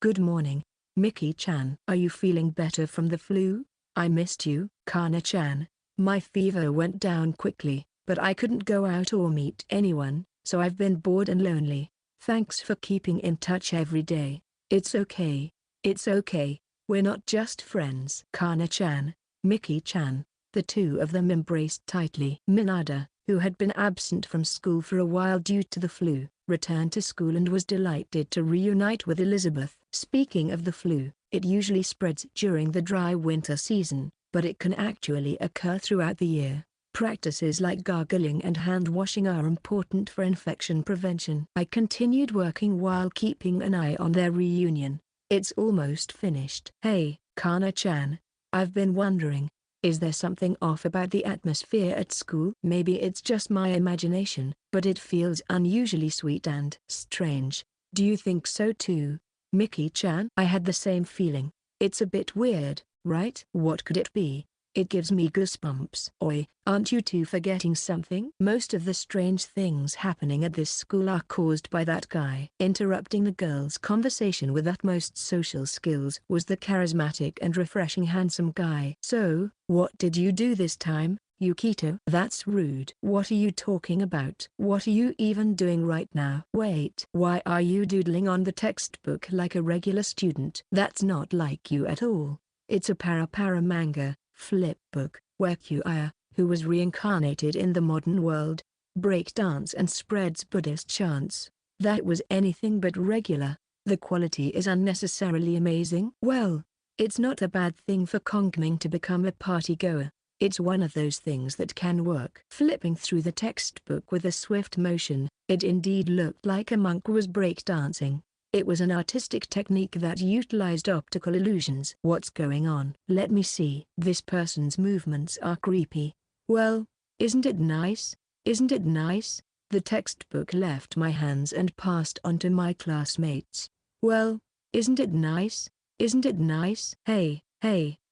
Speaker 1: Good morning, Miki-chan. Are you feeling better from the flu? I missed you. Kana-chan. My fever went down quickly, but I couldn't go out or meet anyone, so I've been bored and lonely. Thanks for keeping in touch every day. It's okay. It's okay. We're not just friends. Kana-chan, Miki-chan. The two of them embraced tightly. Minada, who had been absent from school for a while due to the flu, returned to school and was delighted to reunite with Elizabeth. Speaking of the flu, it usually spreads during the dry winter season, but it can actually occur throughout the year. Practices like gargling and hand washing are important for infection prevention. I continued working while keeping an eye on their reunion. It's almost finished. Hey, Kana-chan. I've been wondering, is there something off about the atmosphere at school? Maybe it's just my imagination, but it feels unusually sweet and strange. Do you think so too, Miki-chan? I had the same feeling. It's a bit weird, right? What could it be? It gives me goosebumps. Oi, aren't you two forgetting something? Most of the strange things happening at this school are caused by that guy. Interrupting the girls' conversation with utmost social skills was the charismatic and refreshing handsome guy. So, what did you do this time, Yukito? That's rude. What are you talking about? What are you even doing right now? Wait, why are you doodling on the textbook like a regular student? That's not like you at all. It's a para manga. flipbook, where Kuya, who was reincarnated in the modern world, breakdance and spreads Buddhist chants. That was anything but regular. The quality is unnecessarily amazing. Well, it's not a bad thing for Kongming to become a party-goer. It's one of those things that can work. Flipping through the textbook with a swift motion, it indeed looked like a monk was breakdancing. It was an artistic technique that utilized optical illusions. What's going on? Let me see. This person's movements are creepy. Well, isn't it nice? Isn't it nice? The textbook left my hands and passed on to my classmates. Well, isn't it nice? Isn't it nice? Hey,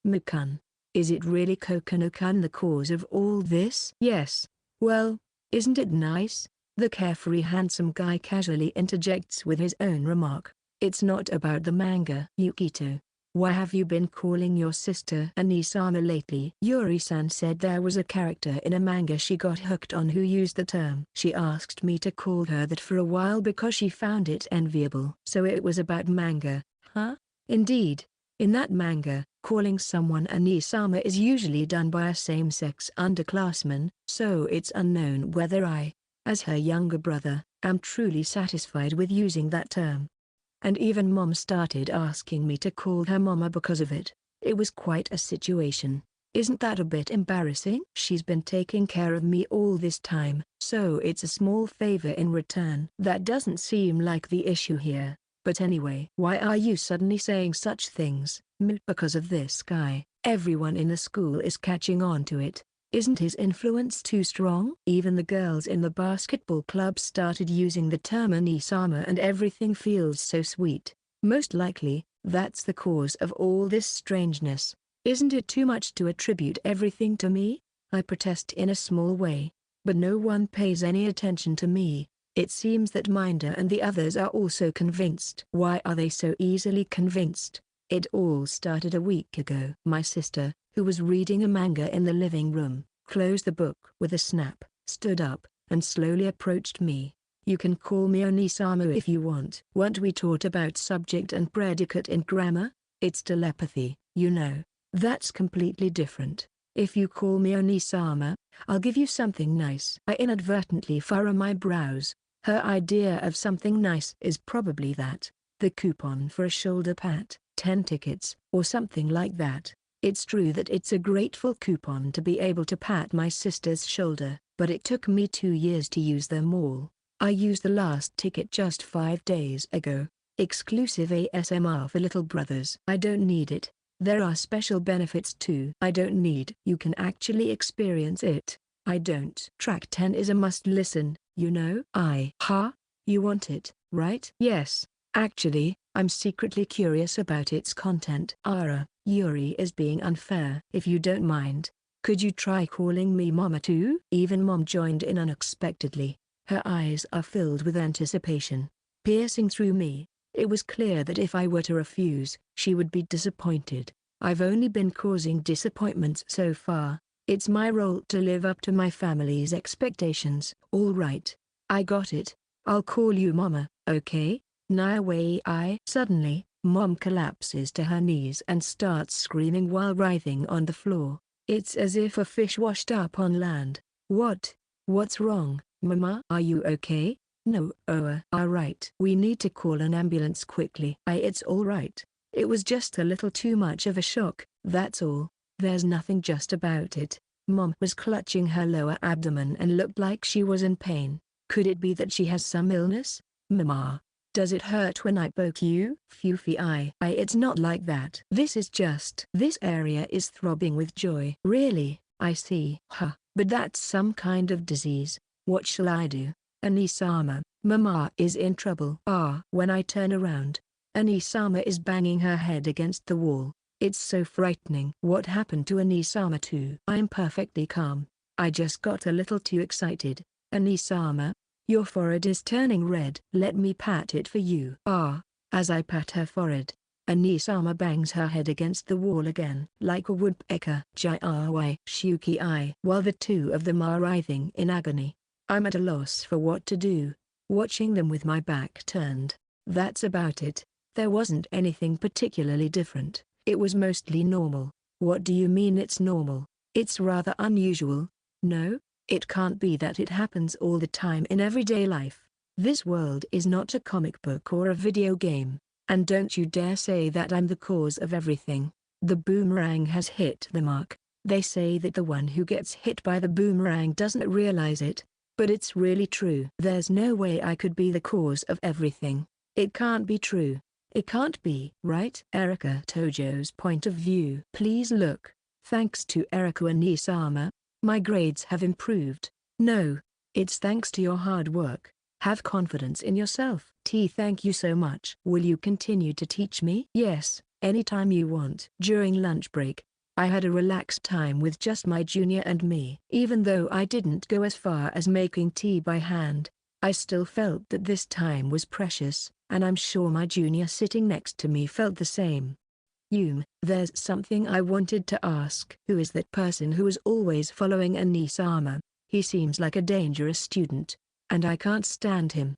Speaker 1: Mukun. Is it really Kokono-kun the cause of all this? Yes. Well, isn't it nice? The carefree handsome guy casually interjects with his own remark. It's not about the manga. Yukito, why have you been calling your sister Anisama lately? Yuri-san said there was a character in a manga she got hooked on who used the term. She asked me to call her that for a while because she found it enviable. So it was about manga, huh? Indeed. In that manga, calling someone Anisama is usually done by a same-sex underclassman, so it's unknown whether I, as her younger brother, am truly satisfied with using that term. And even Mom started asking me to call her Mama because of it. It was quite a situation. Isn't that a bit embarrassing? She's been taking care of me all this time, so it's a small favor in return. That doesn't seem like the issue here. But anyway, why are you suddenly saying such things? Because of this guy. Everyone in the school is catching on to it. Isn't his influence too strong? Even the girls in the basketball club started using the term Anisama and everything feels so sweet. Most likely, that's the cause of all this strangeness. Isn't it too much to attribute everything to me? I protest in a small way. But no one pays any attention to me. It seems that Minder and the others are also convinced. Why are they so easily convinced? It all started a week ago. My sister, who was reading a manga in the living room, closed the book with a snap, stood up, and slowly approached me. You can call me Onisama if you want. Weren't we taught about subject and predicate in grammar? It's telepathy, you know. That's completely different. If you call me Onisama, I'll give you something nice. I inadvertently furrow my brows. Her idea of something nice is probably that. The coupon for a shoulder pat, 10 tickets, or something like that. It's true that it's a grateful coupon to be able to pat my sister's shoulder, but it took me 2 years to use them all. I used the last ticket just 5 days ago. Exclusive ASMR for little brothers. I don't need it. There are special benefits too. I don't need. You can actually experience it. I don't. Track 10 is a must listen, you know. You want it, right? Yes. Actually, I'm secretly curious about its content. Yuri is being unfair. If you don't mind, could you try calling me Mama too? Even Mom joined in unexpectedly. Her eyes are filled with anticipation, piercing through me. It was clear that if I were to refuse, she would be disappointed. I've only been causing disappointments so far. It's my role to live up to my family's expectations. All right. I got it. I'll call you Mama, okay? Suddenly, Mom collapses to her knees and starts screaming while writhing on the floor. It's as if a fish washed up on land. What's wrong, Mama? Are you okay? No. Alright. We need to call an ambulance quickly. It's alright. It was just a little too much of a shock, that's all. There's nothing just about it. Mom was clutching her lower abdomen and looked like she was in pain. Could it be that she has some illness? Mama, does it hurt when I poke you? Fufi. It's not like that. This area is throbbing with joy. Really? I see. But that's some kind of disease. What shall I do? Anisama, Mama is in trouble. When I turn around, Anisama is banging her head against the wall. It's so frightening. What happened to Anisama too? I'm perfectly calm. I just got a little too excited. Anisama, your forehead is turning red. Let me pat it for you. As I pat her forehead, Anisama bangs her head against the wall again. Like a woodpecker. Shuki. While the two of them are writhing in agony, I'm at a loss for what to do, watching them with my back turned. That's about it. There wasn't anything particularly different. It was mostly normal. What do you mean it's normal? It's rather unusual. No, it can't be that it happens all the time in everyday life. This world is not a comic book or a video game. And don't you dare say that I'm the cause of everything. The boomerang has hit the mark. They say that the one who gets hit by the boomerang doesn't realize it. But it's really true. There's no way I could be the cause of everything. It can't be true. It can't be, right? Erika Tojo's point of view. Please look. Thanks to Erika Oniisama, my grades have improved. No, it's thanks to your hard work. Have confidence in yourself. Thank you so much. Will you continue to teach me? Yes, anytime you want. During lunch break, I had a relaxed time with just my junior and me. Even though I didn't go as far as making tea by hand, I still felt that this time was precious, and I'm sure my junior sitting next to me felt the same. There's something I wanted to ask. Who is that person who is always following Oniisama? He seems like a dangerous student, and I can't stand him.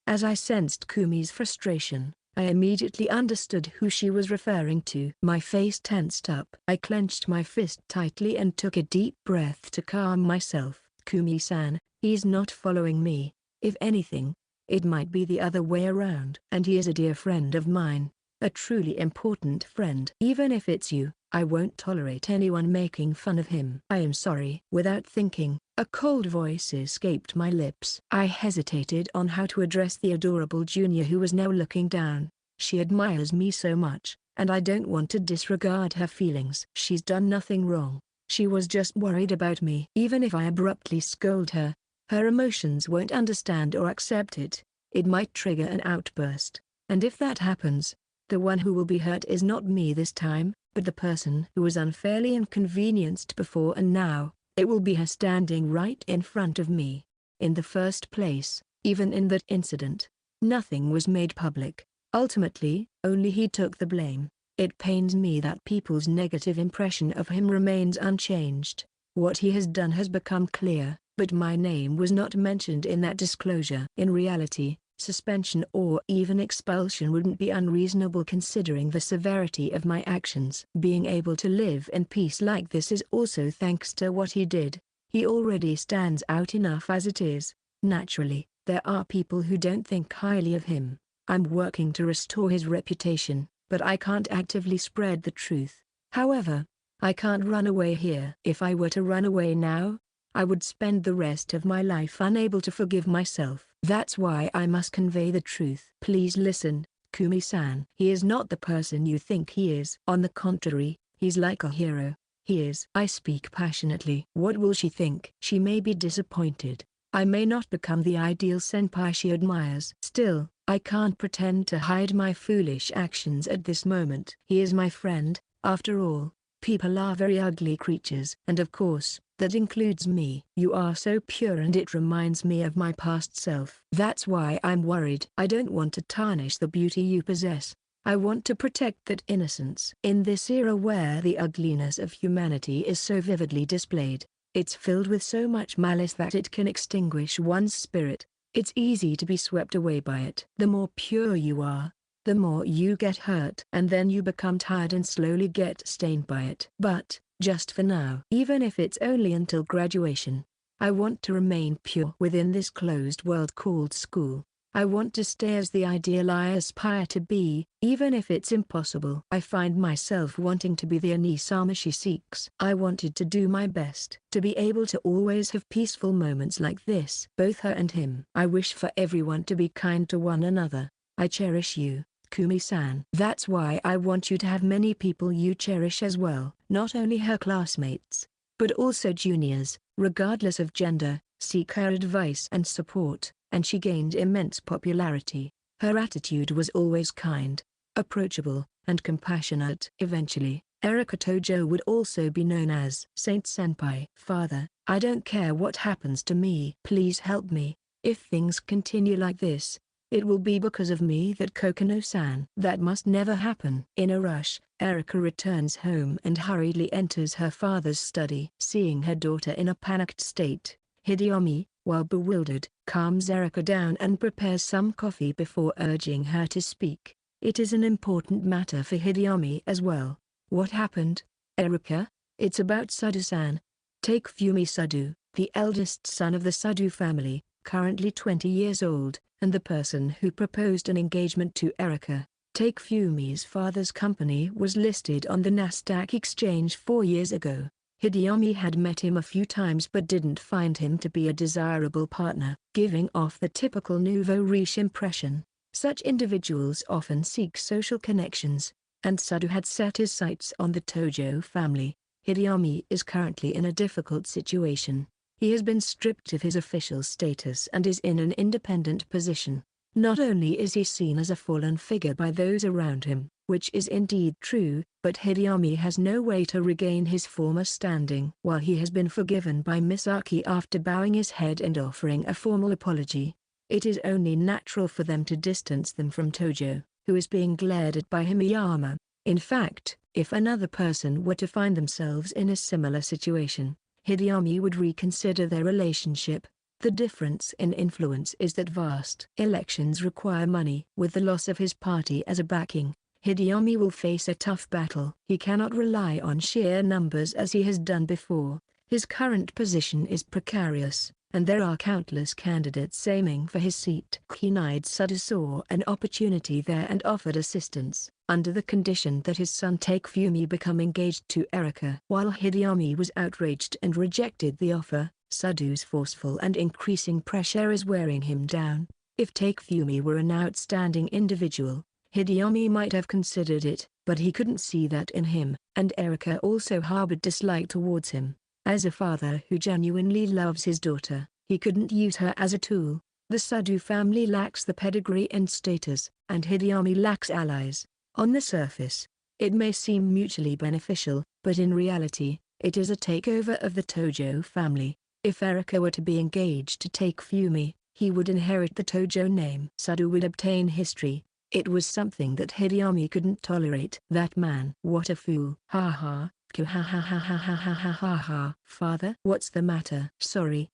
Speaker 1: As I sensed Kumi's frustration, I immediately understood who she was referring to. My face tensed up. I clenched my fist tightly and took a deep breath to calm myself. Kumi-san, he's not following me. If anything, it might be the other way around. And he is a dear friend of mine. A truly important friend. Even if it's you, I won't tolerate anyone making fun of him. I am sorry. Without thinking, a cold voice escaped my lips. I hesitated on how to address the adorable junior who was now looking down. She admires me so much, and I don't want to disregard her feelings. She's done nothing wrong. She was just worried about me. Even if I abruptly scold her, her emotions won't understand or accept it. It might trigger an outburst. And if that happens, the one who will be hurt is not me this time, but the person who was unfairly inconvenienced before, and now, it will be her standing right in front of me. In the first place, even in that incident, nothing was made public. Ultimately, only he took the blame. It pains me that people's negative impression of him remains unchanged. What he has done has become clear, but my name was not mentioned in that disclosure. In reality, suspension or even expulsion wouldn't be unreasonable considering the severity of my actions. Being able to live in peace like this is also thanks to what he did. He already stands out enough as it is. Naturally, there are people who don't think highly of him. I'm working to restore his reputation, but I can't actively spread the truth. However, I can't run away here. If I were to run away now, I would spend the rest of my life unable to forgive myself. That's why I must convey the truth. Please listen, Kumi-san. He is not the person you think he is. On the contrary, he's like a hero. He is. I speak passionately. What will she think? She may be disappointed. I may not become the ideal senpai she admires. Still, I can't pretend to hide my foolish actions at this moment. He is my friend, after all. People are very ugly creatures. And of course, that includes me. You are so pure and it reminds me of my past self. That's why I'm worried. I don't want to tarnish the beauty you possess. I want to protect that innocence. In this era where the ugliness of humanity is so vividly displayed, it's filled with so much malice that it can extinguish one's spirit. It's easy to be swept away by it. The more pure you are, the more you get hurt. And then you become tired and slowly get stained by it. But, just for now, even if it's only until graduation, I want to remain pure within this closed world called school. I want to stay as the ideal I aspire to be, even if it's impossible. I find myself wanting to be the Oniisama she seeks. I wanted to do my best to be able to always have peaceful moments like this. Both her and him. I wish for everyone to be kind to one another. I cherish you, Kumi-san. That's why I want you to have many people you cherish as well. Not only her classmates, but also juniors, regardless of gender. Seek her advice and support. And she gained immense popularity. Her attitude was always kind, approachable, and compassionate. Eventually, Erika Tojo would also be known as Saint Senpai. Father, I don't care what happens to me. Please help me. If things continue like this, it will be because of me that Kokono-san. That must never happen. In a rush, Erika returns home and hurriedly enters her father's study. Seeing her daughter in a panicked state, Hideyumi, while bewildered, calms Erika down and prepares some coffee before urging her to speak. It is an important matter for Hideyumi as well. What happened? Erika, it's about Sado-san. Takefumi Sado, the eldest son of the Sado family, currently 20 years old, and the person who proposed an engagement to Erika. Takefumi's father's company was listed on the Nasdaq exchange 4 years ago. Hideyami had met him a few times but didn't find him to be a desirable partner, giving off the typical nouveau riche impression. Such individuals often seek social connections, and Sado had set his sights on the Tojo family. Hideyami is currently in a difficult situation. He has been stripped of his official status and is in an independent position. Not only is he seen as a fallen figure by those around him, which is indeed true, but Hideyami has no way to regain his former standing. While he has been forgiven by Misaki after bowing his head and offering a formal apology, it is only natural for them to distance them from Tojo, who is being glared at by Himiyama. In fact, if another person were to find themselves in a similar situation, Hideyami would reconsider their relationship. The difference in influence is that vast elections require money. With the loss of his party as a backing, Hideyami will face a tough battle. He cannot rely on sheer numbers as he has done before. His current position is precarious, and there are countless candidates aiming for his seat. Keen-eyed Sado saw an opportunity there and offered assistance, under the condition that his son Takefumi become engaged to Erika. While Hideyami was outraged and rejected the offer, Sado's forceful and increasing pressure is wearing him down. If Takefumi were an outstanding individual, Hideyami might have considered it, but he couldn't see that in him, and Erika also harbored dislike towards him. As a father who genuinely loves his daughter, he couldn't use her as a tool. The Sado family lacks the pedigree and status, and Hideyami lacks allies. On the surface, it may seem mutually beneficial, but in reality, it is a takeover of the Tojo family. If Erika were to be engaged to Takefumi, he would inherit the Tojo name. Sado would obtain history. It was something that Hideyami couldn't tolerate. That man. What a fool. Ha ha. Ha ha ha ha ha ha ha ha ha. Father? What's the matter? Sorry.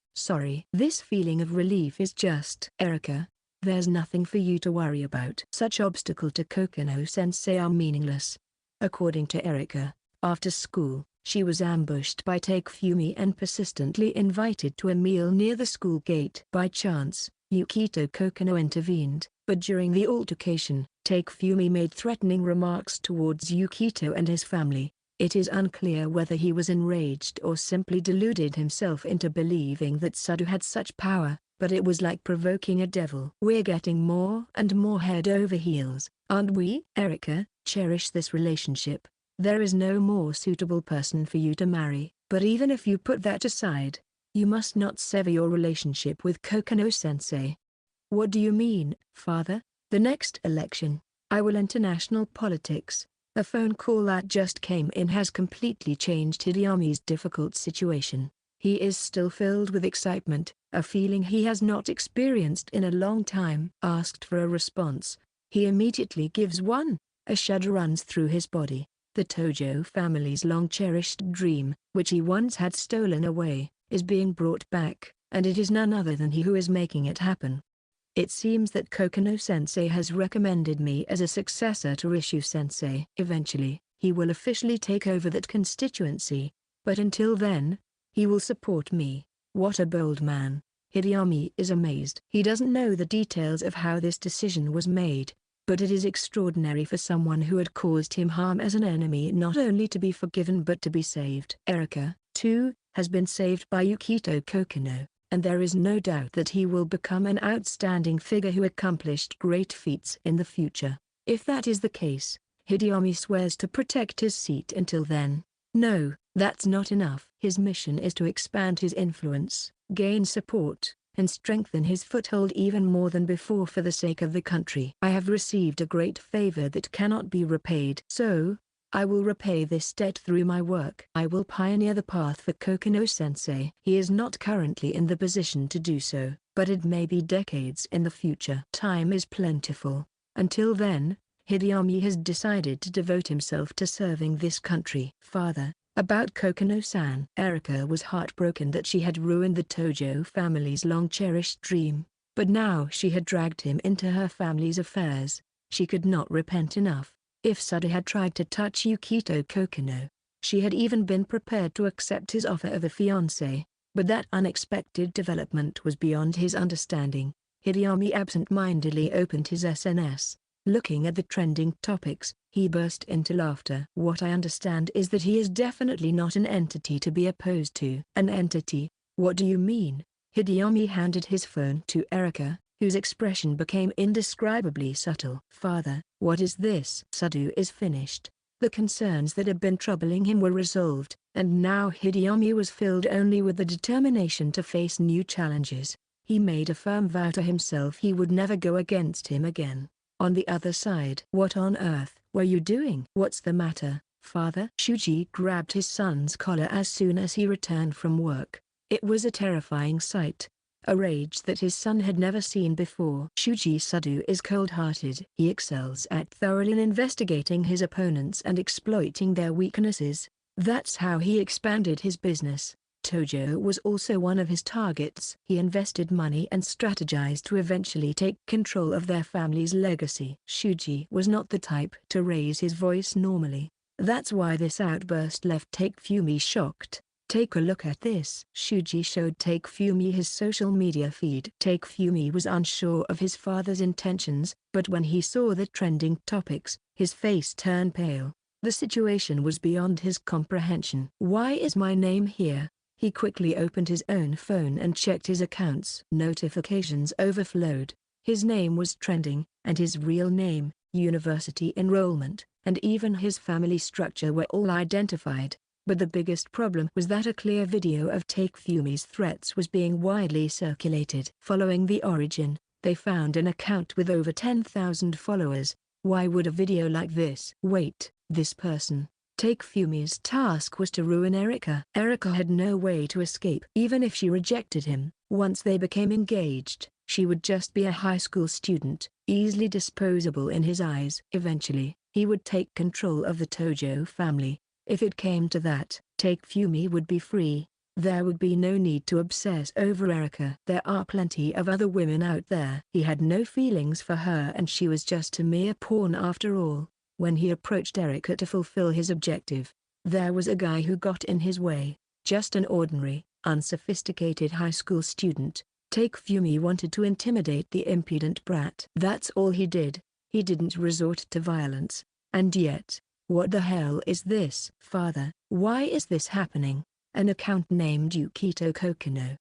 Speaker 1: This feeling of relief is just. Erika, there's nothing for you to worry about. Such obstacle to Kokono-sensei are meaningless. According to Erika, after school, she was ambushed by Takefumi and persistently invited to a meal near the school gate. By chance, Yukito Kokonoe intervened, but during the altercation, Takefumi made threatening remarks towards Yukito and his family. It is unclear whether he was enraged or simply deluded himself into believing that Sado had such power, but it was like provoking a devil. We're getting more and more head over heels, aren't we? Erika, cherish this relationship. There is no more suitable person for you to marry. But even if you put that aside, you must not sever your relationship with Kokono-sensei. What do you mean, father? The next election, I will enter national politics. A phone call that just came in has completely changed Hideyami's difficult situation. He is still filled with excitement, a feeling he has not experienced in a long time. Asked for a response, he immediately gives one. A shudder runs through his body. The Tojo family's long-cherished dream, which he once had stolen away, is being brought back, and it is none other than he who is making it happen. It seems that Kokono-sensei has recommended me as a successor to Rishu-sensei. Eventually, he will officially take over that constituency, but until then, he will support me. What a bold man. Hideyami is amazed. He doesn't know the details of how this decision was made, but it is extraordinary for someone who had caused him harm as an enemy not only to be forgiven but to be saved. Erika, too, has been saved by Yukito Kokonoe, and there is no doubt that he will become an outstanding figure who accomplished great feats in the future. If that is the case, Hideyami swears to protect his seat until then. No, that's not enough. His mission is to expand his influence, gain support, and strengthen his foothold even more than before for the sake of the country. I have received a great favor that cannot be repaid. So, I will repay this debt through my work. I will pioneer the path for Kokono-sensei. He is not currently in the position to do so, but it may be decades in the future. Time is plentiful. Until then, Hideyami has decided to devote himself to serving this country. Father, about Kokono-san. Erika was heartbroken that she had ruined the Tojo family's long-cherished dream, but now she had dragged him into her family's affairs. She could not repent enough. If Sado had tried to touch Yukito Kokonoe, She had even been prepared to accept his offer of a fiancé, but that unexpected development was beyond his understanding. Hideyami absent-mindedly opened his SNS. Looking at the trending topics, he burst into laughter. What I understand is that he is definitely not an entity to be opposed to. An entity? What do you mean? Hideyami handed his phone to Erika, whose expression became indescribably subtle. Father, what is this? Sadu is finished. The concerns that had been troubling him were resolved, and now Hideyami was filled only with the determination to face new challenges. He made a firm vow to himself he would never go against him again. On the other side, what on earth were you doing? What's the matter, father? Shuji grabbed his son's collar as soon as he returned from work. It was a terrifying sight. A rage that his son had never seen before. Shuji Sadu is cold-hearted. He excels at thoroughly investigating his opponents and exploiting their weaknesses. That's how he expanded his business. Tojo was also one of his targets. He invested money and strategized to eventually take control of their family's legacy. Shuji was not the type to raise his voice normally. That's why this outburst left Takefumi shocked. Take a look at this. Shuji showed Takefumi his social media feed. Takefumi was unsure of his father's intentions, but when he saw the trending topics, his face turned pale. The situation was beyond his comprehension. Why is my name here? He quickly opened his own phone and checked his accounts. Notifications overflowed. His name was trending, and his real name, university enrollment, and even his family structure were all identified. But the biggest problem was that a clear video of Takefumi's threats was being widely circulated. Following the origin, they found an account with over 10,000 followers. Why would a video like this? Wait, this person. Takefumi's task was to ruin Erika. Erika had no way to escape. Even if she rejected him, once they became engaged, she would just be a high school student, easily disposable in his eyes. Eventually, he would take control of the Tojo family. If it came to that, Takefumi would be free. There would be no need to obsess over Erika. There are plenty of other women out there. He had no feelings for her and she was just a mere pawn after all. When he approached Erika to fulfill his objective, there was a guy who got in his way. Just an ordinary, unsophisticated high school student. Takefumi wanted to intimidate the impudent brat. That's all he did. He didn't resort to violence. And yet, what the hell is this? Father, why is this happening? An account named Yukito Kokonoe.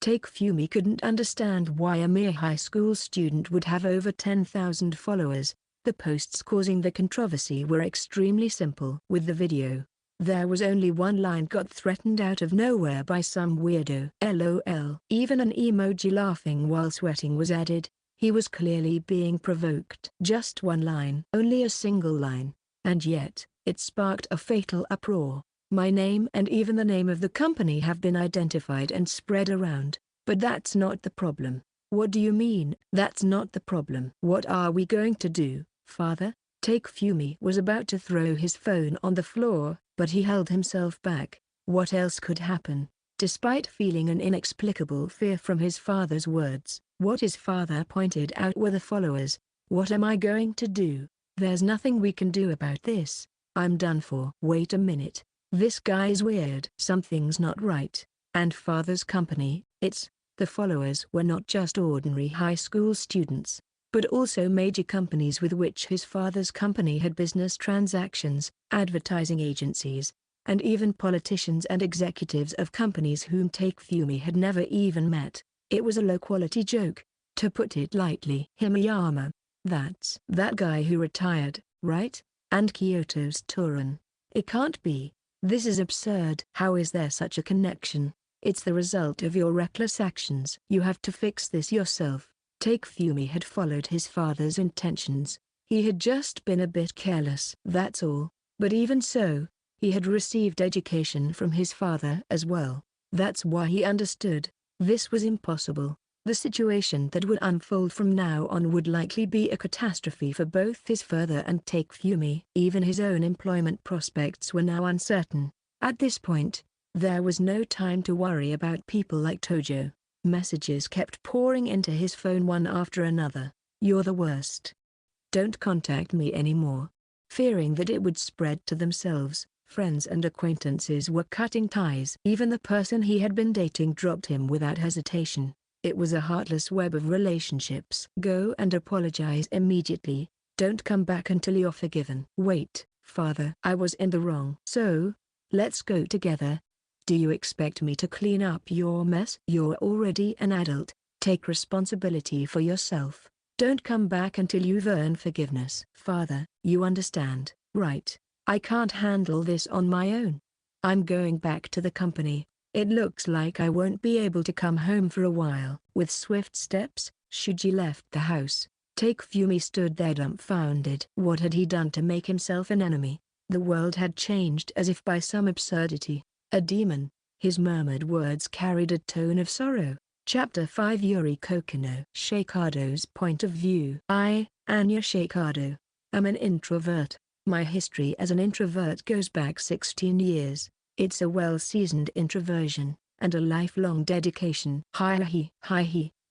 Speaker 1: Takefumi couldn't understand why a mere high school student would have over 10,000 followers. The posts causing the controversy were extremely simple. With the video, there was only one line got threatened out of nowhere by some weirdo. LOL. Even an emoji laughing while sweating was added. He was clearly being provoked. Just one line. Only a single line. And yet, it sparked a fatal uproar. My name and even the name of the company have been identified and spread around. But that's not the problem. What do you mean? That's not the problem. What are we going to do, father? Takefumi was about to throw his phone on the floor, but he held himself back. What else could happen? Despite feeling an inexplicable fear from his father's words, what his father pointed out were the followers. What am I going to do? There's nothing we can do about this. I'm done for. Wait a minute. This guy's weird. Something's not right. And father's company, the followers were not just ordinary high school students, but also major companies with which his father's company had business transactions, advertising agencies, and even politicians and executives of companies whom Takefumi had never even met. It was a low-quality joke, to put it lightly. Himiyama. That's that guy who retired, right? And Kyoto's Turan. It can't be. This is absurd. How is there such a connection? It's the result of your reckless actions. You have to fix this yourself. Takefumi had followed his father's intentions. He had just been a bit careless. That's all. But even so, he had received education from his father as well. That's why he understood. This was impossible. The situation that would unfold from now on would likely be a catastrophe for both his father and Takefumi. Even his own employment prospects were now uncertain. At this point, there was no time to worry about people like Tojo. Messages kept pouring into his phone one after another. You're the worst. Don't contact me anymore. Fearing that it would spread to themselves, Friends and acquaintances were cutting ties. Even the person he had been dating dropped him without hesitation. It was a heartless web of relationships. Go and apologize immediately. Don't come back until you're forgiven. Wait, father. I was in the wrong. So, let's go together. Do you expect me to clean up your mess? You're already an adult. Take responsibility for yourself. Don't come back until you've earned forgiveness. Father, you understand, right? I can't handle this on my own. I'm going back to the company. It looks like I won't be able to come home for a while. With swift steps, Shuji left the house. Takefumi stood there dumbfounded. What had he done to make himself an enemy? The world had changed as if by some absurdity. A demon. His murmured words carried a tone of sorrow. Chapter 5 Yuri Kokonoe. Shikado's point of view. I, Anya Shikado, am an introvert. My history as an introvert goes back 16 years. It's a well-seasoned introversion, and a lifelong dedication. Hi.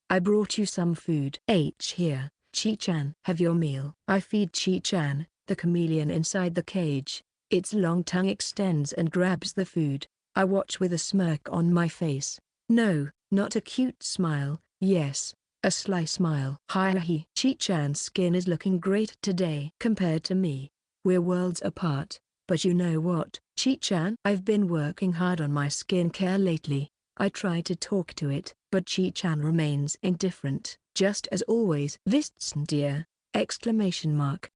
Speaker 1: I brought you some food. Here, Chi-chan. Have your meal. I feed Chi-chan, the chameleon inside the cage. Its long tongue extends and grabs the food. I watch with a smirk on my face. No, not a cute smile. Yes, a sly smile. Hi. Chi-chan's skin is looking great today compared to me. We're worlds apart, but you know what, Chi-chan? I've been working hard on my skincare lately. I try to talk to it, but Chi-chan remains indifferent, just as always. Vistsen dear! Exclamation mark.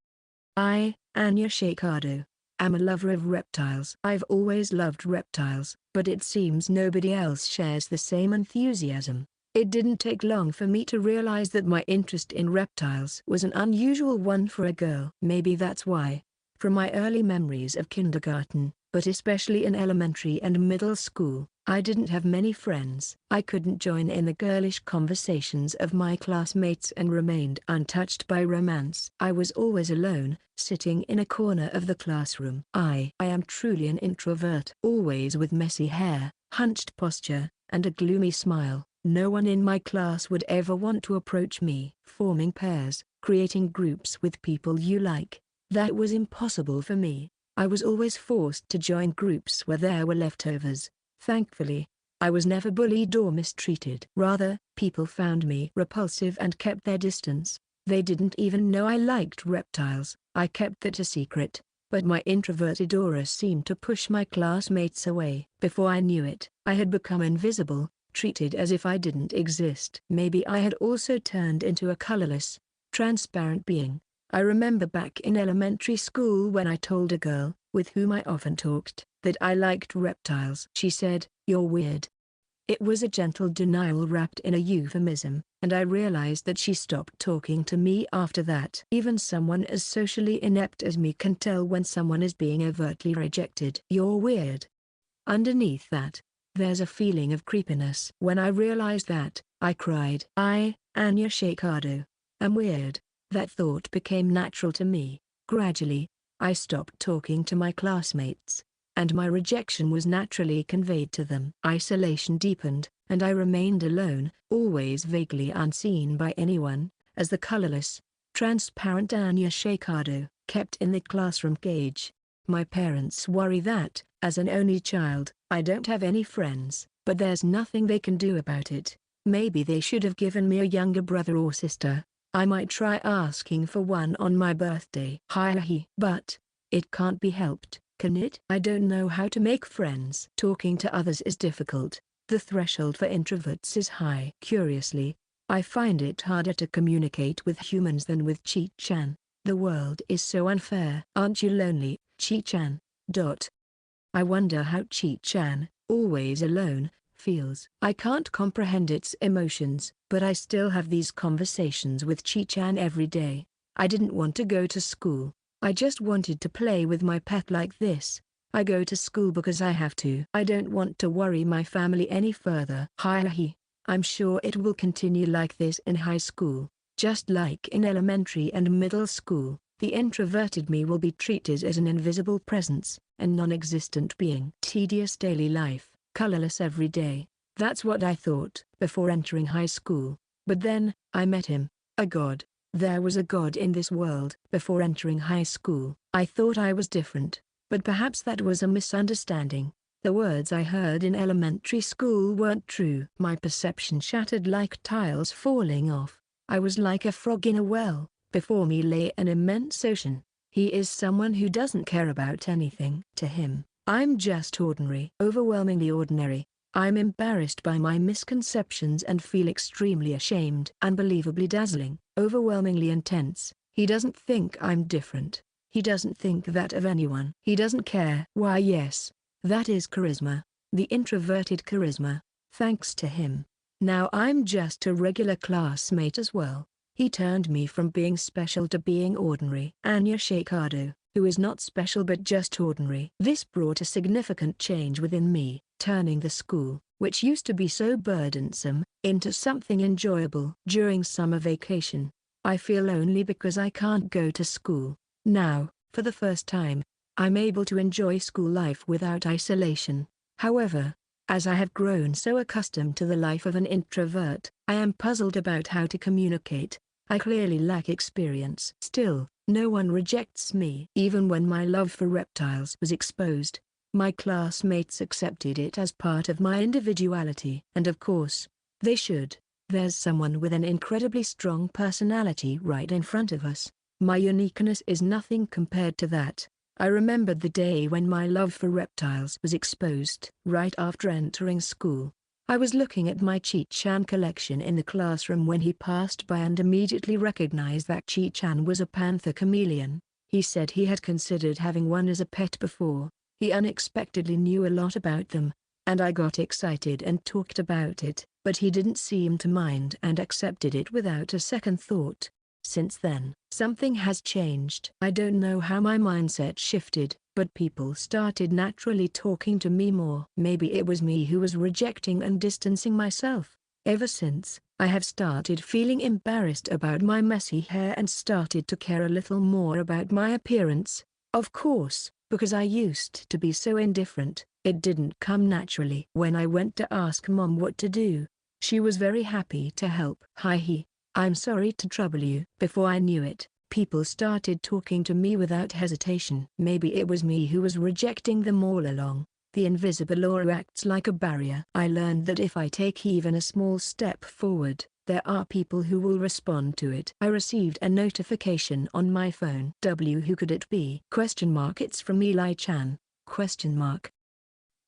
Speaker 1: I, Anya Shikado, am a lover of reptiles. I've always loved reptiles, but it seems nobody else shares the same enthusiasm. It didn't take long for me to realize that my interest in reptiles was an unusual one for a girl. Maybe that's why. From my early memories of kindergarten, but especially in elementary and middle school, I didn't have many friends. I couldn't join in the girlish conversations of my classmates and remained untouched by romance. I was always alone, sitting in a corner of the classroom. I am truly an introvert. Always with messy hair, hunched posture, and a gloomy smile. No one in my class would ever want to approach me. Forming pairs, creating groups with people you like. That was impossible for me. I was always forced to join groups where there were leftovers. Thankfully, I was never bullied or mistreated. Rather, people found me repulsive and kept their distance. They didn't even know I liked reptiles. I kept that a secret, but my introverted aura seemed to push my classmates away. Before I knew it, I had become invisible, treated as if I didn't exist. Maybe I had also turned into a colorless, transparent being. I remember back in elementary school when I told a girl, with whom I often talked, that I liked reptiles. She said, "You're weird." It was a gentle denial wrapped in a euphemism, and I realized that she stopped talking to me after that. Even someone as socially inept as me can tell when someone is being overtly rejected. You're weird. Underneath that, there's a feeling of creepiness. When I realized that, I cried. I, Anya Shikado, am weird. That thought became natural to me. Gradually, I stopped talking to my classmates, and my rejection was naturally conveyed to them. Isolation deepened, and I remained alone, always vaguely unseen by anyone, as the colorless, transparent Anya Shikado, kept in the classroom cage. My parents worry that, as an only child, I don't have any friends, but there's nothing they can do about it. Maybe they should have given me a younger brother or sister. I might try asking for one on my birthday. But it can't be helped, can it? I don't know how to make friends. Talking to others is difficult. The threshold for introverts is high. Curiously, I find it harder to communicate with humans than with Chi-chan. The world is so unfair. Aren't you lonely, Chi-chan? I wonder how Chi-chan, always alone, feels. I can't comprehend its emotions, but I still have these conversations with Chi-chan every day. I didn't want to go to school. I just wanted to play with my pet like this. I go to school because I have to. I don't want to worry my family any further. I'm sure it will continue like this in high school. Just like in elementary and middle school, the introverted me will be treated as an invisible presence, a non-existent being. Tedious daily life. Colorless every day. That's what I thought before entering high school. But then, I met him, a god. There was a god in this world. Before entering high school, I thought I was different. But perhaps that was a misunderstanding. The words I heard in elementary school weren't true. My perception shattered like tiles falling off. I was like a frog in a well. Before me lay an immense ocean. He is someone who doesn't care about anything. To him, I'm just ordinary. Overwhelmingly ordinary. I'm embarrassed by my misconceptions and feel extremely ashamed. Unbelievably dazzling. Overwhelmingly intense. He doesn't think I'm different. He doesn't think that of anyone. He doesn't care. Why yes. That is charisma. The introverted charisma. Thanks to him. Now I'm just a regular classmate as well. He turned me from being special to being ordinary. Anya Shakado, who is not special but just ordinary. This brought a significant change within me, turning the school, which used to be so burdensome, into something enjoyable. During summer vacation, I feel lonely because I can't go to school. Now, for the first time, I'm able to enjoy school life without isolation. However, as I have grown so accustomed to the life of an introvert, I am puzzled about how to communicate. I clearly lack experience. Still, no one rejects me. Even when my love for reptiles was exposed, my classmates accepted it as part of my individuality. And of course, they should. There's someone with an incredibly strong personality right in front of us. My uniqueness is nothing compared to that. I remembered the day when my love for reptiles was exposed. Right after entering school, I was looking at my Chi-chan collection in the classroom when he passed by and immediately recognized that Chi-chan was a panther chameleon. He said he had considered having one as a pet before. He unexpectedly knew a lot about them, and I got excited and talked about it, but he didn't seem to mind and accepted it without a second thought. Since then, something has changed. I don't know how my mindset shifted, but people started naturally talking to me more. Maybe it was me who was rejecting and distancing myself. Ever since, I have started feeling embarrassed about my messy hair and started to care a little more about my appearance. Of course, because I used to be so indifferent, it didn't come naturally. When I went to ask Mom what to do, she was very happy to help. Hi. I'm sorry to trouble you. Before I knew it, people started talking to me without hesitation. Maybe it was me who was rejecting them all along. The invisible aura acts like a barrier. I learned that if I take even a small step forward, there are people who will respond to it. I received a notification on my phone. Who could it be? It's from Eli-chan.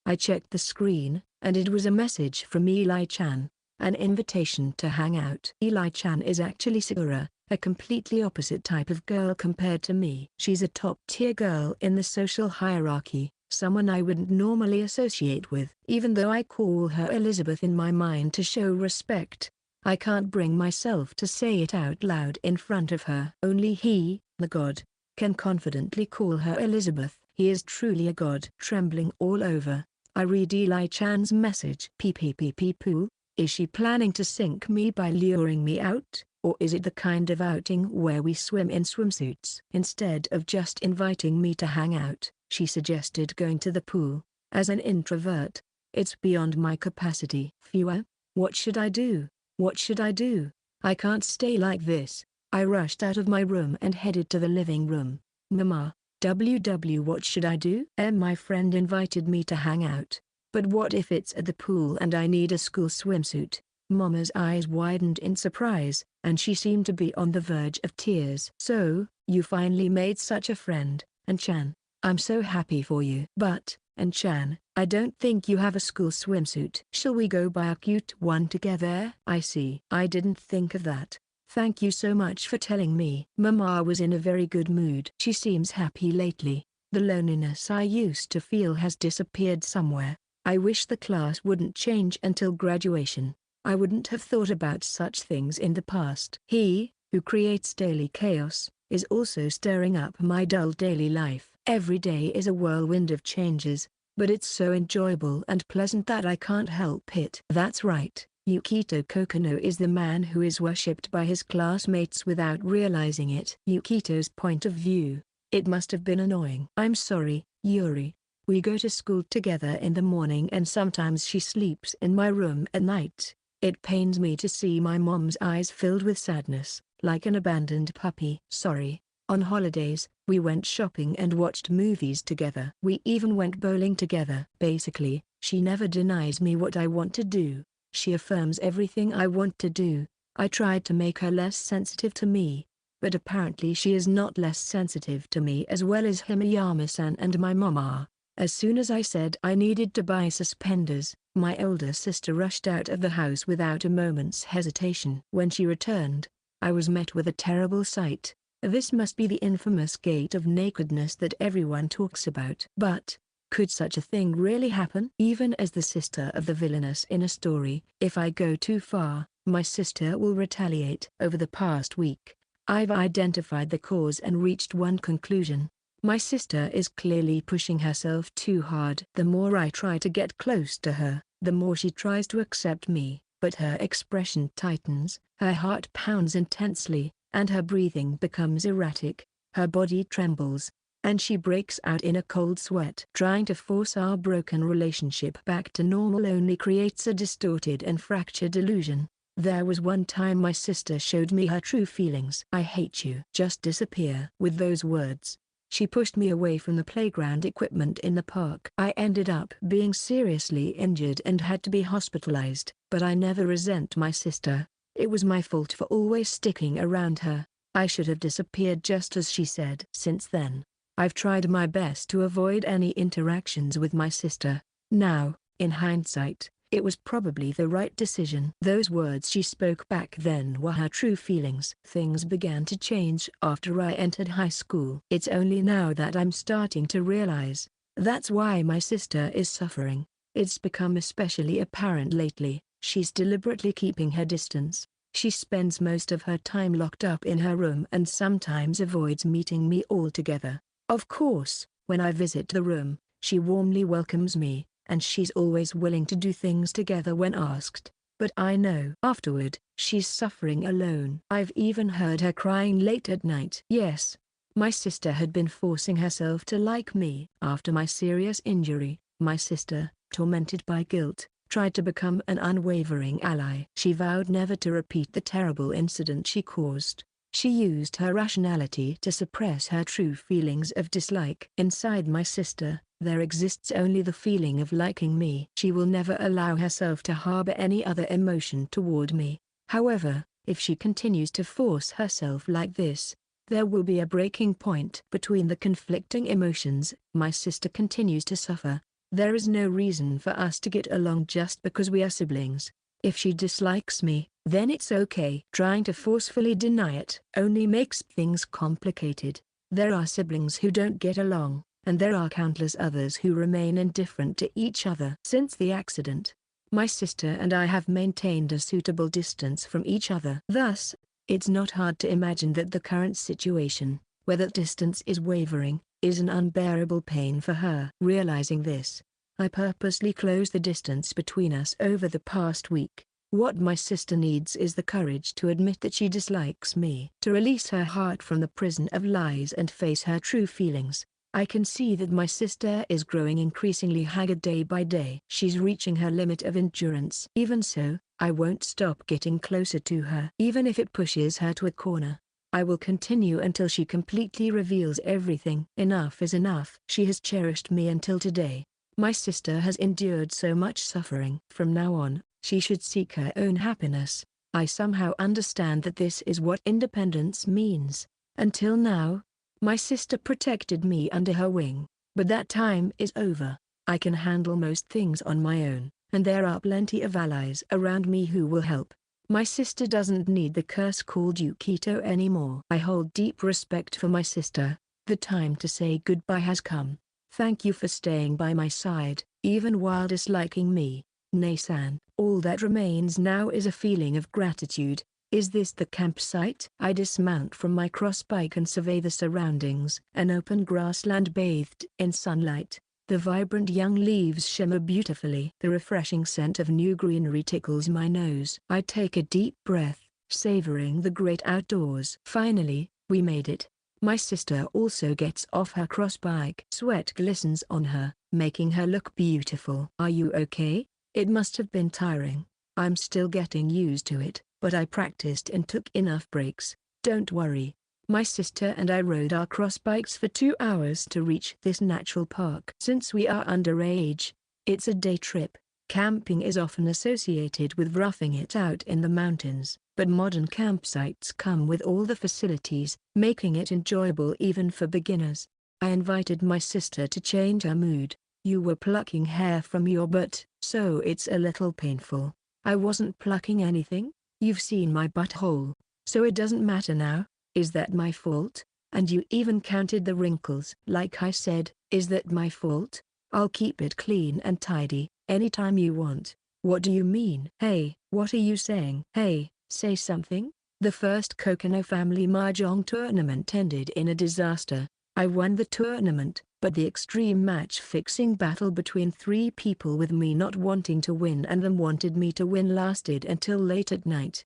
Speaker 1: I checked the screen, and it was a message from Eli-chan. An invitation to hang out. Eli-chan is actually Sakura, a completely opposite type of girl compared to me. She's a top-tier girl in the social hierarchy, someone I wouldn't normally associate with. Even though I call her Elizabeth in my mind to show respect, I can't bring myself to say it out loud in front of her. Only he, the god, can confidently call her Elizabeth. He is truly a god. Trembling all over, I read Eli-chan's message. Poo. Is she planning to sink me by luring me out, or is it the kind of outing where we swim in swimsuits? Instead of just inviting me to hang out, she suggested going to the pool. As an introvert, it's beyond my capacity. Phew. What should I do? What should I do? I can't stay like this. I rushed out of my room and headed to the living room. Mama, what should I do? My friend invited me to hang out. But what if it's at the pool and I need a school swimsuit? Mama's eyes widened in surprise, and she seemed to be on the verge of tears. So, you finally made such a friend, An-chan. I'm so happy for you. But, An-chan, I don't think you have a school swimsuit. Shall we go buy a cute one together? I see. I didn't think of that. Thank you so much for telling me. Mama was in a very good mood. She seems happy lately. The loneliness I used to feel has disappeared somewhere. I wish the class wouldn't change until graduation. I wouldn't have thought about such things in the past. He, who creates daily chaos, is also stirring up my dull daily life. Every day is a whirlwind of changes, but it's so enjoyable and pleasant that I can't help it. That's right, Yukito Kokonoe is the man who is worshipped by his classmates without realizing it. Yukito's point of view, it must have been annoying. I'm sorry, Yuri. We go to school together in the morning and sometimes she sleeps in my room at night. It pains me to see my mom's eyes filled with sadness, like an abandoned puppy. Sorry. On holidays, we went shopping and watched movies together. We even went bowling together. Basically, she never denies me what I want to do. She affirms everything I want to do. I tried to make her less sensitive to me, but apparently she is not less sensitive to me as well as Himeyama-san and my mom are. As soon as I said I needed to buy suspenders, my older sister rushed out of the house without a moment's hesitation. When she returned, I was met with a terrible sight. This must be the infamous gate of nakedness that everyone talks about. But, could such a thing really happen? Even as the sister of the villainess in a story, if I go too far, my sister will retaliate. Over the past week, I've identified the cause and reached one conclusion. My sister is clearly pushing herself too hard. The more I try to get close to her, the more she tries to accept me. But her expression tightens, her heart pounds intensely, and her breathing becomes erratic. Her body trembles, and she breaks out in a cold sweat. Trying to force our broken relationship back to normal only creates a distorted and fractured illusion. There was one time my sister showed me her true feelings. "I hate you. Just disappear." With those words, she pushed me away from the playground equipment in the park. I ended up being seriously injured and had to be hospitalized. But I never resent my sister. It was my fault for always sticking around her. I should have disappeared just as she said. Since then, I've tried my best to avoid any interactions with my sister. Now, in hindsight, it was probably the right decision. Those words she spoke back then were her true feelings. Things began to change after I entered high school. It's only now that I'm starting to realize that's why my sister is suffering. It's become especially apparent lately. She's deliberately keeping her distance. She spends most of her time locked up in her room and sometimes avoids meeting me altogether. Of course, when I visit the room, she warmly welcomes me, and she's always willing to do things together when asked. But I know afterward, she's suffering alone. I've even heard her crying late at night. Yes, my sister had been forcing herself to like me. After my serious injury, my sister, tormented by guilt, tried to become an unwavering ally. She vowed never to repeat the terrible incident she caused. She used her rationality to suppress her true feelings of dislike. Inside my sister, there exists only the feeling of liking me. She will never allow herself to harbor any other emotion toward me. However, if she continues to force herself like this, there will be a breaking point. Between the conflicting emotions, my sister continues to suffer. There is no reason for us to get along just because we are siblings. If she dislikes me, then it's okay. Trying to forcefully deny it only makes things complicated. There are siblings who don't get along, and there are countless others who remain indifferent to each other. Since the accident, my sister and I have maintained a suitable distance from each other. Thus, it's not hard to imagine that the current situation, where that distance is wavering, is an unbearable pain for her. Realizing this, I purposely closed the distance between us over the past week. What my sister needs is the courage to admit that she dislikes me. To release her heart from the prison of lies and face her true feelings. I can see that my sister is growing increasingly haggard day by day. She's reaching her limit of endurance. Even so, I won't stop getting closer to her. Even if it pushes her to a corner, I will continue until she completely reveals everything. Enough is enough. She has cherished me until today. My sister has endured so much suffering. From now on, she should seek her own happiness. I somehow understand that this is what independence means. Until now, my sister protected me under her wing, but that time is over. I can handle most things on my own, and there are plenty of allies around me who will help. My sister doesn't need the curse called Yukito anymore. I hold deep respect for my sister. The time to say goodbye has come. Thank you for staying by my side, even while disliking me, Nei-san. All that remains now is a feeling of gratitude. Is this the campsite? I dismount from my cross bike and survey the surroundings. An open grassland bathed in sunlight. The vibrant young leaves shimmer beautifully. The refreshing scent of new greenery tickles my nose. I take a deep breath, savoring the great outdoors. Finally, we made it. My sister also gets off her cross bike. Sweat glistens on her, making her look beautiful. Are you okay? It must have been tiring. I'm still getting used to it, but I practiced and took enough breaks. Don't worry. My sister and I rode our cross bikes for 2 hours to reach this natural park. Since we are underage, it's a day trip. Camping is often associated with roughing it out in the mountains, but modern campsites come with all the facilities, making it enjoyable even for beginners. I invited my sister to change her mood. You were plucking hair from your butt, so it's a little painful. I wasn't plucking anything. You've seen my butthole, so it doesn't matter now. Is that my fault? And you even counted the wrinkles. Like I said, is that my fault? I'll keep it clean and tidy, anytime you want. What do you mean? Hey, what are you saying? Hey, say something. The first Kokonoe family mahjong tournament ended in a disaster. I won the tournament, but the extreme match-fixing battle between 3 people with me not wanting to win and them wanted me to win lasted until late at night.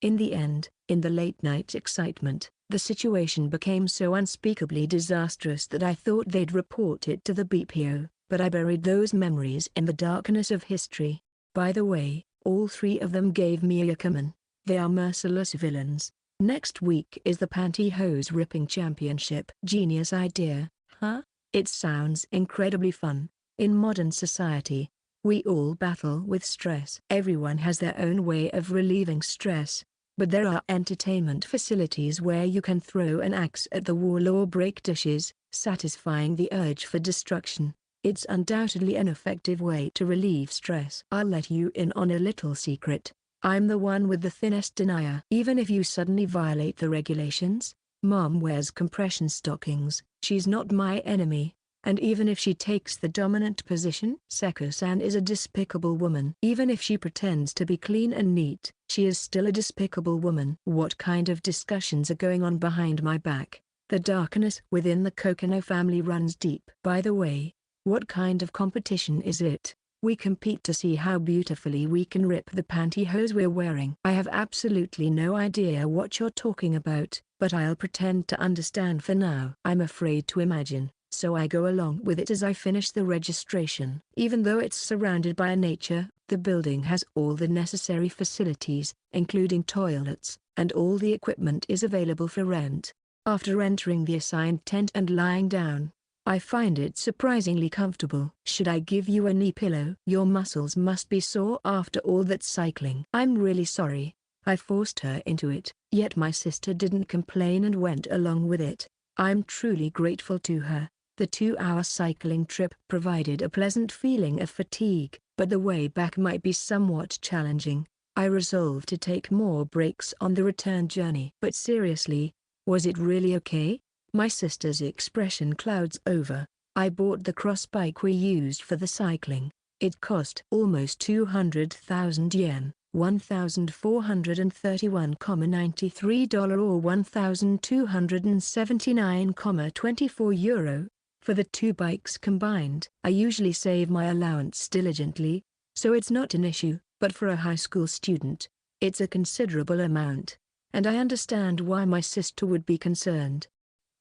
Speaker 1: In the end, in the late-night excitement, the situation became so unspeakably disastrous that I thought they'd report it to the BPO, but I buried those memories in the darkness of history. By the way, all 3 of them gave me a common. They are merciless villains. Next week is the Pantyhose Ripping Championship. Genius idea, huh? It sounds incredibly fun. In modern society, we all battle with stress. Everyone has their own way of relieving stress. But there are entertainment facilities where you can throw an axe at the wall or break dishes, satisfying the urge for destruction. It's undoubtedly an effective way to relieve stress. I'll let you in on a little secret. I'm the one with the thinnest denier. Even if you suddenly violate the regulations, Mom wears compression stockings. She's not my enemy. And even if she takes the dominant position, Seko-san is a despicable woman. Even if she pretends to be clean and neat, she is still a despicable woman. What kind of discussions are going on behind my back? The darkness within the Kokonoe family runs deep. By the way, what kind of competition is it? We compete to see how beautifully we can rip the pantyhose we're wearing. I have absolutely no idea what you're talking about, but I'll pretend to understand for now. I'm afraid to imagine, so I go along with it as I finish the registration. Even though it's surrounded by nature, the building has all the necessary facilities, including toilets, and all the equipment is available for rent. After entering the assigned tent and lying down, I find it surprisingly comfortable. Should I give you a knee pillow? Your muscles must be sore after all that cycling. I'm really sorry. I forced her into it, yet my sister didn't complain and went along with it. I'm truly grateful to her. The 2-hour cycling trip provided a pleasant feeling of fatigue, but the way back might be somewhat challenging. I resolved to take more breaks on the return journey. But seriously, was it really okay? My sister's expression clouds over. I bought the cross bike we used for the cycling. It cost almost 200,000 yen, $1,431.93 or €1,279.24. For the 2 bikes combined. I usually save my allowance diligently, so it's not an issue, but for a high school student, it's a considerable amount, and I understand why my sister would be concerned.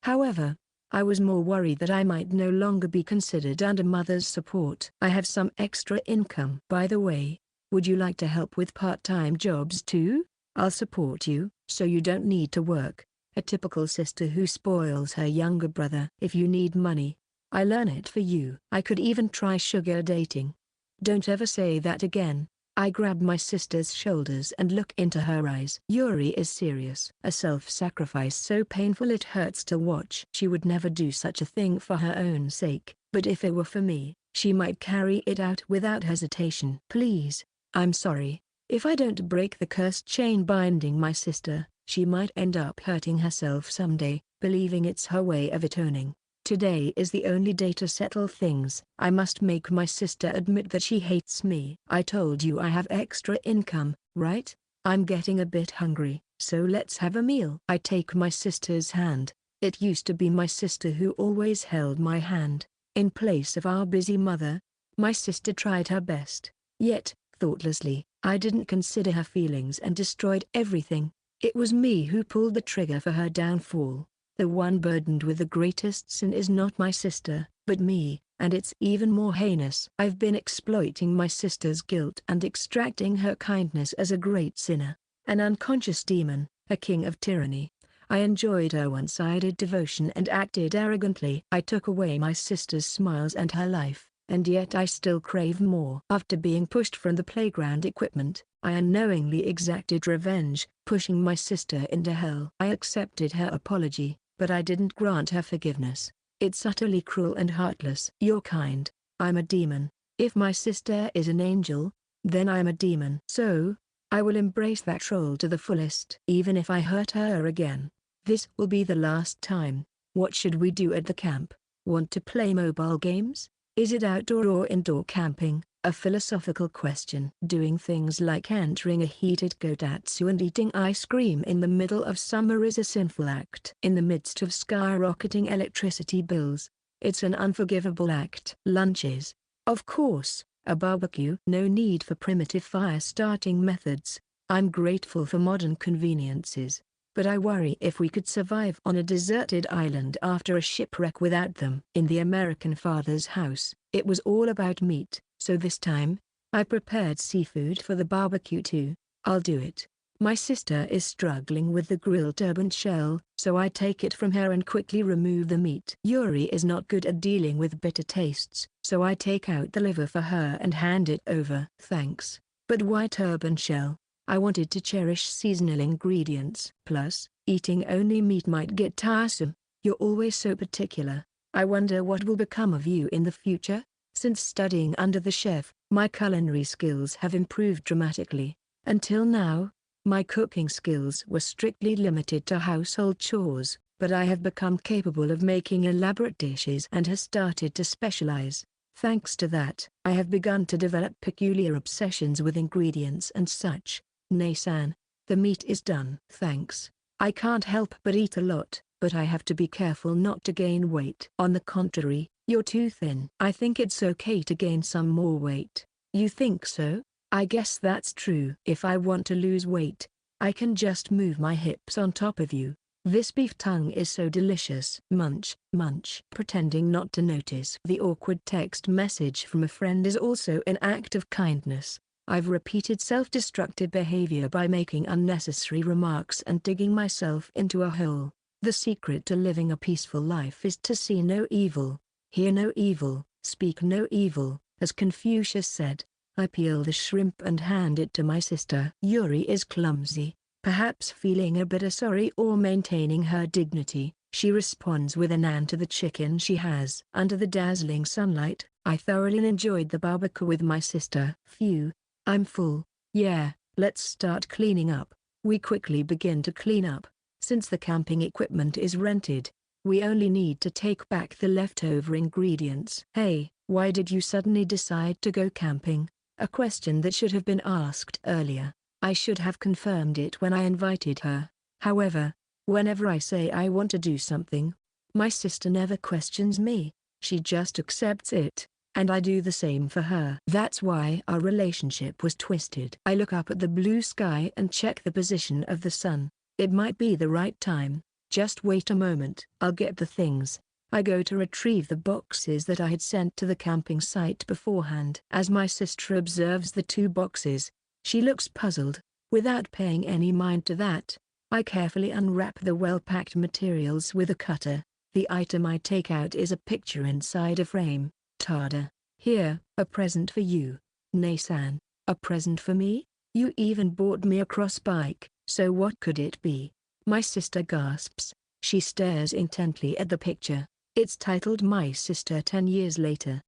Speaker 1: However, I was more worried that I might no longer be considered under mother's support. I have some extra income. By the way, would you like to help with part-time jobs too? I'll support you, so you don't need to work. A typical sister who spoils her younger brother. If you need money, I'll earn it for you. I could even try sugar dating. Don't ever say that again. I grab my sister's shoulders and look into her eyes. Yuri is serious. A self-sacrifice so painful it hurts to watch. She would never do such a thing for her own sake, but if it were for me, she might carry it out without hesitation. Please, I'm sorry. If I don't break the cursed chain binding my sister, she might end up hurting herself someday, believing it's her way of atoning. Today is the only day to settle things. I must make my sister admit that she hates me. I told you I have extra income, right? I'm getting a bit hungry, so let's have a meal. I take my sister's hand. It used to be my sister who always held my hand. In place of our busy mother, my sister tried her best. Yet, thoughtlessly, I didn't consider her feelings and destroyed everything. It was me who pulled the trigger for her downfall. The one burdened with the greatest sin is not my sister, but me, and it's even more heinous. I've been exploiting my sister's guilt and extracting her kindness as a great sinner, an unconscious demon, a king of tyranny. I enjoyed her one-sided devotion and acted arrogantly. I took away my sister's smiles and her life, and yet I still crave more. After being pushed from the playground equipment, I unknowingly exacted revenge, pushing my sister into hell. I accepted her apology, but I didn't grant her forgiveness. It's utterly cruel and heartless. You're kind. I'm a demon. If my sister is an angel, then I'm a demon. So, I will embrace that role to the fullest. Even if I hurt her again, this will be the last time. What should we do at the camp? Want to play mobile games? Is it outdoor or indoor camping? A philosophical question. Doing things like entering a heated kotatsu and eating ice cream in the middle of summer is a sinful act. In the midst of skyrocketing electricity bills, it's an unforgivable act. Lunches. Of course, a barbecue. No need for primitive fire-starting methods. I'm grateful for modern conveniences, but I worry if we could survive on a deserted island after a shipwreck without them. In the American father's house, it was all about meat, so this time, I prepared seafood for the barbecue too. I'll do it. My sister is struggling with the grilled turbot shell, so I take it from her and quickly remove the meat. Yuri is not good at dealing with bitter tastes, so I take out the liver for her and hand it over. Thanks. But why turbot shell? I wanted to cherish seasonal ingredients. Plus, eating only meat might get tiresome. You're always so particular. I wonder what will become of you in the future? Since studying under the chef, my culinary skills have improved dramatically. Until now, my cooking skills were strictly limited to household chores, but I have become capable of making elaborate dishes and have started to specialize. Thanks to that, I have begun to develop peculiar obsessions with ingredients and such. Nei-san, the meat is done. Thanks. I can't help but eat a lot, but I have to be careful not to gain weight. On the contrary, you're too thin. I think it's okay to gain some more weight. You think so? I guess that's true. If I want to lose weight, I can just move my hips on top of you. This beef tongue is so delicious. Munch, munch. Pretending not to notice the awkward text message from a friend is also an act of kindness. I've repeated self-destructive behavior by making unnecessary remarks and digging myself into a hole. The secret to living a peaceful life is to see no evil, hear no evil, speak no evil, as Confucius said. I peel the shrimp and hand it to my sister. Yuri is clumsy, perhaps feeling a bit sorry or maintaining her dignity. She responds with an "and" to the chicken she has. Under the dazzling sunlight, I thoroughly enjoyed the barbecue with my sister. Phew, I'm full. Yeah, let's start cleaning up. We quickly begin to clean up. Since the camping equipment is rented, we only need to take back the leftover ingredients. Hey, why did you suddenly decide to go camping? A question that should have been asked earlier. I should have confirmed it when I invited her. However, whenever I say I want to do something, my sister never questions me. She just accepts it, and I do the same for her. That's why our relationship was twisted. I look up at the blue sky and check the position of the sun. It might be the right time. Just wait a moment. I'll get the things. I go to retrieve the boxes that I had sent to the camping site beforehand. As my sister observes the 2 boxes, she looks puzzled. Without paying any mind to that, I carefully unwrap the well-packed materials with a cutter. The item I take out is a picture inside a frame. Tada. Here, a present for you. Nei-san, a present for me? You even bought me a cross bike, so what could it be? My sister gasps. She stares intently at the picture. It's titled My Sister 10 Years Later.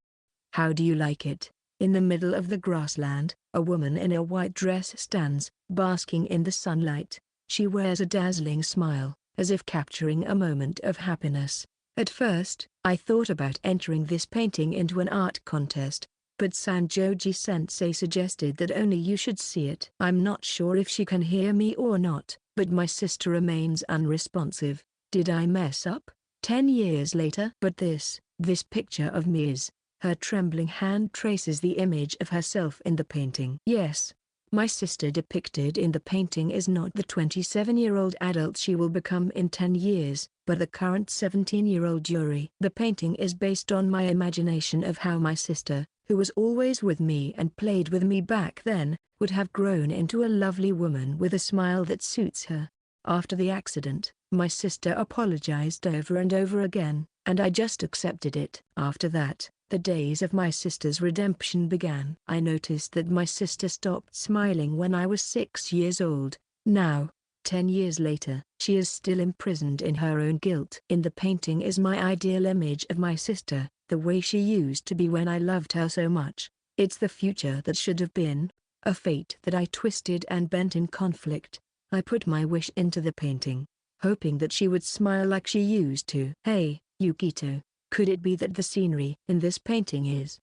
Speaker 1: How do you like it? In the middle of the grassland, a woman in a white dress stands, basking in the sunlight. She wears a dazzling smile, as if capturing a moment of happiness. At first, I thought about entering this painting into an art contest, but Sanjoji-sensei suggested that only you should see it. I'm not sure if she can hear me or not, but my sister remains unresponsive. Did I mess up? 10 years later. But this picture of me is, her trembling hand traces the image of herself in the painting. Yes, my sister depicted in the painting is not the 27-year-old adult she will become in 10 years, but the current 17-year-old Yuri. The painting is based on my imagination of how my sister, who was always with me and played with me back then, would have grown into a lovely woman with a smile that suits her. After the accident, My sister apologized over and over again, and I just accepted it. After that, the days of my sister's redemption began. I noticed that my sister stopped smiling when I was 6 years old. Now, 10 years later, she is still imprisoned in her own guilt. In the painting is my ideal image of my sister, the way she used to be when I loved her so much. It's the future that should have been, a fate that I twisted and bent in conflict. I put my wish into the painting, hoping that she would smile like she used to. Hey, Yukito, could it be that the scenery in this painting is, ?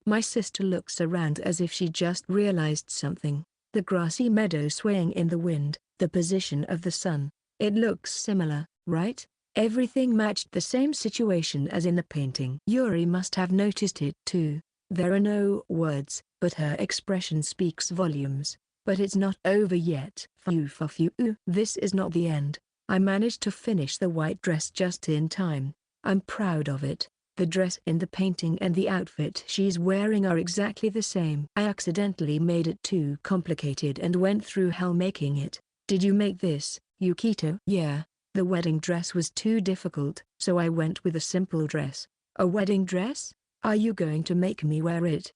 Speaker 1: My sister looks around as if she just realized something. The grassy meadow swaying in the wind, the position of the sun. It looks similar, right? Everything matched the same situation as in the painting. Yuri must have noticed it too. There are no words, but her expression speaks volumes. But it's not over yet. This is not the end. I managed to finish the white dress just in time. I'm proud of it. The dress in the painting and the outfit she's wearing are exactly the same. I accidentally made it too complicated and went through hell making it. Did you make this, Yukito? Yeah. The wedding dress was too difficult, so I went with a simple dress. A wedding dress? Are you going to make me wear it? ?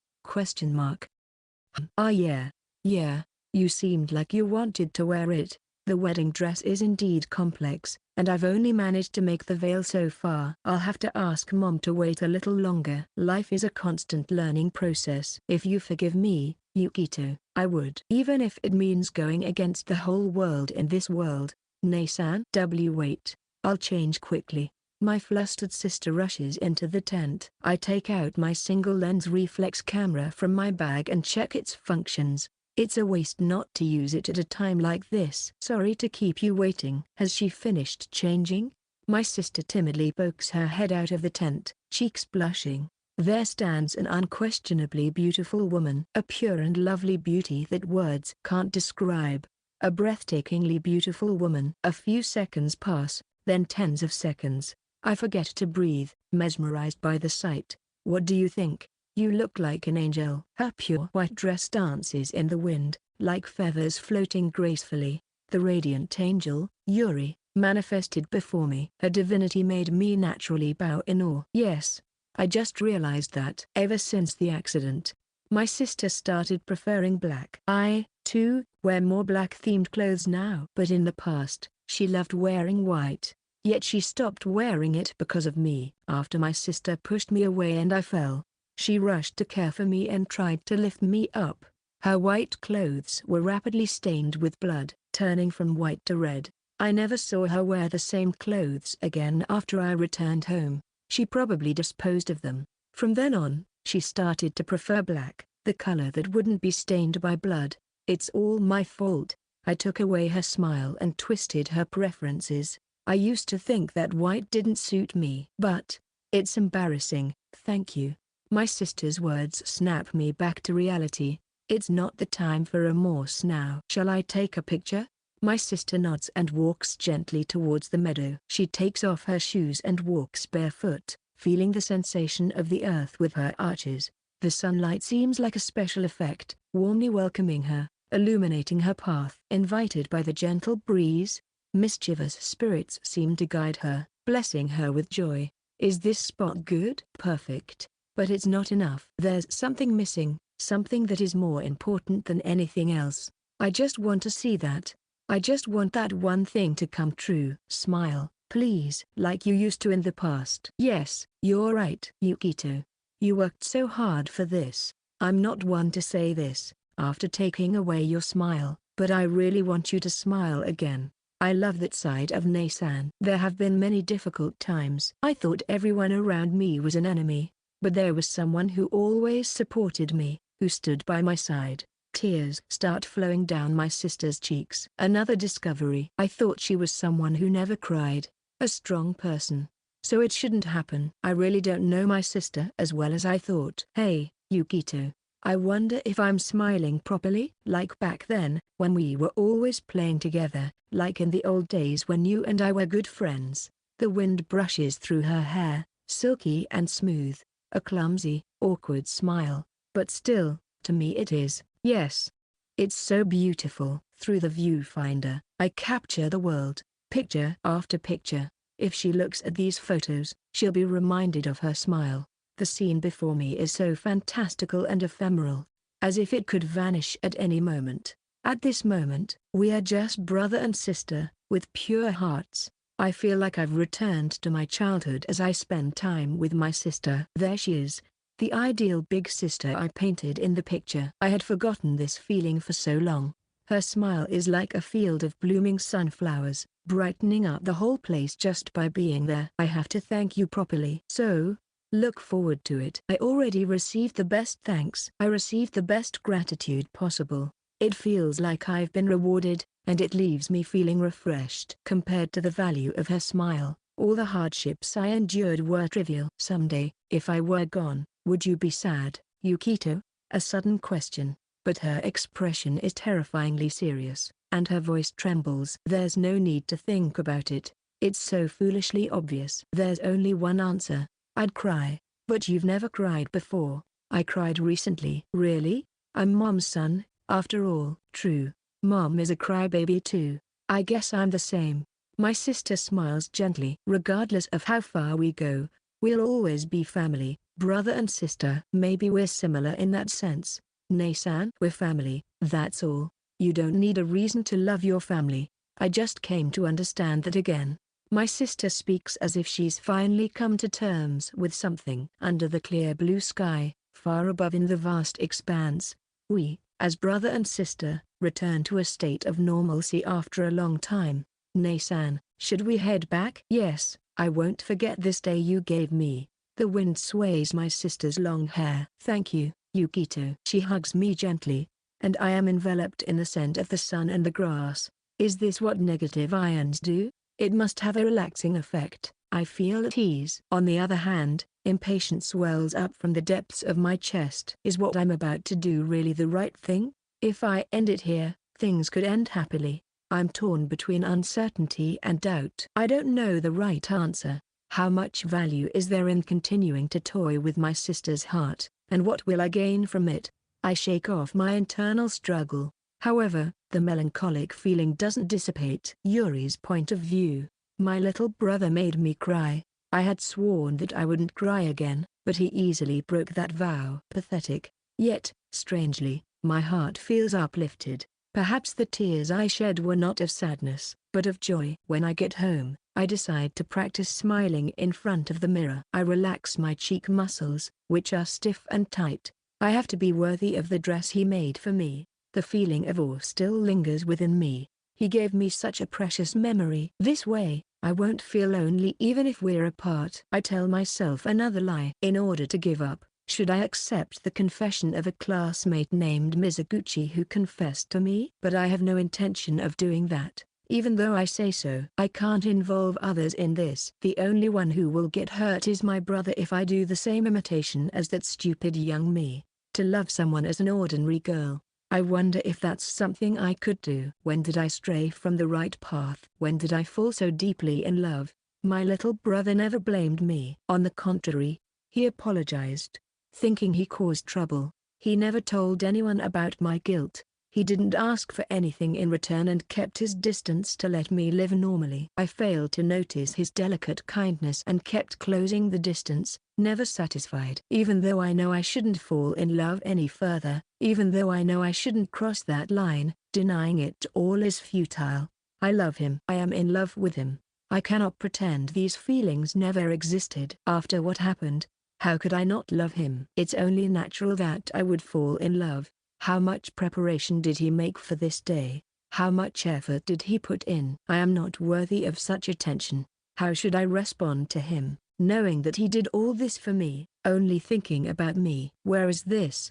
Speaker 1: Yeah. Yeah. You seemed like you wanted to wear it. The wedding dress is indeed complex, and I've only managed to make the veil so far. I'll have to ask Mom to wait a little longer. Life is a constant learning process. If you forgive me, Yukito, I would. Even if it means going against the whole world in this world. Nei-san? Wait. I'll change quickly. My flustered sister rushes into the tent. I take out my single-lens reflex camera from my bag and check its functions. It's a waste not to use it at a time like this. Sorry to keep you waiting. Has she finished changing? My sister timidly pokes her head out of the tent, cheeks blushing. There stands an unquestionably beautiful woman. A pure and lovely beauty that words can't describe. A breathtakingly beautiful woman. A few seconds pass, then tens of seconds. I forget to breathe, mesmerized by the sight. What do you think? You look like an angel. Her pure white dress dances in the wind, like feathers floating gracefully. The radiant angel, Yuri, manifested before me. Her divinity made me naturally bow in awe. Yes, I just realized that. Ever since the accident, my sister started preferring black. I, too, wear more black-themed clothes now. But in the past, she loved wearing white. Yet she stopped wearing it because of me. After my sister pushed me away and I fell, she rushed to care for me and tried to lift me up. Her white clothes were rapidly stained with blood, turning from white to red. I never saw her wear the same clothes again after I returned home. She probably disposed of them. From then on, she started to prefer black, the color that wouldn't be stained by blood. It's all my fault. I took away her smile and twisted her preferences. I used to think that white didn't suit me. But it's embarrassing. Thank you. My sister's words snap me back to reality. It's not the time for remorse now. Shall I take a picture? My sister nods and walks gently towards the meadow. She takes off her shoes and walks barefoot, feeling the sensation of the earth with her arches. The sunlight seems like a special effect, warmly welcoming her, illuminating her path. Invited by the gentle breeze, mischievous spirits seem to guide her, blessing her with joy. Is this spot good? Perfect. But it's not enough. There's something missing, something that is more important than anything else. I just want to see that. I just want that one thing to come true. Smile, please. Like you used to in the past. Yes, you're right, Yukito. You worked so hard for this. I'm not one to say this, after taking away your smile, but I really want you to smile again. I love that side of Nei-san. There have been many difficult times. I thought everyone around me was an enemy, but there was someone who always supported me, who stood by my side. Tears start flowing down my sister's cheeks. Another discovery. I thought she was someone who never cried, a strong person. So it shouldn't happen. I really don't know my sister as well as I thought. Hey, Yukito. I wonder if I'm smiling properly? Like back then, when we were always playing together, like in the old days when you and I were good friends. The wind brushes through her hair, silky and smooth, a clumsy, awkward smile, but still, to me it is. Yes. It's so beautiful. Through the viewfinder, I capture the world, picture after picture. If she looks at these photos, she'll be reminded of her smile. The scene before me is so fantastical and ephemeral, as if it could vanish at any moment. At this moment, we are just brother and sister, with pure hearts. I feel like I've returned to my childhood as I spend time with my sister. There she is, the ideal big sister I painted in the picture. I had forgotten this feeling for so long. Her smile is like a field of blooming sunflowers, brightening up the whole place just by being there. I have to thank you properly. So, look forward to it. I already received the best thanks. I received the best gratitude possible. It feels like I've been rewarded, and it leaves me feeling refreshed. Compared to the value of her smile, all the hardships I endured were trivial. Someday, if I were gone, would you be sad, Yukito? A sudden question, but her expression is terrifyingly serious, and her voice trembles. There's no need to think about it. It's so foolishly obvious. There's only one answer. I'd cry. But you've never cried before. I cried recently. Really? I'm Mom's son, after all. True. Mom is a crybaby too. I guess I'm the same. My sister smiles gently. Regardless of how far we go, we'll always be family, brother and sister. Maybe we're similar in that sense. Nei-san, we're family, that's all. You don't need a reason to love your family. I just came to understand that again. My sister speaks as if she's finally come to terms with something. Under the clear blue sky, far above in the vast expanse, we, as brother and sister, return to a state of normalcy after a long time. Nei-san, should we head back? Yes, I won't forget this day you gave me. The wind sways my sister's long hair. Thank you, Yukito. She hugs me gently, and I am enveloped in the scent of the sun and the grass. Is this what negative ions do? It must have a relaxing effect. I feel at ease. On the other hand, impatience wells up from the depths of my chest. Is what I'm about to do really the right thing? If I end it here, things could end happily. I'm torn between uncertainty and doubt. I don't know the right answer. How much value is there in continuing to toy with my sister's heart, and what will I gain from it? I shake off my internal struggle. However, the melancholic feeling doesn't dissipate. Yuri's point of view. My little brother made me cry. I had sworn that I wouldn't cry again, but he easily broke that vow. Pathetic. Yet, strangely, my heart feels uplifted. Perhaps the tears I shed were not of sadness, but of joy. When I get home, I decide to practice smiling in front of the mirror. I relax my cheek muscles, which are stiff and tight. I have to be worthy of the dress he made for me. The feeling of awe still lingers within me. He gave me such a precious memory. This way, I won't feel lonely even if we're apart. I tell myself another lie. In order to give up, should I accept the confession of a classmate named Mizuguchi who confessed to me? But I have no intention of doing that. Even though I say so, I can't involve others in this. The only one who will get hurt is my brother if I do the same imitation as that stupid young me. To love someone as an ordinary girl. I wonder if that's something I could do. When did I stray from the right path? When did I fall so deeply in love? My little brother never blamed me. On the contrary, he apologized, thinking he caused trouble. He never told anyone about my guilt. He didn't ask for anything in return and kept his distance to let me live normally. I failed to notice his delicate kindness and kept closing the distance, never satisfied. Even though I know I shouldn't fall in love any further, even though I know I shouldn't cross that line, denying it all is futile. I love him. I am in love with him. I cannot pretend these feelings never existed. After what happened, how could I not love him? It's only natural that I would fall in love. How much preparation did he make for this day? How much effort did he put in? I am not worthy of such attention. How should I respond to him, knowing that he did all this for me, only thinking about me? Where is this?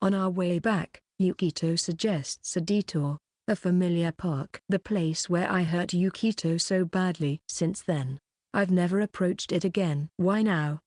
Speaker 1: On our way back, Yukito suggests a detour, a familiar park. The place where I hurt Yukito so badly. Since then, I've never approached it again. Why now?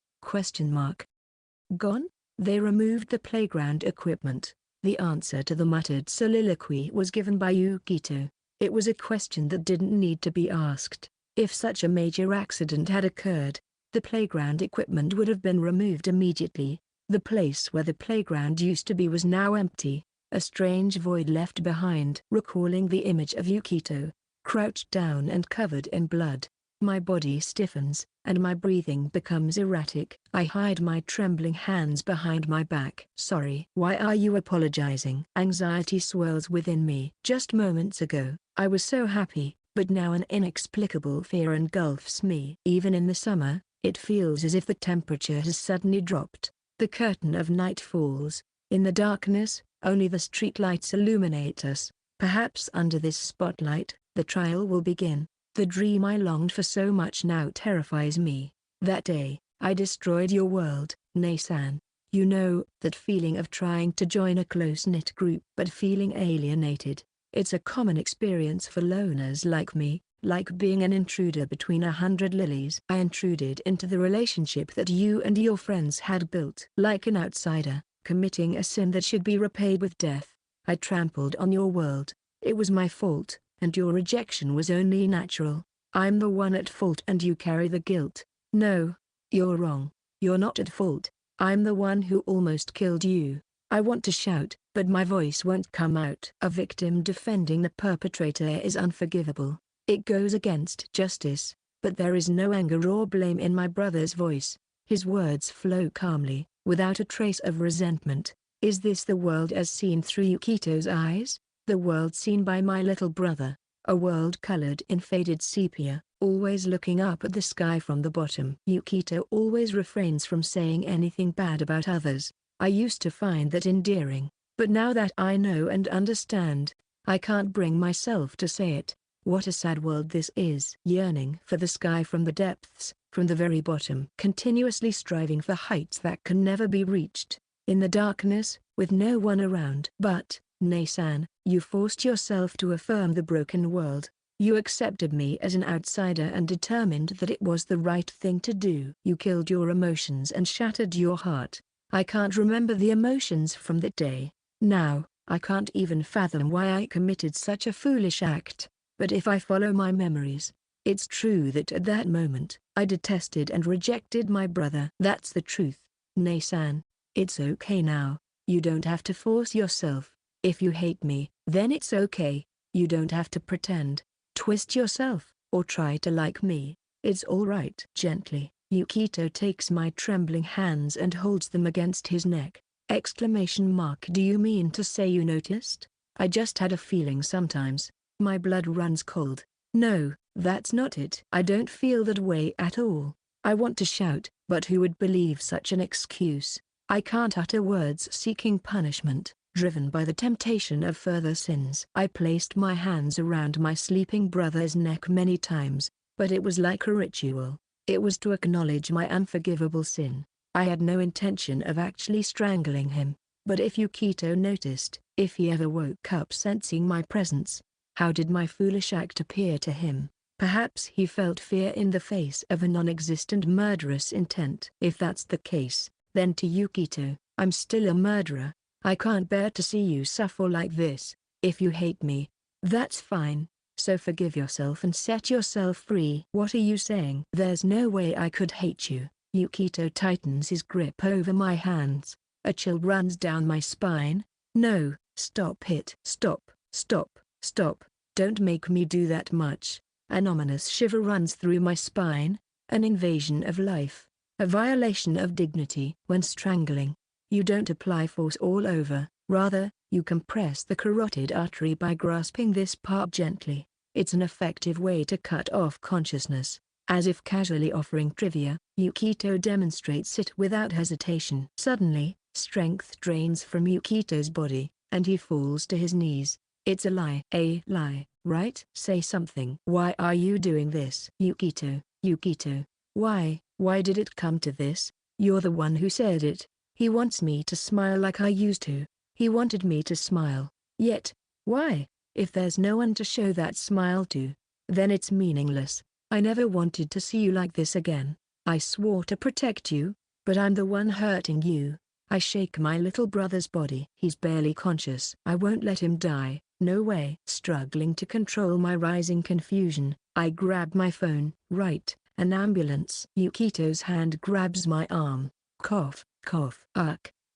Speaker 1: Gone? They removed the playground equipment. The answer to the muttered soliloquy was given by Yukito. It was a question that didn't need to be asked. If such a major accident had occurred, the playground equipment would have been removed immediately. The place where the playground used to be was now empty. a strange void left behind. Recalling the image of Yukito, crouched down and covered in blood, my body stiffens, and my breathing becomes erratic. I hide my trembling hands behind my back. Sorry. Why are you apologizing? Anxiety swirls within me. Just moments ago, I was so happy, but now an inexplicable fear engulfs me. Even in the summer, it feels as if the temperature has suddenly dropped. The curtain of night falls. In the darkness, only the streetlights illuminate us. Perhaps under this spotlight, the trial will begin. The dream I longed for so much now terrifies me. That day, I destroyed your world, Nei-san. You know, that feeling of trying to join a close-knit group but feeling alienated. It's a common experience for loners like me, like being an intruder between 100 lilies. I intruded into the relationship that you and your friends had built. Like an outsider, committing a sin that should be repaid with death. I trampled on your world. It was my fault, and your rejection was only natural. I'm the one at fault and you carry the guilt. No, you're wrong. You're not at fault. I'm the one who almost killed you. I want to shout, but my voice won't come out. A victim defending the perpetrator is unforgivable. It goes against justice, but there is no anger or blame in my brother's voice. His words flow calmly, without a trace of resentment. Is this the world as seen through Yukito's eyes? The world seen by my little brother, a world colored in faded sepia, always looking up at the sky from the bottom. Yukito always refrains from saying anything bad about others. I used to find that endearing, but now that I know and understand, I can't bring myself to say it. What a sad world this is. Yearning for the sky from the depths, from the very bottom. Continuously striving for heights that can never be reached. In the darkness, with no one around. But, Nei-san, you forced yourself to affirm the broken world. You accepted me as an outsider and determined that it was the right thing to do. You killed your emotions and shattered your heart. I can't remember the emotions from that day. Now, I can't even fathom why I committed such a foolish act. But if I follow my memories, it's true that at that moment, I detested and rejected my brother. That's the truth, Nei-san. It's okay now. You don't have to force yourself. If you hate me, then it's okay. You don't have to pretend, twist yourself, or try to like me. It's all right. Gently, Yukito takes my trembling hands and holds them against his neck. Exclamation mark. Do you mean to say you noticed? I just had a feeling sometimes. My blood runs cold. No, that's not it. I don't feel that way at all. I want to shout, but who would believe such an excuse? I can't utter words seeking punishment, driven by the temptation of further sins. I placed my hands around my sleeping brother's neck many times, but it was like a ritual. It was to acknowledge my unforgivable sin. I had no intention of actually strangling him, but if Yukito noticed, if he ever woke up sensing my presence, how did my foolish act appear to him? Perhaps he felt fear in the face of a non-existent murderous intent. If that's the case, then to Yukito, I'm still a murderer. I can't bear to see you suffer like this. If you hate me, that's fine. So forgive yourself and set yourself free. What are you saying? There's no way I could hate you. Yukito tightens his grip over my hands. A chill runs down my spine. No, stop it. Stop, stop, stop. Don't make me do that much. An ominous shiver runs through my spine. An invasion of life. A violation of dignity. When strangling, you don't apply force all over. Rather, you compress the carotid artery by grasping this part gently. It's an effective way to cut off consciousness. As if casually offering trivia, Yukito demonstrates it without hesitation. Suddenly, strength drains from Yukito's body, and he falls to his knees. It's a lie. A lie, right? Say something. Why are you doing this? Yukito, Yukito. Why did it come to this? You're the one who said it. He wants me to smile like I used to. He wanted me to smile. Yet, why? If there's no one to show that smile to, then it's meaningless. I never wanted to see you like this again. I swore to protect you, but I'm the one hurting you. I shake my little brother's body. He's barely conscious. I won't let him die. No way. Struggling to control my rising confusion, I grab my phone. Right, an ambulance. Yukito's hand grabs my arm. Cough, cough.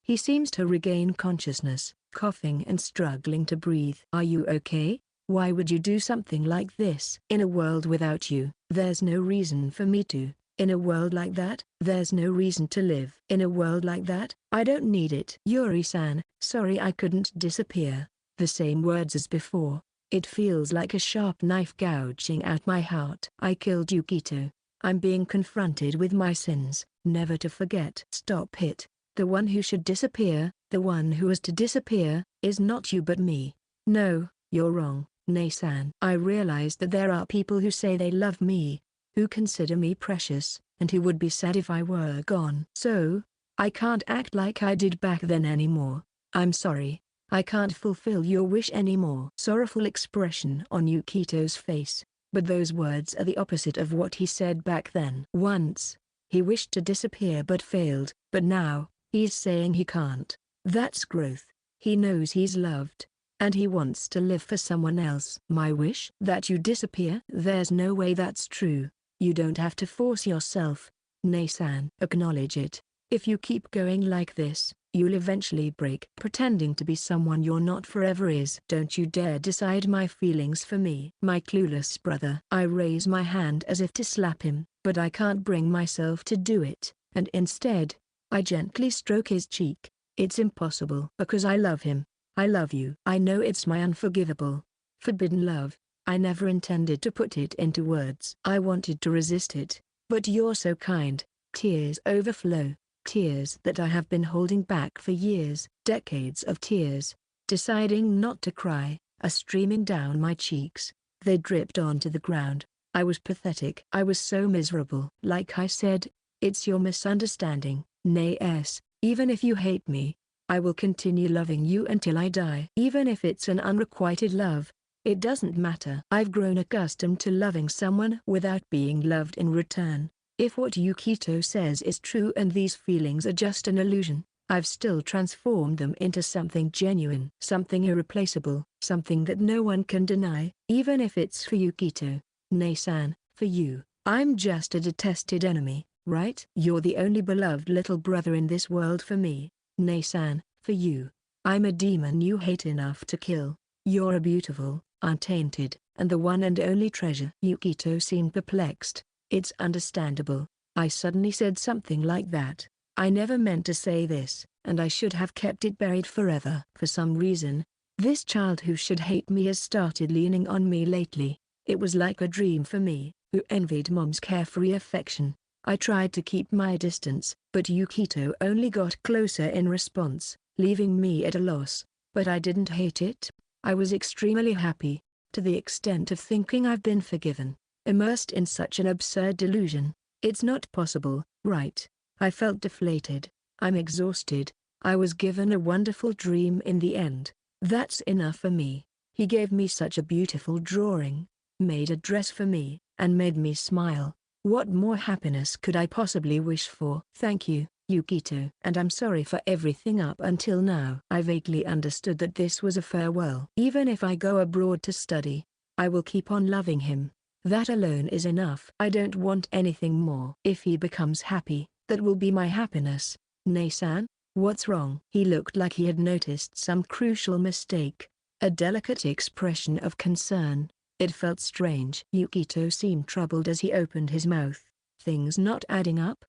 Speaker 1: He seems to regain consciousness. coughing and struggling to breathe. Are you okay? Why would you do something like this? In a world without you, there's no reason for me to. In a world like that, there's no reason to live. In a world like that, I don't need it. Yuri-san, sorry I couldn't disappear. The same words as before. It feels like a sharp knife gouging out my heart. I killed Yukito. I'm being confronted with my sins, never to forget. Stop it. The one who should disappear, the one who is to disappear, is not you but me. No, you're wrong, Nei-san. I realize that there are people who say they love me, who consider me precious, and who would be sad if I were gone. So, I can't act like I did back then anymore. I'm sorry. I can't fulfill your wish anymore. Sorrowful expression on Yukito's face, but those words are the opposite of what he said back then. Once, he wished to disappear but failed, but now, he's saying he can't. That's growth. He knows he's loved, and he wants to live for someone else. My wish? That you disappear? There's no way that's true. You don't have to force yourself. Nei-san. Acknowledge it. If you keep going like this, you'll eventually break. Pretending to be someone you're not forever is. Don't you dare decide my feelings for me. My clueless brother. I raise my hand as if to slap him, but I can't bring myself to do it, and instead, I gently stroke his cheek. It's impossible. Because I love him. I love you. I know it's my unforgivable, forbidden love. I never intended to put it into words. I wanted to resist it, but you're so kind. Tears overflow. Tears that I have been holding back for years, decades of tears. Deciding not to cry, are streaming down my cheeks. They dripped onto the ground. I was pathetic. I was so miserable. Like I said, it's your misunderstanding, Nei-s. Even if you hate me, I will continue loving you until I die. Even if it's an unrequited love, it doesn't matter. I've grown accustomed to loving someone without being loved in return. If what Yukito says is true and these feelings are just an illusion, I've still transformed them into something genuine, something irreplaceable, something that no one can deny. Even if it's for Yukito, Nei-san, for you, I'm just a detested enemy, right? You're the only beloved little brother in this world for me, Nei-san. For you, I'm a demon you hate enough to kill. You're a beautiful, untainted, and the one and only treasure. Yukito seemed perplexed. It's understandable. I suddenly said something like that. I never meant to say this, and I should have kept it buried forever. For some reason, this child who should hate me has started leaning on me lately. It was like a dream for me, who envied Mom's carefree affection. I tried to keep my distance, but Yukito only got closer in response, leaving me at a loss. But I didn't hate it. I was extremely happy, to the extent of thinking I've been forgiven. Immersed in such an absurd delusion. It's not possible, right? I felt deflated. I'm exhausted. I was given a wonderful dream in the end. That's enough for me. He gave me such a beautiful drawing, made a dress for me, and made me smile. What more happiness could I possibly wish for? Thank you, Yukito. And I'm sorry for everything up until now. I vaguely understood that this was a farewell. Even if I go abroad to study, I will keep on loving him. That alone is enough. I don't want anything more. If he becomes happy, that will be my happiness. Nei-san, what's wrong? He looked like he had noticed some crucial mistake. A delicate expression of concern. It felt strange. Yukito seemed troubled as he opened his mouth. Things not adding up?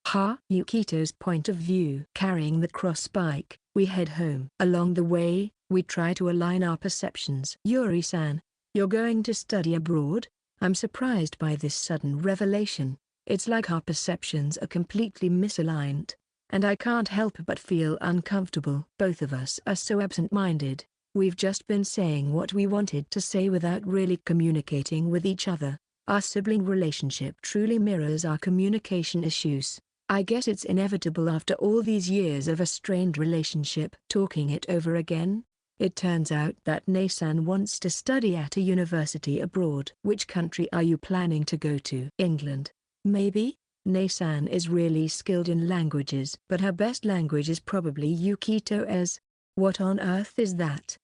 Speaker 1: Yukito's point of view. Carrying the cross bike, we head home. Along the way, we try to align our perceptions. Yuri-san, you're going to study abroad? I'm surprised by this sudden revelation. It's like our perceptions are completely misaligned, and I can't help but feel uncomfortable. Both of us are so absent-minded. We've just been saying what we wanted to say without really communicating with each other. Our sibling relationship truly mirrors our communication issues. I guess it's inevitable after all these years of a strained relationship. Talking it over again, it turns out that Nei-san wants to study at a university abroad. Which country are you planning to go to? England. Maybe? Nei-san is really skilled in languages, but her best language is probably Yukito-es. What on earth is that?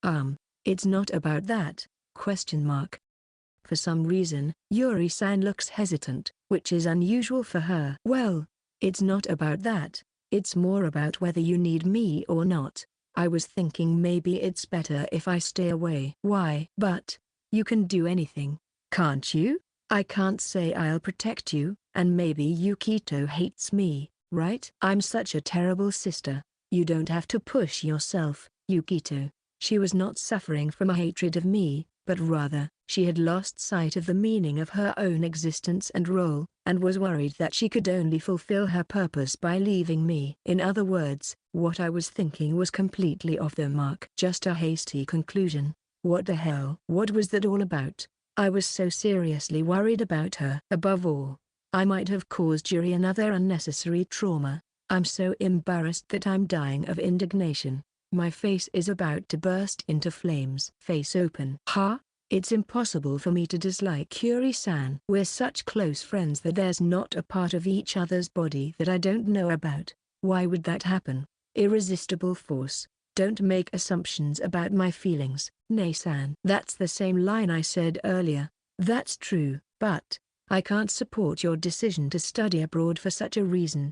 Speaker 1: It's not about that, ? For some reason, Yuri-san looks hesitant, which is unusual for her. Well, it's not about that. It's more about whether you need me or not. I was thinking maybe it's better if I stay away. Why? But you can do anything, can't you? I can't say I'll protect you, and maybe Yukito hates me, right? I'm such a terrible sister. You don't have to push yourself, Yukito. She was not suffering from a hatred of me, but rather, she had lost sight of the meaning of her own existence and role, and was worried that she could only fulfill her purpose by leaving me. In other words, what I was thinking was completely off the mark. Just a hasty conclusion. What the hell? What was that all about? I was so seriously worried about her. Above all, I might have caused Yuri another unnecessary trauma. I'm so embarrassed that I'm dying of indignation. My face is about to burst into flames. Face open. Huh? It's impossible for me to dislike Yuri-san. We're such close friends that there's not a part of each other's body that I don't know about. Why would that happen? Irresistible force. Don't make assumptions about my feelings, Nei-san. That's the same line I said earlier. That's true, but I can't support your decision to study abroad for such a reason.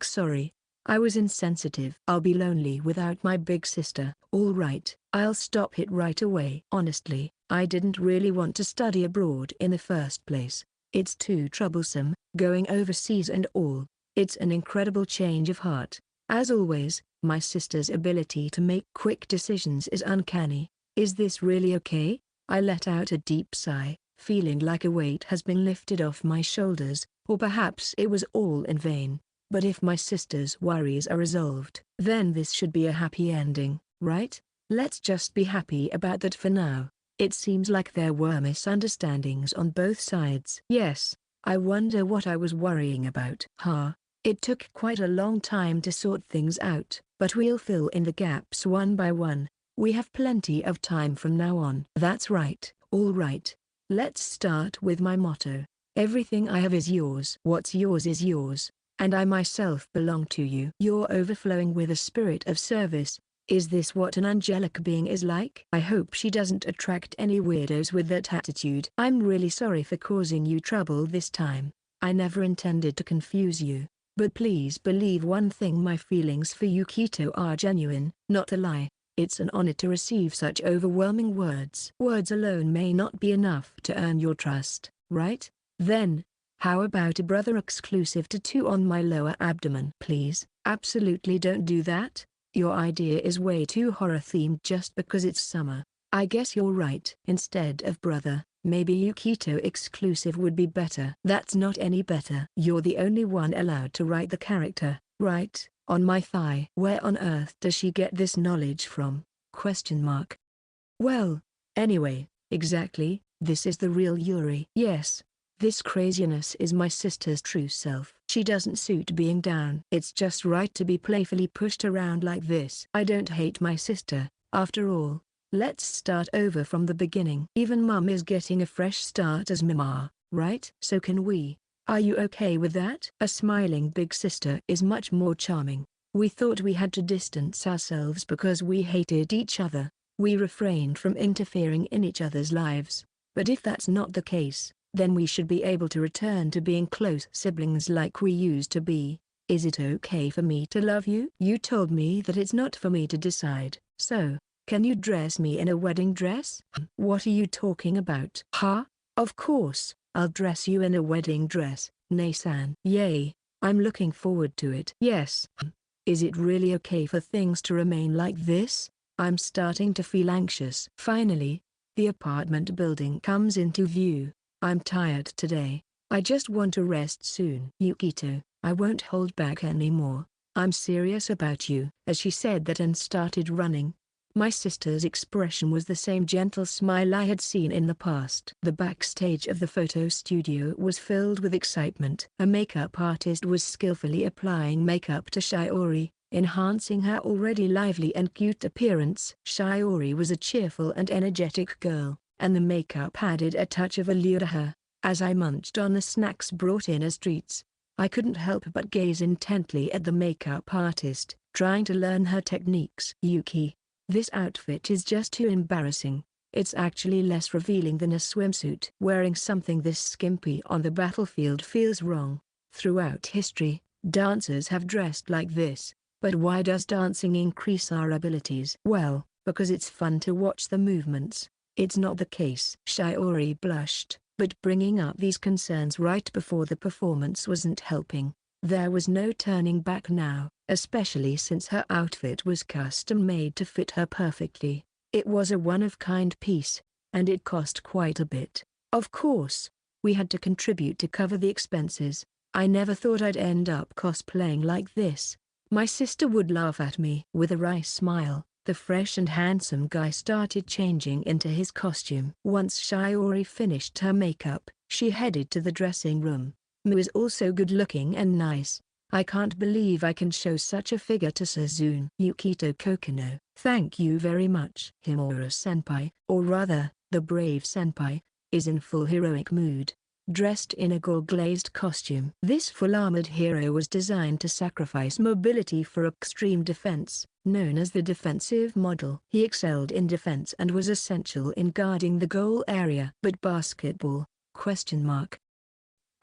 Speaker 1: Sorry. I was insensitive. I'll be lonely without my big sister. All right, I'll stop it right away. Honestly, I didn't really want to study abroad in the first place. It's too troublesome, going overseas and all. It's an incredible change of heart. As always, my sister's ability to make quick decisions is uncanny. Is this really okay? I let out a deep sigh, feeling like a weight has been lifted off my shoulders, or perhaps it was all in vain. But if my sister's worries are resolved, then this should be a happy ending, right? Let's just be happy about that for now. It seems like there were misunderstandings on both sides. Yes, I wonder what I was worrying about. It took quite a long time to sort things out, but we'll fill in the gaps one by one. We have plenty of time from now on. That's right. All right. Let's start with my motto. Everything I have is yours. What's yours is yours, and I myself belong to you. You're overflowing with a spirit of service. Is this what an angelic being is like? I hope she doesn't attract any weirdos with that attitude. I'm really sorry for causing you trouble this time. I never intended to confuse you. But please believe one thing, my feelings for Yukito are genuine, not a lie. It's an honor to receive such overwhelming words. Words alone may not be enough to earn your trust, right? Then, how about a brother exclusive tattoo on my lower abdomen? Please, absolutely don't do that. Your idea is way too horror-themed just because it's summer. I guess you're right. Instead of brother, maybe Yukito exclusive would be better. That's not any better. You're the only one allowed to write the character, right? On my thigh. Where on earth does she get this knowledge from? Well, anyway, exactly, this is the real Yuri. Yes, this craziness is my sister's true self. She doesn't suit being down. It's just right to be playfully pushed around like this. I don't hate my sister, after all. Let's start over from the beginning. Even Mum is getting a fresh start as Mama, right? So can we. Are you okay with that? A smiling big sister is much more charming. We thought we had to distance ourselves because we hated each other. We refrained from interfering in each other's lives. But if that's not the case, then we should be able to return to being close siblings like we used to be. Is it okay for me to love you? You told me that it's not for me to decide, so can you dress me in a wedding dress? What are you talking about? Of course, I'll dress you in a wedding dress, Nei-san. Yay, I'm looking forward to it. Yes. Is it really okay for things to remain like this? I'm starting to feel anxious. Finally, the apartment building comes into view. I'm tired today. I just want to rest soon. Yukito, I won't hold back anymore. I'm serious about you. As she said that and started running, my sister's expression was the same gentle smile I had seen in the past. The backstage of the photo studio was filled with excitement. A makeup artist was skillfully applying makeup to Shiori, enhancing her already lively and cute appearance. Shiori was a cheerful and energetic girl, and the makeup added a touch of allure to her. As I munched on the snacks brought in as treats, I couldn't help but gaze intently at the makeup artist, trying to learn her techniques. Yuki, this outfit is just too embarrassing. It's actually less revealing than a swimsuit. Wearing something this skimpy on the battlefield feels wrong. Throughout history, dancers have dressed like this. But why does dancing increase our abilities? Well, because it's fun to watch the movements. It's not the case. Shiori blushed, but bringing up these concerns right before the performance wasn't helping. There was no turning back now, especially since her outfit was custom-made to fit her perfectly. It was a one-of-kind piece, and it cost quite a bit. Of course, we had to contribute to cover the expenses. I never thought I'd end up cosplaying like this. My sister would laugh at me. With a wry smile, the fresh and handsome guy started changing into his costume. Once Shiori finished her makeup, she headed to the dressing room. Mu is also good-looking and nice. I can't believe I can show such a figure to Suzune. Yukito Kokonoe. Thank you very much. Himura-senpai, or rather, the brave senpai, is in full heroic mood, dressed in a gold-glazed costume. This full-armored hero was designed to sacrifice mobility for extreme defense, known as the defensive model. He excelled in defense and was essential in guarding the goal area. But basketball?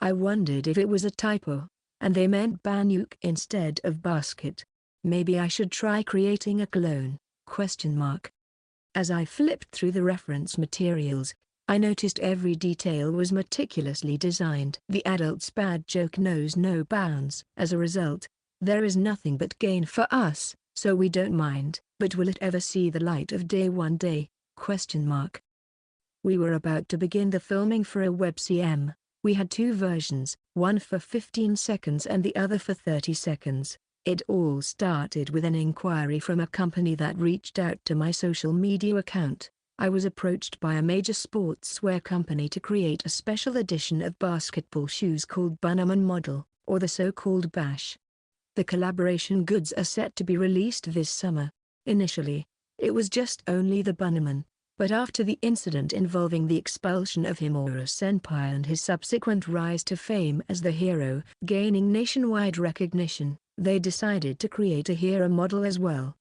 Speaker 1: I wondered if it was a typo, and they meant Banyuk instead of basket. Maybe I should try creating a clone? As I flipped through the reference materials, I noticed every detail was meticulously designed. The adult's bad joke knows no bounds. As a result, there is nothing but gain for us, so we don't mind. But will it ever see the light of day one day? We were about to begin the filming for a webcm. We had two versions, one for 15 seconds and the other for 30 seconds. It all started with an inquiry from a company that reached out to my social media account. I was approached by a major sportswear company to create a special edition of basketball shoes called Bunnyman Model, or the so-called Bash. The collaboration goods are set to be released this summer. Initially, it was just only the Bunnyman, but after the incident involving the expulsion of Himura-senpai and his subsequent rise to fame as the hero, gaining nationwide recognition, they decided to create a hero model as well.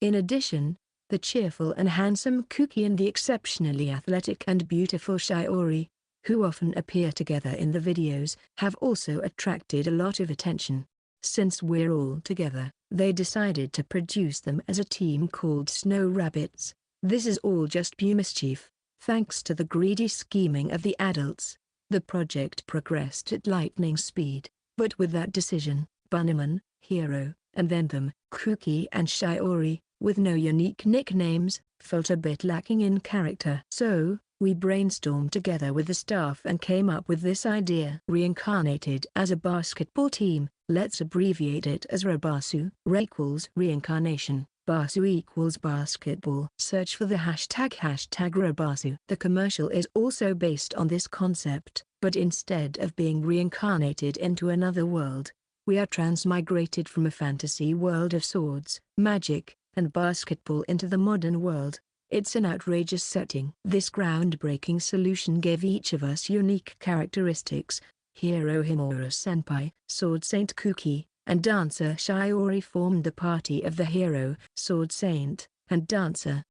Speaker 1: In addition, the cheerful and handsome Kuki and the exceptionally athletic and beautiful Shiori, who often appear together in the videos, have also attracted a lot of attention. Since we're all together, they decided to produce them as a team called Snow Rabbits. This is all just pure mischief. Thanks to the greedy scheming of the adults, the project progressed at lightning speed. But with that decision, Bunnyman, Hero, and then them, Kuki and Shiori, with no unique nicknames, felt a bit lacking in character. So, we brainstormed together with the staff and came up with this idea. Reincarnated as a basketball team, let's abbreviate it as RABASU. Re equals reincarnation, BASU equals basketball. Search for the hashtag #RABASU. The commercial is also based on this concept, but instead of being reincarnated into another world, we are transmigrated from a fantasy world of swords, magic, and basketball into the modern world. It's an outrageous setting. This groundbreaking solution gave each of us unique characteristics. Hero Himura-senpai, Sword Saint Kuki, and Dancer Shiori formed the party of the hero, Sword Saint, and Dancer.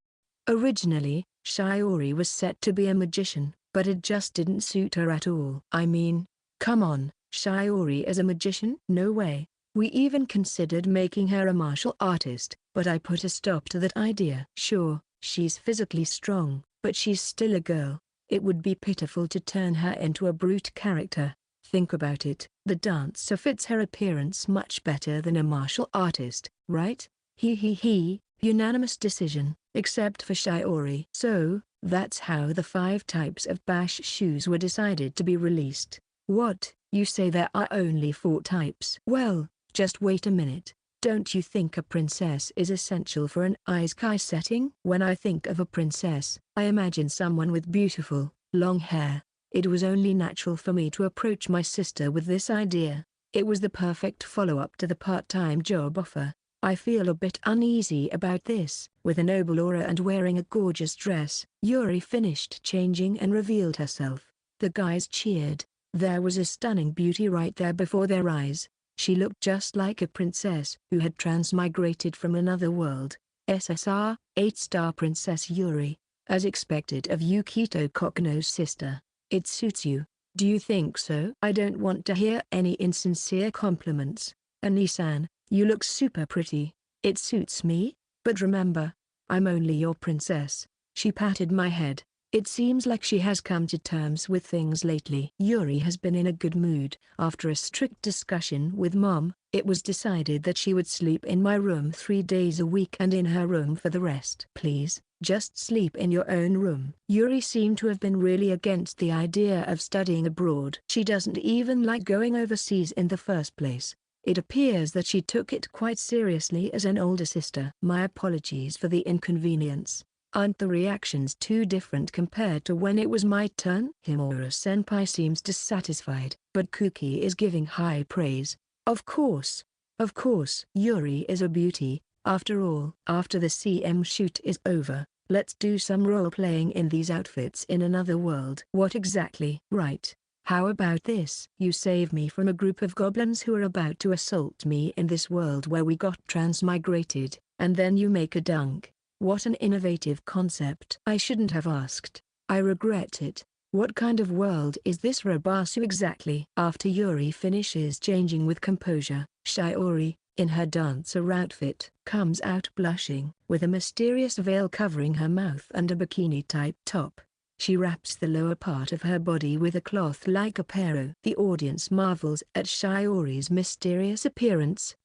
Speaker 1: Originally, Shiori was set to be a magician, but it just didn't suit her at all. I mean, come on, Shiori as a magician? No way. We even considered making her a martial artist, but I put a stop to that idea. Sure, she's physically strong, but she's still a girl. It would be pitiful to turn her into a brute character. Think about it. The dancer fits her appearance much better than a martial artist, right? Unanimous decision, except for Shiori. So, that's how the 5 types of Bash shoes were decided to be released. What, you say there are only 4 types? Well, just wait a minute. Don't you think a princess is essential for an isekai setting? When I think of a princess, I imagine someone with beautiful, long hair. It was only natural for me to approach my sister with this idea. It was the perfect follow-up to the part-time job offer. I feel a bit uneasy about this. With a noble aura and wearing a gorgeous dress, Yuri finished changing and revealed herself. The guys cheered. There was a stunning beauty right there before their eyes. She looked just like a princess who had transmigrated from another world. SSR, 8-star Princess Yuri, as expected of Yukito Kokonoe's sister. It suits you. Do you think so? I don't want to hear any insincere compliments, Anisan. You look super pretty. It suits me, but remember, I'm only your princess. She patted my head. It seems like she has come to terms with things lately. Yuri has been in a good mood. After a strict discussion with Mom, it was decided that she would sleep in my room 3 days a week and in her room for the rest. Please, just sleep in your own room. Yuri seemed to have been really against the idea of studying abroad. She doesn't even like going overseas in the first place. It appears that she took it quite seriously as an older sister. My apologies for the inconvenience. Aren't the reactions too different compared to when it was my turn? Himura-senpai seems dissatisfied, but Kuki is giving high praise. Of course. Of course. Yuri is a beauty, after all. After the CM shoot is over, let's do some role-playing in these outfits in another world. What exactly? Right. How about this? You save me from a group of goblins who are about to assault me in this world where we got transmigrated, and then you make a dunk. What an innovative concept. I shouldn't have asked. I regret it. What kind of world is this Robasu exactly? After Yuri finishes changing with composure, Shiori, in her dancer outfit, comes out blushing, with a mysterious veil covering her mouth and a bikini-type top. She wraps the lower part of her body with a cloth like a pero. The audience marvels at Shiori's mysterious appearance.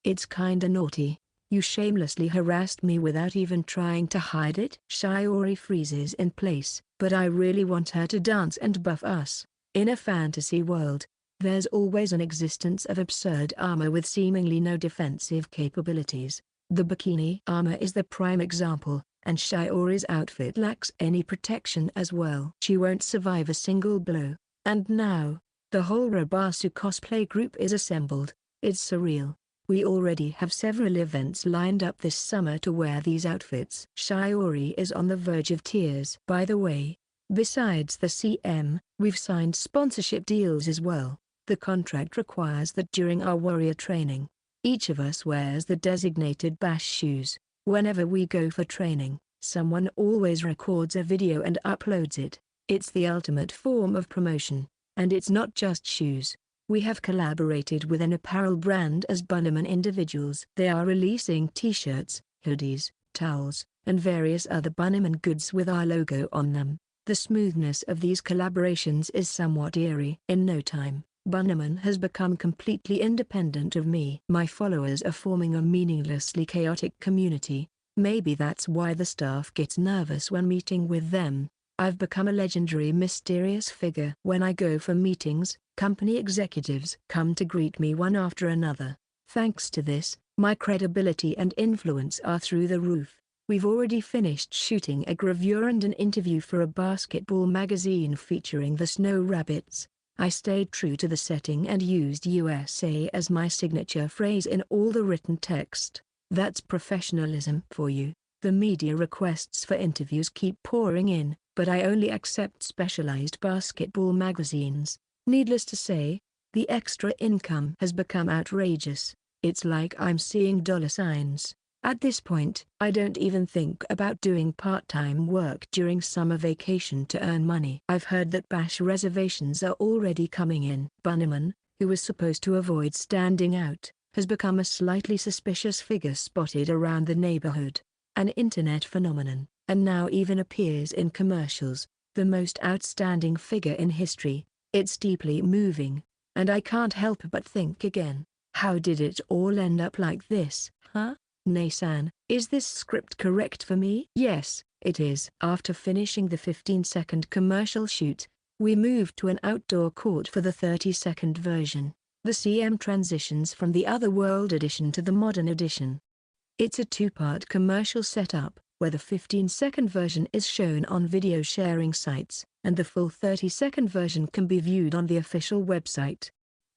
Speaker 1: It's kinda naughty. You shamelessly harassed me without even trying to hide it. Shiori freezes in place, but I really want her to dance and buff us. In a fantasy world, there's always an existence of absurd armor with seemingly no defensive capabilities. The bikini armor is the prime example, and Shiori's outfit lacks any protection as well. She won't survive a single blow. And now, the whole Robasu cosplay group is assembled. It's surreal. We already have several events lined up this summer to wear these outfits. Shiori is on the verge of tears. By the way, besides the CM, we've signed sponsorship deals as well. The contract requires that during our warrior training, each of us wears the designated bash shoes. Whenever we go for training, someone always records a video and uploads it. It's the ultimate form of promotion. And it's not just shoes. We have collaborated with an apparel brand as Bunnyman individuals. They are releasing t-shirts, hoodies, towels, and various other Bunnyman goods with our logo on them. The smoothness of these collaborations is somewhat eerie. In no time, Bunnyman has become completely independent of me. My followers are forming a meaninglessly chaotic community. Maybe that's why the staff gets nervous when meeting with them. I've become a legendary mysterious figure. When I go for meetings, company executives come to greet me one after another. Thanks to this, my credibility and influence are through the roof. We've already finished shooting a gravure and an interview for a basketball magazine featuring the Snow Rabbits. I stayed true to the setting and used USA as my signature phrase in all the written text. That's professionalism for you. The media requests for interviews keep pouring in, but I only accept specialized basketball magazines. Needless to say, the extra income has become outrageous. It's like I'm seeing dollar signs. At this point, I don't even think about doing part-time work during summer vacation to earn money. I've heard that bash reservations are already coming in. Bunnyman, who was supposed to avoid standing out, has become a slightly suspicious figure spotted around the neighborhood. An internet phenomenon, and now even appears in commercials. The most outstanding figure in history. It's deeply moving, and I can't help but think again. How did it all end up like this, huh? Nei-san, is this script correct for me? Yes, it is. After finishing the 15-second commercial shoot, we moved to an outdoor court for the 30-second version. The CM transitions from the Otherworld edition to the modern edition. It's a two-part commercial setup, where the 15-second version is shown on video sharing sites, and the full 30-second version can be viewed on the official website.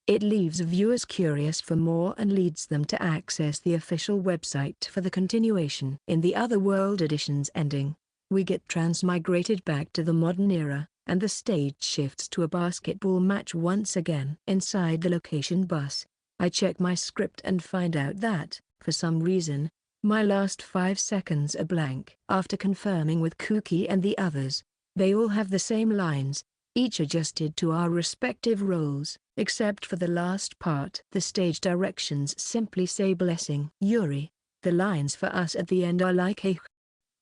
Speaker 1: It leaves viewers curious for more and leads them to access the official website for the continuation. In the Otherworld edition's ending, we get transmigrated back to the modern era, and the stage shifts to a basketball match once again. Inside the location bus, I check my script and find out that, for some reason, my last 5 seconds are blank. After confirming with Kuki and the others, they all have the same lines, each adjusted to our respective roles, except for the last part. The stage directions simply say blessing Yuri. The lines for us at the end are like a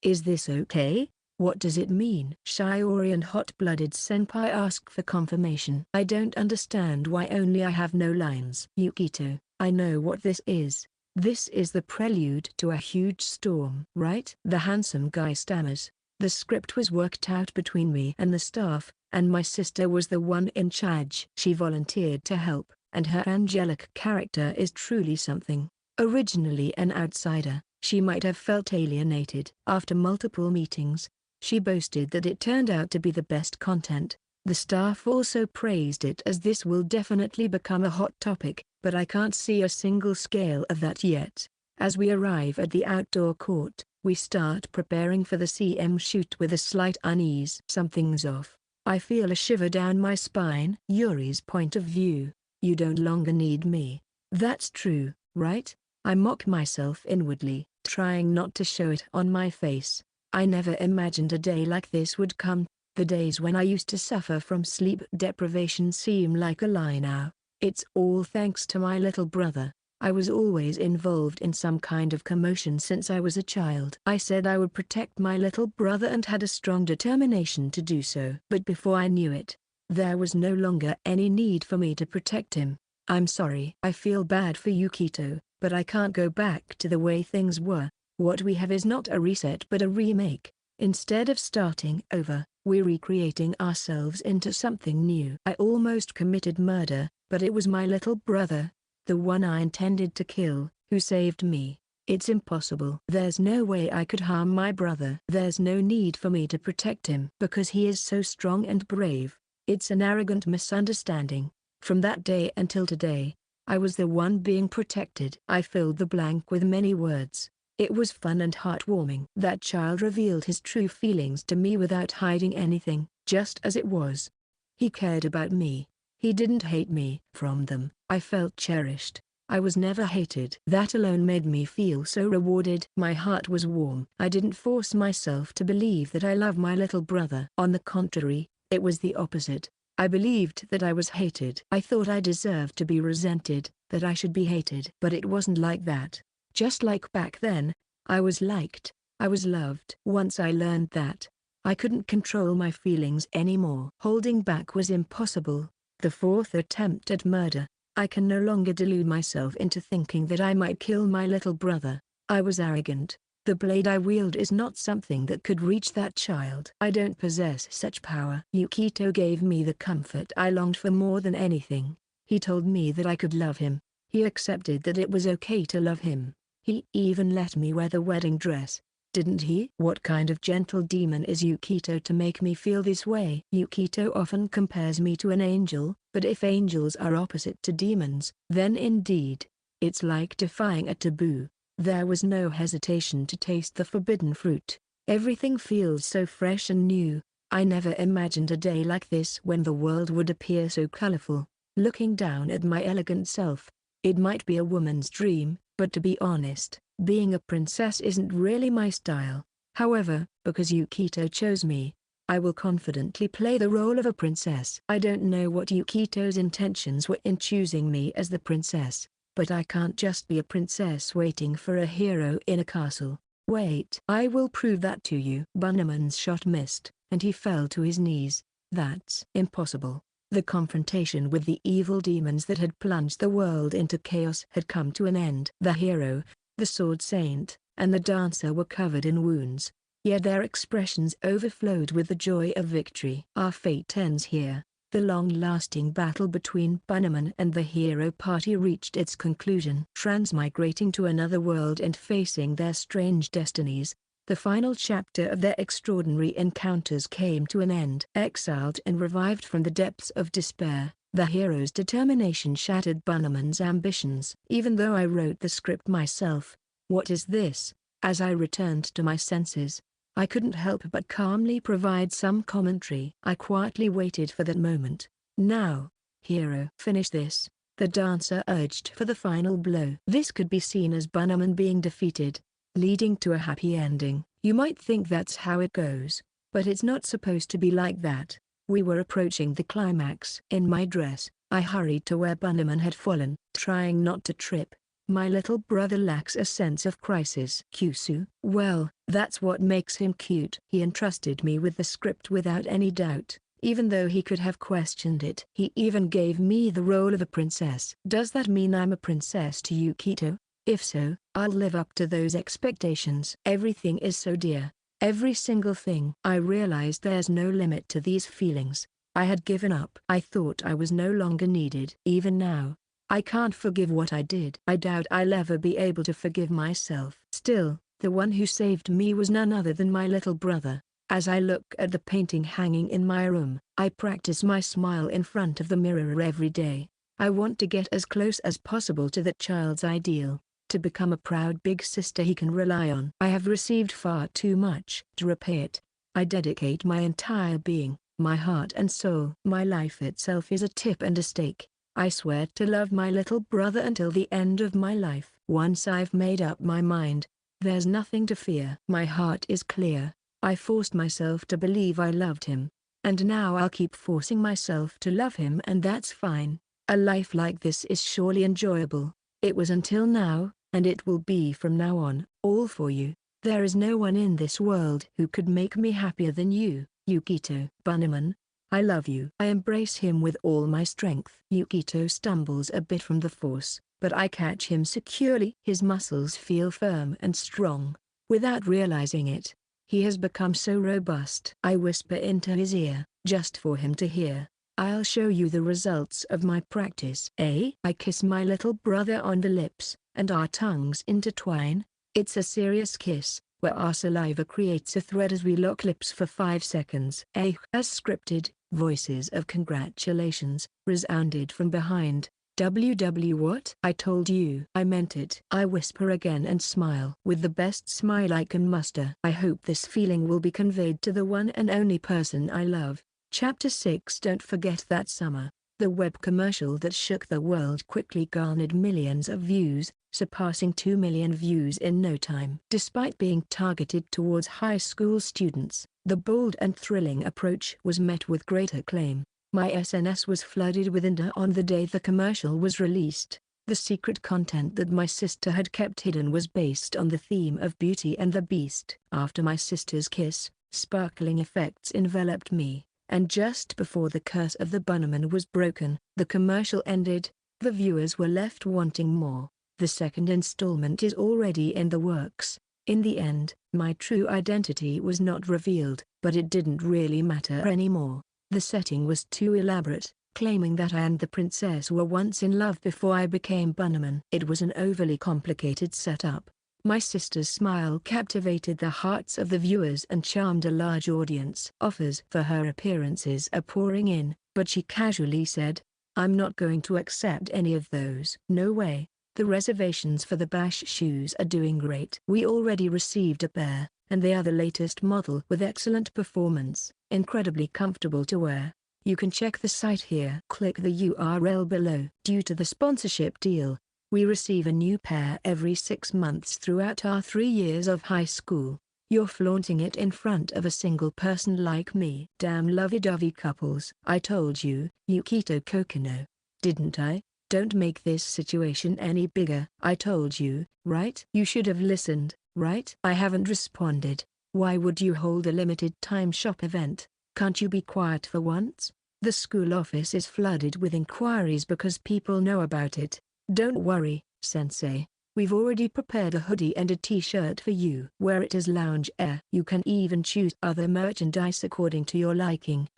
Speaker 1: "Is this okay? What does it mean?" Shiori and hot-blooded senpai ask for confirmation. I don't understand why only I have no lines. Yukito, I know what this is. This is the prelude to a huge storm, right? The handsome guy stammers. The script was worked out between me and the staff, and my sister was the one in charge. She volunteered to help, and her angelic character is truly something. Originally an outsider, she might have felt alienated. After multiple meetings, she boasted that it turned out to be the best content. The staff also praised it as this will definitely become a hot topic, but I can't see a single scale of that yet. As we arrive at the outdoor court, we start preparing for the CM shoot with a slight unease. Something's off. I feel a shiver down my spine. Yuri's point of view. You don't longer need me. That's true, right? I mock myself inwardly, trying not to show it on my face. I never imagined a day like this would come. The days when I used to suffer from sleep deprivation seem like a lie now. It's all thanks to my little brother. I was always involved in some kind of commotion since I was a child. I said I would protect my little brother and had a strong determination to do so. But before I knew it, there was no longer any need for me to protect him. I'm sorry. I feel bad for Yukito, but I can't go back to the way things were. What we have is not a reset but a remake. Instead of starting over, we're recreating ourselves into something new. I almost committed murder, but it was my little brother, the one I intended to kill, who saved me. It's impossible. There's no way I could harm my brother. There's no need for me to protect him because he is so strong and brave. It's an arrogant misunderstanding. From that day until today, I was the one being protected. I filled the blank with many words. It was fun and heartwarming. That child revealed his true feelings to me without hiding anything, just as it was. He cared about me. He didn't hate me. From them, I felt cherished. I was never hated. That alone made me feel so rewarded. My heart was warm. I didn't force myself to believe that I love my little brother. On the contrary, it was the opposite. I believed that I was hated. I thought I deserved to be resented, that I should be hated. But it wasn't like that. Just like back then, I was liked, I was loved. Once I learned that, I couldn't control my feelings anymore. Holding back was impossible. The fourth attempt at murder, I can no longer delude myself into thinking that I might kill my little brother. I was arrogant. The blade I wield is not something that could reach that child. I don't possess such power. Yukito gave me the comfort I longed for more than anything. He told me that I could love him. He accepted that it was okay to love him. He even let me wear the wedding dress, didn't he? What kind of gentle demon is Yukito to make me feel this way? Yukito often compares me to an angel, but if angels are opposite to demons, then indeed, it's like defying a taboo. There was no hesitation to taste the forbidden fruit. Everything feels so fresh and new. I never imagined a day like this when the world would appear so colorful. Looking down at my elegant self, it might be a woman's dream. But to be honest, being a princess isn't really my style. However, because Yukito chose me, I will confidently play the role of a princess. I don't know what Yukito's intentions were in choosing me as the princess, but I can't just be a princess waiting for a hero in a castle. Wait. I will prove that to you. Bannerman's shot missed, and he fell to his knees. That's impossible. The confrontation with the evil demons that had plunged the world into chaos had come to an end. The hero, the sword saint, and the dancer were covered in wounds, yet their expressions overflowed with the joy of victory. Our fate ends here. The long-lasting battle between Bannerman and the hero party reached its conclusion. Transmigrating to another world and facing their strange destinies, the final chapter of their extraordinary encounters came to an end. Exiled and revived from the depths of despair, the hero's determination shattered Bannerman's ambitions. Even though I wrote the script myself, what is this? As I returned to my senses, I couldn't help but calmly provide some commentary. I quietly waited for that moment. Now, hero, finish this. The dancer urged for the final blow. This could be seen as Bannerman being defeated, leading to a happy ending. You might think that's how it goes, but it's not supposed to be like that. We were approaching the climax. In my dress, I hurried to where Bunnyman had fallen, trying not to trip. My little brother lacks a sense of crisis. Kyusu. Well, that's what makes him cute. He entrusted me with the script without any doubt, even though he could have questioned it. He even gave me the role of a princess. Does that mean I'm a princess to Yukito? If so, I'll live up to those expectations. Everything is so dear. Every single thing. I realized there's no limit to these feelings. I had given up. I thought I was no longer needed. Even now, I can't forgive what I did. I doubt I'll ever be able to forgive myself. Still, the one who saved me was none other than my little brother. As I look at the painting hanging in my room, I practice my smile in front of the mirror every day. I want to get as close as possible to that child's ideal, to become a proud big sister he can rely on. I have received far too much to repay it. I dedicate my entire being, my heart and soul. My life itself is a tip and a stake. I swear to love my little brother until the end of my life. Once I've made up my mind, there's nothing to fear. My heart is clear. I forced myself to believe I loved him. And now I'll keep forcing myself to love him, and that's fine. A life like this is surely enjoyable. It was until now, and it will be from now on, all for you. There is no one in this world who could make me happier than you, Yukito. Bunnyman, I love you. I embrace him with all my strength. Yukito stumbles a bit from the force, but I catch him securely. His muscles feel firm and strong. Without realizing it, he has become so robust. I whisper into his ear, just for him to hear. I'll show you the results of my practice. I kiss my little brother on the lips, and our tongues intertwine. It's a serious kiss, where our saliva creates a thread as we lock lips for 5 seconds. As scripted, voices of congratulations resounded from behind. What? I told you. I meant it. I whisper again and smile with the best smile I can muster. I hope this feeling will be conveyed to the one and only person I love. Chapter 6. Don't forget that summer. The web commercial that shook the world quickly garnered millions of views, surpassing 2 million views in no time. Despite being targeted towards high school students, the bold and thrilling approach was met with great acclaim. My SNS was flooded with Inda on the day the commercial was released. The secret content that my sister had kept hidden was based on the theme of Beauty and the Beast. After my sister's kiss, sparkling effects enveloped me, and just before the curse of the Bunnyman was broken, the commercial ended. The viewers were left wanting more. The second installment is already in the works. In the end, my true identity was not revealed, but it didn't really matter anymore. The setting was too elaborate, claiming that I and the princess were once in love before I became Bunnyman. It was an overly complicated setup. My sister's smile captivated the hearts of the viewers and charmed a large audience. Offers for her appearances are pouring in, but she casually said, "I'm not going to accept any of those." No way. The reservations for the Bash shoes are doing great. We already received a pair, and they are the latest model with excellent performance, incredibly comfortable to wear. You can check the site here. Click the URL below. Due to the sponsorship deal, we receive a new pair every 6 months throughout our 3 years of high school. You're flaunting it in front of a single person like me. Damn lovey-dovey couples. I told you, Yukito Kokonoe. Didn't I? Don't make this situation any bigger. I told you, right? You should have listened, right? I haven't responded. Why would you hold a limited time shop event? Can't you be quiet for once? The school office is flooded with inquiries because people know about it. Don't worry, sensei. We've already prepared a hoodie and a t-shirt for you. Wear it as lounge air. You can even choose other merchandise according to your liking.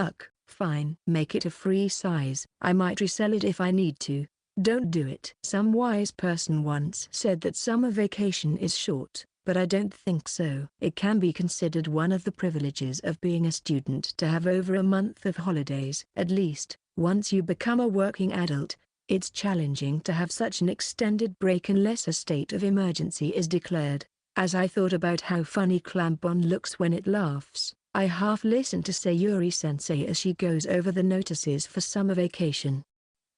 Speaker 1: Fine. Make it a free size. I might resell it if I need to. Don't do it. Some wise person once said that summer vacation is short, but I don't think so. It can be considered one of the privileges of being a student to have over a month of holidays. At least, once you become a working adult, it's challenging to have such an extended break unless a state of emergency is declared. As I thought about how funny Clampon looks when it laughs, I half listened to Sayuri-sensei as she goes over the notices for summer vacation.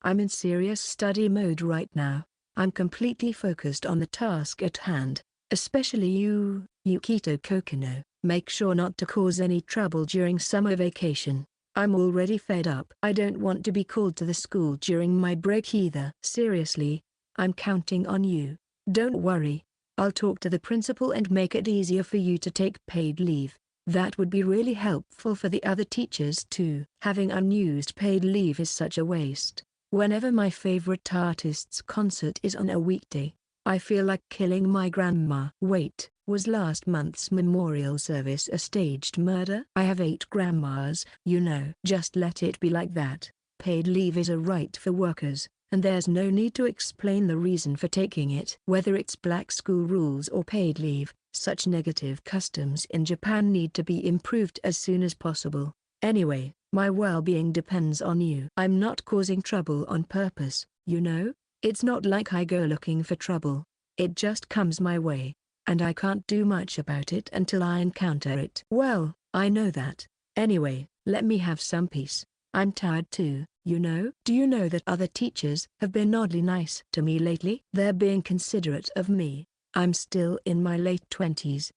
Speaker 1: I'm in serious study mode right now. I'm completely focused on the task at hand, especially you, Yukito Kokonoe. Make sure not to cause any trouble during summer vacation. I'm already fed up. I don't want to be called to the school during my break either. Seriously, I'm counting on you. Don't worry. I'll talk to the principal and make it easier for you to take paid leave. That would be really helpful for the other teachers too. Having unused paid leave is such a waste. Whenever my favorite artist's concert is on a weekday, I feel like killing my grandma. Wait, was last month's memorial service a staged murder? I have 8 grandmas, you know. Just let it be like that. Paid leave is a right for workers, and there's no need to explain the reason for taking it. Whether it's black school rules or paid leave, such negative customs in Japan need to be improved as soon as possible. Anyway, my well-being depends on you. I'm not causing trouble on purpose, you know? It's not like I go looking for trouble. It just comes my way, and I can't do much about it until I encounter it. Well, I know that. Anyway, let me have some peace. I'm tired too, you know? Do you know that other teachers have been oddly nice to me lately? They're being considerate of me. I'm still in my late 20s.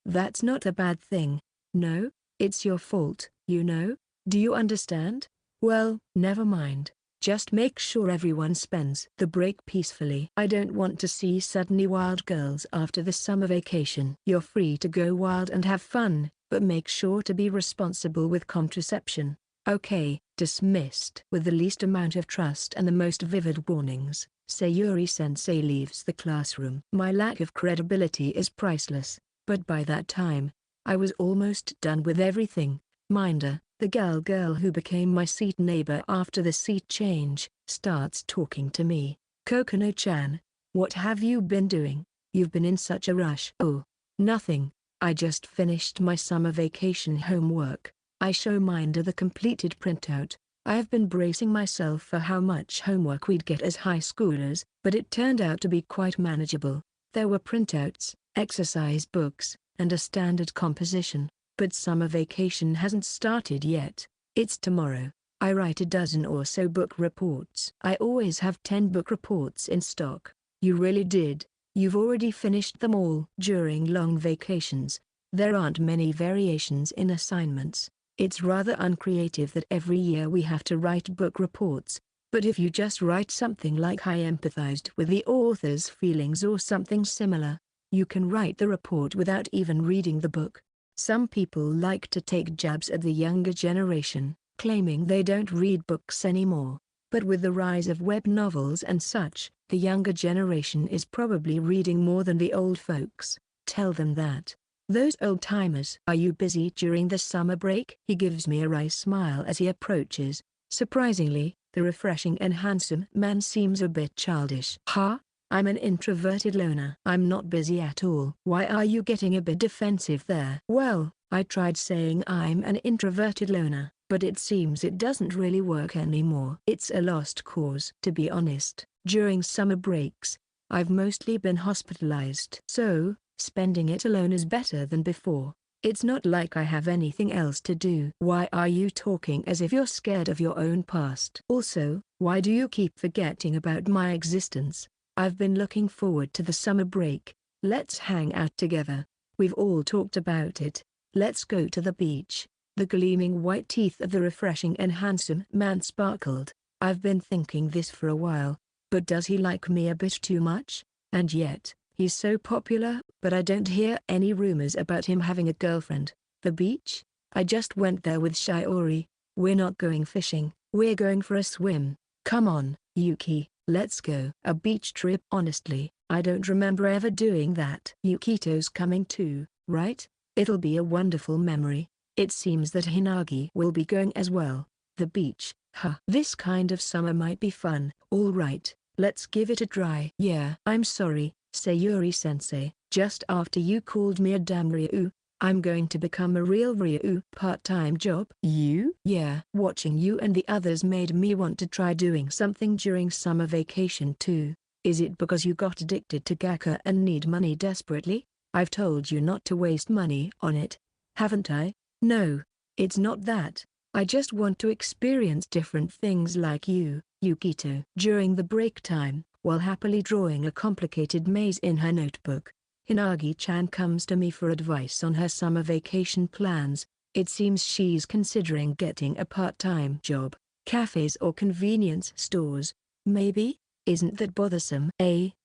Speaker 1: That's not a bad thing. No, it's your fault, you know? Do you understand? Well, never mind. Just make sure everyone spends the break peacefully. I don't want to see suddenly wild girls after the summer vacation. You're free to go wild and have fun, but make sure to be responsible with contraception. Okay, dismissed. With the least amount of trust and the most vivid warnings, Sayuri-sensei leaves the classroom. My lack of credibility is priceless, but by that time, I was almost done with everything. Minder, the girl who became my seat neighbor after the seat change, starts talking to me. Kokono-chan, what have you been doing? You've been in such a rush. Oh, nothing. I just finished my summer vacation homework. I show Minder the completed printout. I have been bracing myself for how much homework we'd get as high schoolers, but it turned out to be quite manageable. There were printouts, exercise books, and a standard composition. But summer vacation hasn't started yet. It's tomorrow. I write a dozen or so book reports. I always have 10 book reports in stock. You really did. You've already finished them all. During long vacations, there aren't many variations in assignments. It's rather uncreative that every year we have to write book reports. But if you just write something like I empathized with the author's feelings or something similar, you can write the report without even reading the book. Some people like to take jabs at the younger generation, claiming they don't read books anymore. But with the rise of web novels and such, the younger generation is probably reading more than the old folks. Tell them that. Those old-timers. Are you busy during the summer break? He gives me a wry smile as he approaches. Surprisingly, the refreshing and handsome man seems a bit childish. Huh? I'm an introverted loner. I'm not busy at all. Why are you getting a bit defensive there? Well, I tried saying I'm an introverted loner, but it seems it doesn't really work anymore. It's a lost cause. To be honest, during summer breaks, I've mostly been hospitalized. So, spending it alone is better than before. It's not like I have anything else to do. Why are you talking as if you're scared of your own past? Also, why do you keep forgetting about my existence? I've been looking forward to the summer break. Let's hang out together. We've all talked about it. Let's go to the beach. The gleaming white teeth of the refreshing and handsome man sparkled. I've been thinking this for a while, but does he like me a bit too much? And yet, he's so popular, but I don't hear any rumors about him having a girlfriend. The beach? I just went there with Shiori. We're not going fishing, we're going for a swim. Come on, Yuki. Let's go. A beach trip? Honestly, I don't remember ever doing that. Yukito's coming too, right? It'll be a wonderful memory. It seems that Hinagi will be going as well. The beach, huh? This kind of summer might be fun. All right, let's give it a try. Yeah. I'm sorry, Sayuri-sensei. Just after you called me a damn Ryu, I'm going to become a real Ryu. Part-time job? You? Yeah. Watching you and the others made me want to try doing something during summer vacation too. Is it because you got addicted to gacha and need money desperately? I've told you not to waste money on it, haven't I? No, it's not that. I just want to experience different things like you, Yukito. During the break time, while happily drawing a complicated maze in her notebook, Hinagi-chan comes to me for advice on her summer vacation plans. It seems she's considering getting a part-time job. Cafes or convenience stores, maybe? Isn't that bothersome?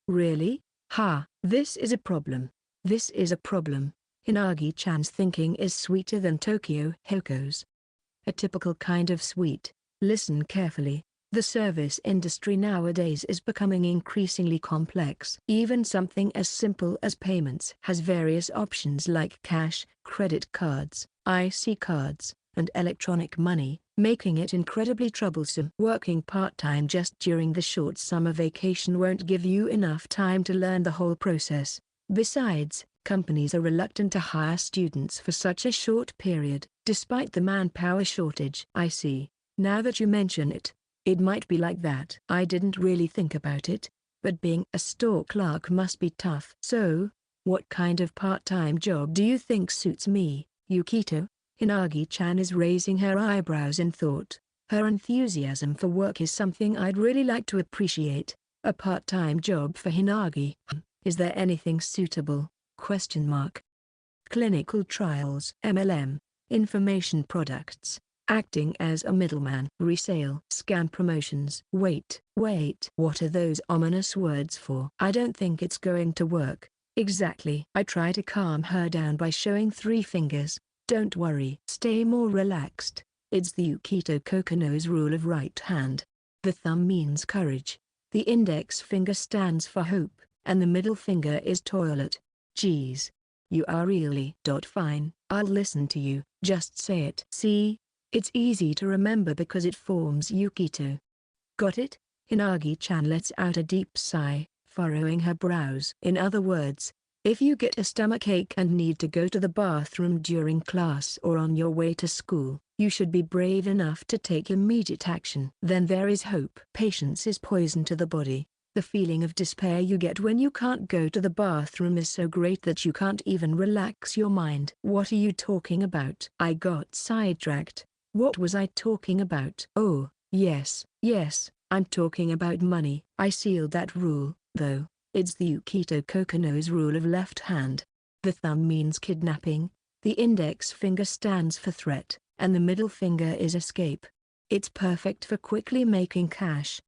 Speaker 1: Really? Ha, this is a problem. This is a problem. Hinagi-chan's thinking is sweeter than Tokyo Hoko's. A typical kind of sweet. Listen carefully. The service industry nowadays is becoming increasingly complex. Even something as simple as payments has various options like cash, credit cards, IC cards, and electronic money, making it incredibly troublesome. Working part-time just during the short summer vacation won't give you enough time to learn the whole process. Besides, companies are reluctant to hire students for such a short period, despite the manpower shortage. I see. Now that you mention it, it might be like that. I didn't really think about it, but being a store clerk must be tough. So, what kind of part-time job do you think suits me, Yukito? Hinagi-chan is raising her eyebrows in thought. Her enthusiasm for work is something I'd really like to appreciate. A part-time job for Hinagi. Is there anything suitable? Clinical trials, MLM, information products, acting as a middleman, resale, scam promotions. Wait, what are those ominous words for? I don't think it's going to work. Exactly. I try to calm her down by showing 3 fingers. Don't worry. Stay more relaxed. It's the Yukito Kokonoe's rule of right hand. The thumb means courage. The index finger stands for hope, and the middle finger is toilet. Geez. You are really fine. I'll listen to you. Just say it. See? It's easy to remember because it forms Yukito. Got it? Hinagi-chan lets out a deep sigh, furrowing her brows. In other words, if you get a stomachache and need to go to the bathroom during class or on your way to school, you should be brave enough to take immediate action. Then there is hope. Patience is poison to the body. The feeling of despair you get when you can't go to the bathroom is so great that you can't even relax your mind. What are you talking about? I got sidetracked. What was I talking about? Oh, yes, I'm talking about money. I sealed that rule, though. It's the Yukito Kokonoe's rule of left hand. The thumb means kidnapping, the index finger stands for threat, and the middle finger is escape. It's perfect for quickly making cash.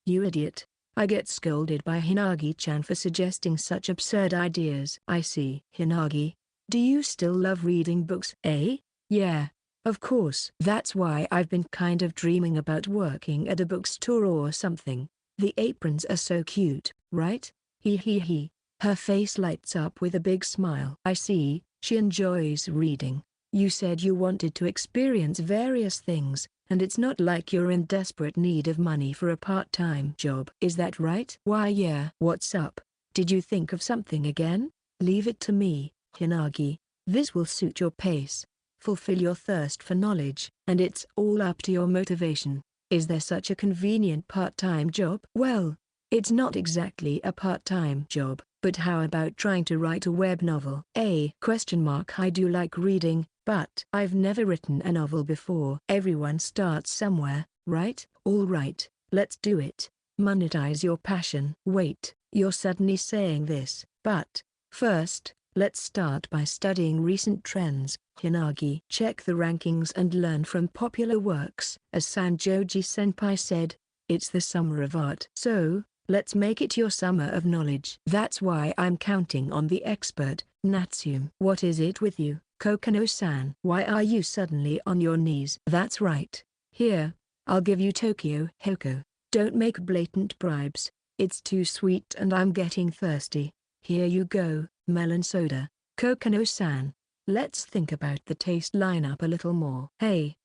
Speaker 1: You idiot. I get scolded by Hinagi-chan for suggesting such absurd ideas. I see. Hinagi, do you still love reading books? Yeah, of course. That's why I've been kind of dreaming about working at a bookstore or something. The aprons are so cute, right? He. Her face lights up with a big smile. I see, she enjoys reading. You said you wanted to experience various things, and it's not like you're in desperate need of money for a part-time job. Is that right? Why yeah. What's up? Did you think of something again? Leave it to me, Hinagi. This will suit your pace. Fulfill your thirst for knowledge, and it's all up to your motivation. Is there such a convenient part-time job? Well, it's not exactly a part-time job, but how about trying to write a web novel? I do like reading, but I've never written a novel before. Everyone starts somewhere, right? All right, let's do it. Monetize your passion. Wait, you're suddenly saying this, but first, let's start by studying recent trends. Hinagi. Check the rankings and learn from popular works. As Sanjoji-senpai said, it's the summer of art. So, let's make it your summer of knowledge. That's why I'm counting on the expert, Natsume. What is it with you, Kokonoe-san? Why are you suddenly on your knees? That's right. Here, I'll give you Tokyo Hoko. Don't make blatant bribes. It's too sweet and I'm getting thirsty. Here you go, melon soda. Kokonoe-san, let's think about the taste lineup a little more. Hey,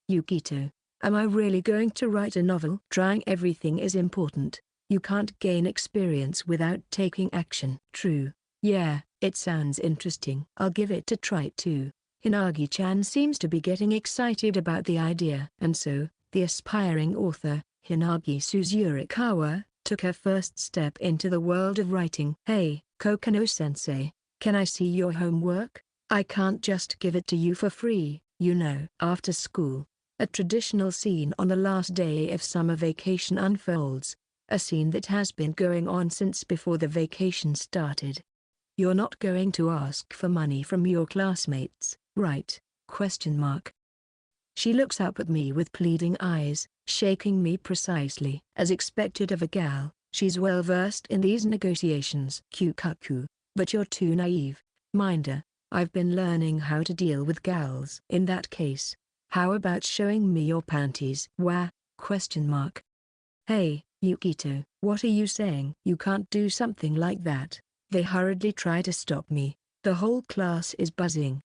Speaker 1: Yukito. Am I really going to write a novel? Trying everything is important. You can't gain experience without taking action. True. Yeah, it sounds interesting. I'll give it a try too. Hinagi-chan seems to be getting excited about the idea. And so, the aspiring author, Hinagi Suzurikawa, took her first step into the world of writing. Hey, Kokonoe-sensei, can I see your homework? I can't just give it to you for free, you know. After school, a traditional scene on the last day of summer vacation unfolds. A scene that has been going on since before the vacation started. You're not going to ask for money from your classmates, right? Question mark. She looks up at me with pleading eyes, shaking me precisely as expected of a gal. She's well versed in these negotiations. Kukaku, but you're too naive. Minder, I've been learning how to deal with gals. In that case, how about showing me your panties? Wah? Question mark. Hey, Yukito, what are you saying? You can't do something like that. They hurriedly try to stop me. The whole class is buzzing.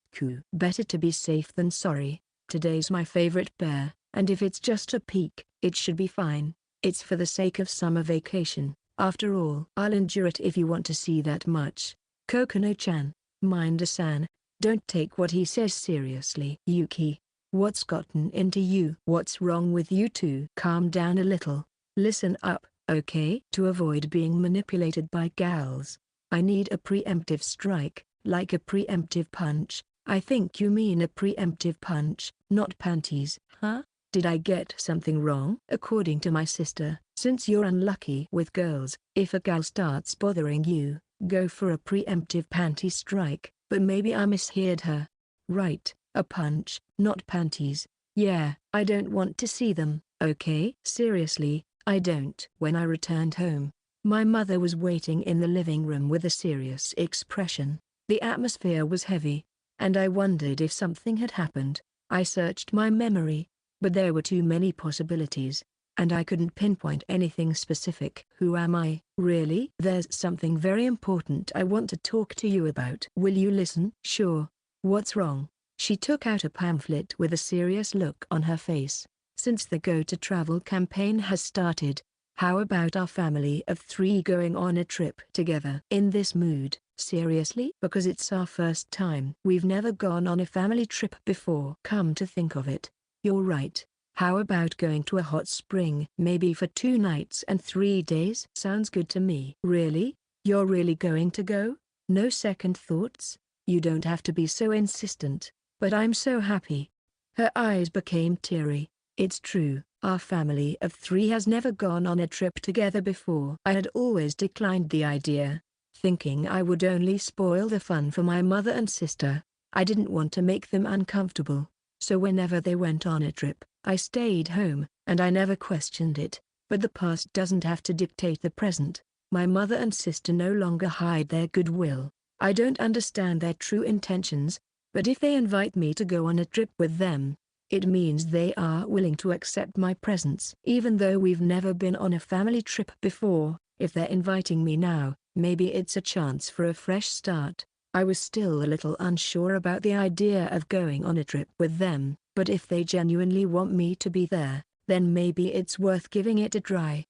Speaker 1: Better to be safe than sorry. Today's my favorite bear, and if it's just a peek, it should be fine. It's for the sake of summer vacation. After all, I'll endure it if you want to see that much. Kokono-chan, Minder-san, don't take what he says seriously. Yuki, what's gotten into you? What's wrong with you two? Calm down a little. Listen up, okay? To avoid being manipulated by gals, I need a preemptive strike, like a preemptive punch. I think you mean a preemptive punch, not panties. Huh? Did I get something wrong? According to my sister, since you're unlucky with girls, if a gal starts bothering you, go for a preemptive panty strike. But maybe I misheard her. Right, a punch, not panties. Yeah, I don't want to see them, okay? Seriously, I don't. When I returned home, my mother was waiting in the living room with a serious expression. The atmosphere was heavy, and I wondered if something had happened. I searched my memory, but there were too many possibilities, and I couldn't pinpoint anything specific. Who am I? Really? There's something very important I want to talk to you about. Will you listen? Sure. What's wrong? She took out a pamphlet with a serious look on her face. Since the Go to Travel campaign has started, how about our family of 3 going on a trip together? In this mood. Seriously? Because it's our first time. We've never gone on a family trip before. Come to think of it, you're right. How about going to a hot spring? Maybe for 2 nights and 3 days? Sounds good to me. Really? You're really going to go? No second thoughts? You don't have to be so insistent, but I'm so happy. Her eyes became teary. It's true, our family of 3 has never gone on a trip together before. I had always declined the idea, thinking I would only spoil the fun for my mother and sister. I didn't want to make them uncomfortable, so whenever they went on a trip, I stayed home, and I never questioned it. But the past doesn't have to dictate the present. My mother and sister no longer hide their goodwill. I don't understand their true intentions, but if they invite me to go on a trip with them, it means they are willing to accept my presence. Even though we've never been on a family trip before, if they're inviting me now, maybe it's a chance for a fresh start. I was still a little unsure about the idea of going on a trip with them, but if they genuinely want me to be there, then maybe it's worth giving it a try.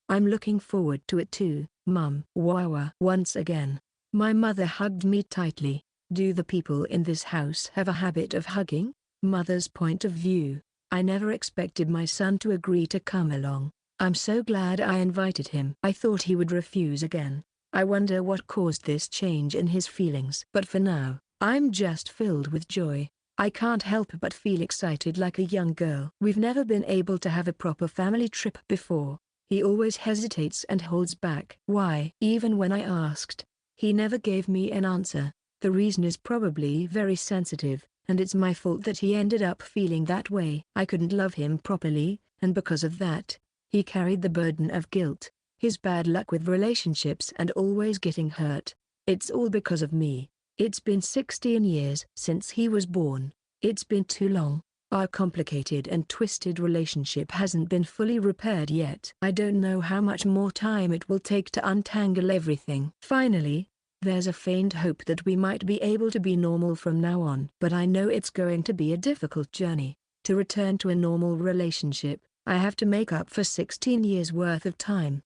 Speaker 1: I'm looking forward to it too, Mum. Wawa. Once again, my mother hugged me tightly. Do the people in this house have a habit of hugging? Mother's point of view. I never expected my son to agree to come along. I'm so glad I invited him. I thought he would refuse again. I wonder what caused this change in his feelings. But for now, I'm just filled with joy. I can't help but feel excited like a young girl. We've never been able to have a proper family trip before. He always hesitates and holds back. Why? Even when I asked, he never gave me an answer. The reason is probably very sensitive, and it's my fault that he ended up feeling that way. I couldn't love him properly, and because of that, he carried the burden of guilt. His bad luck with relationships and always getting hurt. It's all because of me. It's been 16 years since he was born. It's been too long. Our complicated and twisted relationship hasn't been fully repaired yet. I don't know how much more time it will take to untangle everything. Finally, there's a faint hope that we might be able to be normal from now on. But I know it's going to be a difficult journey. To return to a normal relationship, I have to make up for 16 years worth of time.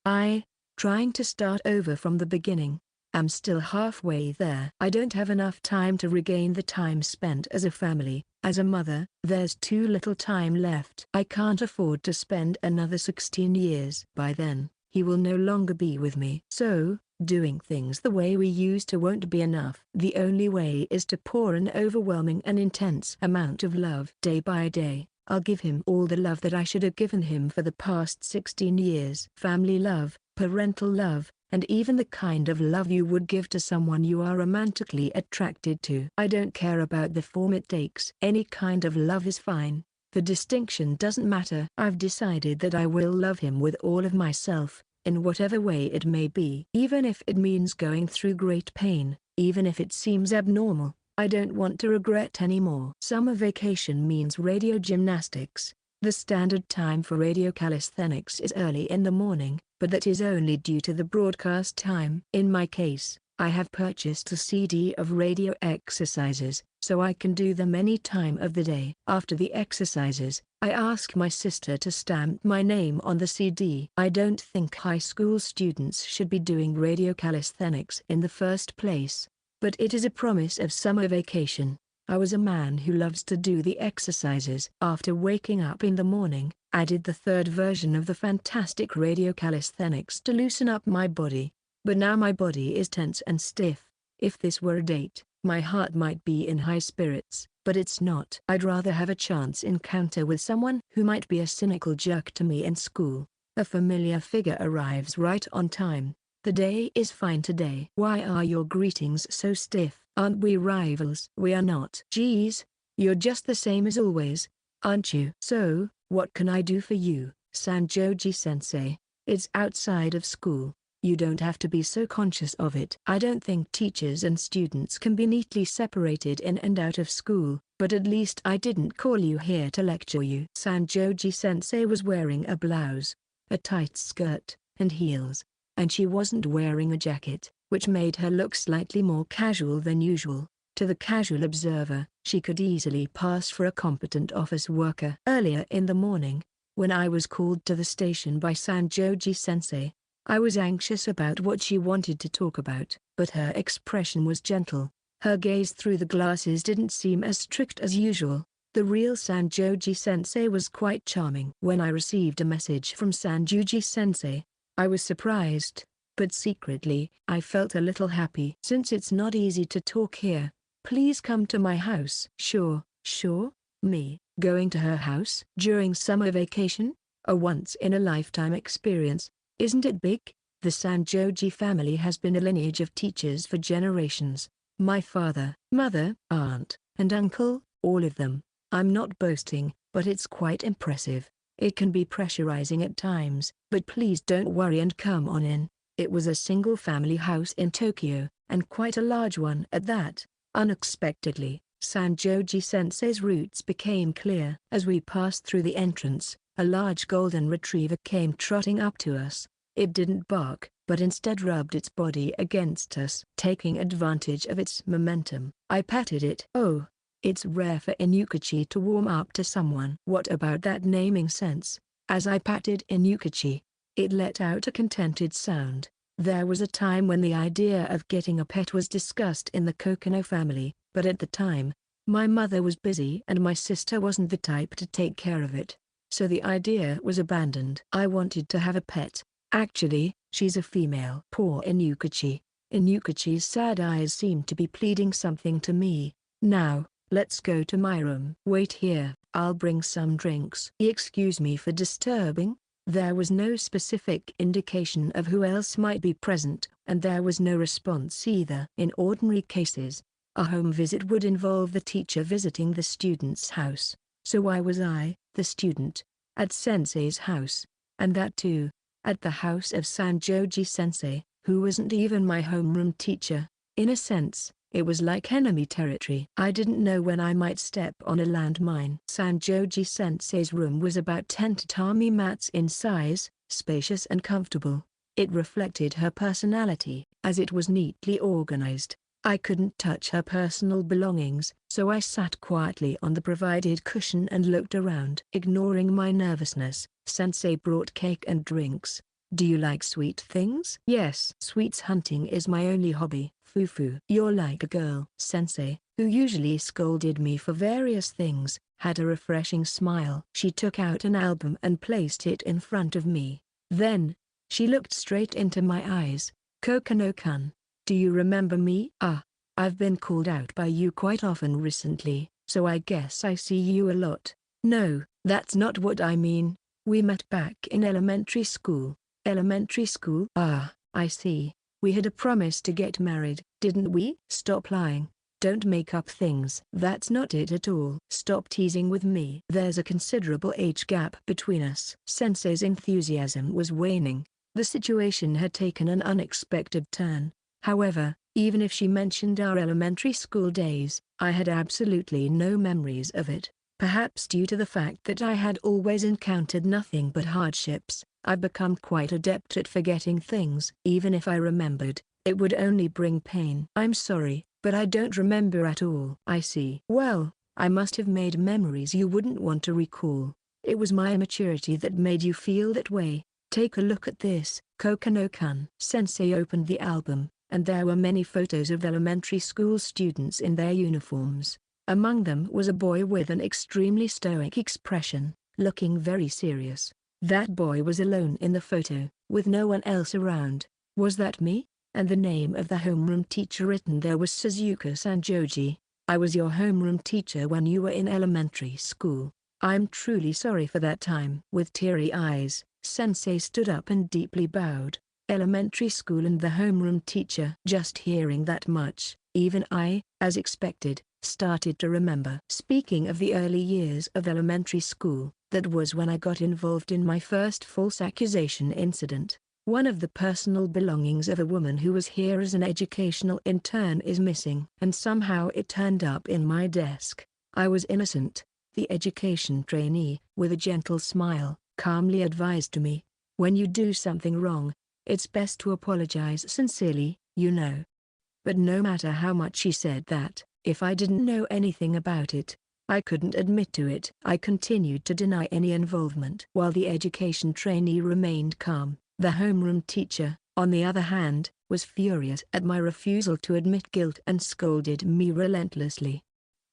Speaker 1: Trying to start over from the beginning. I'm still halfway there. I don't have enough time to regain the time spent as a family. As a mother, there's too little time left. I can't afford to spend another 16 years. By then, he will no longer be with me. So, doing things the way we used to won't be enough. The only way is to pour an overwhelming and intense amount of love. Day by day, I'll give him all the love that I should have given him for the past 16 years. Family love, parental love, and even the kind of love you would give to someone you are romantically attracted to. I don't care about the form it takes. Any kind of love is fine. The distinction doesn't matter. I've decided that I will love him with all of myself, in whatever way it may be. Even if it means going through great pain, even if it seems abnormal, I don't want to regret anymore. Summer vacation means radio gymnastics. The standard time for radio calisthenics is early in the morning, but that is only due to the broadcast time. In my case, I have purchased a CD of radio exercises, so I can do them any time of the day. After the exercises, I ask my sister to stamp my name on the CD. I don't think high school students should be doing radio calisthenics in the first place, but it is a promise of summer vacation. I was a man who loves to do the exercises. After waking up in the morning, I did the third version of the fantastic radio calisthenics to loosen up my body. But now my body is tense and stiff. If this were a date, my heart might be in high spirits, but it's not. I'd rather have a chance encounter with someone who might be a cynical jerk to me in school. A familiar figure arrives right on time. The day is fine today. Why are your greetings so stiff? Aren't we rivals? We are not. Geez, you're just the same as always, aren't you? So, what can I do for you, Sanjoji-sensei? It's outside of school. You don't have to be so conscious of it. I don't think teachers and students can be neatly separated in and out of school, but at least I didn't call you here to lecture you. Sanjoji-sensei was wearing a blouse, a tight skirt, and heels, and she wasn't wearing a jacket, which made her look slightly more casual than usual. To the casual observer, she could easily pass for a competent office worker. Earlier in the morning, when I was called to the station by Sanjoji-sensei, I was anxious about what she wanted to talk about, but her expression was gentle. Her gaze through the glasses didn't seem as strict as usual. The real Sanjoji-sensei was quite charming. When I received a message from Sanjoji-sensei, I was surprised, but secretly, I felt a little happy. Since it's not easy to talk here, please come to my house. Sure. Me, going to her house during summer vacation? A once-in-a-lifetime experience. Isn't it big? The Sanjoji family has been a lineage of teachers for generations. My father, mother, aunt, and uncle, all of them. I'm not boasting, but it's quite impressive. It can be pressurizing at times, but please don't worry and come on in. It was a single-family house in Tokyo, and quite a large one at that. Unexpectedly, Sanjoji-sensei's roots became clear. As we passed through the entrance, a large golden retriever came trotting up to us. It didn't bark, but instead rubbed its body against us. Taking advantage of its momentum, I patted it. Oh, it's rare for Inukichi to warm up to someone. What about that naming sense? As I patted Inukichi, it let out a contented sound. There was a time when the idea of getting a pet was discussed in the Kokonoe family, but at the time, my mother was busy and my sister wasn't the type to take care of it. So the idea was abandoned. I wanted to have a pet. Actually, she's a female. Poor Inukichi. Inukichi's sad eyes seemed to be pleading something to me. Now, let's go to my room. Wait here, I'll bring some drinks. Excuse me for disturbing. There was no specific indication of who else might be present, and there was no response either. In ordinary cases, a home visit would involve the teacher visiting the student's house. So why was I, the student, at Sensei's house, and that too, at the house of Sanjoji-sensei, who wasn't even my homeroom teacher? In a sense, it was like enemy territory. I didn't know when I might step on a landmine. Sanjoji-sensei's room was about 10 tatami mats in size, spacious and comfortable. It reflected her personality, as it was neatly organized. I couldn't touch her personal belongings, so I sat quietly on the provided cushion and looked around. Ignoring my nervousness, Sensei brought cake and drinks. Do you like sweet things? Yes. Sweets hunting is my only hobby. Fufu. You're like a girl. Sensei, who usually scolded me for various things, had a refreshing smile. She took out an album and placed it in front of me. Then, she looked straight into my eyes. Kokonoe-kun, do you remember me? I've been called out by you quite often recently, so I guess I see you a lot. No, that's not what I mean. We met back in elementary school. Elementary school? I see. We had a promise to get married, didn't we? Stop lying. Don't make up things. That's not it at all. Stop teasing with me. There's a considerable age gap between us. Sensei's enthusiasm was waning. The situation had taken an unexpected turn. However, even if she mentioned our elementary school days, I had absolutely no memories of it. Perhaps due to the fact that I had always encountered nothing but hardships, I've become quite adept at forgetting things. Even if I remembered, it would only bring pain. I'm sorry, but I don't remember at all. I see. Well, I must have made memories you wouldn't want to recall. It was my immaturity that made you feel that way. Take a look at this. Kokonoe-kun. Sensei opened the album, and there were many photos of elementary school students in their uniforms. Among them was a boy with an extremely stoic expression, looking very serious. That boy was alone in the photo, with no one else around. Was that me? And the name of the homeroom teacher written there was Suzuka Sanjoji. I was your homeroom teacher when you were in elementary school. I'm truly sorry for that time. With teary eyes, Sensei stood up and deeply bowed. Elementary school and the homeroom teacher. Just hearing that much, even I, as expected, started to remember. Speaking of the early years of elementary school, that was when I got involved in my first false accusation incident. One of the personal belongings of a woman who was here as an educational intern is missing. And somehow it turned up in my desk. I was innocent. The education trainee, with a gentle smile, calmly advised to me, when you do something wrong, it's best to apologize sincerely, you know. But no matter how much she said that, if I didn't know anything about it, I couldn't admit to it. I continued to deny any involvement. While the education trainee remained calm, the homeroom teacher, on the other hand, was furious at my refusal to admit guilt and scolded me relentlessly.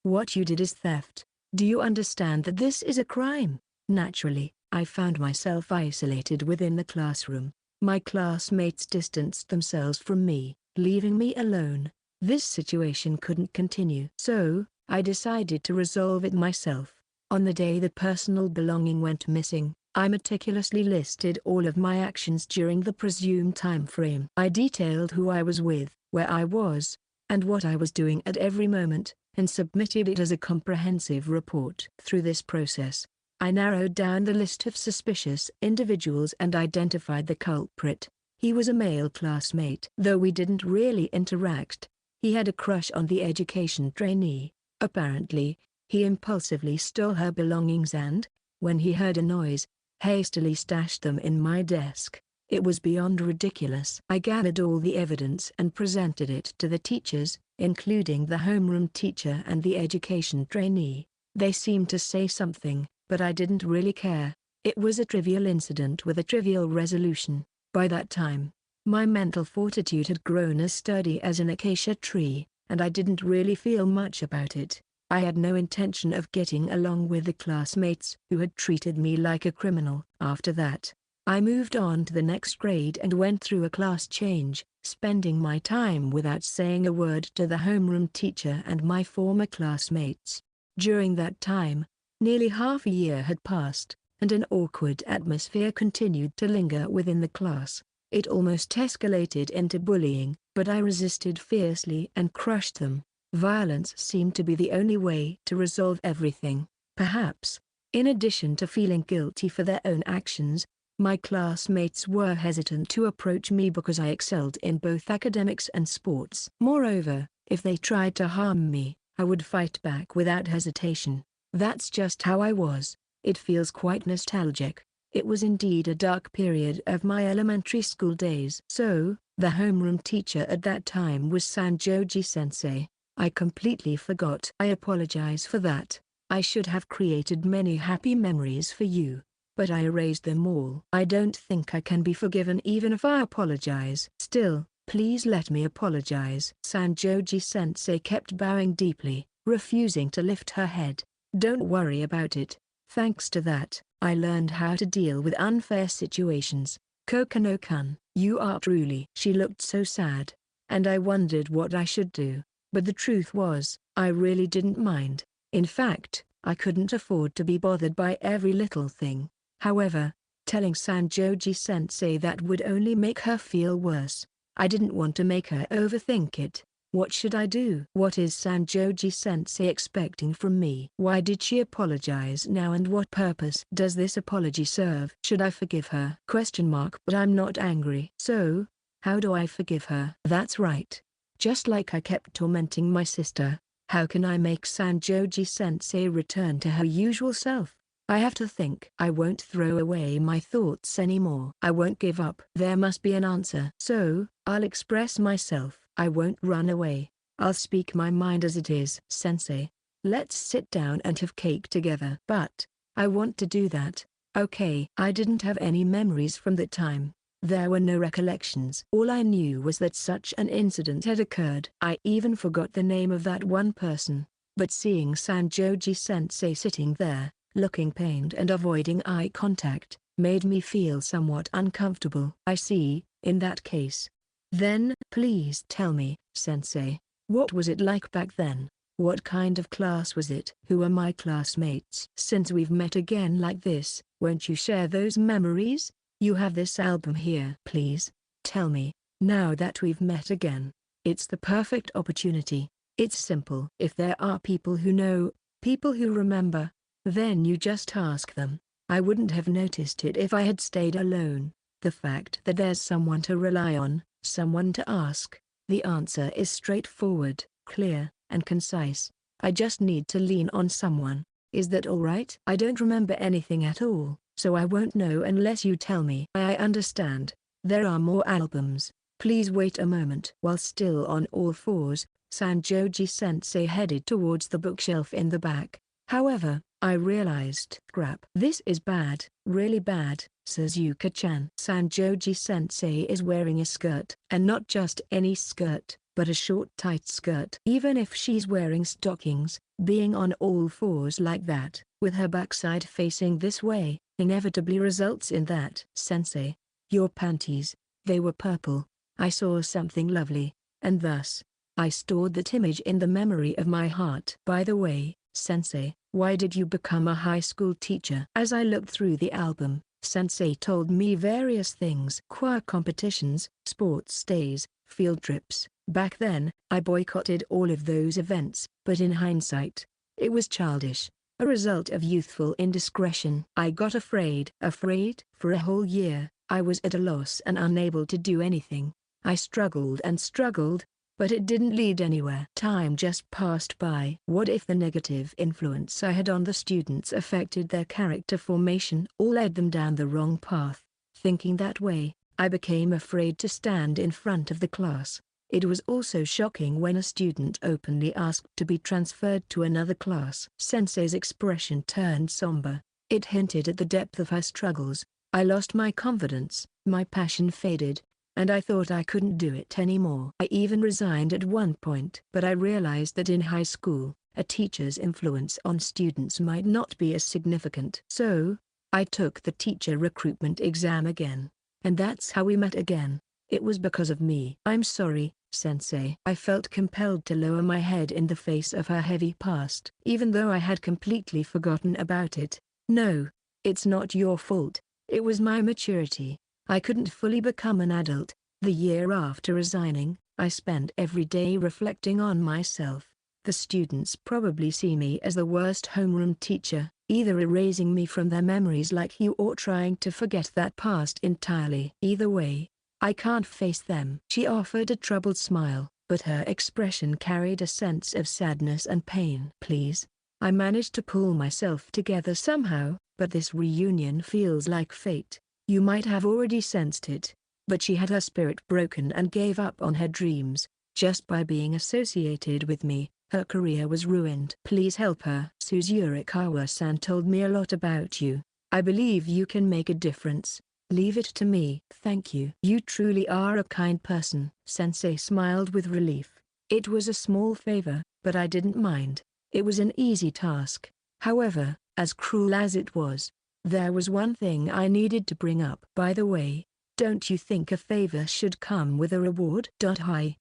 Speaker 1: What you did is theft. Do you understand that this is a crime? Naturally, I found myself isolated within the classroom. My classmates distanced themselves from me, leaving me alone. This situation couldn't continue. So, I decided to resolve it myself. On the day the personal belonging went missing, I meticulously listed all of my actions during the presumed time frame. I detailed who I was with, where I was, and what I was doing at every moment, and submitted it as a comprehensive report. Through this process, I narrowed down the list of suspicious individuals and identified the culprit. He was a male classmate. Though we didn't really interact, he had a crush on the education trainee. Apparently, he impulsively stole her belongings and, when he heard a noise, hastily stashed them in my desk. It was beyond ridiculous. I gathered all the evidence and presented it to the teachers, including the homeroom teacher and the education trainee. They seemed to say something, but I didn't really care. It was a trivial incident with a trivial resolution. By that time, my mental fortitude had grown as sturdy as an acacia tree, and I didn't really feel much about it. I had no intention of getting along with the classmates who had treated me like a criminal. After that, I moved on to the next grade and went through a class change, spending my time without saying a word to the homeroom teacher and my former classmates. During that time, nearly half a year had passed, and an awkward atmosphere continued to linger within the class. It almost escalated into bullying, but I resisted fiercely and crushed them. Violence seemed to be the only way to resolve everything. Perhaps, in addition to feeling guilty for their own actions, my classmates were hesitant to approach me because I excelled in both academics and sports. Moreover, if they tried to harm me, I would fight back without hesitation. That's just how I was. It feels quite nostalgic. It was indeed a dark period of my elementary school days. So, the homeroom teacher at that time was Sanjoji-sensei. I completely forgot. I apologize for that. I should have created many happy memories for you, but I erased them all. I don't think I can be forgiven even if I apologize. Still, please let me apologize. Sanjoji-sensei kept bowing deeply, refusing to lift her head. Don't worry about it. Thanks to that, I learned how to deal with unfair situations. Kokonoe-kun, you are truly. She looked so sad, and I wondered what I should do. But the truth was, I really didn't mind. In fact, I couldn't afford to be bothered by every little thing. However, Telling Sanjoji-sensei that would only make her feel worse. I didn't want to make her overthink it. What should I do? What is Sanjoji-sensei expecting from me? Why did she apologize now, and what purpose does this apology serve? Should I forgive her? But I'm not angry. So, how do I forgive her? That's right. Just like I kept tormenting my sister, how can I make Sanjoji-sensei return to her usual self? I have to think. I won't throw away my thoughts anymore. I won't give up. There must be an answer. So, I'll express myself. I won't run away. I'll speak my mind as it is. Sensei, let's sit down and have cake together. But, I want to do that. Okay. I didn't have any memories from that time. There were no recollections. All I knew was that such an incident had occurred. I even forgot the name of that one person. But seeing Sanjoji-sensei sitting there, looking pained and avoiding eye contact, made me feel somewhat uncomfortable. I see. In that case, then please tell me, sensei, what was it like back then? What kind of class was it? Who are my classmates? Since we've met again like this, won't you share those memories? You have this album here. Please, tell me, now that we've met again. It's the perfect opportunity. It's simple. If there are people who know, people who remember, then you just ask them. I wouldn't have noticed it if I had stayed alone. The fact that there's someone to rely on, someone to ask, the answer is straightforward, clear, and concise. I just need to lean on someone. Is that all right? I don't remember anything at all, so I won't know unless you tell me. I understand. There are more albums. Please wait a moment. While still on all fours, Sanjoji-sensei headed towards the bookshelf in the back. However, I realized, crap. This is bad, really bad, says Yuka-chan. Sanjoji-sensei is wearing a skirt, and not just any skirt, but a short tight skirt. Even if she's wearing stockings, being on all fours like that, with her backside facing this way, inevitably results in that. Sensei, your panties, they were purple. I saw something lovely, and thus, I stored that image in the memory of my heart. By the way, Sensei, why did you become a high school teacher? As I looked through the album, Sensei told me various things. Choir competitions, sports days, field trips. Back then, I boycotted all of those events, but in hindsight, it was childish. A result of youthful indiscretion. I got afraid. For a whole year, I was at a loss and unable to do anything. I struggled and struggled, but it didn't lead anywhere. Time just passed by. What if the negative influence I had on the students affected their character formation or led them down the wrong path? Thinking that way, I became afraid to stand in front of the class. It was also shocking when a student openly asked to be transferred to another class. Sensei's expression turned somber. It hinted at the depth of her struggles. I lost my confidence, my passion faded, and I thought I couldn't do it anymore. I even resigned at one point. But I realized that in high school, a teacher's influence on students might not be as significant. So, I took the teacher recruitment exam again. And that's how we met again. It was because of me. I'm sorry, Sensei. I felt compelled to lower my head in the face of her heavy past. Even though I had completely forgotten about it. No, it's not your fault. It was my maturity. I couldn't fully become an adult. The year after resigning, I spent every day reflecting on myself. The students probably see me as the worst homeroom teacher, either erasing me from their memories like you or trying to forget that past entirely. Either way, I can't face them. She offered a troubled smile, but her expression carried a sense of sadness and pain. Please. I managed to pull myself together somehow, but this reunion feels like fate. You might have already sensed it, but she had her spirit broken and gave up on her dreams. Just by being associated with me, her career was ruined. Please help her. Suzurikawa-san told me a lot about you. I believe you can make a difference. Leave it to me. Thank you. You truly are a kind person. Sensei smiled with relief. It was a small favor, but I didn't mind. It was an easy task. However, as cruel as it was, there was one thing I needed to bring up. By the way, don't you think a favor should come with a reward?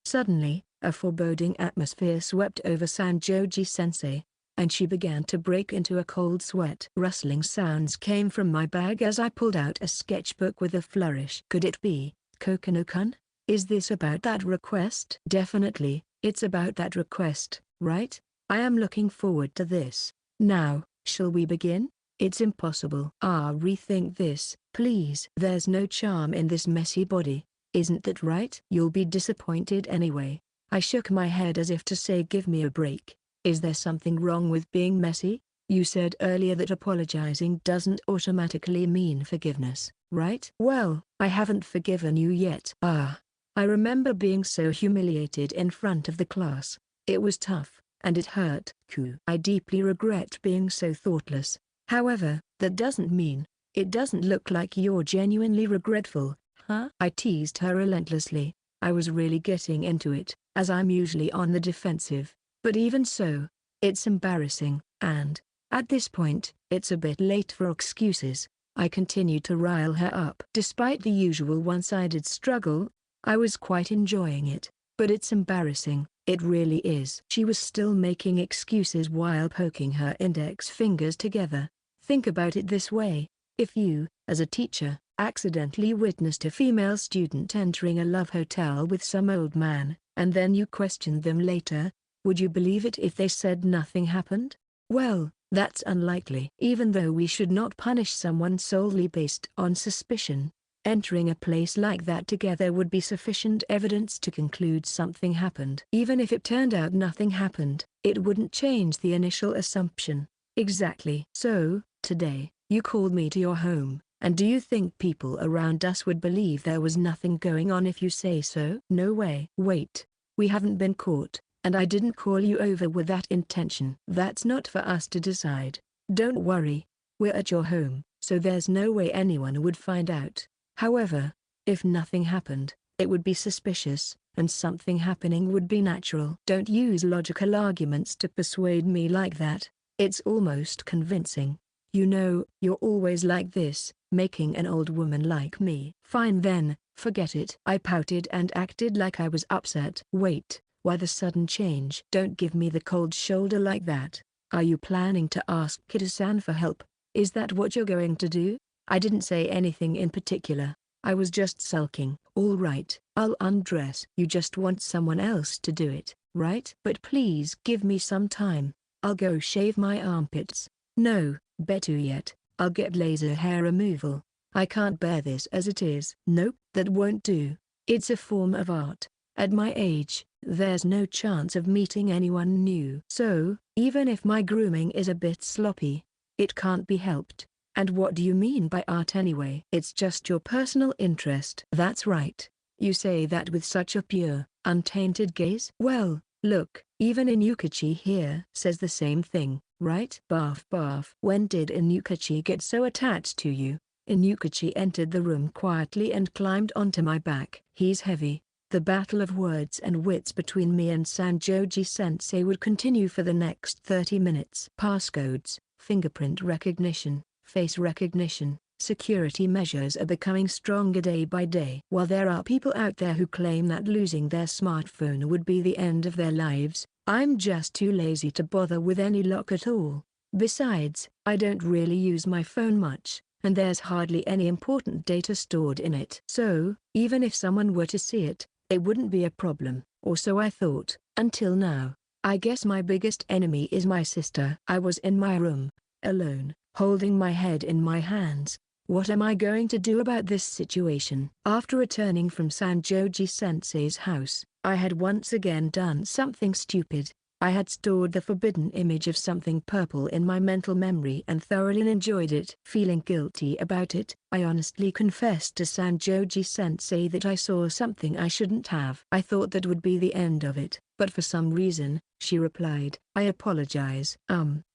Speaker 1: Suddenly, a foreboding atmosphere swept over Sanjoji-sensei. and she began to break into a cold sweat. Rustling sounds came from my bag as I pulled out a sketchbook with a flourish. Could it be, Kokono-kun? Is this about that request? Definitely, it's about that request, right? I am looking forward to this. Now, shall we begin? It's impossible. Rethink this, please. There's no charm in this messy body. Isn't that right? You'll be disappointed anyway. I shook my head as if to say, give me a break. Is there something wrong with being messy? You said earlier that apologizing doesn't automatically mean forgiveness, right? Well, I haven't forgiven you yet. I remember being so humiliated in front of the class. It was tough, and it hurt. I deeply regret being so thoughtless. However, that doesn't mean, it doesn't look like you're genuinely regretful, huh? I teased her relentlessly. I was really getting into it, as I'm usually on the defensive. But even so, it's embarrassing, and, at this point, it's a bit late for excuses. I continued to rile her up. Despite the usual one-sided struggle, I was quite enjoying it. But it's embarrassing, it really is. She was still making excuses while poking her index fingers together. Think about it this way. If you, as a teacher, accidentally witnessed a female student entering a love hotel with some old man, and then you questioned them later, would you believe it if they said nothing happened? Well, that's unlikely. Even though we should not punish someone solely based on suspicion, entering a place like that together would be sufficient evidence to conclude something happened. Even if it turned out nothing happened, it wouldn't change the initial assumption. Exactly. So, today, you called me to your home, and do you think people around us would believe there was nothing going on if you say so? No way. Wait, we haven't been caught, and I didn't call you over with that intention. That's not for us to decide. Don't worry, we're at your home, so there's no way anyone would find out. However, if nothing happened, it would be suspicious, and something happening would be natural. Don't use logical arguments to persuade me like that. It's almost convincing. You know, you're always like this, making an old woman like me. Fine then, forget it. I pouted and acted like I was upset. Wait, why the sudden change? Don't give me the cold shoulder like that. Are you planning to ask Kida-san for help? Is that what you're going to do? I didn't say anything in particular. I was just sulking. All right, I'll undress. You just want someone else to do it, right? But please give me some time. I'll go shave my armpits. No, better yet, I'll get laser hair removal. I can't bear this as it is. Nope, that won't do. It's a form of art. At my age, there's no chance of meeting anyone new. So, even if my grooming is a bit sloppy, it can't be helped. And what do you mean by art anyway? It's just your personal interest. That's right. You say that with such a pure, untainted gaze? Well, look, even Inukachi here says the same thing, right? Barf barf. When did Inukachi get so attached to you? Inukachi entered the room quietly and climbed onto my back. He's heavy. The battle of words and wits between me and Sanjoji-sensei would continue for the next 30 minutes. Passcodes, fingerprint recognition, face recognition, security measures are becoming stronger day by day. While there are people out there who claim that losing their smartphone would be the end of their lives, I'm just too lazy to bother with any lock at all. Besides, I don't really use my phone much, and there's hardly any important data stored in it. So, even if someone were to see it, it wouldn't be a problem, or so I thought, until now. I guess my biggest enemy is my sister. I was in my room, alone, holding my head in my hands. What am I going to do about this situation? After returning from Sanjoji-sensei's house, I had once again done something stupid. I had stored the forbidden image of something purple in my mental memory and thoroughly enjoyed it. Feeling guilty about it, I honestly confessed to Sanjoji-sensei that I saw something I shouldn't have. I thought that would be the end of it, but for some reason, she replied, I apologize.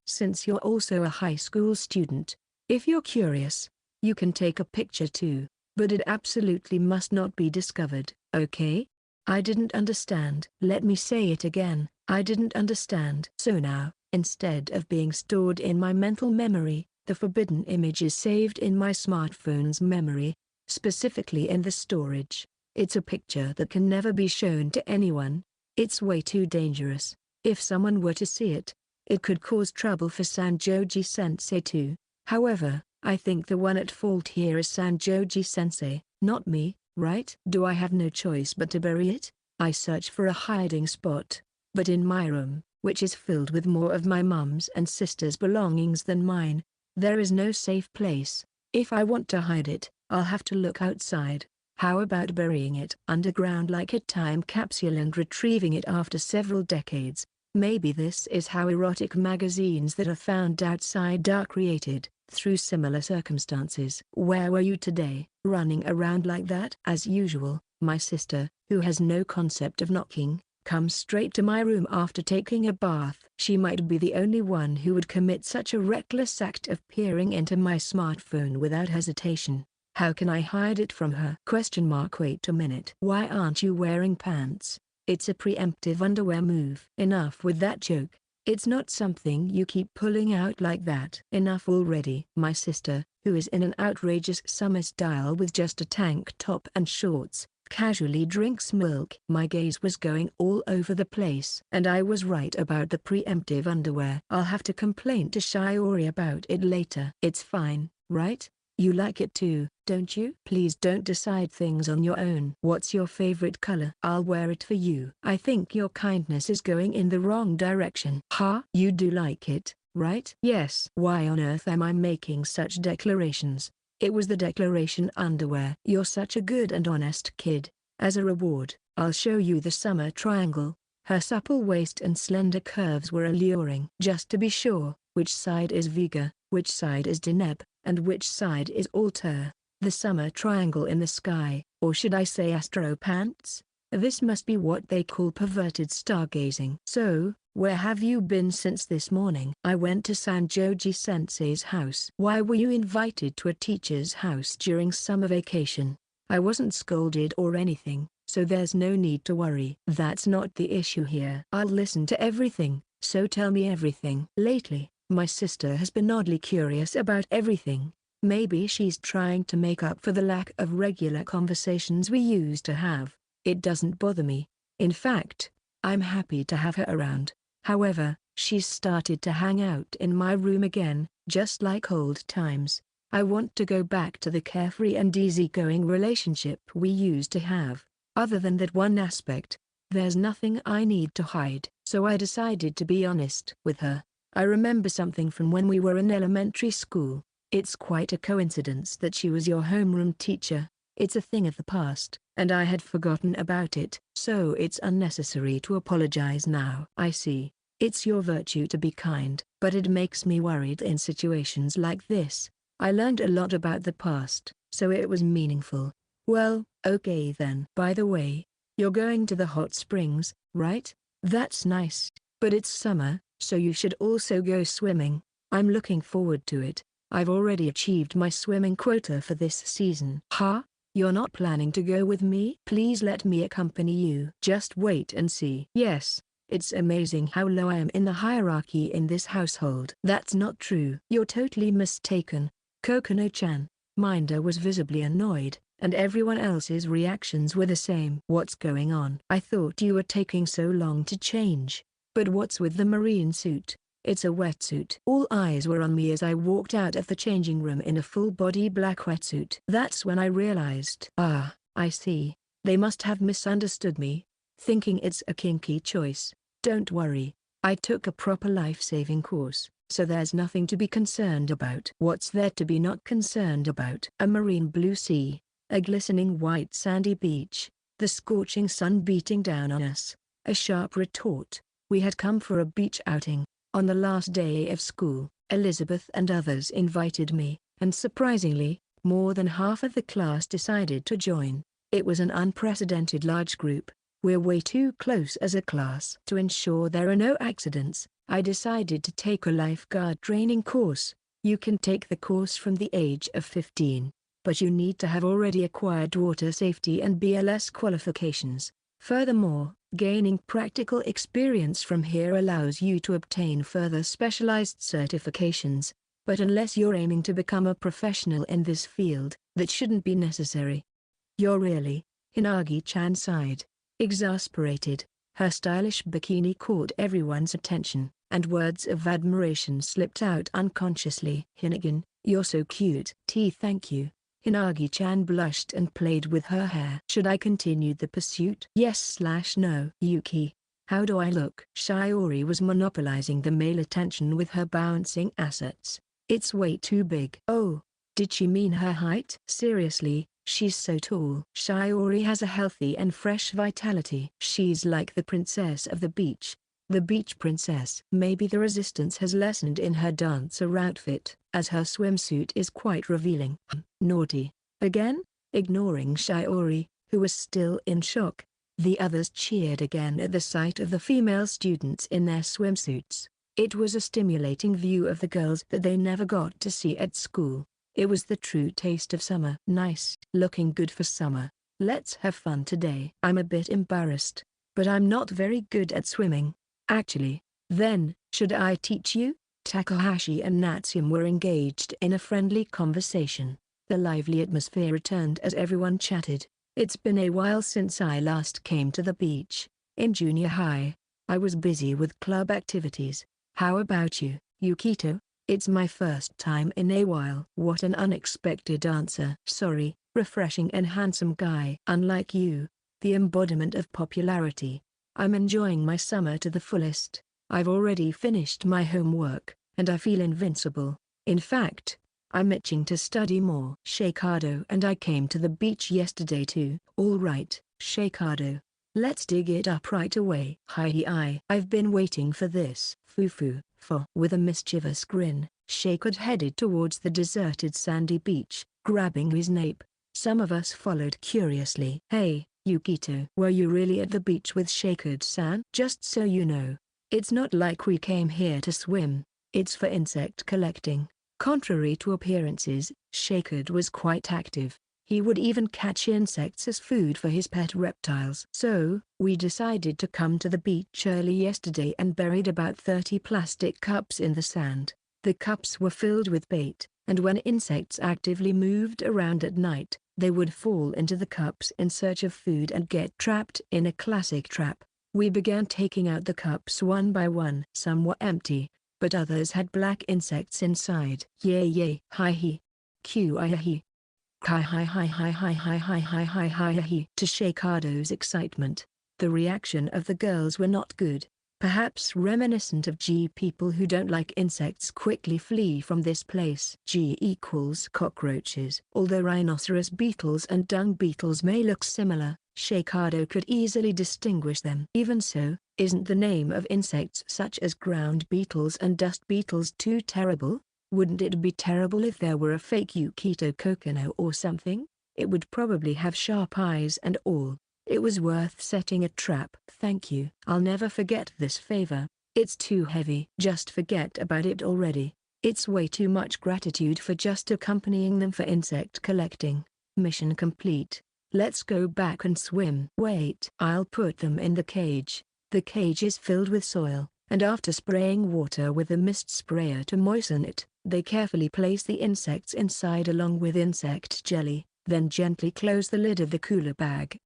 Speaker 1: Since you're also a high school student, if you're curious, you can take a picture too, but it absolutely must not be discovered, okay? I didn't understand. Let me say it again, I didn't understand. So now, instead of being stored in my mental memory, the forbidden image is saved in my smartphone's memory, specifically in the storage. It's a picture that can never be shown to anyone. It's way too dangerous. If someone were to see it, It could cause trouble for Sanjoji-sensei too. However, I think the one at fault here is Sanjoji-sensei, not me, right? Do I have no choice but to bury it? I search for a hiding spot. But in my room, which is filled with more of my mum's and sister's belongings than mine, there is no safe place. If I want to hide it, I'll have to look outside. How about burying it underground like a time capsule and retrieving it after several decades? Maybe this is how erotic magazines that are found outside are created, through similar circumstances. Where were you today? Running around like that? As usual, my sister, who has no concept of knocking, comes straight to my room after taking a bath. She might be the only one who would commit such a reckless act of peering into my smartphone without hesitation. How can I hide it from her? Wait a minute. Why aren't you wearing pants? It's a preemptive underwear move. Enough with that joke. It's not something you keep pulling out like that. Enough already. My sister, who is in an outrageous summer style with just a tank top and shorts, casually drinks milk. My gaze was going all over the place. And I was right about the preemptive underwear. I'll have to complain to Shiori about it later. It's fine, right? You like it too, don't you? Please don't decide things on your own. What's your favorite color? I'll wear it for you. I think your kindness is going in the wrong direction. Huh? You do like it, right? Yes. Why on earth am I making such declarations? It was the declaration underwear. You're such a good and honest kid. As a reward, I'll show you the summer triangle. Her supple waist and slender curves were alluring. Just to be sure, which side is Vega, which side is Deneb, and which side is Alter? The summer triangle in the sky, or should I say astro pants? This must be what they call perverted stargazing. So, where have you been since this morning? I went to Sanjoji-sensei's house. Why were you invited to a teacher's house during summer vacation? I wasn't scolded or anything, so there's no need to worry. That's not the issue here. I'll listen to everything, so tell me everything. Lately, my sister has been oddly curious about everything. Maybe she's trying to make up for the lack of regular conversations we used to have. It doesn't bother me. In fact, I'm happy to have her around. However, she's started to hang out in my room again, just like old times. I want to go back to the carefree and easygoing relationship we used to have. Other than that one aspect, there's nothing I need to hide. So I decided to be honest with her. I remember something from when we were in elementary school. It's quite a coincidence that she was your homeroom teacher. It's a thing of the past, and I had forgotten about it. So it's unnecessary to apologize now. I see. It's your virtue to be kind, but it makes me worried in situations like this. I learned a lot about the past, so it was meaningful. Well, okay then. By the way, you're going to the hot springs, right? That's nice, but it's summer, so you should also go swimming. I'm looking forward to it. I've already achieved my swimming quota for this season. Huh? You're not planning to go with me? Please let me accompany you. Just wait and see. Yes, it's amazing how low I am in the hierarchy in this household. That's not true. You're totally mistaken, Kokono-chan. Minder was visibly annoyed, and everyone else's reactions were the same. What's going on? I thought you were taking so long to change. But what's with the marine suit? It's a wetsuit. All eyes were on me as I walked out of the changing room in a full-body black wetsuit. That's when I realized. Ah, I see. They must have misunderstood me, thinking it's a kinky choice. Don't worry. I took a proper life-saving course, so there's nothing to be concerned about. What's there to be not concerned about? A marine blue sea, a glistening white sandy beach, the scorching sun beating down on us. A sharp retort. We had come for a beach outing. On the last day of school, Elizabeth and others invited me, and surprisingly, more than half of the class decided to join. It was an unprecedented large group. We're way too close as a class. To ensure there are no accidents, I decided to take a lifeguard training course. You can take the course from the age of 15, but you need to have already acquired water safety and BLS qualifications. Furthermore, gaining practical experience from here allows you to obtain further specialized certifications, but unless you're aiming to become a professional in this field, that shouldn't be necessary. You're really? Hinagi-chan sighed. Exasperated, her stylish bikini caught everyone's attention. and words of admiration slipped out unconsciously. Hinagin, you're so cute. Thank you. Hinagi-chan blushed and played with her hair. Should I continue the pursuit? Yes/no. Yuki, how do I look? Shiori was monopolizing the male attention with her bouncing assets. It's way too big. Oh, did she mean her height? Seriously, she's so tall. Shiori has a healthy and fresh vitality. She's like the princess of the beach. The beach princess. Maybe the resistance has lessened in her dancer outfit, as her swimsuit is quite revealing. Naughty. Again? Ignoring Shiori, who was still in shock, the others cheered again at the sight of the female students in their swimsuits. It was a stimulating view of the girls that they never got to see at school. It was the true taste of summer. Nice. Looking good for summer. Let's have fun today. I'm a bit embarrassed, but I'm not very good at swimming. Actually, then, should I teach you? Takahashi and Natsume were engaged in a friendly conversation. The lively atmosphere returned as everyone chatted. It's been a while since I last came to the beach. In junior high, I was busy with club activities. How about you, Yukito? It's my first time in a while. What an unexpected answer. Sorry, refreshing and handsome guy. Unlike you, the embodiment of popularity. I'm enjoying my summer to the fullest. I've already finished my homework, and I feel invincible. In fact, I'm itching to study more. Sheikado and I came to the beach yesterday too. All right, Sheikado. Let's dig it up right away. I've been waiting for this. Fufu. With a mischievous grin, Sheikado headed towards the deserted sandy beach, grabbing his nape. Some of us followed curiously. Hey, Yukito. Were you really at the beach with Sheikado-san? Just so you know, it's not like we came here to swim, it's for insect collecting. Contrary to appearances, Sheikado was quite active. He would even catch insects as food for his pet reptiles. So, we decided to come to the beach early yesterday and buried about 30 plastic cups in the sand. The cups were filled with bait, and when insects actively moved around at night, they would fall into the cups in search of food and get trapped in a classic trap. We began taking out the cups one by one. Some were empty, but others had black insects inside. Yay. Hi-hi. Q-I-hi. Hi. To Sheikado's excitement, the reaction of the girls were not good. Perhaps reminiscent of people who don't like insects quickly flee from this place. G equals cockroaches. Although rhinoceros beetles and dung beetles may look similar, Sheikado could easily distinguish them. Even so, isn't the name of insects such as ground beetles and dust beetles too terrible? Wouldn't it be terrible if there were a fake Yukito Kokonoe or something? It would probably have sharp eyes and all. It was worth setting a trap. Thank you. I'll never forget this favor. It's too heavy. Just forget about it already. It's way too much gratitude for just accompanying them for insect collecting. Mission complete. Let's go back and swim. Wait. I'll put them in the cage. The cage is filled with soil, and after spraying water with a mist sprayer to moisten it, they carefully place the insects inside along with insect jelly, then gently close the lid of the cooler bag.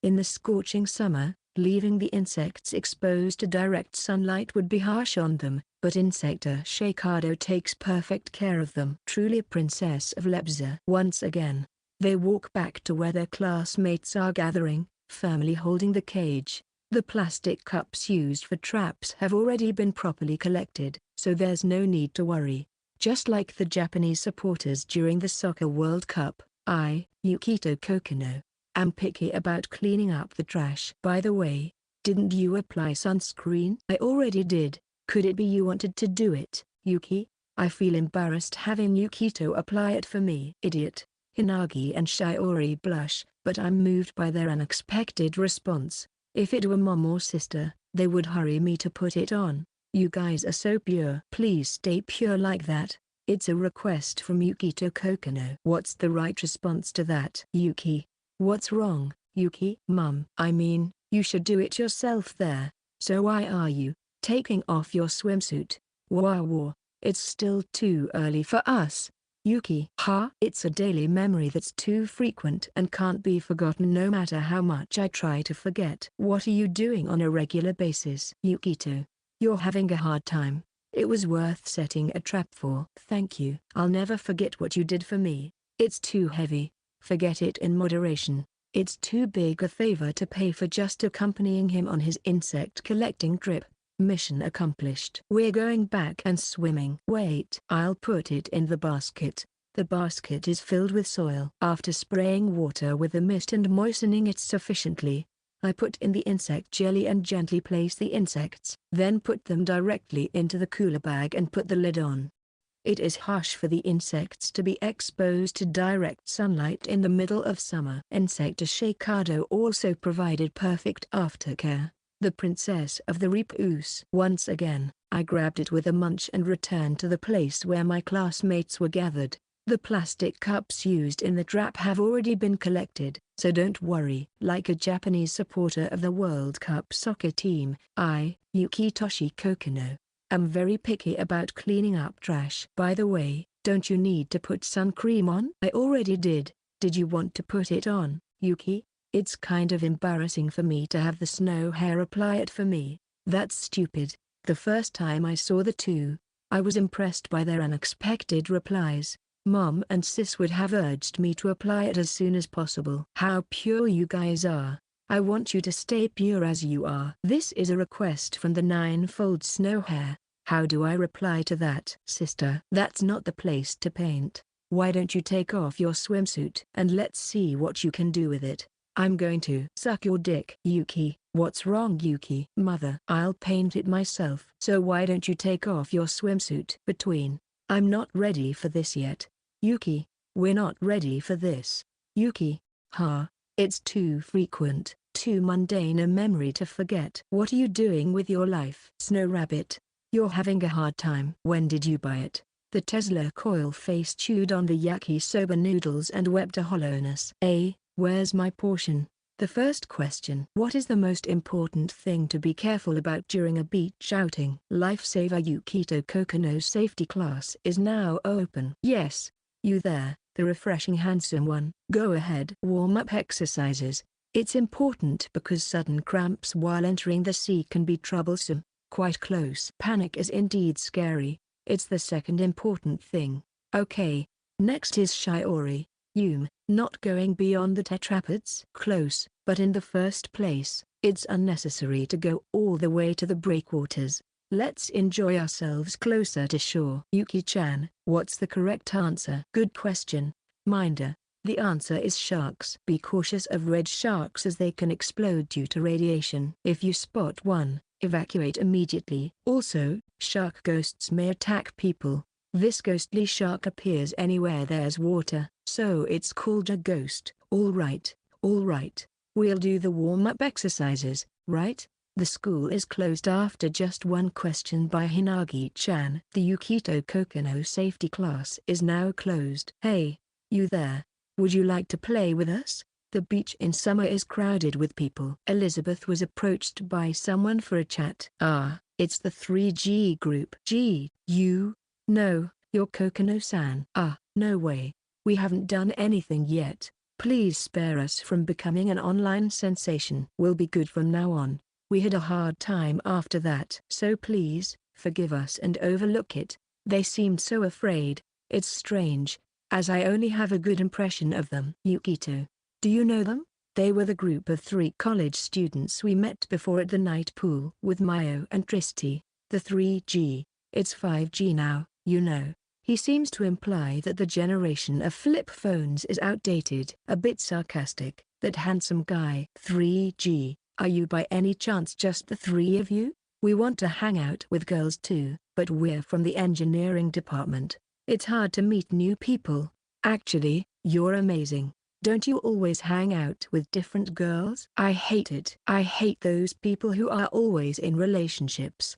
Speaker 1: In the scorching summer, leaving the insects exposed to direct sunlight would be harsh on them, but Insector Sheikado takes perfect care of them. Truly a princess of Lebza. Once again, they walk back to where their classmates are gathering, firmly holding the cage. The plastic cups used for traps have already been properly collected, so there's no need to worry. Just like the Japanese supporters during the Soccer World Cup, I, Yukito Kokonoe, am picky about cleaning up the trash. By the way, didn't you apply sunscreen? I already did. Could it be you wanted to do it, Yuki? I feel embarrassed having Yukito apply it for me. Idiot. Hinagi and Shiori blush, but I'm moved by their unexpected response. If it were mom or sister, they would hurry me to put it on. You guys are so pure. Please stay pure like that. It's a request from Yukito Kokonoe. What's the right response to that? Yuki. What's wrong, Yuki? Mum. I mean, you should do it yourself there. So why are you taking off your swimsuit? Wah. It's still too early for us. Yuki. It's a daily memory that's too frequent and can't be forgotten no matter how much I try to forget. What are you doing on a regular basis? Yukito. You're having a hard time. It was worth setting a trap for. Thank you. I'll never forget what you did for me. It's too heavy. Forget it in moderation. It's too big a favor to pay for just accompanying him on his insect collecting trip. Mission accomplished. We're going back and swimming. Wait. I'll put it in the basket. The basket is filled with soil. After spraying water with a mist and moistening it sufficiently, I put in the insect jelly and gently place the insects. Then put them directly into the cooler bag and put the lid on. It is harsh for the insects to be exposed to direct sunlight in the middle of summer. Insect Shakado also provided perfect aftercare. The Princess of the Reapus. Once again, I grabbed it with a munch and returned to the place where my classmates were gathered. The plastic cups used in the trap have already been collected, so don't worry. Like a Japanese supporter of the World Cup soccer team, I, Yukito Kokonoe, am very picky about cleaning up trash. By the way, don't you need to put sun cream on? I already did. Did you want to put it on, Yuki? It's kind of embarrassing for me to have the snow hair apply it for me. That's stupid. The first time I saw the two, I was impressed by their unexpected replies. Mom and Sis would have urged me to apply it as soon as possible. How pure you guys are. I want you to stay pure as you are. This is a request from the ninefold snow hair. How do I reply to that? Sister, that's not the place to paint. Why don't you take off your swimsuit and let's see what you can do with it. I'm going to suck your dick. Yuki, what's wrong Yuki? Mother, I'll paint it myself. So why don't you take off your swimsuit? Between, I'm not ready for this yet. Yuki, we're not ready for this. Yuki, it's too frequent, too mundane a memory to forget. What are you doing with your life? Snow Rabbit, you're having a hard time. When did you buy it? The Tesla coil face chewed on the yakisoba noodles and wept a hollowness. Where's my portion? The first question. What is the most important thing to be careful about during a beach outing? Lifesaver Yukito Kokonoe's safety class is now open. Yes, you there, the refreshing handsome one. Go ahead. Warm-up exercises. It's important because sudden cramps while entering the sea can be troublesome. Quite close. Panic is indeed scary. It's the second important thing. Okay, next is Shiori. Not going beyond the tetrapods. Close, but in the first place, it's unnecessary to go all the way to the breakwaters. Let's enjoy ourselves closer to shore. Yuki-chan, what's the correct answer? Good question, Minder. The answer is sharks. Be cautious of red sharks as they can explode due to radiation. If you spot one, evacuate immediately. Also, shark ghosts may attack people. This ghostly shark appears anywhere there's water, so it's called a ghost. All right. We'll do the warm-up exercises, right? The school is closed after just one question by Hinagi-chan. The Yukito Kokonoe safety class is now closed. Hey, you there. Would you like to play with us? The beach in summer is crowded with people. Elizabeth was approached by someone for a chat. It's the 3G group. No, you're Kokonoe-san. No way. We haven't done anything yet. Please spare us from becoming an online sensation. We'll be good from now on. We had a hard time after that. So please, forgive us and overlook it. They seemed so afraid. It's strange, as I only have a good impression of them. Yukito, do you know them? They were the group of 3 college students we met before at the night pool with Mayo and Tristy. The 3G. It's 5G now, you know. He seems to imply that the generation of flip phones is outdated. A bit sarcastic. That handsome guy. 3G, are you by any chance just the 3 of you? We want to hang out with girls too, but we're from the engineering department. It's hard to meet new people. Actually, you're amazing. Don't you always hang out with different girls? I hate it. I hate those people who are always in relationships.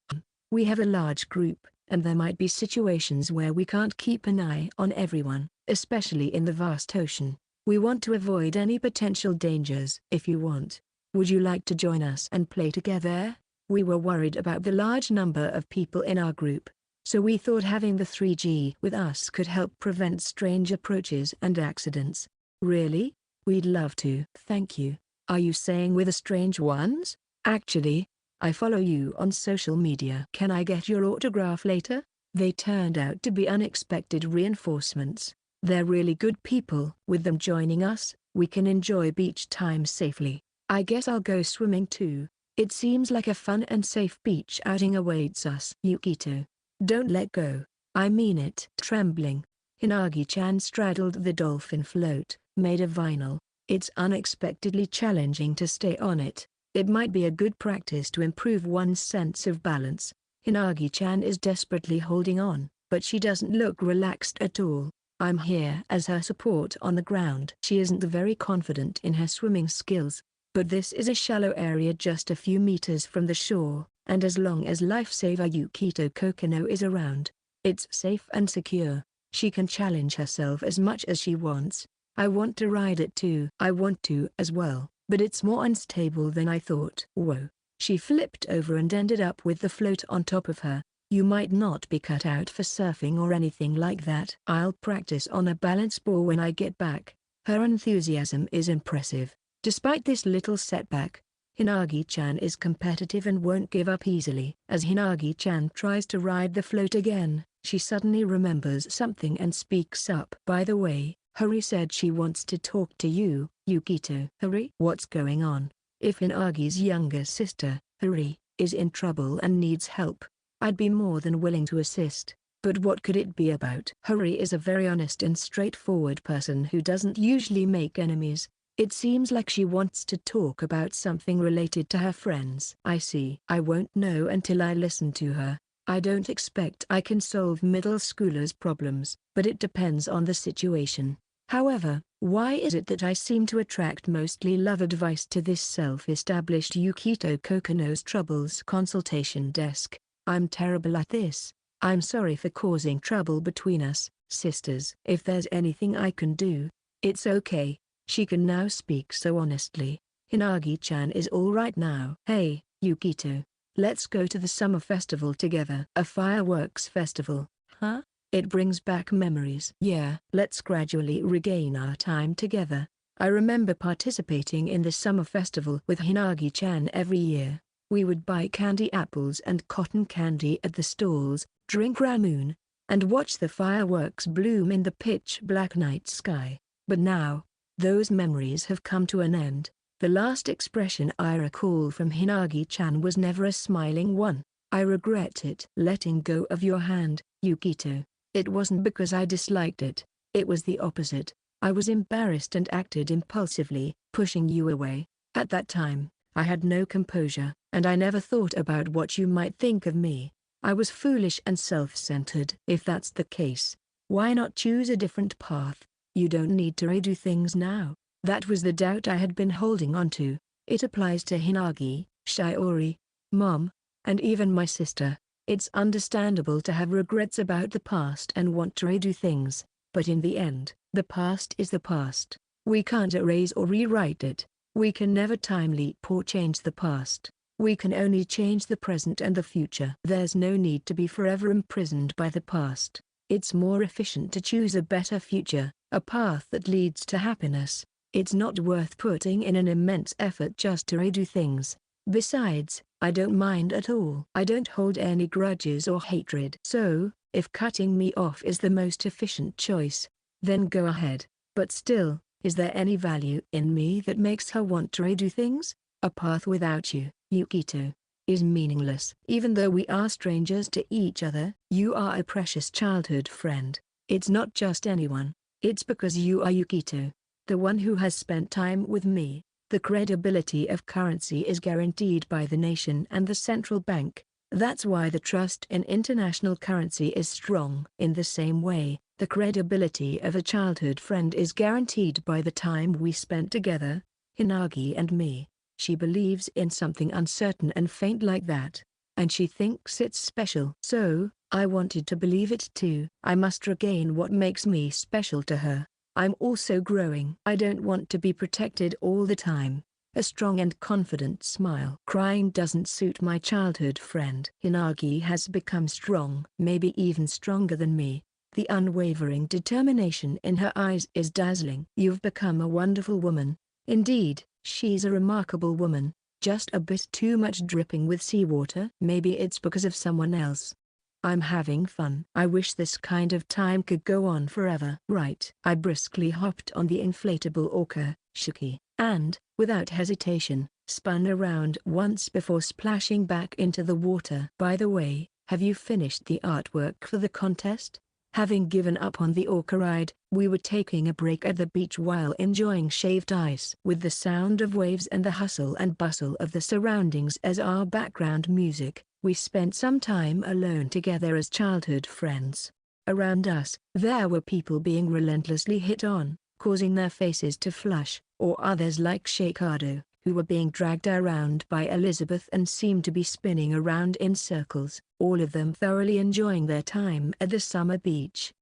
Speaker 1: We have a large group, and there might be situations where we can't keep an eye on everyone, especially in the vast ocean. We want to avoid any potential dangers. If you want, would you like to join us and play together? We were worried about the large number of people in our group, so we thought having the 3G with us could help prevent strange approaches and accidents. Really? We'd love to. Thank you. Are you saying with the strange ones? Actually, I follow you on social media. Can I get your autograph later? They turned out to be unexpected reinforcements. They're really good people. With them joining us, we can enjoy beach time safely. I guess I'll go swimming too. It seems like a fun and safe beach outing awaits us. Yukito. Don't let go. I mean it. Trembling, Hinagi-chan straddled the dolphin float, made of vinyl. It's unexpectedly challenging to stay on it. It might be a good practice to improve one's sense of balance. Hinagi-chan is desperately holding on, but she doesn't look relaxed at all. I'm here as her support on the ground. She isn't very confident in her swimming skills, but this is a shallow area just a few meters from the shore, and as long as lifesaver Yukito Kokonoe is around, it's safe and secure. She can challenge herself as much as she wants. I want to ride it too. I want to as well, but it's more unstable than I thought. Whoa. She flipped over and ended up with the float on top of her. You might not be cut out for surfing or anything like that. I'll practice on a balance board when I get back. Her enthusiasm is impressive. Despite this little setback, Hinagi-chan is competitive and won't give up easily. As Hinagi-chan tries to ride the float again, she suddenly remembers something and speaks up. By the way, Hori said she wants to talk to you, Yukito. Hori? What's going on? If Hinagi's younger sister, Hori, is in trouble and needs help, I'd be more than willing to assist. But what could it be about? Hori is a very honest and straightforward person who doesn't usually make enemies. It seems like she wants to talk about something related to her friends. I see. I won't know until I listen to her. I don't expect I can solve middle schoolers' problems, but it depends on the situation. However, why is it that I seem to attract mostly love advice to this self-established Yukito Kokonoe's troubles consultation desk? I'm terrible at this. I'm sorry for causing trouble between us, sisters. If there's anything I can do, it's okay. She can now speak so honestly. Hinagi-chan is all right now. Hey, Yukito. Let's go to the summer festival together. A fireworks festival, huh? It brings back memories. Yeah. Let's gradually regain our time together. I remember participating in the summer festival with Hinagi-chan every year. We would buy candy apples and cotton candy at the stalls, drink ramen, and watch the fireworks bloom in the pitch-black night sky. But now, those memories have come to an end. The last expression I recall from Hinagi-chan was never a smiling one. I regret it. Letting go of your hand, Yukito. It wasn't because I disliked it. It was the opposite. I was embarrassed and acted impulsively, pushing you away. At that time, I had no composure, and I never thought about what you might think of me. I was foolish and self-centered. If that's the case, why not choose a different path? You don't need to redo things now. That was the doubt I had been holding on to. It applies to Hinagi, Shiori, Mom, and even my sister. It's understandable to have regrets about the past and want to redo things, but in the end, the past is the past. We can't erase or rewrite it. We can never time leap or change the past. We can only change the present and the future. There's no need to be forever imprisoned by the past. It's more efficient to choose a better future, a path that leads to happiness. It's not worth putting in an immense effort just to redo things. Besides, I don't mind at all. I don't hold any grudges or hatred. So, if cutting me off is the most efficient choice, then go ahead. But still, is there any value in me that makes her want to redo things? A path without you, Yukito, is meaningless. Even though we are strangers to each other, you are a precious childhood friend. It's not just anyone. It's because you are Yukito, the one who has spent time with me. The credibility of currency is guaranteed by the nation and the central bank. That's why the trust in international currency is strong. In the same way, the credibility of a childhood friend is guaranteed by the time we spent together, Hinagi and me. She believes in something uncertain and faint like that, and she thinks it's special. So, I wanted to believe it too. I must regain what makes me special to her. I'm also growing. I don't want to be protected all the time. A strong and confident smile. Crying doesn't suit my childhood friend. Hinagi has become strong, maybe even stronger than me. The unwavering determination in her eyes is dazzling. You've become a wonderful woman. Indeed, she's a remarkable woman. Just a bit too much dripping with seawater. Maybe it's because of someone else. I'm having fun. I wish this kind of time could go on forever. Right. I briskly hopped on the inflatable orca, Shuki, and, without hesitation, spun around once before splashing back into the water. By the way, have you finished the artwork for the contest? Having given up on the orca ride, we were taking a break at the beach while enjoying shaved ice with the sound of waves and the hustle and bustle of the surroundings as our background music. We spent some time alone together as childhood friends. Around us, there were people being relentlessly hit on, causing their faces to flush, or others like Shakado, who were being dragged around by Elizabeth and seemed to be spinning around in circles, all of them thoroughly enjoying their time at the summer beach.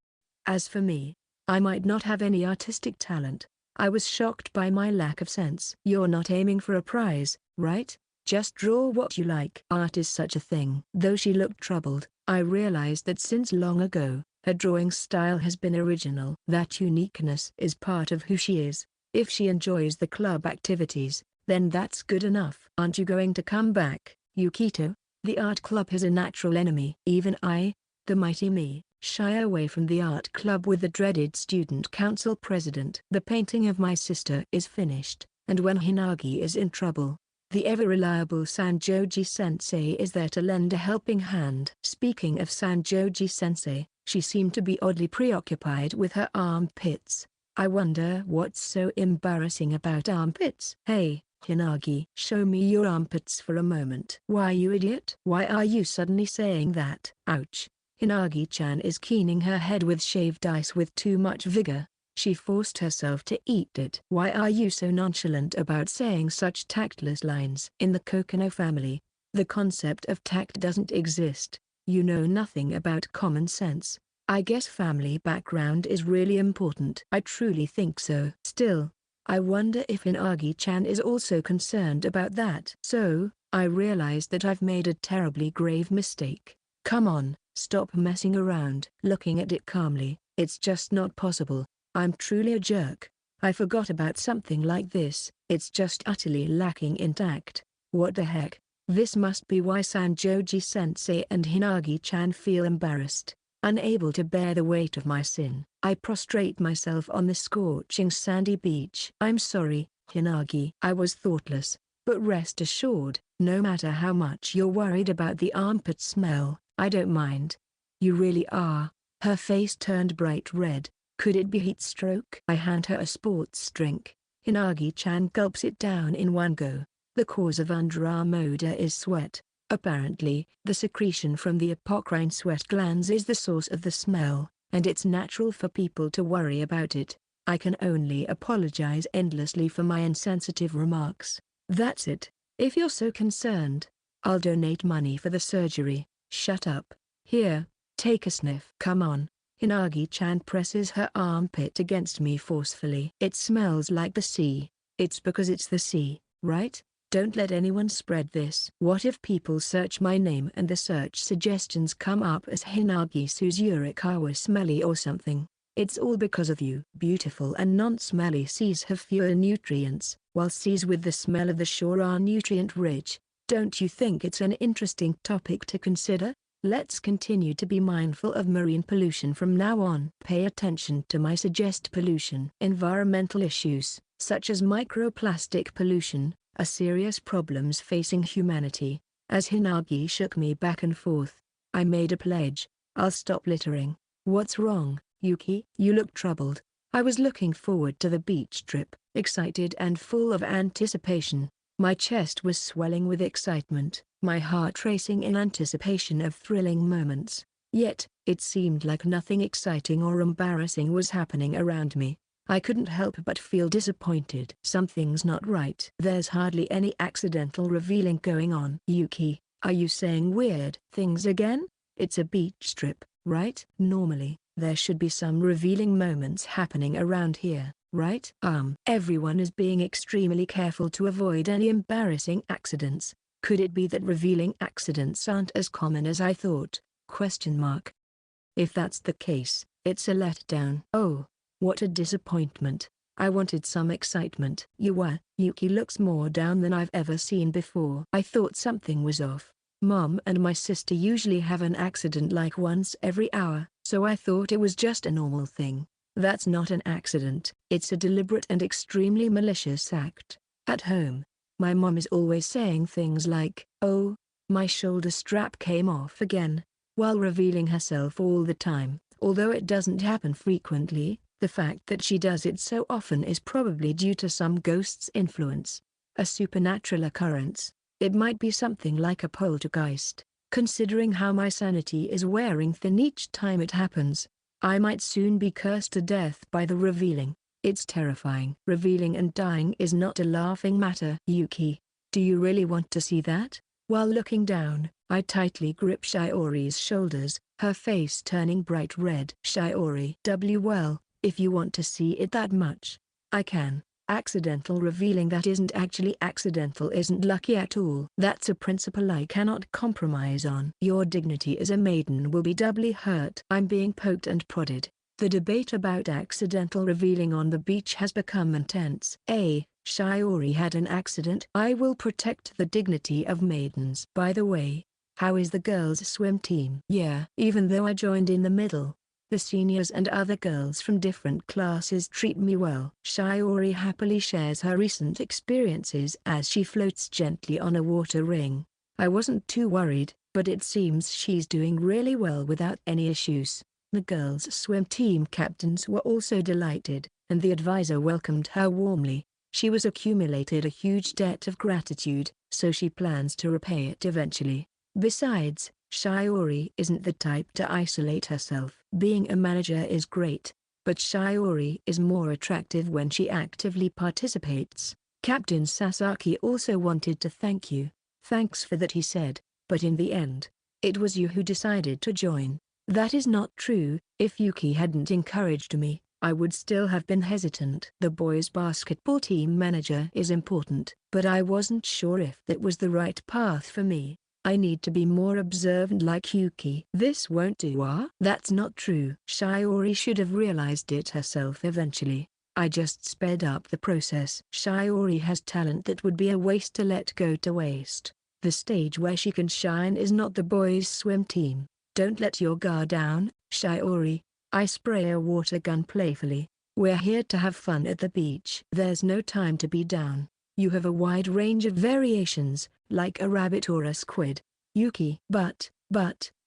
Speaker 1: As for me, I might not have any artistic talent. I was shocked by my lack of sense. You're not aiming for a prize, right? Just draw what you like. Art is such a thing. Though she looked troubled, I realized that since long ago, her drawing style has been original. That uniqueness is part of who she is. If she enjoys the club activities, then that's good enough. Aren't you going to come back, Yukito? The art club has a natural enemy. Even I, the mighty me, shy away from the art club with the dreaded student council president. The painting of my sister is finished, and when Hinagi is in trouble, the ever-reliable Sanjoji-sensei is there to lend a helping hand. Speaking of Sanjoji-sensei, she seemed to be oddly preoccupied with her armpits. I wonder what's so embarrassing about armpits. Hey, Hinagi, show me your armpits for a moment. Why, you idiot? Why are you suddenly saying that? Ouch. Hinagi-chan is keening her head with shaved ice with too much vigor. She forced herself to eat it. Why are you so nonchalant about saying such tactless lines? In the Kokonoe family, the concept of tact doesn't exist. You know nothing about common sense. I guess family background is really important. I truly think so. Still, I wonder if Hinagi-chan is also concerned about that. So, I realize that I've made a terribly grave mistake. Come on, stop messing around. Looking at it calmly, it's just not possible. I'm truly a jerk. I forgot about something like this. It's just utterly lacking in tact. What the heck? This must be why Sanjoji-sensei and Hinagi-chan feel embarrassed. Unable to bear the weight of my sin, I prostrate myself on the scorching sandy beach. I'm sorry, Hinagi. I was thoughtless, but rest assured, no matter how much you're worried about the armpit smell, I don't mind. You really are. Her face turned bright red. Could it be heat stroke? I hand her a sports drink. Hinagi-chan gulps it down in one go. The cause of underarm odor is sweat. Apparently, the secretion from the apocrine sweat glands is the source of the smell, and it's natural for people to worry about it. I can only apologize endlessly for my insensitive remarks. That's it. If you're so concerned, I'll donate money for the surgery. Shut up. Here, take a sniff. Come on. Hinagi-chan presses her armpit against me forcefully. It smells like the sea. It's because it's the sea, right? Don't let anyone spread this. What if people search my name and the search suggestions come up as Hinagi Suzurikawa smelly or something? It's all because of you. Beautiful and non-smelly seas have fewer nutrients, while seas with the smell of the shore are nutrient-rich. Don't you think it's an interesting topic to consider? Let's continue to be mindful of marine pollution from now on. Pay attention to my suggest pollution. Environmental issues, such as microplastic pollution, are serious problems facing humanity. As Hinagi shook me back and forth, I made a pledge. I'll stop littering. What's wrong, Yuki? You look troubled. I was looking forward to the beach trip, excited and full of anticipation. My chest was swelling with excitement, my heart racing in anticipation of thrilling moments. Yet, it seemed like nothing exciting or embarrassing was happening around me. I couldn't help but feel disappointed. Something's not right. There's hardly any accidental revealing going on. Yuki, are you saying weird things again? It's a beach trip, right? Normally, there should be some revealing moments happening around here, right? Everyone is being extremely careful to avoid any embarrassing accidents. Could it be that revealing accidents aren't as common as I thought? If that's the case, it's a letdown. Oh, what a disappointment. I wanted some excitement. Yuki looks more down than I've ever seen before. I thought something was off. Mom and my sister usually have an accident like once every hour, so I thought it was just a normal thing. That's not an accident. It's a deliberate and extremely malicious act. At home, my mom is always saying things like, "Oh, my shoulder strap came off again," while revealing herself all the time. Although it doesn't happen frequently, the fact that she does it so often is probably due to some ghost's influence. A supernatural occurrence. It might be something like a poltergeist. Considering how my sanity is wearing thin each time it happens, I might soon be cursed to death by the revealing. It's terrifying. Revealing and dying is not a laughing matter. Yuki, do you really want to see that? While looking down, I tightly grip Shiori's shoulders, her face turning bright red. Shiori, well, if you want to see it that much, I can. Accidental revealing that isn't actually accidental isn't lucky at all. That's a principle I cannot compromise on. Your dignity as a maiden will be doubly hurt. I'm being poked and prodded. The debate about accidental revealing on the beach has become intense. Shiori had an accident. I will protect the dignity of maidens. By the way, how is the girls' swim team? Yeah. Even though I joined in the middle, the seniors and other girls from different classes treat me well. Shiori happily shares her recent experiences as she floats gently on a water ring. I wasn't too worried, but it seems she's doing really well without any issues. The girls' swim team captains were also delighted, and the advisor welcomed her warmly. She was accumulated a huge debt of gratitude, so she plans to repay it eventually. Besides, Shiori isn't the type to isolate herself. Being a manager is great, but Shiori is more attractive when she actively participates. Captain Sasaki also wanted to thank you. Thanks for that, he said, but in the end, it was you who decided to join. That is not true. If Yuki hadn't encouraged me, I would still have been hesitant. The boys' basketball team manager is important, but I wasn't sure if that was the right path for me. I need to be more observant like Yuki. This won't do. That's not true. Shiori should have realized it herself eventually. I just sped up the process. Shiori has talent that would be a waste to let go to waste. The stage where she can shine is not the boys' swim team. Don't let your guard down, Shiori. I spray a water gun playfully. We're here to have fun at the beach. There's no time to be down. You have a wide range of variations, like a rabbit or a squid. Yuki. But,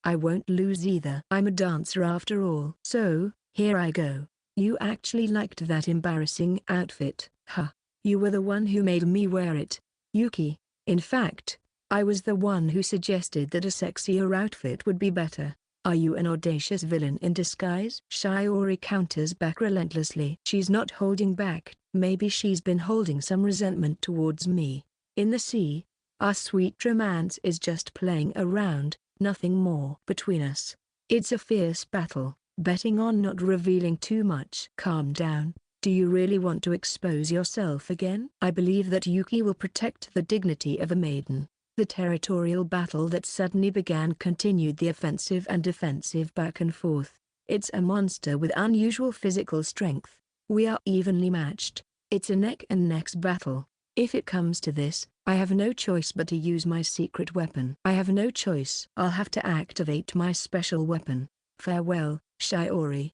Speaker 1: I won't lose either. I'm a dancer after all. So, here I go. You actually liked that embarrassing outfit, huh? You were the one who made me wear it, Yuki. In fact, I was the one who suggested that a sexier outfit would be better. Are you an audacious villain in disguise? Shiori counters back relentlessly. She's not holding back. Maybe she's been holding some resentment towards me. In the sea, our sweet romance is just playing around, nothing more between us. It's a fierce battle, betting on not revealing too much. Calm down. Do you really want to expose yourself again? I believe that Yuki will protect the dignity of a maiden. The territorial battle that suddenly began continued the offensive and defensive back and forth. It's a monster with unusual physical strength. We are evenly matched. It's a neck-and-neck battle. If it comes to this, I have no choice but to use my secret weapon. I have no choice. I'll have to activate my special weapon. Farewell, Shiori.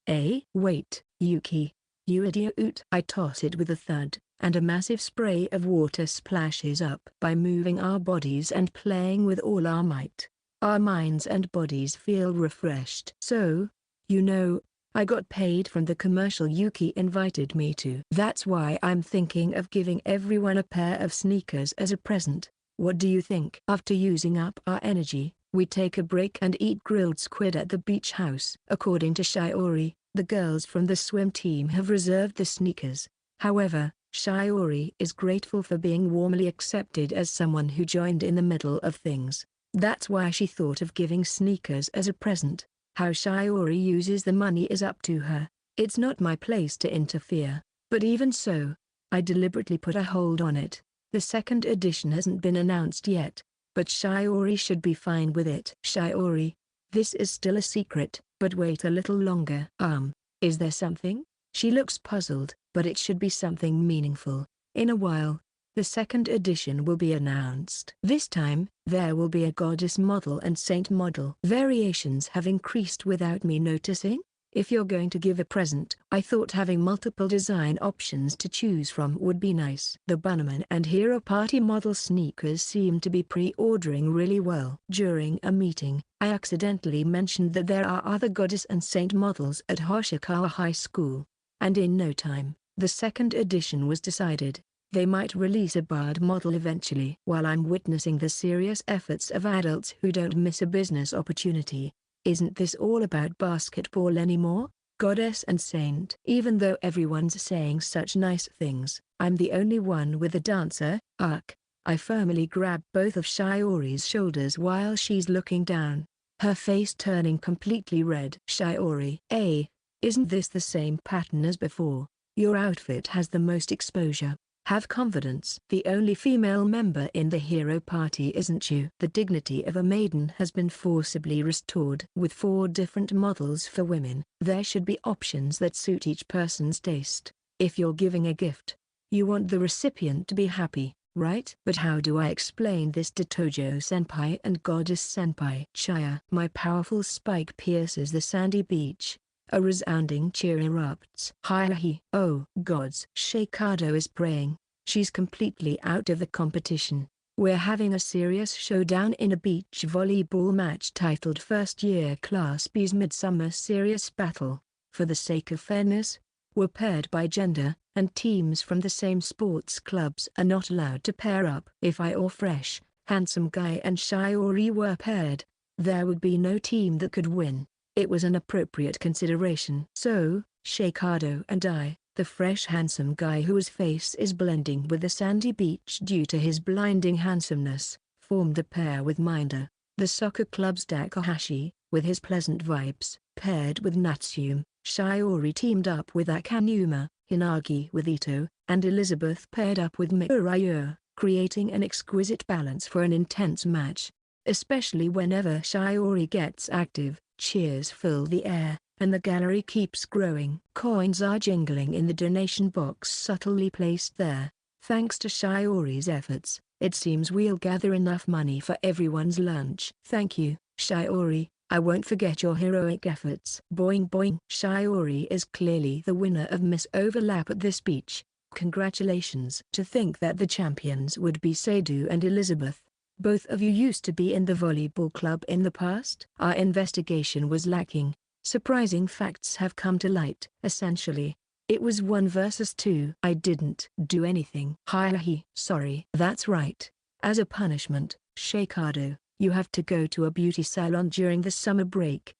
Speaker 1: Wait, Yuki. You idiot. I toss it with a thud, and a massive spray of water splashes up. By moving our bodies and playing with all our might, our minds and bodies feel refreshed. So, I got paid from the commercial Yuki invited me to. That's why I'm thinking of giving everyone a pair of sneakers as a present. What do you think? After using up our energy, we take a break and eat grilled squid at the beach house. According to Shiori, the girls from the swim team have reserved the sneakers. However, Shiori is grateful for being warmly accepted as someone who joined in the middle of things. That's why she thought of giving sneakers as a present. How Shiori uses the money is up to her. It's not my place to interfere. But even so, I deliberately put a hold on it. The second edition hasn't been announced yet, but Shiori should be fine with it. Shiori, this is still a secret, but wait a little longer. Is there something? She looks puzzled, but it should be something meaningful. In a while, the second edition will be announced. This time, there will be a goddess model and saint model. Variations have increased without me noticing. If you're going to give a present, I thought having multiple design options to choose from would be nice. The Bannerman and Hero Party model sneakers seem to be pre-ordering really well. During a meeting, I accidentally mentioned that there are other goddess and saint models at Hoshikawa High School. And in no time, the second edition was decided. They might release a bard model eventually. While I'm witnessing the serious efforts of adults who don't miss a business opportunity, isn't this all about basketball anymore? Goddess and saint. Even though everyone's saying such nice things, I'm the only one with a dancer. Ugh. I firmly grab both of Shiori's shoulders while she's looking down, her face turning completely red. Shiori. Isn't this the same pattern as before? Your outfit has the most exposure. Have confidence. The only female member in the hero party isn't you. The dignity of a maiden has been forcibly restored. With 4 different models for women, there should be options that suit each person's taste. If you're giving a gift, you want the recipient to be happy, right? But how do I explain this to Tojo-senpai and Goddess-senpai? Chaya. My powerful spike pierces the sandy beach. A resounding cheer erupts. Hi-hi. Oh gods. Shikado is praying. She's completely out of the competition. We're having a serious showdown in a beach volleyball match titled First Year Class B's Midsummer Serious Battle. For the sake of fairness, we're paired by gender, and teams from the same sports clubs are not allowed to pair up. If I or Fresh, Handsome Guy and Shiori were paired, there would be no team that could win. It was an appropriate consideration. So, Shikado and I, the fresh handsome guy whose face is blending with the sandy beach due to his blinding handsomeness, formed a pair with Minder, the soccer club's Takahashi, with his pleasant vibes. Paired with Natsume, Shiori teamed up with Akanuma, Hinagi with Ito, and Elizabeth paired up with Miurayo, creating an exquisite balance for an intense match. Especially whenever Shiori gets active, cheers fill the air, and the gallery keeps growing. Coins are jingling in the donation box subtly placed there. Thanks to Shiori's efforts, it seems we'll gather enough money for everyone's lunch. Thank you, Shiori. I won't forget your heroic efforts. Boing boing. Shiori is clearly the winner of Miss Overlap at this beach. Congratulations. To think that the champions would be Seidu and Elizabeth. Both of you used to be in the volleyball club in the past? Our investigation was lacking. Surprising facts have come to light. Essentially, it was 1 versus 2. I didn't do anything. Hi. Sorry. That's right. As a punishment, Shikado, you have to go to a beauty salon during the summer break!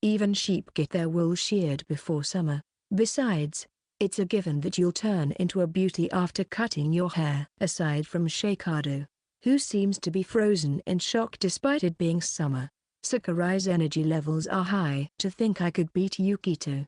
Speaker 1: Even sheep get their wool sheared before summer. Besides, it's a given that you'll turn into a beauty after cutting your hair. Aside from Shikado, who seems to be frozen in shock despite it being summer, Sakurai's energy levels are high. To think I could beat Yukito.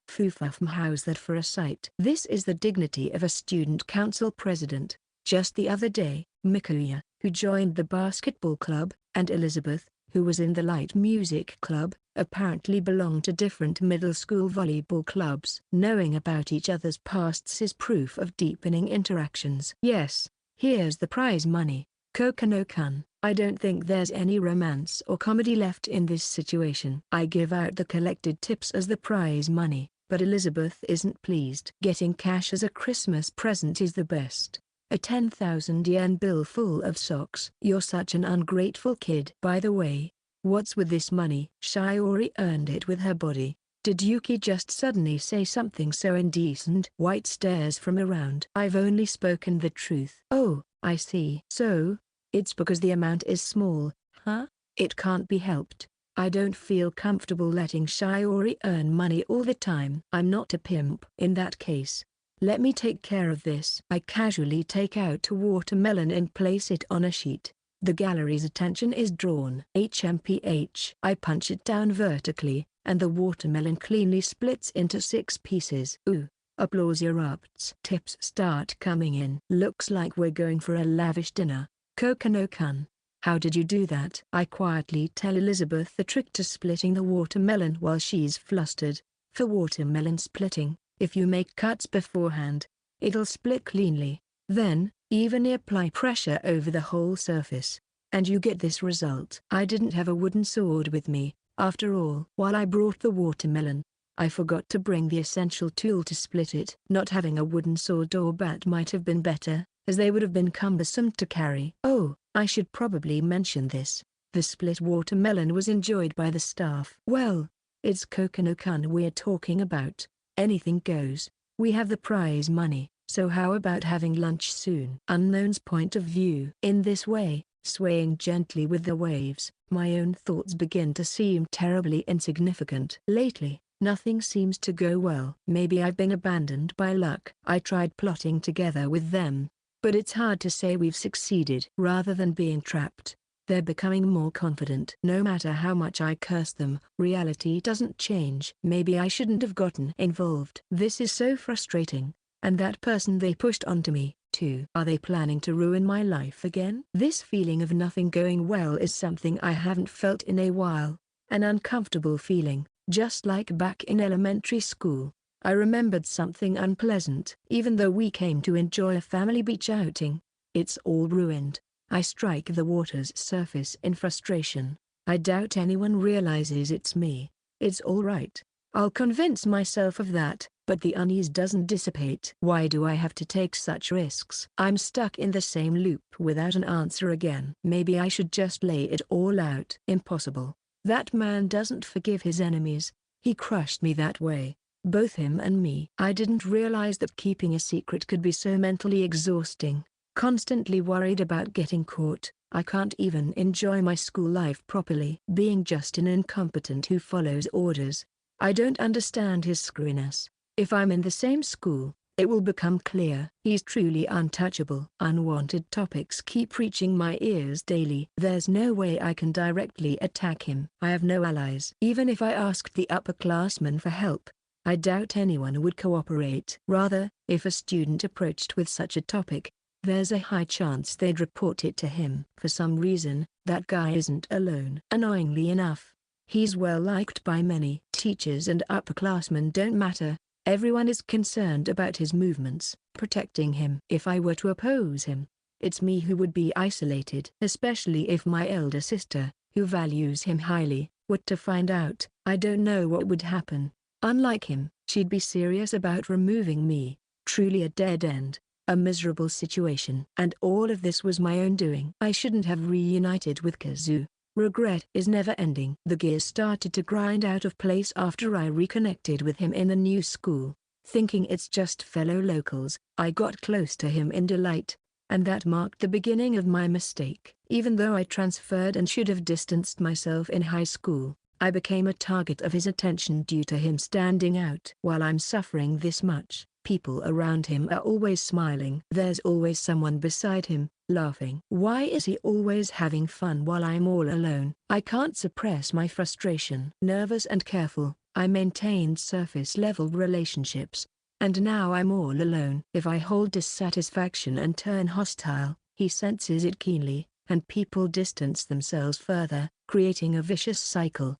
Speaker 1: How's that for a sight? This is the dignity of a student council president. Just the other day, Mikuya, who joined the basketball club, and Elizabeth, who was in the light music club, apparently belong to different middle school volleyball clubs. Knowing about each other's pasts is proof of deepening interactions. Yes, here's the prize money. Kokono-kun. I don't think there's any romance or comedy left in this situation. I give out the collected tips as the prize money, but Elizabeth isn't pleased. Getting cash as a Christmas present is the best. A 10,000 yen bill full of socks. You're such an ungrateful kid. By the way, what's with this money? Shiori earned it with her body. Did Yuki just suddenly say something so indecent? White stares from around. I've only spoken the truth. Oh, I see. So, it's because the amount is small, huh? It can't be helped. I don't feel comfortable letting Shiori earn money all the time. I'm not a pimp. In that case, let me take care of this. I casually take out a watermelon and place it on a sheet. The gallery's attention is drawn. HMPH. I punch it down vertically, and the watermelon cleanly splits into 6 pieces. Ooh. Applause erupts. Tips start coming in. Looks like we're going for a lavish dinner. Kokono-kun, how did you do that? I quietly tell Elizabeth the trick to splitting the watermelon while she's flustered. For watermelon splitting, if you make cuts beforehand, it'll split cleanly. Then, evenly apply pressure over the whole surface, and you get this result. I didn't have a wooden sword with me, after all. While I brought the watermelon, I forgot to bring the essential tool to split it. Not having a wooden sword or bat might have been better, as they would have been cumbersome to carry. Oh, I should probably mention this. The split watermelon was enjoyed by the staff. Well, it's Kokonoe-kun we're talking about. Anything goes. We have the prize money, so how about having lunch soon? Unknown's point of view. In this way, swaying gently with the waves, my own thoughts begin to seem terribly insignificant. Lately, nothing seems to go well. Maybe I've been abandoned by luck. I tried plotting together with them, but it's hard to say we've succeeded. Rather than being trapped, they're becoming more confident. No matter how much I curse them, reality doesn't change. Maybe I shouldn't have gotten involved. This is so frustrating. And that person they pushed onto me, too. Are they planning to ruin my life again? This feeling of nothing going well is something I haven't felt in a while. An uncomfortable feeling, just like back in elementary school. I remembered something unpleasant. Even though we came to enjoy a family beach outing, it's all ruined. I strike the water's surface in frustration. I doubt anyone realizes it's me. It's all right. I'll convince myself of that, but the unease doesn't dissipate. Why do I have to take such risks? I'm stuck in the same loop without an answer again. Maybe I should just lay it all out. Impossible. That man doesn't forgive his enemies. He crushed me that way. Both him and me. I didn't realize that keeping a secret could be so mentally exhausting. Constantly worried about getting caught, I can't even enjoy my school life properly. Being just an incompetent who follows orders. I don't understand his screwiness. If I'm in the same school, it will become clear. He's truly untouchable. Unwanted topics keep reaching my ears daily. There's no way I can directly attack him. I have no allies. Even if I asked the upperclassmen for help, I doubt anyone would cooperate. Rather, if a student approached with such a topic, there's a high chance they'd report it to him. For some reason, that guy isn't alone. Annoyingly enough, he's well liked by many. Teachers and upperclassmen don't matter. Everyone is concerned about his movements, protecting him. If I were to oppose him, it's me who would be isolated. Especially if my elder sister, who values him highly, were to find out. I don't know what would happen. Unlike him, she'd be serious about removing me. Truly a dead end. A miserable situation. And all of this was my own doing. I shouldn't have reunited with Kazu. Regret is never ending. The gears started to grind out of place after I reconnected with him in the new school. Thinking it's just fellow locals, I got close to him in delight, and that marked the beginning of my mistake. Even though I transferred and should have distanced myself in high school, I became a target of his attention due to him standing out. While I'm suffering this much, people around him are always smiling. There's always someone beside him, laughing. Why is he always having fun while I'm all alone? I can't suppress my frustration. Nervous and careful, I maintained surface-level relationships, and now I'm all alone. If I hold dissatisfaction and turn hostile, he senses it keenly, and people distance themselves further, creating a vicious cycle.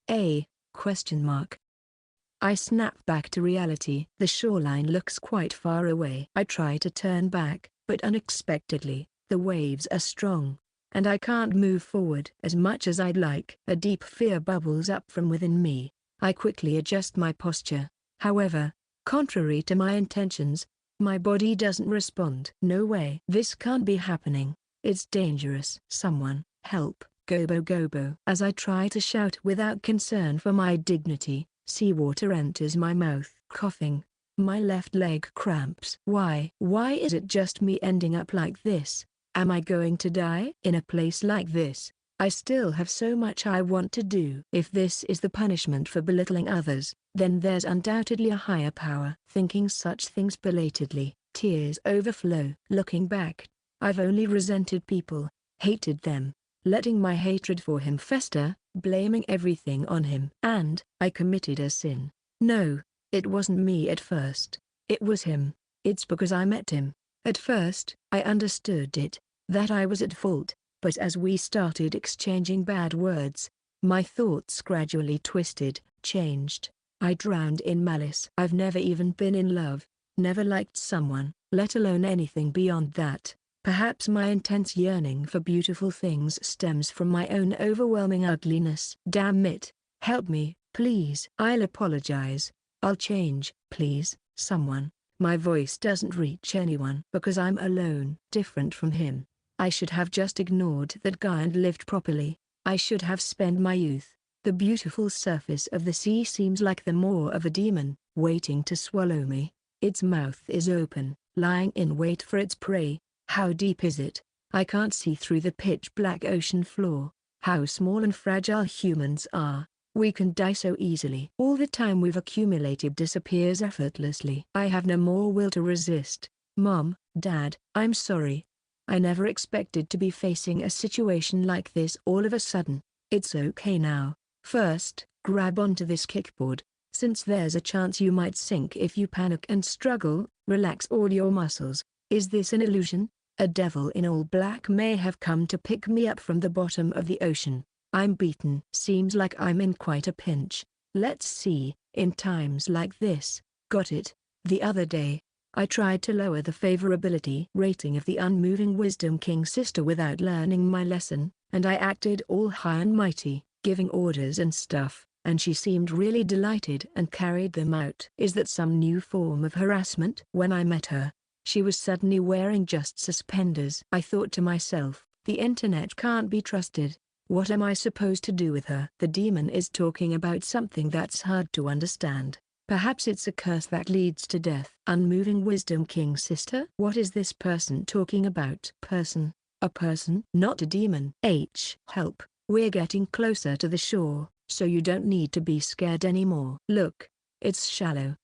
Speaker 1: I snap back to reality. The shoreline looks quite far away. I try to turn back, but unexpectedly, the waves are strong, and I can't move forward as much as I'd like. A deep fear bubbles up from within me. I quickly adjust my posture. However, contrary to my intentions, my body doesn't respond. No way. This can't be happening. It's dangerous. Someone, help, Gobo Gobo. As I try to shout without concern for my dignity, seawater enters my mouth. Coughing. My left leg cramps. Why is it just me ending up like this? Am I going to die? In a place like this, I still have so much I want to do. If this is the punishment for belittling others, then there's undoubtedly a higher power. Thinking such things belatedly, tears overflow. Looking back, I've only resented people, hated them, letting my hatred for him fester, blaming everything on him. And I committed a sin. No, it wasn't me at first. It was him. It's because I met him. At first, I understood it, that I was at fault, but as we started exchanging bad words, my thoughts gradually twisted, changed. I drowned in malice. I've never even been in love, never liked someone, let alone anything beyond that. Perhaps my intense yearning for beautiful things stems from my own overwhelming ugliness. Damn it, help me, please. I'll apologize. I'll change, please, someone. My voice doesn't reach anyone because I'm alone. Different from him. I should have just ignored that guy and lived properly. I should have spent my youth. The beautiful surface of the sea seems like the maw of a demon, waiting to swallow me. Its mouth is open, lying in wait for its prey. How deep is it? I can't see through the pitch-black ocean floor. How small and fragile humans are. We can die so easily. All the time we've accumulated disappears effortlessly. I have no more will to resist. Mom, Dad, I'm sorry. I never expected to be facing a situation like this all of a sudden. It's okay now. First, grab onto this kickboard. Since there's a chance you might sink if you panic and struggle, relax all your muscles. Is this an illusion? A devil in all black may have come to pick me up from the bottom of the ocean. I'm beaten. Seems like I'm in quite a pinch. Let's see, in times like this. Got it. The other day, I tried to lower the favorability rating of the unmoving Wisdom King sister without learning my lesson, and I acted all high and mighty, giving orders and stuff, and she seemed really delighted and carried them out. Is that some new form of harassment? When I met her, she was suddenly wearing just suspenders. I thought to myself, the internet can't be trusted. What am I supposed to do with her? The demon is talking about something that's hard to understand. Perhaps it's a curse that leads to death. Unmoving Wisdom King sister? What is this person talking about? Person? A person? Not a demon. Help. We're getting closer to the shore, so you don't need to be scared anymore. Look. It's shallow.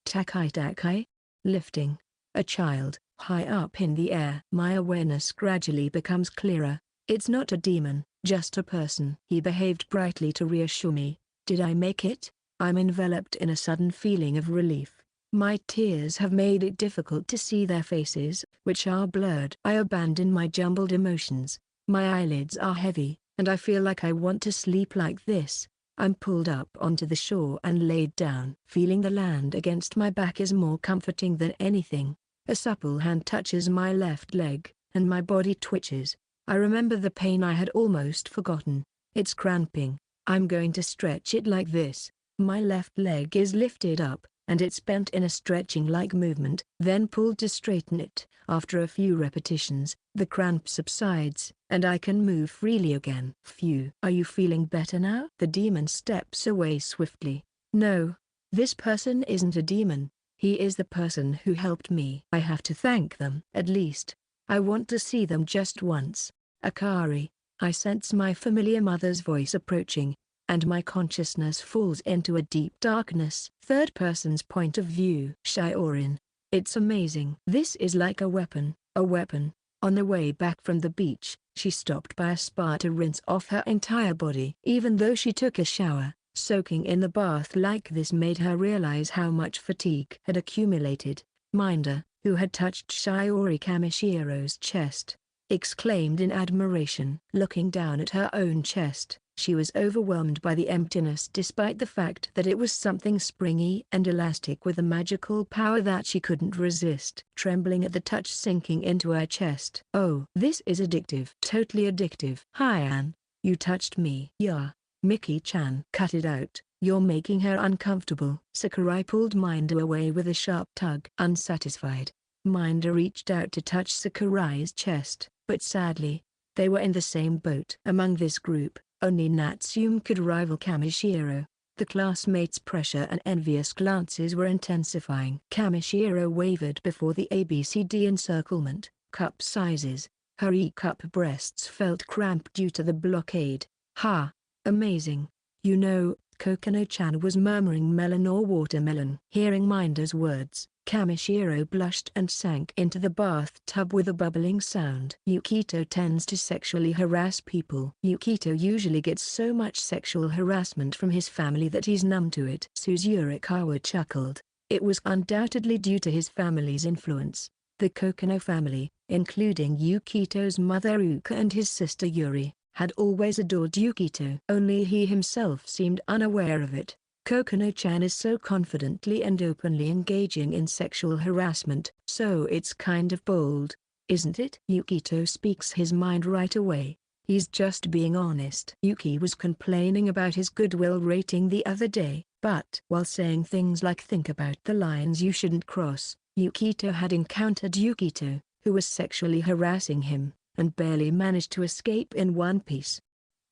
Speaker 1: Takai. Lifting. A child, high up in the air. My awareness gradually becomes clearer. It's not a demon, just a person. He behaved brightly to reassure me. Did I make it? I'm enveloped in a sudden feeling of relief. My tears have made it difficult to see their faces, which are blurred. I abandon my jumbled emotions. My eyelids are heavy, and I feel like I want to sleep like this. I'm pulled up onto the shore and laid down. Feeling the land against my back is more comforting than anything. A supple hand touches my left leg, and my body twitches. I remember the pain I had almost forgotten. It's cramping. I'm going to stretch it like this. My left leg is lifted up, and it's bent in a stretching-like movement, then pulled to straighten it. After a few repetitions, the cramp subsides, and I can move freely again. Phew. Are you feeling better now? The demon steps away swiftly. No. This person isn't a demon. He is the person who helped me. I have to thank them. At least, I want to see them just once. Akari. I sense my familiar mother's voice approaching, and my consciousness falls into a deep darkness. Third person's point of view. Shiorin. It's amazing. This is like a weapon. On the way back from the beach, she stopped by a spa to rinse off her entire body. Even though she took a shower, soaking in the bath like this made her realize how much fatigue had accumulated. Minder, who had touched Shiori Kamishiro's chest, exclaimed in admiration. Looking down at her own chest, she was overwhelmed by the emptiness despite the fact that it was something springy and elastic with a magical power that she couldn't resist. Trembling at the touch sinking into her chest. Oh, this is addictive. Totally addictive. Hyan, you touched me. Yeah. Miki-chan. Cut it out. You're making her uncomfortable. Sakurai pulled Minder away with a sharp tug. Unsatisfied, Minder reached out to touch Sakurai's chest, but sadly, they were in the same boat. Among this group, only Natsume could rival Kamishiro. The classmates' pressure and envious glances were intensifying. Kamishiro wavered before the ABCD encirclement. Cup sizes. Her E-cup breasts felt cramped due to the blockade. Ha! Amazing. You know, Kokono-chan was murmuring melon or watermelon. Hearing Minder's words, Kamishiro blushed and sank into the bathtub with a bubbling sound. Yukito tends to sexually harass people. Yukito usually gets so much sexual harassment from his family that he's numb to it. Suzurikawa chuckled. It was undoubtedly due to his family's influence. The Kokono family, including Yukito's mother Uka and his sister Yuri, had always adored Yukito. Only he himself seemed unaware of it. Kokono-chan is so confidently and openly engaging in sexual harassment, so it's kind of bold, isn't it? Yukito speaks his mind right away. He's just being honest. Yuki was complaining about his goodwill rating the other day, but while saying things like think about the lines you shouldn't cross, Yukito had encountered Yukito, who was sexually harassing him, and barely managed to escape in one piece.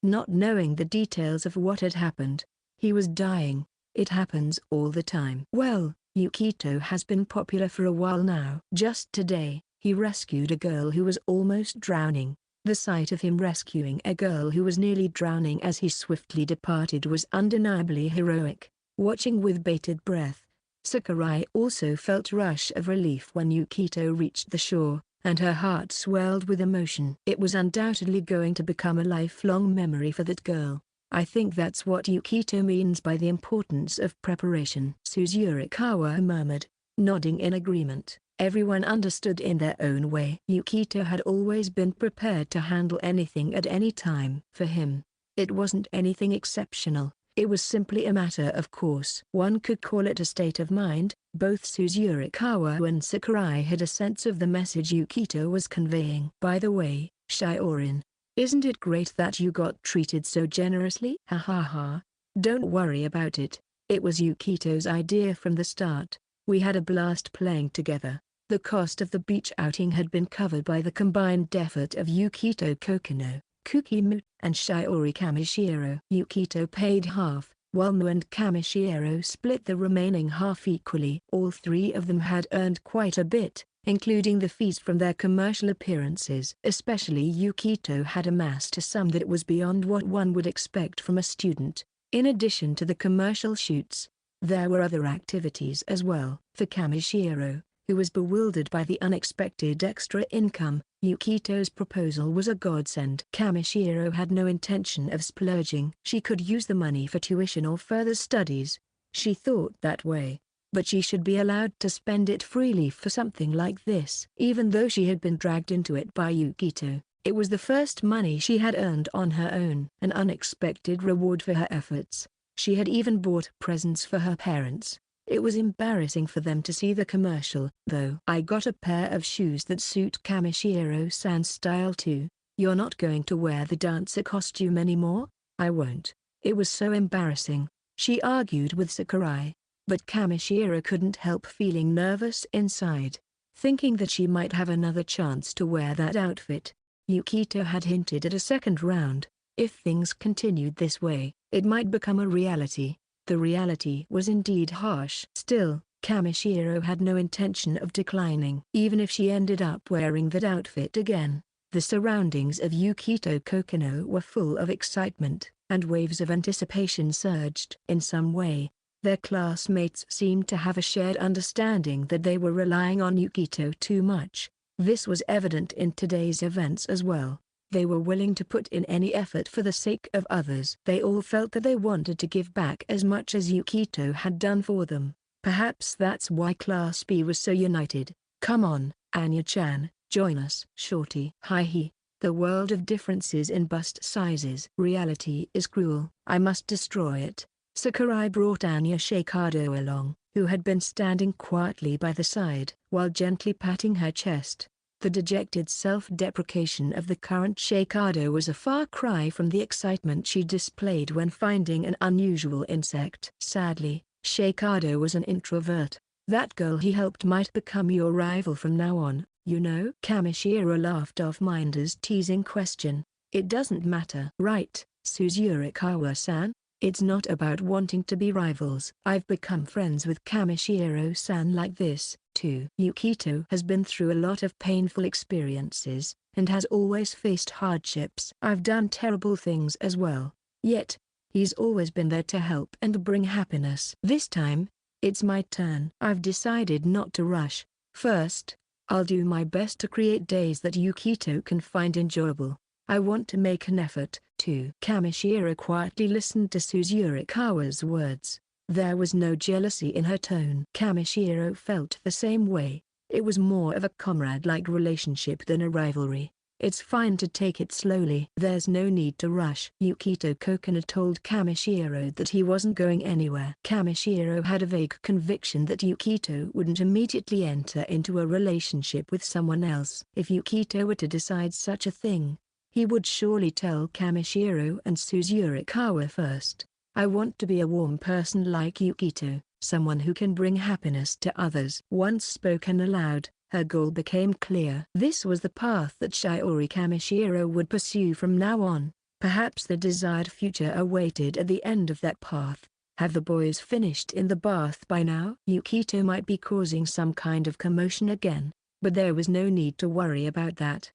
Speaker 1: Not knowing the details of what had happened, he was dying. It happens all the time. Well, Yukito has been popular for a while now. Just today, he rescued a girl who was almost drowning. The sight of him rescuing a girl who was nearly drowning as he swiftly departed was undeniably heroic. Watching with bated breath, Sakurai also felt a rush of relief when Yukito reached the shore, and her heart swelled with emotion. It was undoubtedly going to become a lifelong memory for that girl. I think that's what Yukito means by the importance of preparation. Tsurikawa murmured, nodding in agreement. Everyone understood in their own way. Yukito had always been prepared to handle anything at any time. For him, it wasn't anything exceptional. It was simply a matter of course. One could call it a state of mind. Both Tsurikawa and Sakurai had a sense of the message Yukito was conveying. By the way, Shiorin, isn't it great that you got treated so generously? Ha ha ha. Don't worry about it. It was Yukito's idea from the start. We had a blast playing together. The cost of the beach outing had been covered by the combined effort of Yukito Kokonoe, Kukimu, and Shiori Kamishiro. Yukito paid half, while Mu and Kamishiro split the remaining half equally. All three of them had earned quite a bit, including the fees from their commercial appearances. Especially Yukito had amassed a sum that was beyond what one would expect from a student. In addition to the commercial shoots, there were other activities as well. For Kamishiro, who was bewildered by the unexpected extra income, Yukito's proposal was a godsend. Kamishiro had no intention of splurging. She could use the money for tuition or further studies. She thought that way. But she should be allowed to spend it freely for something like this. Even though she had been dragged into it by Yukito, it was the first money she had earned on her own. An unexpected reward for her efforts. She had even bought presents for her parents. It was embarrassing for them to see the commercial, though. I got a pair of shoes that suit Kamishiro-san's style too. You're not going to wear the dancer costume anymore? I won't. It was so embarrassing, she argued with Sakurai. But Kamishiro couldn't help feeling nervous inside, thinking that she might have another chance to wear that outfit. Yukito had hinted at a second round. If things continued this way, it might become a reality. The reality was indeed harsh. Still, Kamishiro had no intention of declining. Even if she ended up wearing that outfit again, the surroundings of Yukito Kokonoe were full of excitement, and waves of anticipation surged. In some way, their classmates seemed to have a shared understanding that they were relying on Yukito too much. This was evident in today's events as well. They were willing to put in any effort for the sake of others. They all felt that they wanted to give back as much as Yukito had done for them. Perhaps that's why Class B was so united. Come on, Anya-chan, join us. Shorty. Hi-he. The world of differences in bust sizes. Reality is cruel. I must destroy it. Sakurai brought Anya Shikado along, who had been standing quietly by the side, while gently patting her chest. The dejected self-deprecation of the current Shikado was a far cry from the excitement she displayed when finding an unusual insect. Sadly, Shikado was an introvert. That girl he helped might become your rival from now on, you know? Kamishiro laughed off Minder's teasing question. It doesn't matter. Right, Tsurikawa-san? It's not about wanting to be rivals. I've become friends with Kamishiro-san like this, too. Yukito has been through a lot of painful experiences, and has always faced hardships. I've done terrible things as well. Yet, he's always been there to help and bring happiness. This time, it's my turn. I've decided not to rush. First, I'll do my best to create days that Yukito can find enjoyable. I want to make an effort, too. Kamishiro quietly listened to Tsurikawa's words. There was no jealousy in her tone. Kamishiro felt the same way. It was more of a comrade-like relationship than a rivalry. It's fine to take it slowly. There's no need to rush. Yukito Kokonoe told Kamishiro that he wasn't going anywhere. Kamishiro had a vague conviction that Yukito wouldn't immediately enter into a relationship with someone else. If Yukito were to decide such a thing, he would surely tell Kamishiro and Suzurikawa first. I want to be a warm person like Yukito, someone who can bring happiness to others. Once spoken aloud, her goal became clear. This was the path that Shiori Kamishiro would pursue from now on. Perhaps the desired future awaited at the end of that path. Have the boys finished in the bath by now? Yukito might be causing some kind of commotion again, but there was no need to worry about that.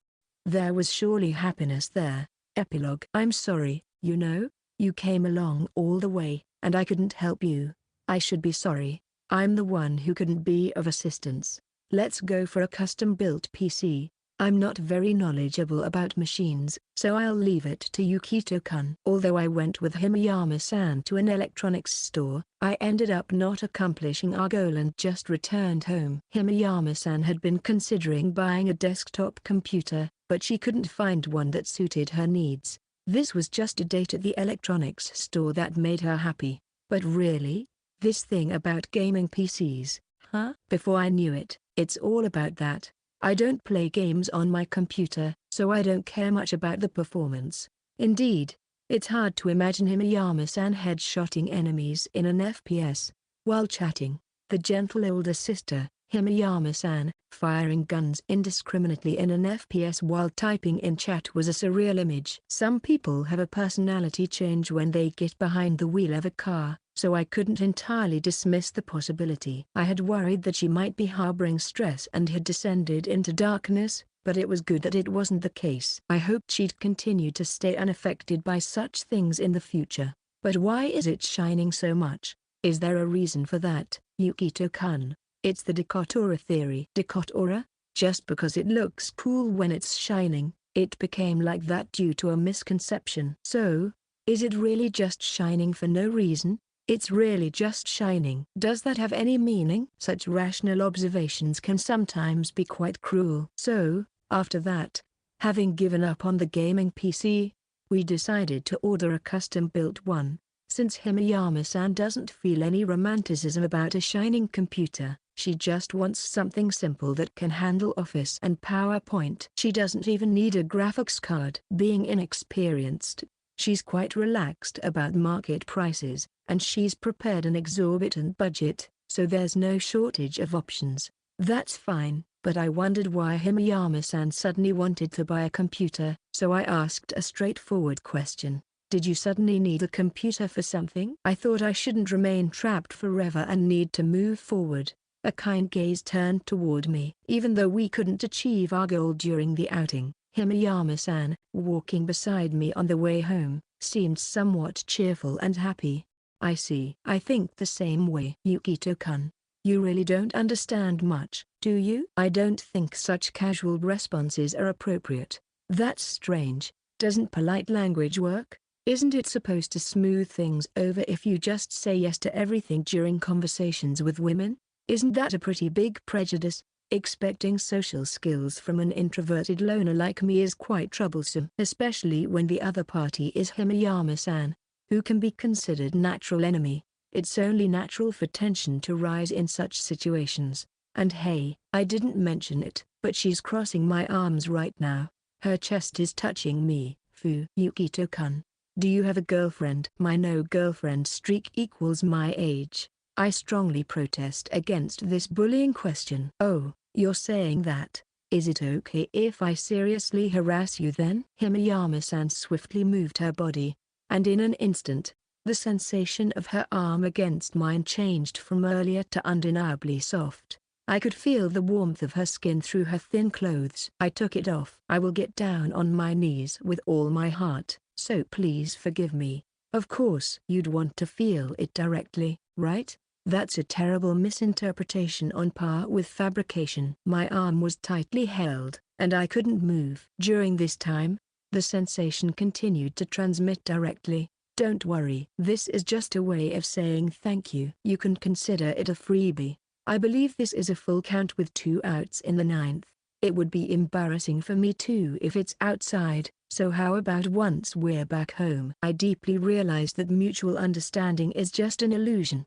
Speaker 1: There was surely happiness there. Epilogue. I'm sorry, you came along all the way, and I couldn't help you. I should be sorry. I'm the one who couldn't be of assistance. Let's go for a custom-built PC. I'm not very knowledgeable about machines, so I'll leave it to Yukito-kun. Although I went with Himeyama-san to an electronics store, I ended up not accomplishing our goal and just returned home. Himeyama-san had been considering buying a desktop computer, but she couldn't find one that suited her needs. This was just a date at the electronics store that made her happy. But really? This thing about gaming PCs, huh? Before I knew it, it's all about that. I don't play games on my computer, so I don't care much about the performance. Indeed, it's hard to imagine Himeyama-san headshotting enemies in an FPS. While chatting, the gentle older sister, Himeyama-san, firing guns indiscriminately in an FPS while typing in chat was a surreal image. Some people have a personality change when they get behind the wheel of a car, so I couldn't entirely dismiss the possibility. I had worried that she might be harboring stress and had descended into darkness, but it was good that it wasn't the case. I hoped she'd continue to stay unaffected by such things in the future. But why is it shining so much? Is there a reason for that, Yukito-kun? It's the Decotora theory. Decotora? Just because it looks cool when it's shining, it became like that due to a misconception. So, is it really just shining for no reason? It's really just shining. Does that have any meaning? Such rational observations can sometimes be quite cruel. So, after that, having given up on the gaming PC, we decided to order a custom-built one. Since Himeyama-san doesn't feel any romanticism about a shining computer, she just wants something simple that can handle Office and PowerPoint. She doesn't even need a graphics card. Being inexperienced, she's quite relaxed about market prices, and she's prepared an exorbitant budget, so there's no shortage of options. That's fine, but I wondered why Himeyama-san suddenly wanted to buy a computer, so I asked a straightforward question. Did you suddenly need a computer for something? I thought I shouldn't remain trapped forever and need to move forward. A kind gaze turned toward me. Even though we couldn't achieve our goal during the outing, Himeyama-san, walking beside me on the way home, seemed somewhat cheerful and happy. I see. I think the same way. Yukito-kun, you really don't understand much, do you? I don't think such casual responses are appropriate. That's strange. Doesn't polite language work? Isn't it supposed to smooth things over if you just say yes to everything during conversations with women? Isn't that a pretty big prejudice? Expecting social skills from an introverted loner like me is quite troublesome, especially when the other party is Himeyama-san, who can be considered natural enemy. It's only natural for tension to rise in such situations. And hey, I didn't mention it, but she's crossing my arms right now. Her chest is touching me. Fu. Yukito-kun, do you have a girlfriend? My no-girlfriend streak equals my age. I strongly protest against this bullying question. Oh, you're saying that. Is it okay if I seriously harass you then? Himeyama-san swiftly moved her body, and in an instant, the sensation of her arm against mine changed from earlier to undeniably soft. I could feel the warmth of her skin through her thin clothes. I took it off. I will get down on my knees with all my heart, so please forgive me. Of course you'd want to feel it directly, right? That's a terrible misinterpretation on par with fabrication. My arm was tightly held, and I couldn't move. During this time, the sensation continued to transmit directly. Don't worry. This is just a way of saying thank you. You can consider it a freebie. I believe this is a full count with 2 outs in the 9th. It would be embarrassing for me too if it's outside, so how about once we're back home? I deeply realized that mutual understanding is just an illusion.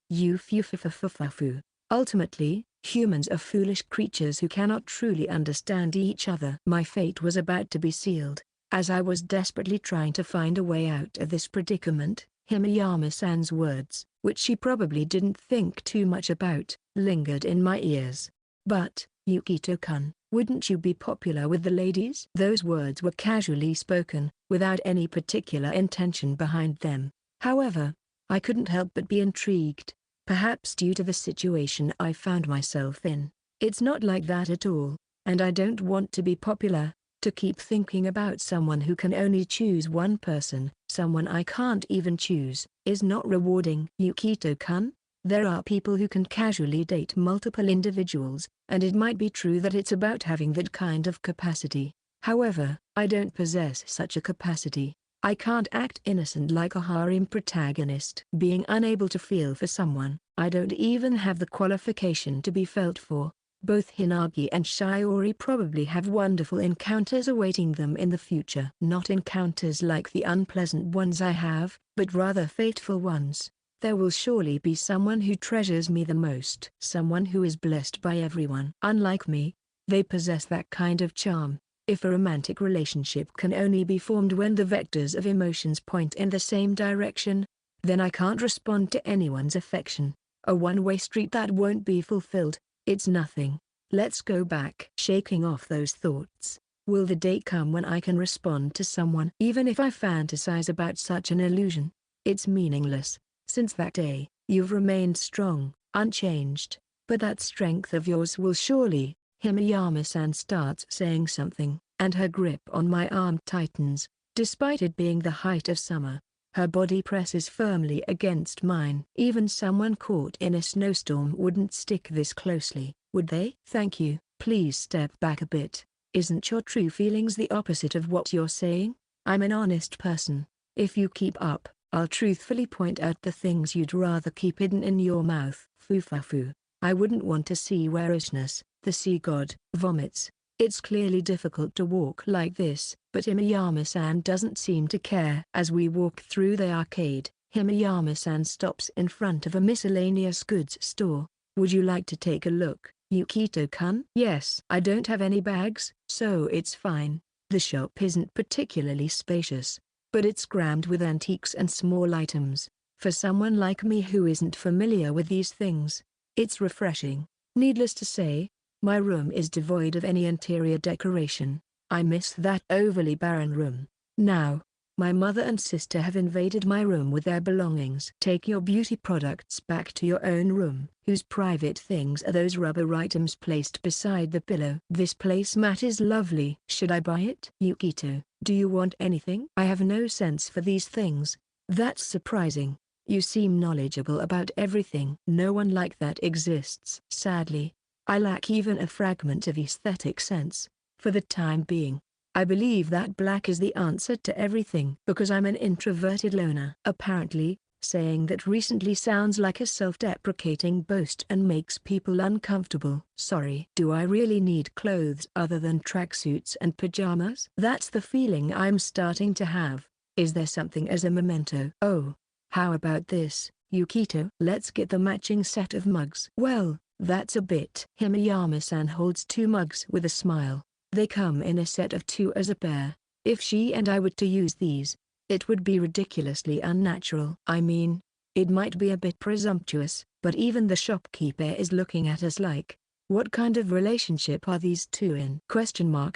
Speaker 1: Ultimately, humans are foolish creatures who cannot truly understand each other. My fate was about to be sealed. As I was desperately trying to find a way out of this predicament, Himeyama-san's words, which she probably didn't think too much about, lingered in my ears. But, Yukito-kun, wouldn't you be popular with the ladies? Those words were casually spoken, without any particular intention behind them. However, I couldn't help but be intrigued, perhaps due to the situation I found myself in. It's not like that at all, and I don't want to be popular. To keep thinking about someone who can only choose one person, someone I can't even choose, is not rewarding. Yukito-kun, there are people who can casually date multiple individuals, and it might be true that it's about having that kind of capacity. However, I don't possess such a capacity. I can't act innocent like a harem protagonist. Being unable to feel for someone, I don't even have the qualification to be felt for. Both Hinagi and Shiori probably have wonderful encounters awaiting them in the future. Not encounters like the unpleasant ones I have, but rather fateful ones. There will surely be someone who treasures me the most. Someone who is blessed by everyone. Unlike me, they possess that kind of charm. If a romantic relationship can only be formed when the vectors of emotions point in the same direction, then I can't respond to anyone's affection. A one-way street that won't be fulfilled. It's nothing. Let's go back. Shaking off those thoughts. Will the day come when I can respond to someone? Even if I fantasize about such an illusion, it's meaningless. Since that day, you've remained strong, unchanged. But that strength of yours will surely... Himeyama-san starts saying something, and her grip on my arm tightens. Despite it being the height of summer, her body presses firmly against mine. Even someone caught in a snowstorm wouldn't stick this closely, would they? Thank you. Please step back a bit. Isn't your true feelings the opposite of what you're saying? I'm an honest person. If you keep up, I'll truthfully point out the things you'd rather keep hidden in your mouth. Fufafu. I wouldn't want to see where Ishness, the sea god, vomits. It's clearly difficult to walk like this, but Himeyama-san doesn't seem to care. As we walk through the arcade, Himeyama-san stops in front of a miscellaneous goods store. Would you like to take a look, Yukito-kun? Yes. I don't have any bags, so it's fine. The shop isn't particularly spacious, but it's crammed with antiques and small items. For someone like me who isn't familiar with these things, it's refreshing. Needless to say, my room is devoid of any interior decoration. I miss that overly barren room. Now, my mother and sister have invaded my room with their belongings. Take your beauty products back to your own room. Whose private things are those rubber items placed beside the pillow? This placemat is lovely. Should I buy it? Yukito, do you want anything? I have no sense for these things. That's surprising. You seem knowledgeable about everything. No one like that exists. Sadly, I lack even a fragment of aesthetic sense. For the time being, I believe that black is the answer to everything. Because I'm an introverted loner. Apparently, saying that recently sounds like a self-deprecating boast and makes people uncomfortable. Sorry. Do I really need clothes other than tracksuits and pajamas? That's the feeling I'm starting to have. Is there something as a memento? Oh, how about this, Yukito? Let's get the matching set of mugs. Well, that's a bit. Himeyama-san holds 2 mugs with a smile. They come in a set of 2 as a pair. If she and I were to use these, it would be ridiculously unnatural. I mean, it might be a bit presumptuous, but even the shopkeeper is looking at us like, what kind of relationship are these 2 in?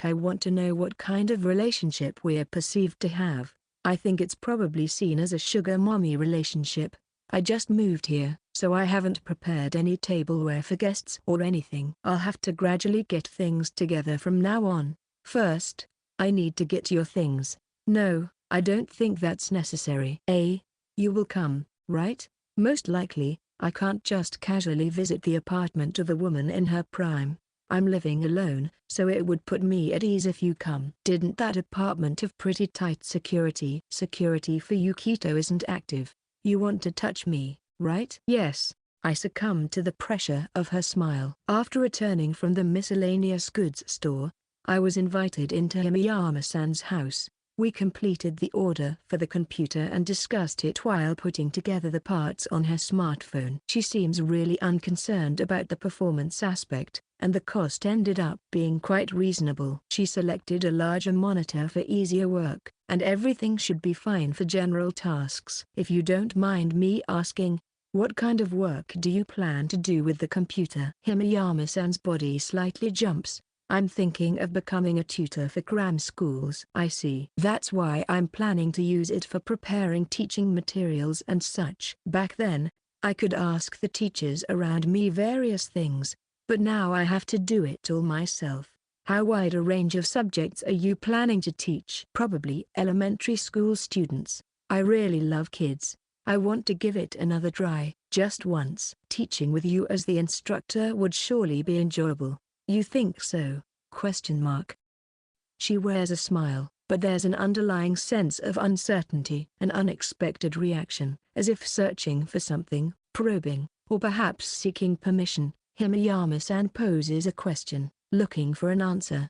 Speaker 1: I want to know what kind of relationship we're perceived to have. I think it's probably seen as a sugar mommy relationship. I just moved here, so I haven't prepared any tableware for guests or anything. I'll have to gradually get things together from now on. First, I need to get your things. No, I don't think that's necessary. You will come, right? Most likely. I can't just casually visit the apartment of a woman in her prime. I'm living alone, so it would put me at ease if you come. Didn't that apartment have pretty tight security? Security for Yukito isn't active. You want to touch me, right? Yes. I succumbed to the pressure of her smile. After returning from the miscellaneous goods store, I was invited into Himeyama-san's house. We completed the order for the computer and discussed it while putting together the parts on her smartphone. She seems really unconcerned about the performance aspect, and the cost ended up being quite reasonable. She selected a larger monitor for easier work, and everything should be fine for general tasks. If you don't mind me asking, what kind of work do you plan to do with the computer? Himeyama-san's body slightly jumps. I'm thinking of becoming a tutor for cram schools. I see. That's why I'm planning to use it for preparing teaching materials and such. Back then, I could ask the teachers around me various things, but now I have to do it all myself. How wide a range of subjects are you planning to teach? Probably elementary school students. I really love kids. I want to give it another try, just once. Teaching with you as the instructor would surely be enjoyable. You think so? She wears a smile, but there's an underlying sense of uncertainty, an unexpected reaction, as if searching for something, probing, or perhaps seeking permission. Himeyama-san poses a question, looking for an answer.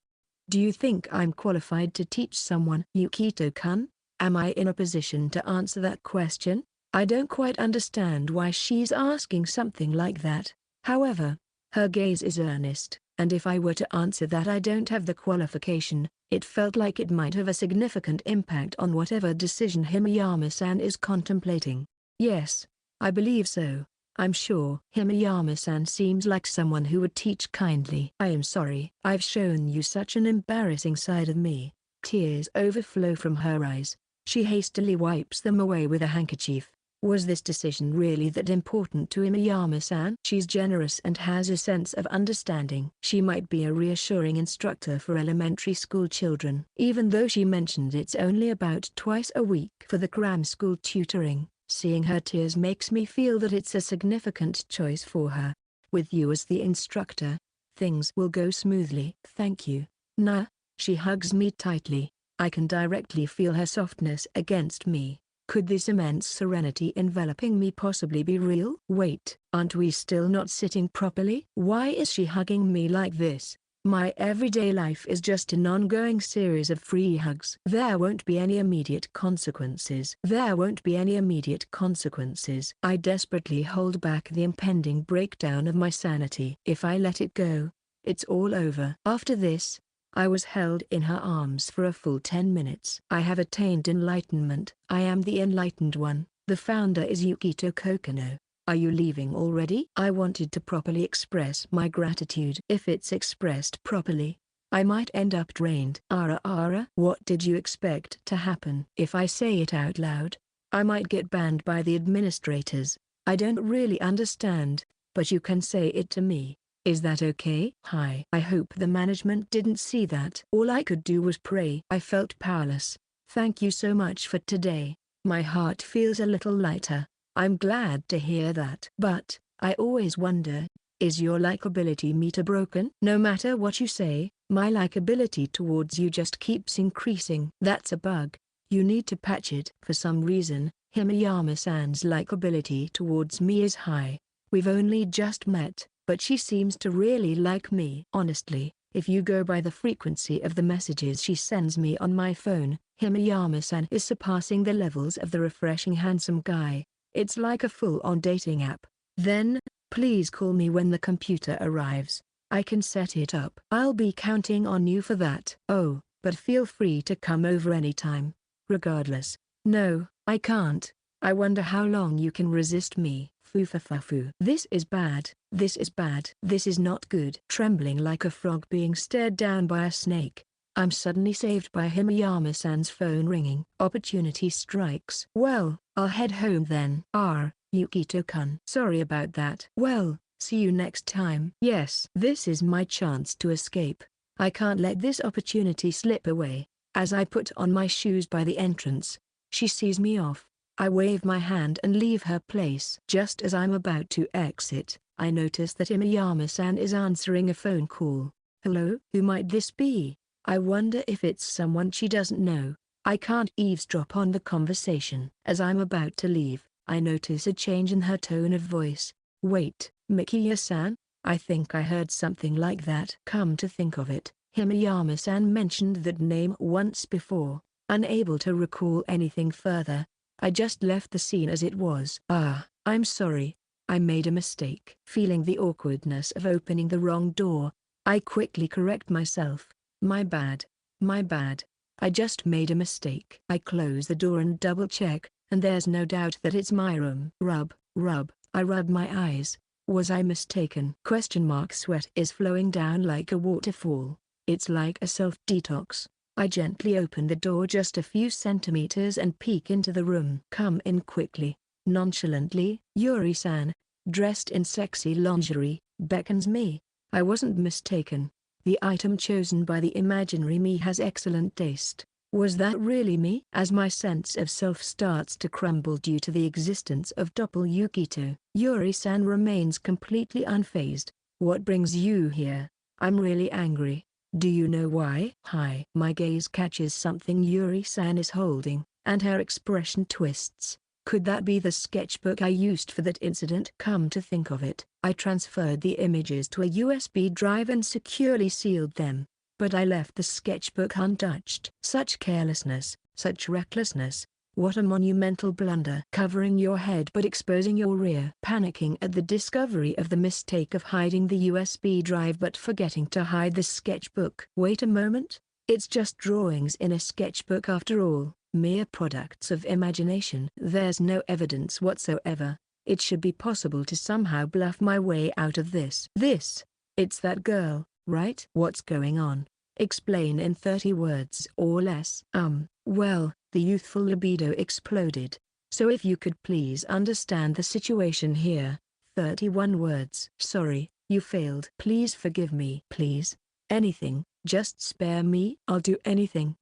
Speaker 1: Do you think I'm qualified to teach someone? Yukito-kun, am I in a position to answer that question? I don't quite understand why she's asking something like that. However, her gaze is earnest, and if I were to answer that I don't have the qualification, it felt like it might have a significant impact on whatever decision Himeyama-san is contemplating. Yes, I believe so. I'm sure. Himeyama-san seems like someone who would teach kindly. I am sorry. I've shown you such an embarrassing side of me. Tears overflow from her eyes. She hastily wipes them away with a handkerchief. Was this decision really that important to Himeyama-san? She's generous and has a sense of understanding. She might be a reassuring instructor for elementary school children. Even though she mentioned it's only about twice a week for the cram school tutoring, seeing her tears makes me feel that it's a significant choice for her. With you as the instructor, things will go smoothly. Thank you. Nah. She hugs me tightly. I can directly feel her softness against me. Could this immense serenity enveloping me possibly be real? Wait, aren't we still not sitting properly? Why is she hugging me like this? My everyday life is just an ongoing series of free hugs. There won't be any immediate consequences. There won't be any immediate consequences. I desperately hold back the impending breakdown of my sanity. If I let it go, it's all over. After this, I was held in her arms for a full 10 minutes. I have attained enlightenment. I am the enlightened one. The founder is Yukito Kokonoe. Are you leaving already? I wanted to properly express my gratitude. If it's expressed properly, I might end up drained. Ara. What did you expect to happen? If I say it out loud, I might get banned by the administrators. I don't really understand, but you can say it to me. Is that okay? Hi. I hope the management didn't see that. All I could do was pray. I felt powerless. Thank you so much for today. My heart feels a little lighter. I'm glad to hear that. But, I always wonder, is your likability meter broken? No matter what you say, my likability towards you just keeps increasing. That's a bug. You need to patch it. For some reason, Himeyama-san's likability towards me is high. We've only just met, but she seems to really like me. Honestly, if you go by the frequency of the messages she sends me on my phone, Himeyama-san is surpassing the levels of the refreshing handsome guy. It's like a full-on dating app. Then, please call me when the computer arrives. I can set it up. I'll be counting on you for that. Oh, but feel free to come over anytime. Regardless. No, I can't. I wonder how long you can resist me. Foo. This is bad. This is bad. This is not good. Trembling like a frog being stared down by a snake, I'm suddenly saved by Himeyama-san's phone ringing. Opportunity strikes. Well, I'll head home then. Yukito-kun. Sorry about that. Well, see you next time. Yes. This is my chance to escape. I can't let this opportunity slip away. As I put on my shoes by the entrance, she sees me off. I wave my hand and leave her place. Just as I'm about to exit, I notice that Himeyama-san is answering a phone call. Hello? Who might this be? I wonder if it's someone she doesn't know. I can't eavesdrop on the conversation. As I'm about to leave, I notice a change in her tone of voice. Wait, Mikiya-san? I think I heard something like that. Come to think of it, Himeyama-san mentioned that name once before, unable to recall anything further. I just left the scene as it was. Ah, I'm sorry. I made a mistake. Feeling the awkwardness of opening the wrong door, I quickly correct myself. My bad. My bad. I just made a mistake. I close the door and double check, and there's no doubt that it's my room. Rub. I rub my eyes. Was I mistaken? Sweat is flowing down like a waterfall. It's like a self-detox. I gently open the door just a few centimeters and peek into the room. Come in quickly. Nonchalantly, Yuri-san, dressed in sexy lingerie, beckons me. I wasn't mistaken. The item chosen by the imaginary me has excellent taste. Was that really me? As my sense of self starts to crumble due to the existence of Yukito, Yuri-san remains completely unfazed. What brings you here? I'm really angry. Do you know why? Hi. My gaze catches something Yuri-san is holding, and her expression twists. Could that be the sketchbook I used for that incident? Come to think of it, I transferred the images to a USB drive and securely sealed them. But I left the sketchbook untouched. Such carelessness, such recklessness. What a monumental blunder. Covering your head but exposing your rear. Panicking at the discovery of the mistake of hiding the USB drive but forgetting to hide the sketchbook. Wait a moment. It's just drawings in a sketchbook after all, mere products of imagination. There's no evidence whatsoever. It should be possible to somehow bluff my way out of this. It's that girl, right? What's going on? Explain in 30 words or less. Well, the youthful libido exploded. So if you could please understand the situation here. 31 words. Sorry, you failed. Please forgive me. Please. Anything, just spare me. I'll do anything.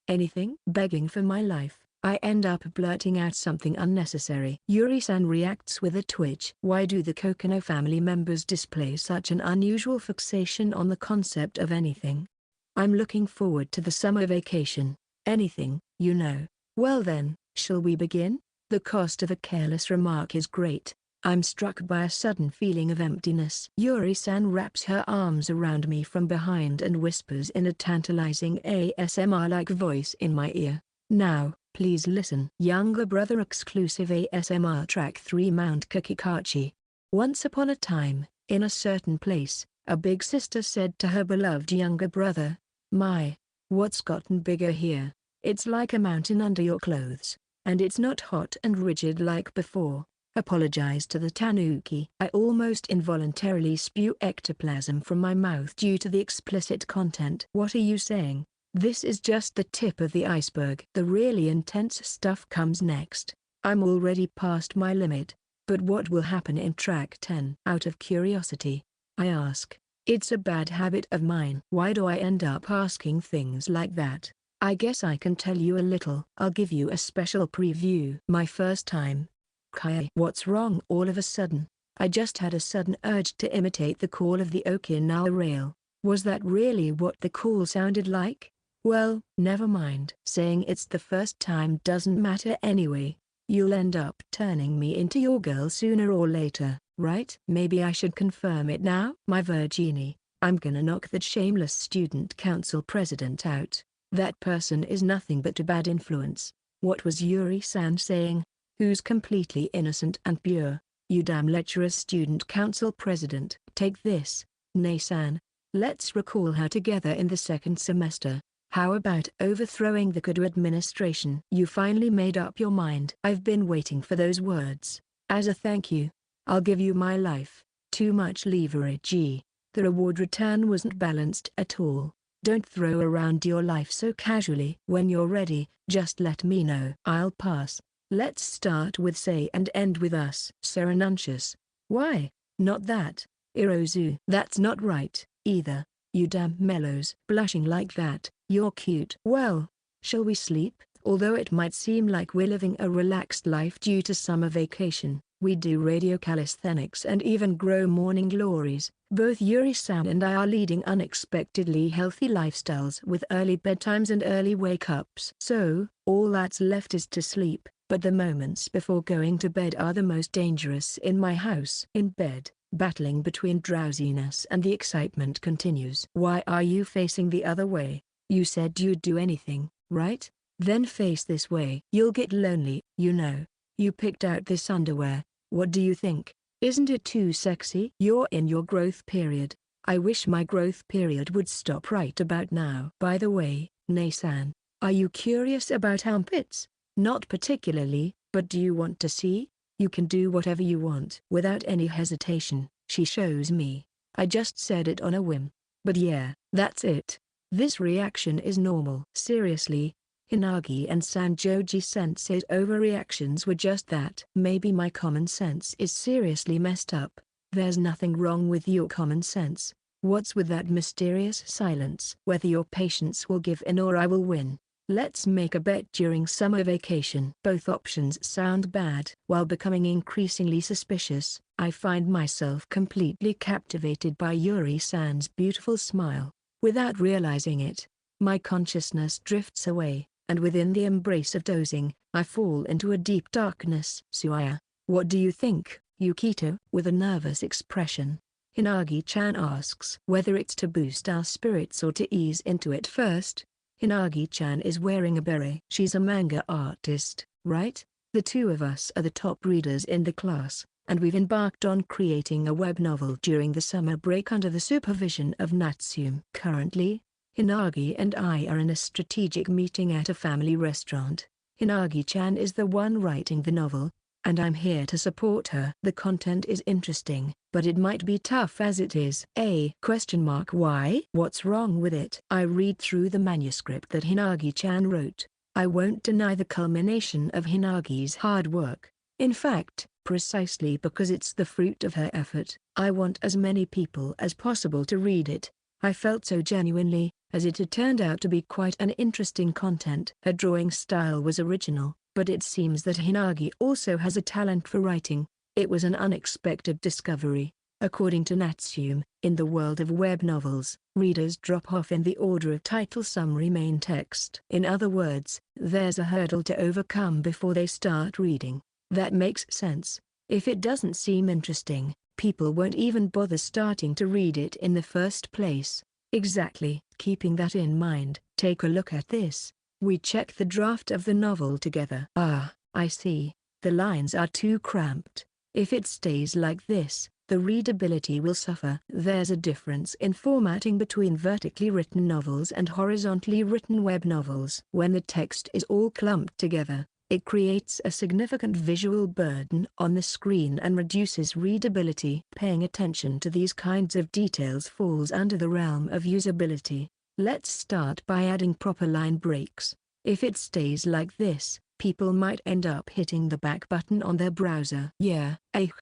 Speaker 1: Anything? Begging for my life. I end up blurting out something unnecessary. Yuri-san reacts with a twitch. Why do the Kokono family members display such an unusual fixation on the concept of anything? I'm looking forward to the summer vacation. Anything, you know. Well then, shall we begin? The cost of a careless remark is great. I'm struck by a sudden feeling of emptiness. Yuri-san wraps her arms around me from behind and whispers in a tantalizing ASMR-like voice in my ear. Now, please listen. Younger brother exclusive ASMR track 3 Mount Kakikachi. Once upon a time, in a certain place, a big sister said to her beloved younger brother, "My, what's gotten bigger here? It's like a mountain under your clothes, and it's not hot and rigid like before." Apologize to the tanuki. I almost involuntarily spew ectoplasm from my mouth due to the explicit content. What are you saying? This is just the tip of the iceberg. The really intense stuff comes next. I'm already past my limit. But what will happen in track 10? Out of curiosity, I ask. It's a bad habit of mine. Why do I end up asking things like that? I guess I can tell you a little. I'll give you a special preview. My first time. Kai. What's wrong? All of a sudden, I just had a sudden urge to imitate the call of the Okinawa rail. Was that really what the call sounded like? Well, never mind. Saying it's the first time doesn't matter anyway. You'll end up turning me into your girl sooner or later, right? Maybe I should confirm it now? My Virginie, I'm gonna knock that shameless student council president out. That person is nothing but a bad influence. What was Yuri-san saying? Who's completely innocent and pure? You damn lecherous student council president. Take this, Nei-san. Let's recall her together in the second semester. How about overthrowing the Kudo administration? You finally made up your mind. I've been waiting for those words. As a thank you, I'll give you my life. Too much leverage. The reward return wasn't balanced at all. Don't throw around your life so casually. When you're ready, just let me know. I'll pass. Let's start with say and end with us. Serenuncious. Why, not that. Irozu. That's not right, either. You damn mellows. Blushing like that. You're cute. Well, shall we sleep? Although it might seem like we're living a relaxed life due to summer vacation, we do radio calisthenics and even grow morning glories. Both Yuri-san and I are leading unexpectedly healthy lifestyles with early bedtimes and early wake-ups. So, all that's left is to sleep, but the moments before going to bed are the most dangerous in my house. In bed, battling between drowsiness and the excitement continues. Why are you facing the other way? You said you'd do anything, right? Then face this way. You'll get lonely, you know. You picked out this underwear. What do you think? Isn't it too sexy? You're in your growth period. I wish my growth period would stop right about now. By the way, Nae-san, are you curious about armpits? Not particularly, but do you want to see? You can do whatever you want. Without any hesitation, she shows me. I just said it on a whim. But yeah, that's it. This reaction is normal. Seriously, Hinagi and Sanjoji Sensei's overreactions were just that. Maybe my common sense is seriously messed up. There's nothing wrong with your common sense. What's with that mysterious silence? Whether your patience will give in or I will win. Let's make a bet during summer vacation. Both options sound bad. While becoming increasingly suspicious, I find myself completely captivated by Yuri-san's beautiful smile. Without realizing it, my consciousness drifts away, and within the embrace of dozing, I fall into a deep darkness. Suaya, what do you think, Yukito? With a nervous expression, Hinagi-chan asks whether it's to boost our spirits or to ease into it first. Hinagi-chan is wearing a beret. She's a manga artist, right? The two of us are the top readers in the class, and we've embarked on creating a web novel during the summer break under the supervision of Natsume. Currently, Hinagi and I are in a strategic meeting at a family restaurant. Hinagi-chan is the one writing the novel, and I'm here to support her. The content is interesting, but it might be tough as it is. Why? What's wrong with it? I read through the manuscript that Hinagi-chan wrote. I won't deny the culmination of Hinagi's hard work. In fact, precisely because it's the fruit of her effort, I want as many people as possible to read it. I felt so genuinely, as it had turned out to be quite an interesting content. Her drawing style was original, but it seems that Hinagi also has a talent for writing. It was an unexpected discovery. According to Natsume, in the world of web novels, readers drop off in the order of title summary main text. In other words, there's a hurdle to overcome before they start reading. That makes sense. If it doesn't seem interesting, people won't even bother starting to read it in the first place. Exactly. Keeping that in mind, take a look at this. We check the draft of the novel together. Ah, I see. The lines are too cramped. If it stays like this, the readability will suffer. There's a difference in formatting between vertically written novels and horizontally written web novels. When the text is all clumped together, it creates a significant visual burden on the screen and reduces readability. Paying attention to these kinds of details falls under the realm of usability. Let's start by adding proper line breaks. If it stays like this, people might end up hitting the back button on their browser. Yeah,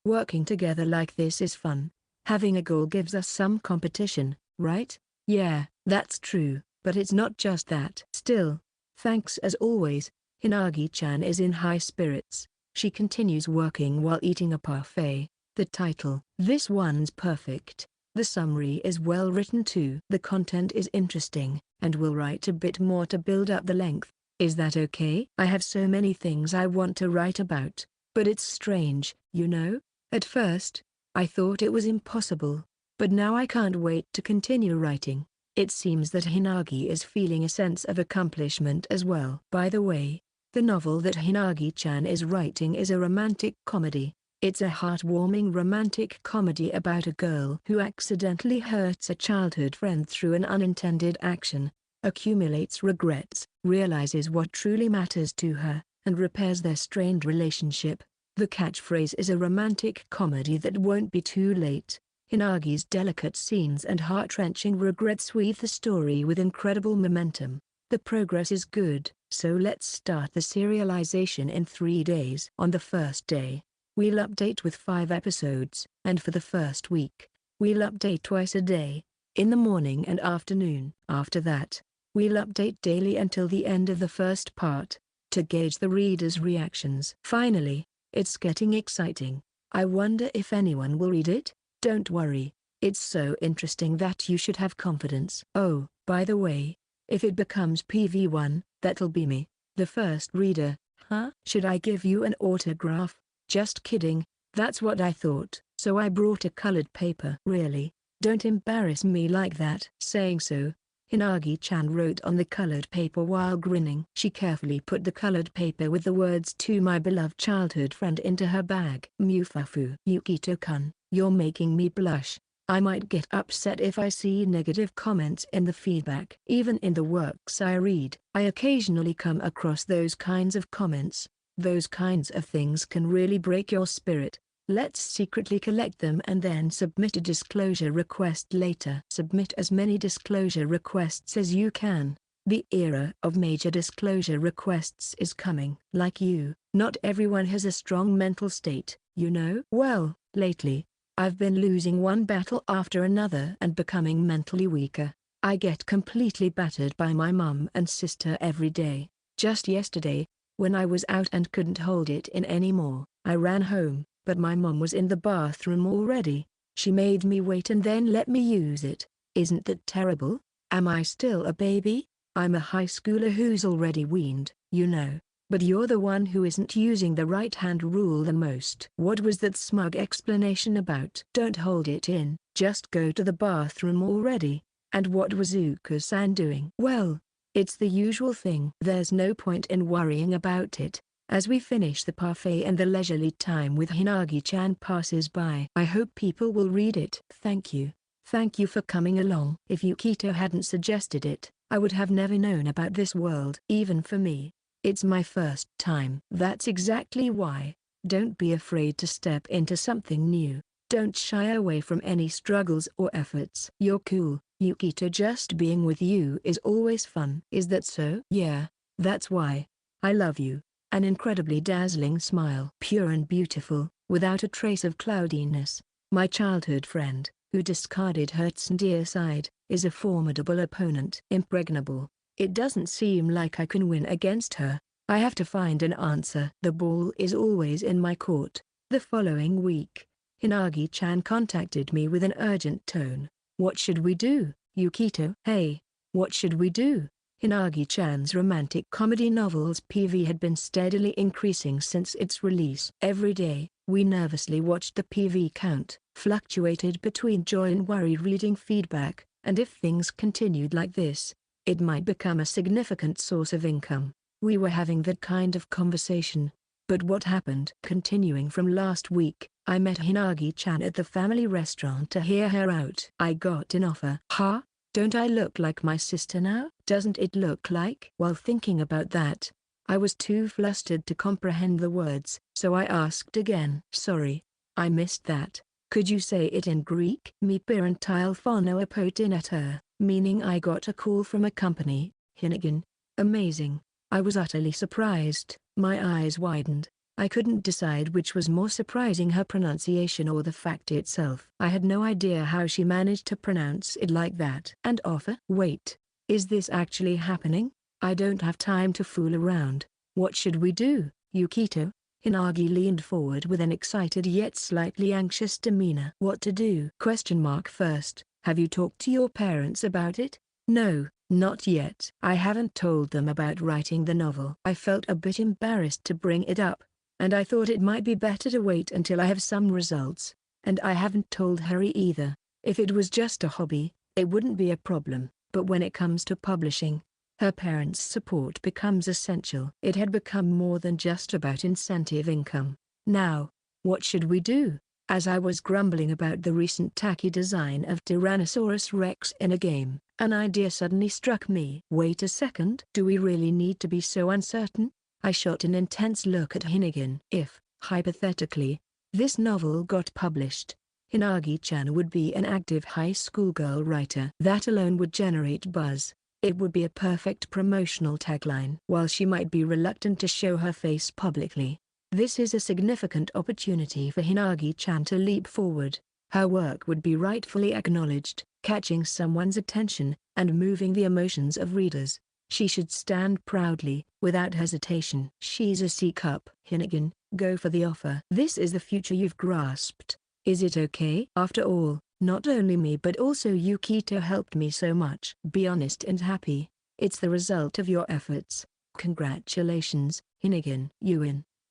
Speaker 1: working together like this is fun. Having a goal gives us some competition, right? Yeah, that's true, but it's not just that. Still, thanks as always. Hinagi-chan is in high spirits. She continues working while eating a parfait. The title, "This One's Perfect." The summary is well written too. The content is interesting, and we'll write a bit more to build up the length. Is that okay? I have so many things I want to write about, but it's strange, you know? At first, I thought it was impossible, but now I can't wait to continue writing. It seems that Hinagi is feeling a sense of accomplishment as well. By the way, the novel that Hinagi-chan is writing is a romantic comedy. It's a heartwarming romantic comedy about a girl who accidentally hurts a childhood friend through an unintended action, accumulates regrets, realizes what truly matters to her, and repairs their strained relationship. The catchphrase is a romantic comedy that won't be too late. Hinagi's delicate scenes and heart-wrenching regrets weave the story with incredible momentum. The progress is good, so let's start the serialization in 3 days. On the first day, we'll update with 5 episodes, and for the first week, we'll update twice a day, in the morning and afternoon. After that, we'll update daily until the end of the first part, to gauge the reader's reactions. Finally, it's getting exciting. I wonder if anyone will read it? Don't worry, it's so interesting that you should have confidence. Oh, by the way, if it becomes PV1, that'll be me, the first reader. Huh? Should I give you an autograph? Just kidding, That's what I thought, so I brought a colored paper. Really? Don't embarrass me like that. Saying so, Hinagi-chan wrote on the colored paper while grinning. She carefully put the colored paper with the words "to my beloved childhood friend" into her bag. Mufafu. Yukito-kun, you're making me blush. I might get upset if I see negative comments in the feedback. Even in the works I read, I occasionally come across those kinds of comments. Those kinds of things can really break your spirit. Let's secretly collect them and then submit a disclosure request later. Submit as many disclosure requests as you can. The era of major disclosure requests is coming. Like you, not everyone has a strong mental state, you know? Well, lately, I've been losing one battle after another and becoming mentally weaker. I get completely battered by my mum and sister every day. Just yesterday, when I was out and couldn't hold it in anymore, I ran home, but my mum was in the bathroom already. She made me wait and then let me use it. Isn't that terrible? Am I still a baby? I'm a high schooler who's already weaned, you know. But you're the one who isn't using the right-hand rule the most. What was that smug explanation about? Don't hold it in, just go to the bathroom already. And what was Zuko-san doing? Well, it's the usual thing. There's no point in worrying about it. As we finish the parfait and the leisurely time with Hinagi-chan passes by. I hope people will read it. Thank you. Thank you for coming along. If Yukito hadn't suggested it, I would have never known about this world. Even for me, it's my first time. That's exactly why. Don't be afraid to step into something new. Don't shy away from any struggles or efforts. You're cool, Yukito. Just being with you is always fun. Is that so? Yeah, that's why. I love you. An incredibly dazzling smile. Pure and beautiful, without a trace of cloudiness. My childhood friend, who discarded her tsundere side, is a formidable opponent. Impregnable. It doesn't seem like I can win against her. I have to find an answer. The ball is always in my court. The following week, Hinagi-chan contacted me with an urgent tone. What should we do, Yukito? Hey, what should we do? Hinagi-chan's romantic comedy novel's PV had been steadily increasing since its release. Every day, we nervously watched the PV count, fluctuated between joy and worry reading feedback, and if things continued like this, it might become a significant source of income. We were having that kind of conversation. But what happened? Continuing from last week, I met Hinagi-chan at the family restaurant to hear her out. I got an offer. Huh? Don't I look like my sister now? Doesn't it look like? While thinking about that, I was too flustered to comprehend the words, so I asked again. Sorry, I missed that. Could you say it in Greek? Mi parentile phono apotin, meaning I got a call from a company, Hinnigan. Amazing. I was utterly surprised. My eyes widened. I couldn't decide which was more surprising, her pronunciation or the fact itself. I had no idea how she managed to pronounce it like that. And offer? Wait. Is this actually happening? I don't have time to fool around. What should we do, Yukito? Hinagi leaned forward with an excited yet slightly anxious demeanor. What to do? First, have you talked to your parents about it? No, not yet. I haven't told them about writing the novel. I felt a bit embarrassed to bring it up, and I thought it might be better to wait until I have some results. And I haven't told Harry either. If it was just a hobby, it wouldn't be a problem, but when it comes to publishing, her parents' support becomes essential. It had become more than just about incentive income. Now, what should we do? As I was grumbling about the recent tacky design of Tyrannosaurus Rex in a game, an idea suddenly struck me. Wait a second. Do we really need to be so uncertain? I shot an intense look at Hinnigan. If, hypothetically, this novel got published, Hinagi-chan would be an active high school girl writer. That alone would generate buzz. It would be a perfect promotional tagline. While she might be reluctant to show her face publicly, this is a significant opportunity for Hinagi-chan to leap forward. Her work would be rightfully acknowledged, catching someone's attention, and moving the emotions of readers. She should stand proudly, without hesitation. She's a C-cup. Hinnigan, go for the offer. This is the future you've grasped. Is it okay? After all, not only me but also Yukito helped me so much. Be honest and happy. It's the result of your efforts. Congratulations, Hinnigan.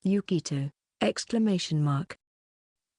Speaker 1: Yukito! Exclamation mark.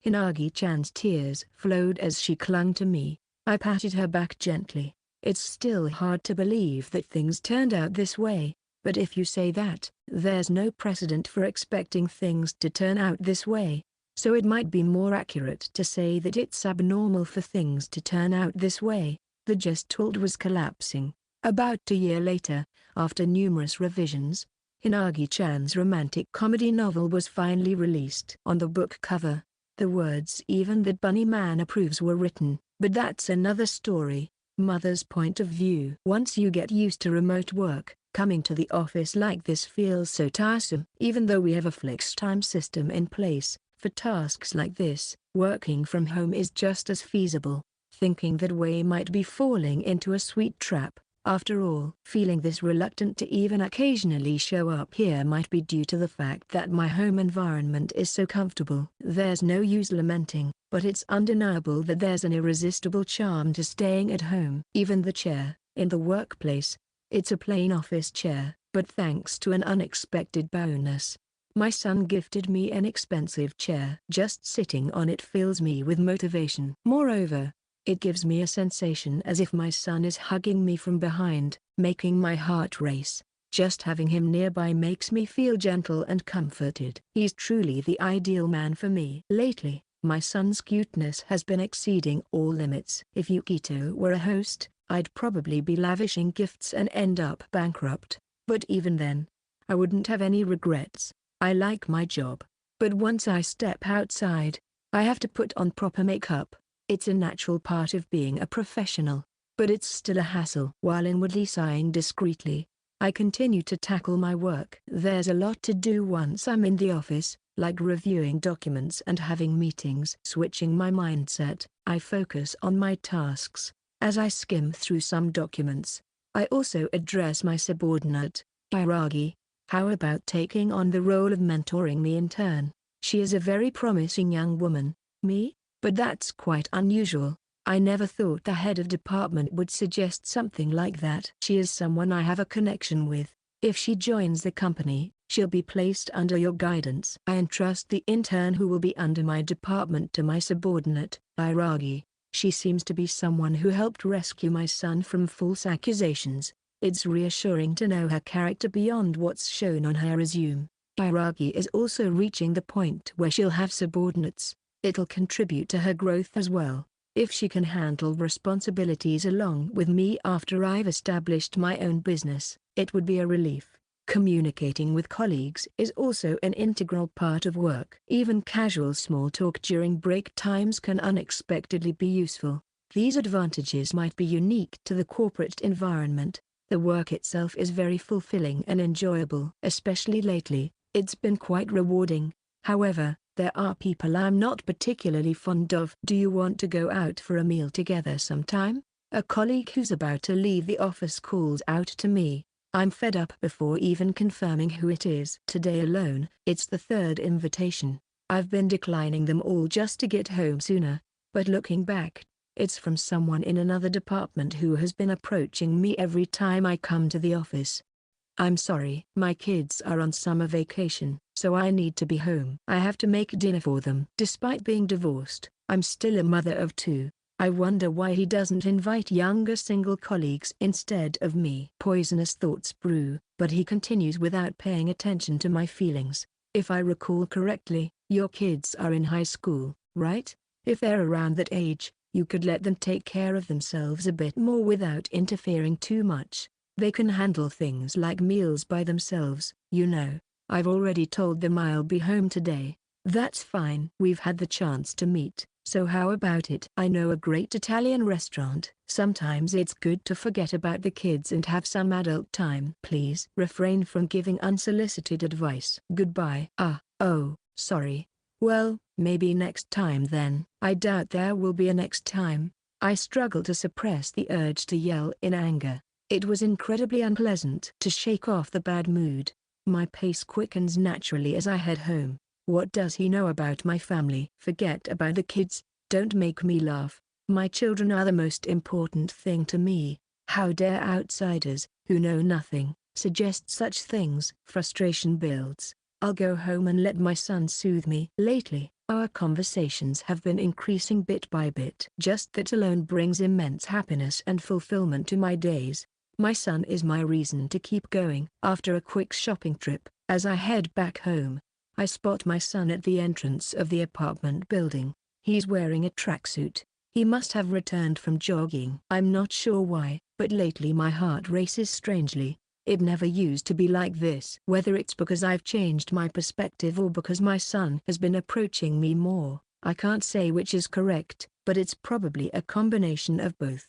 Speaker 1: Hinagi-chan's tears flowed as she clung to me. I patted her back gently. It's still hard to believe that things turned out this way, but if you say that, there's no precedent for expecting things to turn out this way. So it might be more accurate to say that it's abnormal for things to turn out this way. The gestalt was collapsing. About a year later, after numerous revisions, Hinagi-chan's romantic comedy novel was finally released. On the book cover, the words "Even the bunny man approves" were written, but that's another story. Mother's point of view. Once you get used to remote work, coming to the office like this feels so tiresome. Even though we have a fixed time system in place, for tasks like this, working from home is just as feasible. Thinking that way might be falling into a sweet trap. After all, feeling this reluctant to even occasionally show up here might be due to the fact that my home environment is so comfortable. There's no use lamenting, but it's undeniable that there's an irresistible charm to staying at home. Even the chair, in the workplace, it's a plain office chair, but thanks to an unexpected bonus, my son gifted me an expensive chair. Just sitting on it fills me with motivation. Moreover, it gives me a sensation as if my son is hugging me from behind, making my heart race. Just having him nearby makes me feel gentle and comforted. He's truly the ideal man for me. Lately, my son's cuteness has been exceeding all limits. If Yukito were a host, I'd probably be lavishing gifts and end up bankrupt. But even then, I wouldn't have any regrets. I like my job. But once I step outside, I have to put on proper makeup. It's a natural part of being a professional, but it's still a hassle. While inwardly sighing discreetly, I continue to tackle my work. There's a lot to do once I'm in the office, like reviewing documents and having meetings. Switching my mindset, I focus on my tasks. As I skim through some documents, I also address my subordinate, Hiragi. How about taking on the role of mentoring me in turn? She is a very promising young woman. Me? But that's quite unusual. I never thought the head of department would suggest something like that. She is someone I have a connection with. If she joins the company, she'll be placed under your guidance. I entrust the intern who will be under my department to my subordinate, Hiragi. She seems to be someone who helped rescue my son from false accusations. It's reassuring to know her character beyond what's shown on her resume. Hiragi is also reaching the point where she'll have subordinates. It'll contribute to her growth as well. If she can handle responsibilities along with me after I've established my own business, it would be a relief. Communicating with colleagues is also an integral part of work. Even casual small talk during break times can unexpectedly be useful. These advantages might be unique to the corporate environment. The work itself is very fulfilling and enjoyable. Especially lately, it's been quite rewarding. However, there are people I'm not particularly fond of. Do you want to go out for a meal together sometime? A colleague who's about to leave the office calls out to me. I'm fed up before even confirming who it is. Today alone, it's the third invitation. I've been declining them all just to get home sooner, but looking back, it's from someone in another department who has been approaching me every time I come to the office. I'm sorry. My kids are on summer vacation, so I need to be home. I have to make dinner for them. Despite being divorced, I'm still a mother of two. I wonder why he doesn't invite younger single colleagues instead of me. Poisonous thoughts brew, but he continues without paying attention to my feelings. If I recall correctly, your kids are in high school, right? If they're around that age, you could let them take care of themselves a bit more without interfering too much. They can handle things like meals by themselves, you know. I've already told them I'll be home today. That's fine. We've had the chance to meet, so how about it? I know a great Italian restaurant. Sometimes it's good to forget about the kids and have some adult time. Please refrain from giving unsolicited advice. Goodbye. Oh, sorry. Well, maybe next time then. I doubt there will be a next time. I struggle to suppress the urge to yell in anger. It was incredibly unpleasant to shake off the bad mood. My pace quickens naturally as I head home. What does he know about my family? Forget about the kids, don't make me laugh. My children are the most important thing to me. How dare outsiders, who know nothing, suggest such things? Frustration builds. I'll go home and let my son soothe me. Lately, our conversations have been increasing bit by bit. Just that alone brings immense happiness and fulfillment to my days. My son is my reason to keep going. After a quick shopping trip, as I head back home, I spot my son at the entrance of the apartment building. He's wearing a tracksuit. He must have returned from jogging. I'm not sure why, but lately my heart races strangely. It never used to be like this. Whether it's because I've changed my perspective or because my son has been approaching me more, I can't say which is correct, but it's probably a combination of both.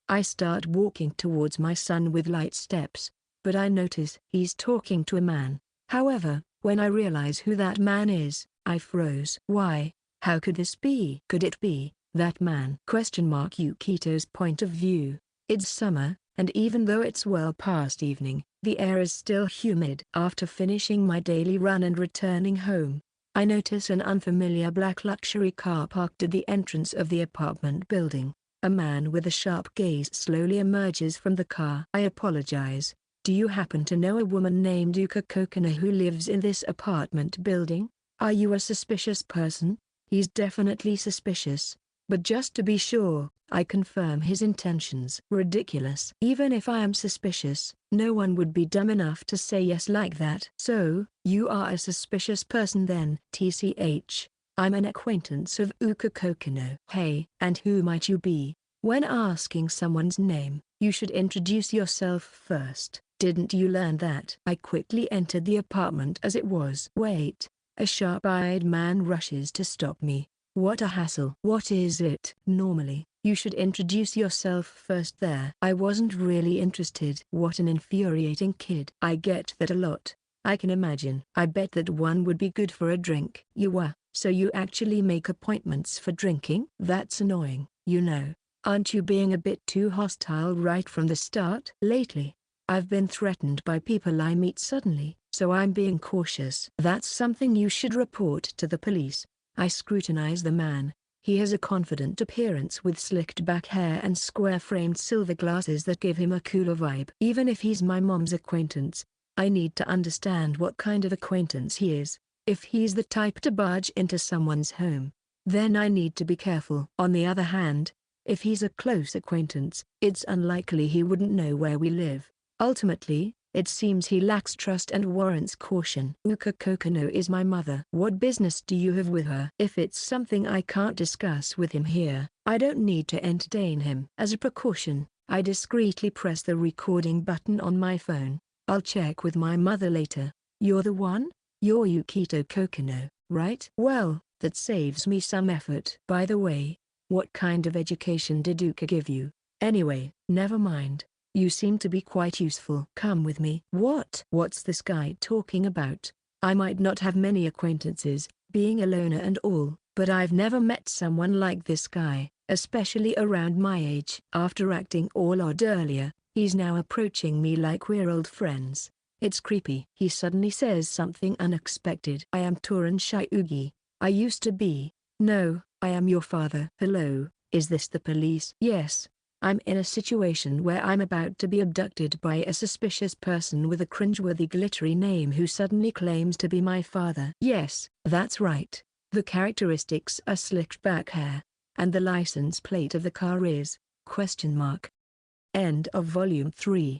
Speaker 1: I start walking towards my son with light steps, but I notice he's talking to a man. However, when I realize who that man is, I froze. Why? How could this be? Could it be that man? Yukito's point of view. It's summer, and even though it's well past evening, the air is still humid. After finishing my daily run and returning home, I notice an unfamiliar black luxury car parked at the entrance of the apartment building. A man with a sharp gaze slowly emerges from the car. I apologize. Do you happen to know a woman named Yukito Kokonoe who lives in this apartment building? Are you a suspicious person? He's definitely suspicious. But just to be sure, I confirm his intentions. Ridiculous. Even if I am suspicious, no one would be dumb enough to say yes like that. So, you are a suspicious person then? TCH. I'm an acquaintance of Yukito Kokonoe. Hey, and who might you be? When asking someone's name, you should introduce yourself first. Didn't you learn that? I quickly entered the apartment as it was. Wait. A sharp-eyed man rushes to stop me. What a hassle. What is it? Normally, you should introduce yourself first there. I wasn't really interested. What an infuriating kid. I get that a lot. I can imagine. I bet that one would be good for a drink. So you actually make appointments for drinking? That's annoying. Aren't you being a bit too hostile right from the start? Lately, I've been threatened by people I meet suddenly, so I'm being cautious. That's something you should report to the police. I scrutinize the man. He has a confident appearance with slicked back hair and square-framed silver glasses that give him a cooler vibe. Even if he's my mom's acquaintance, I need to understand what kind of acquaintance he is. If he's the type to barge into someone's home, then I need to be careful. On the other hand, if he's a close acquaintance, it's unlikely he wouldn't know where we live. Ultimately, it seems he lacks trust and warrants caution. Yukito Kokonoe is my mother. What business do you have with her? If it's something I can't discuss with him here, I don't need to entertain him. As a precaution, I discreetly press the recording button on my phone. I'll check with my mother later. You're the one? You're Yukito Kokonoe, right? Well, that saves me some effort. By the way, what kind of education did Yuka give you? Anyway, never mind. You seem to be quite useful. Come with me. What's this guy talking about? I might not have many acquaintances, being a loner and all, but I've never met someone like this guy, especially around my age. After acting all odd earlier, he's now approaching me like we're old friends. It's creepy. He suddenly says something unexpected. I am Toran Shiugi. I used to be. No, I am your father. Hello, is this the police? Yes. I'm in a situation where I'm about to be abducted by a suspicious person with a cringeworthy glittery name who suddenly claims to be my father. Yes, that's right. The characteristics are slicked back hair, and the license plate of the car is, ? End of Volume 3.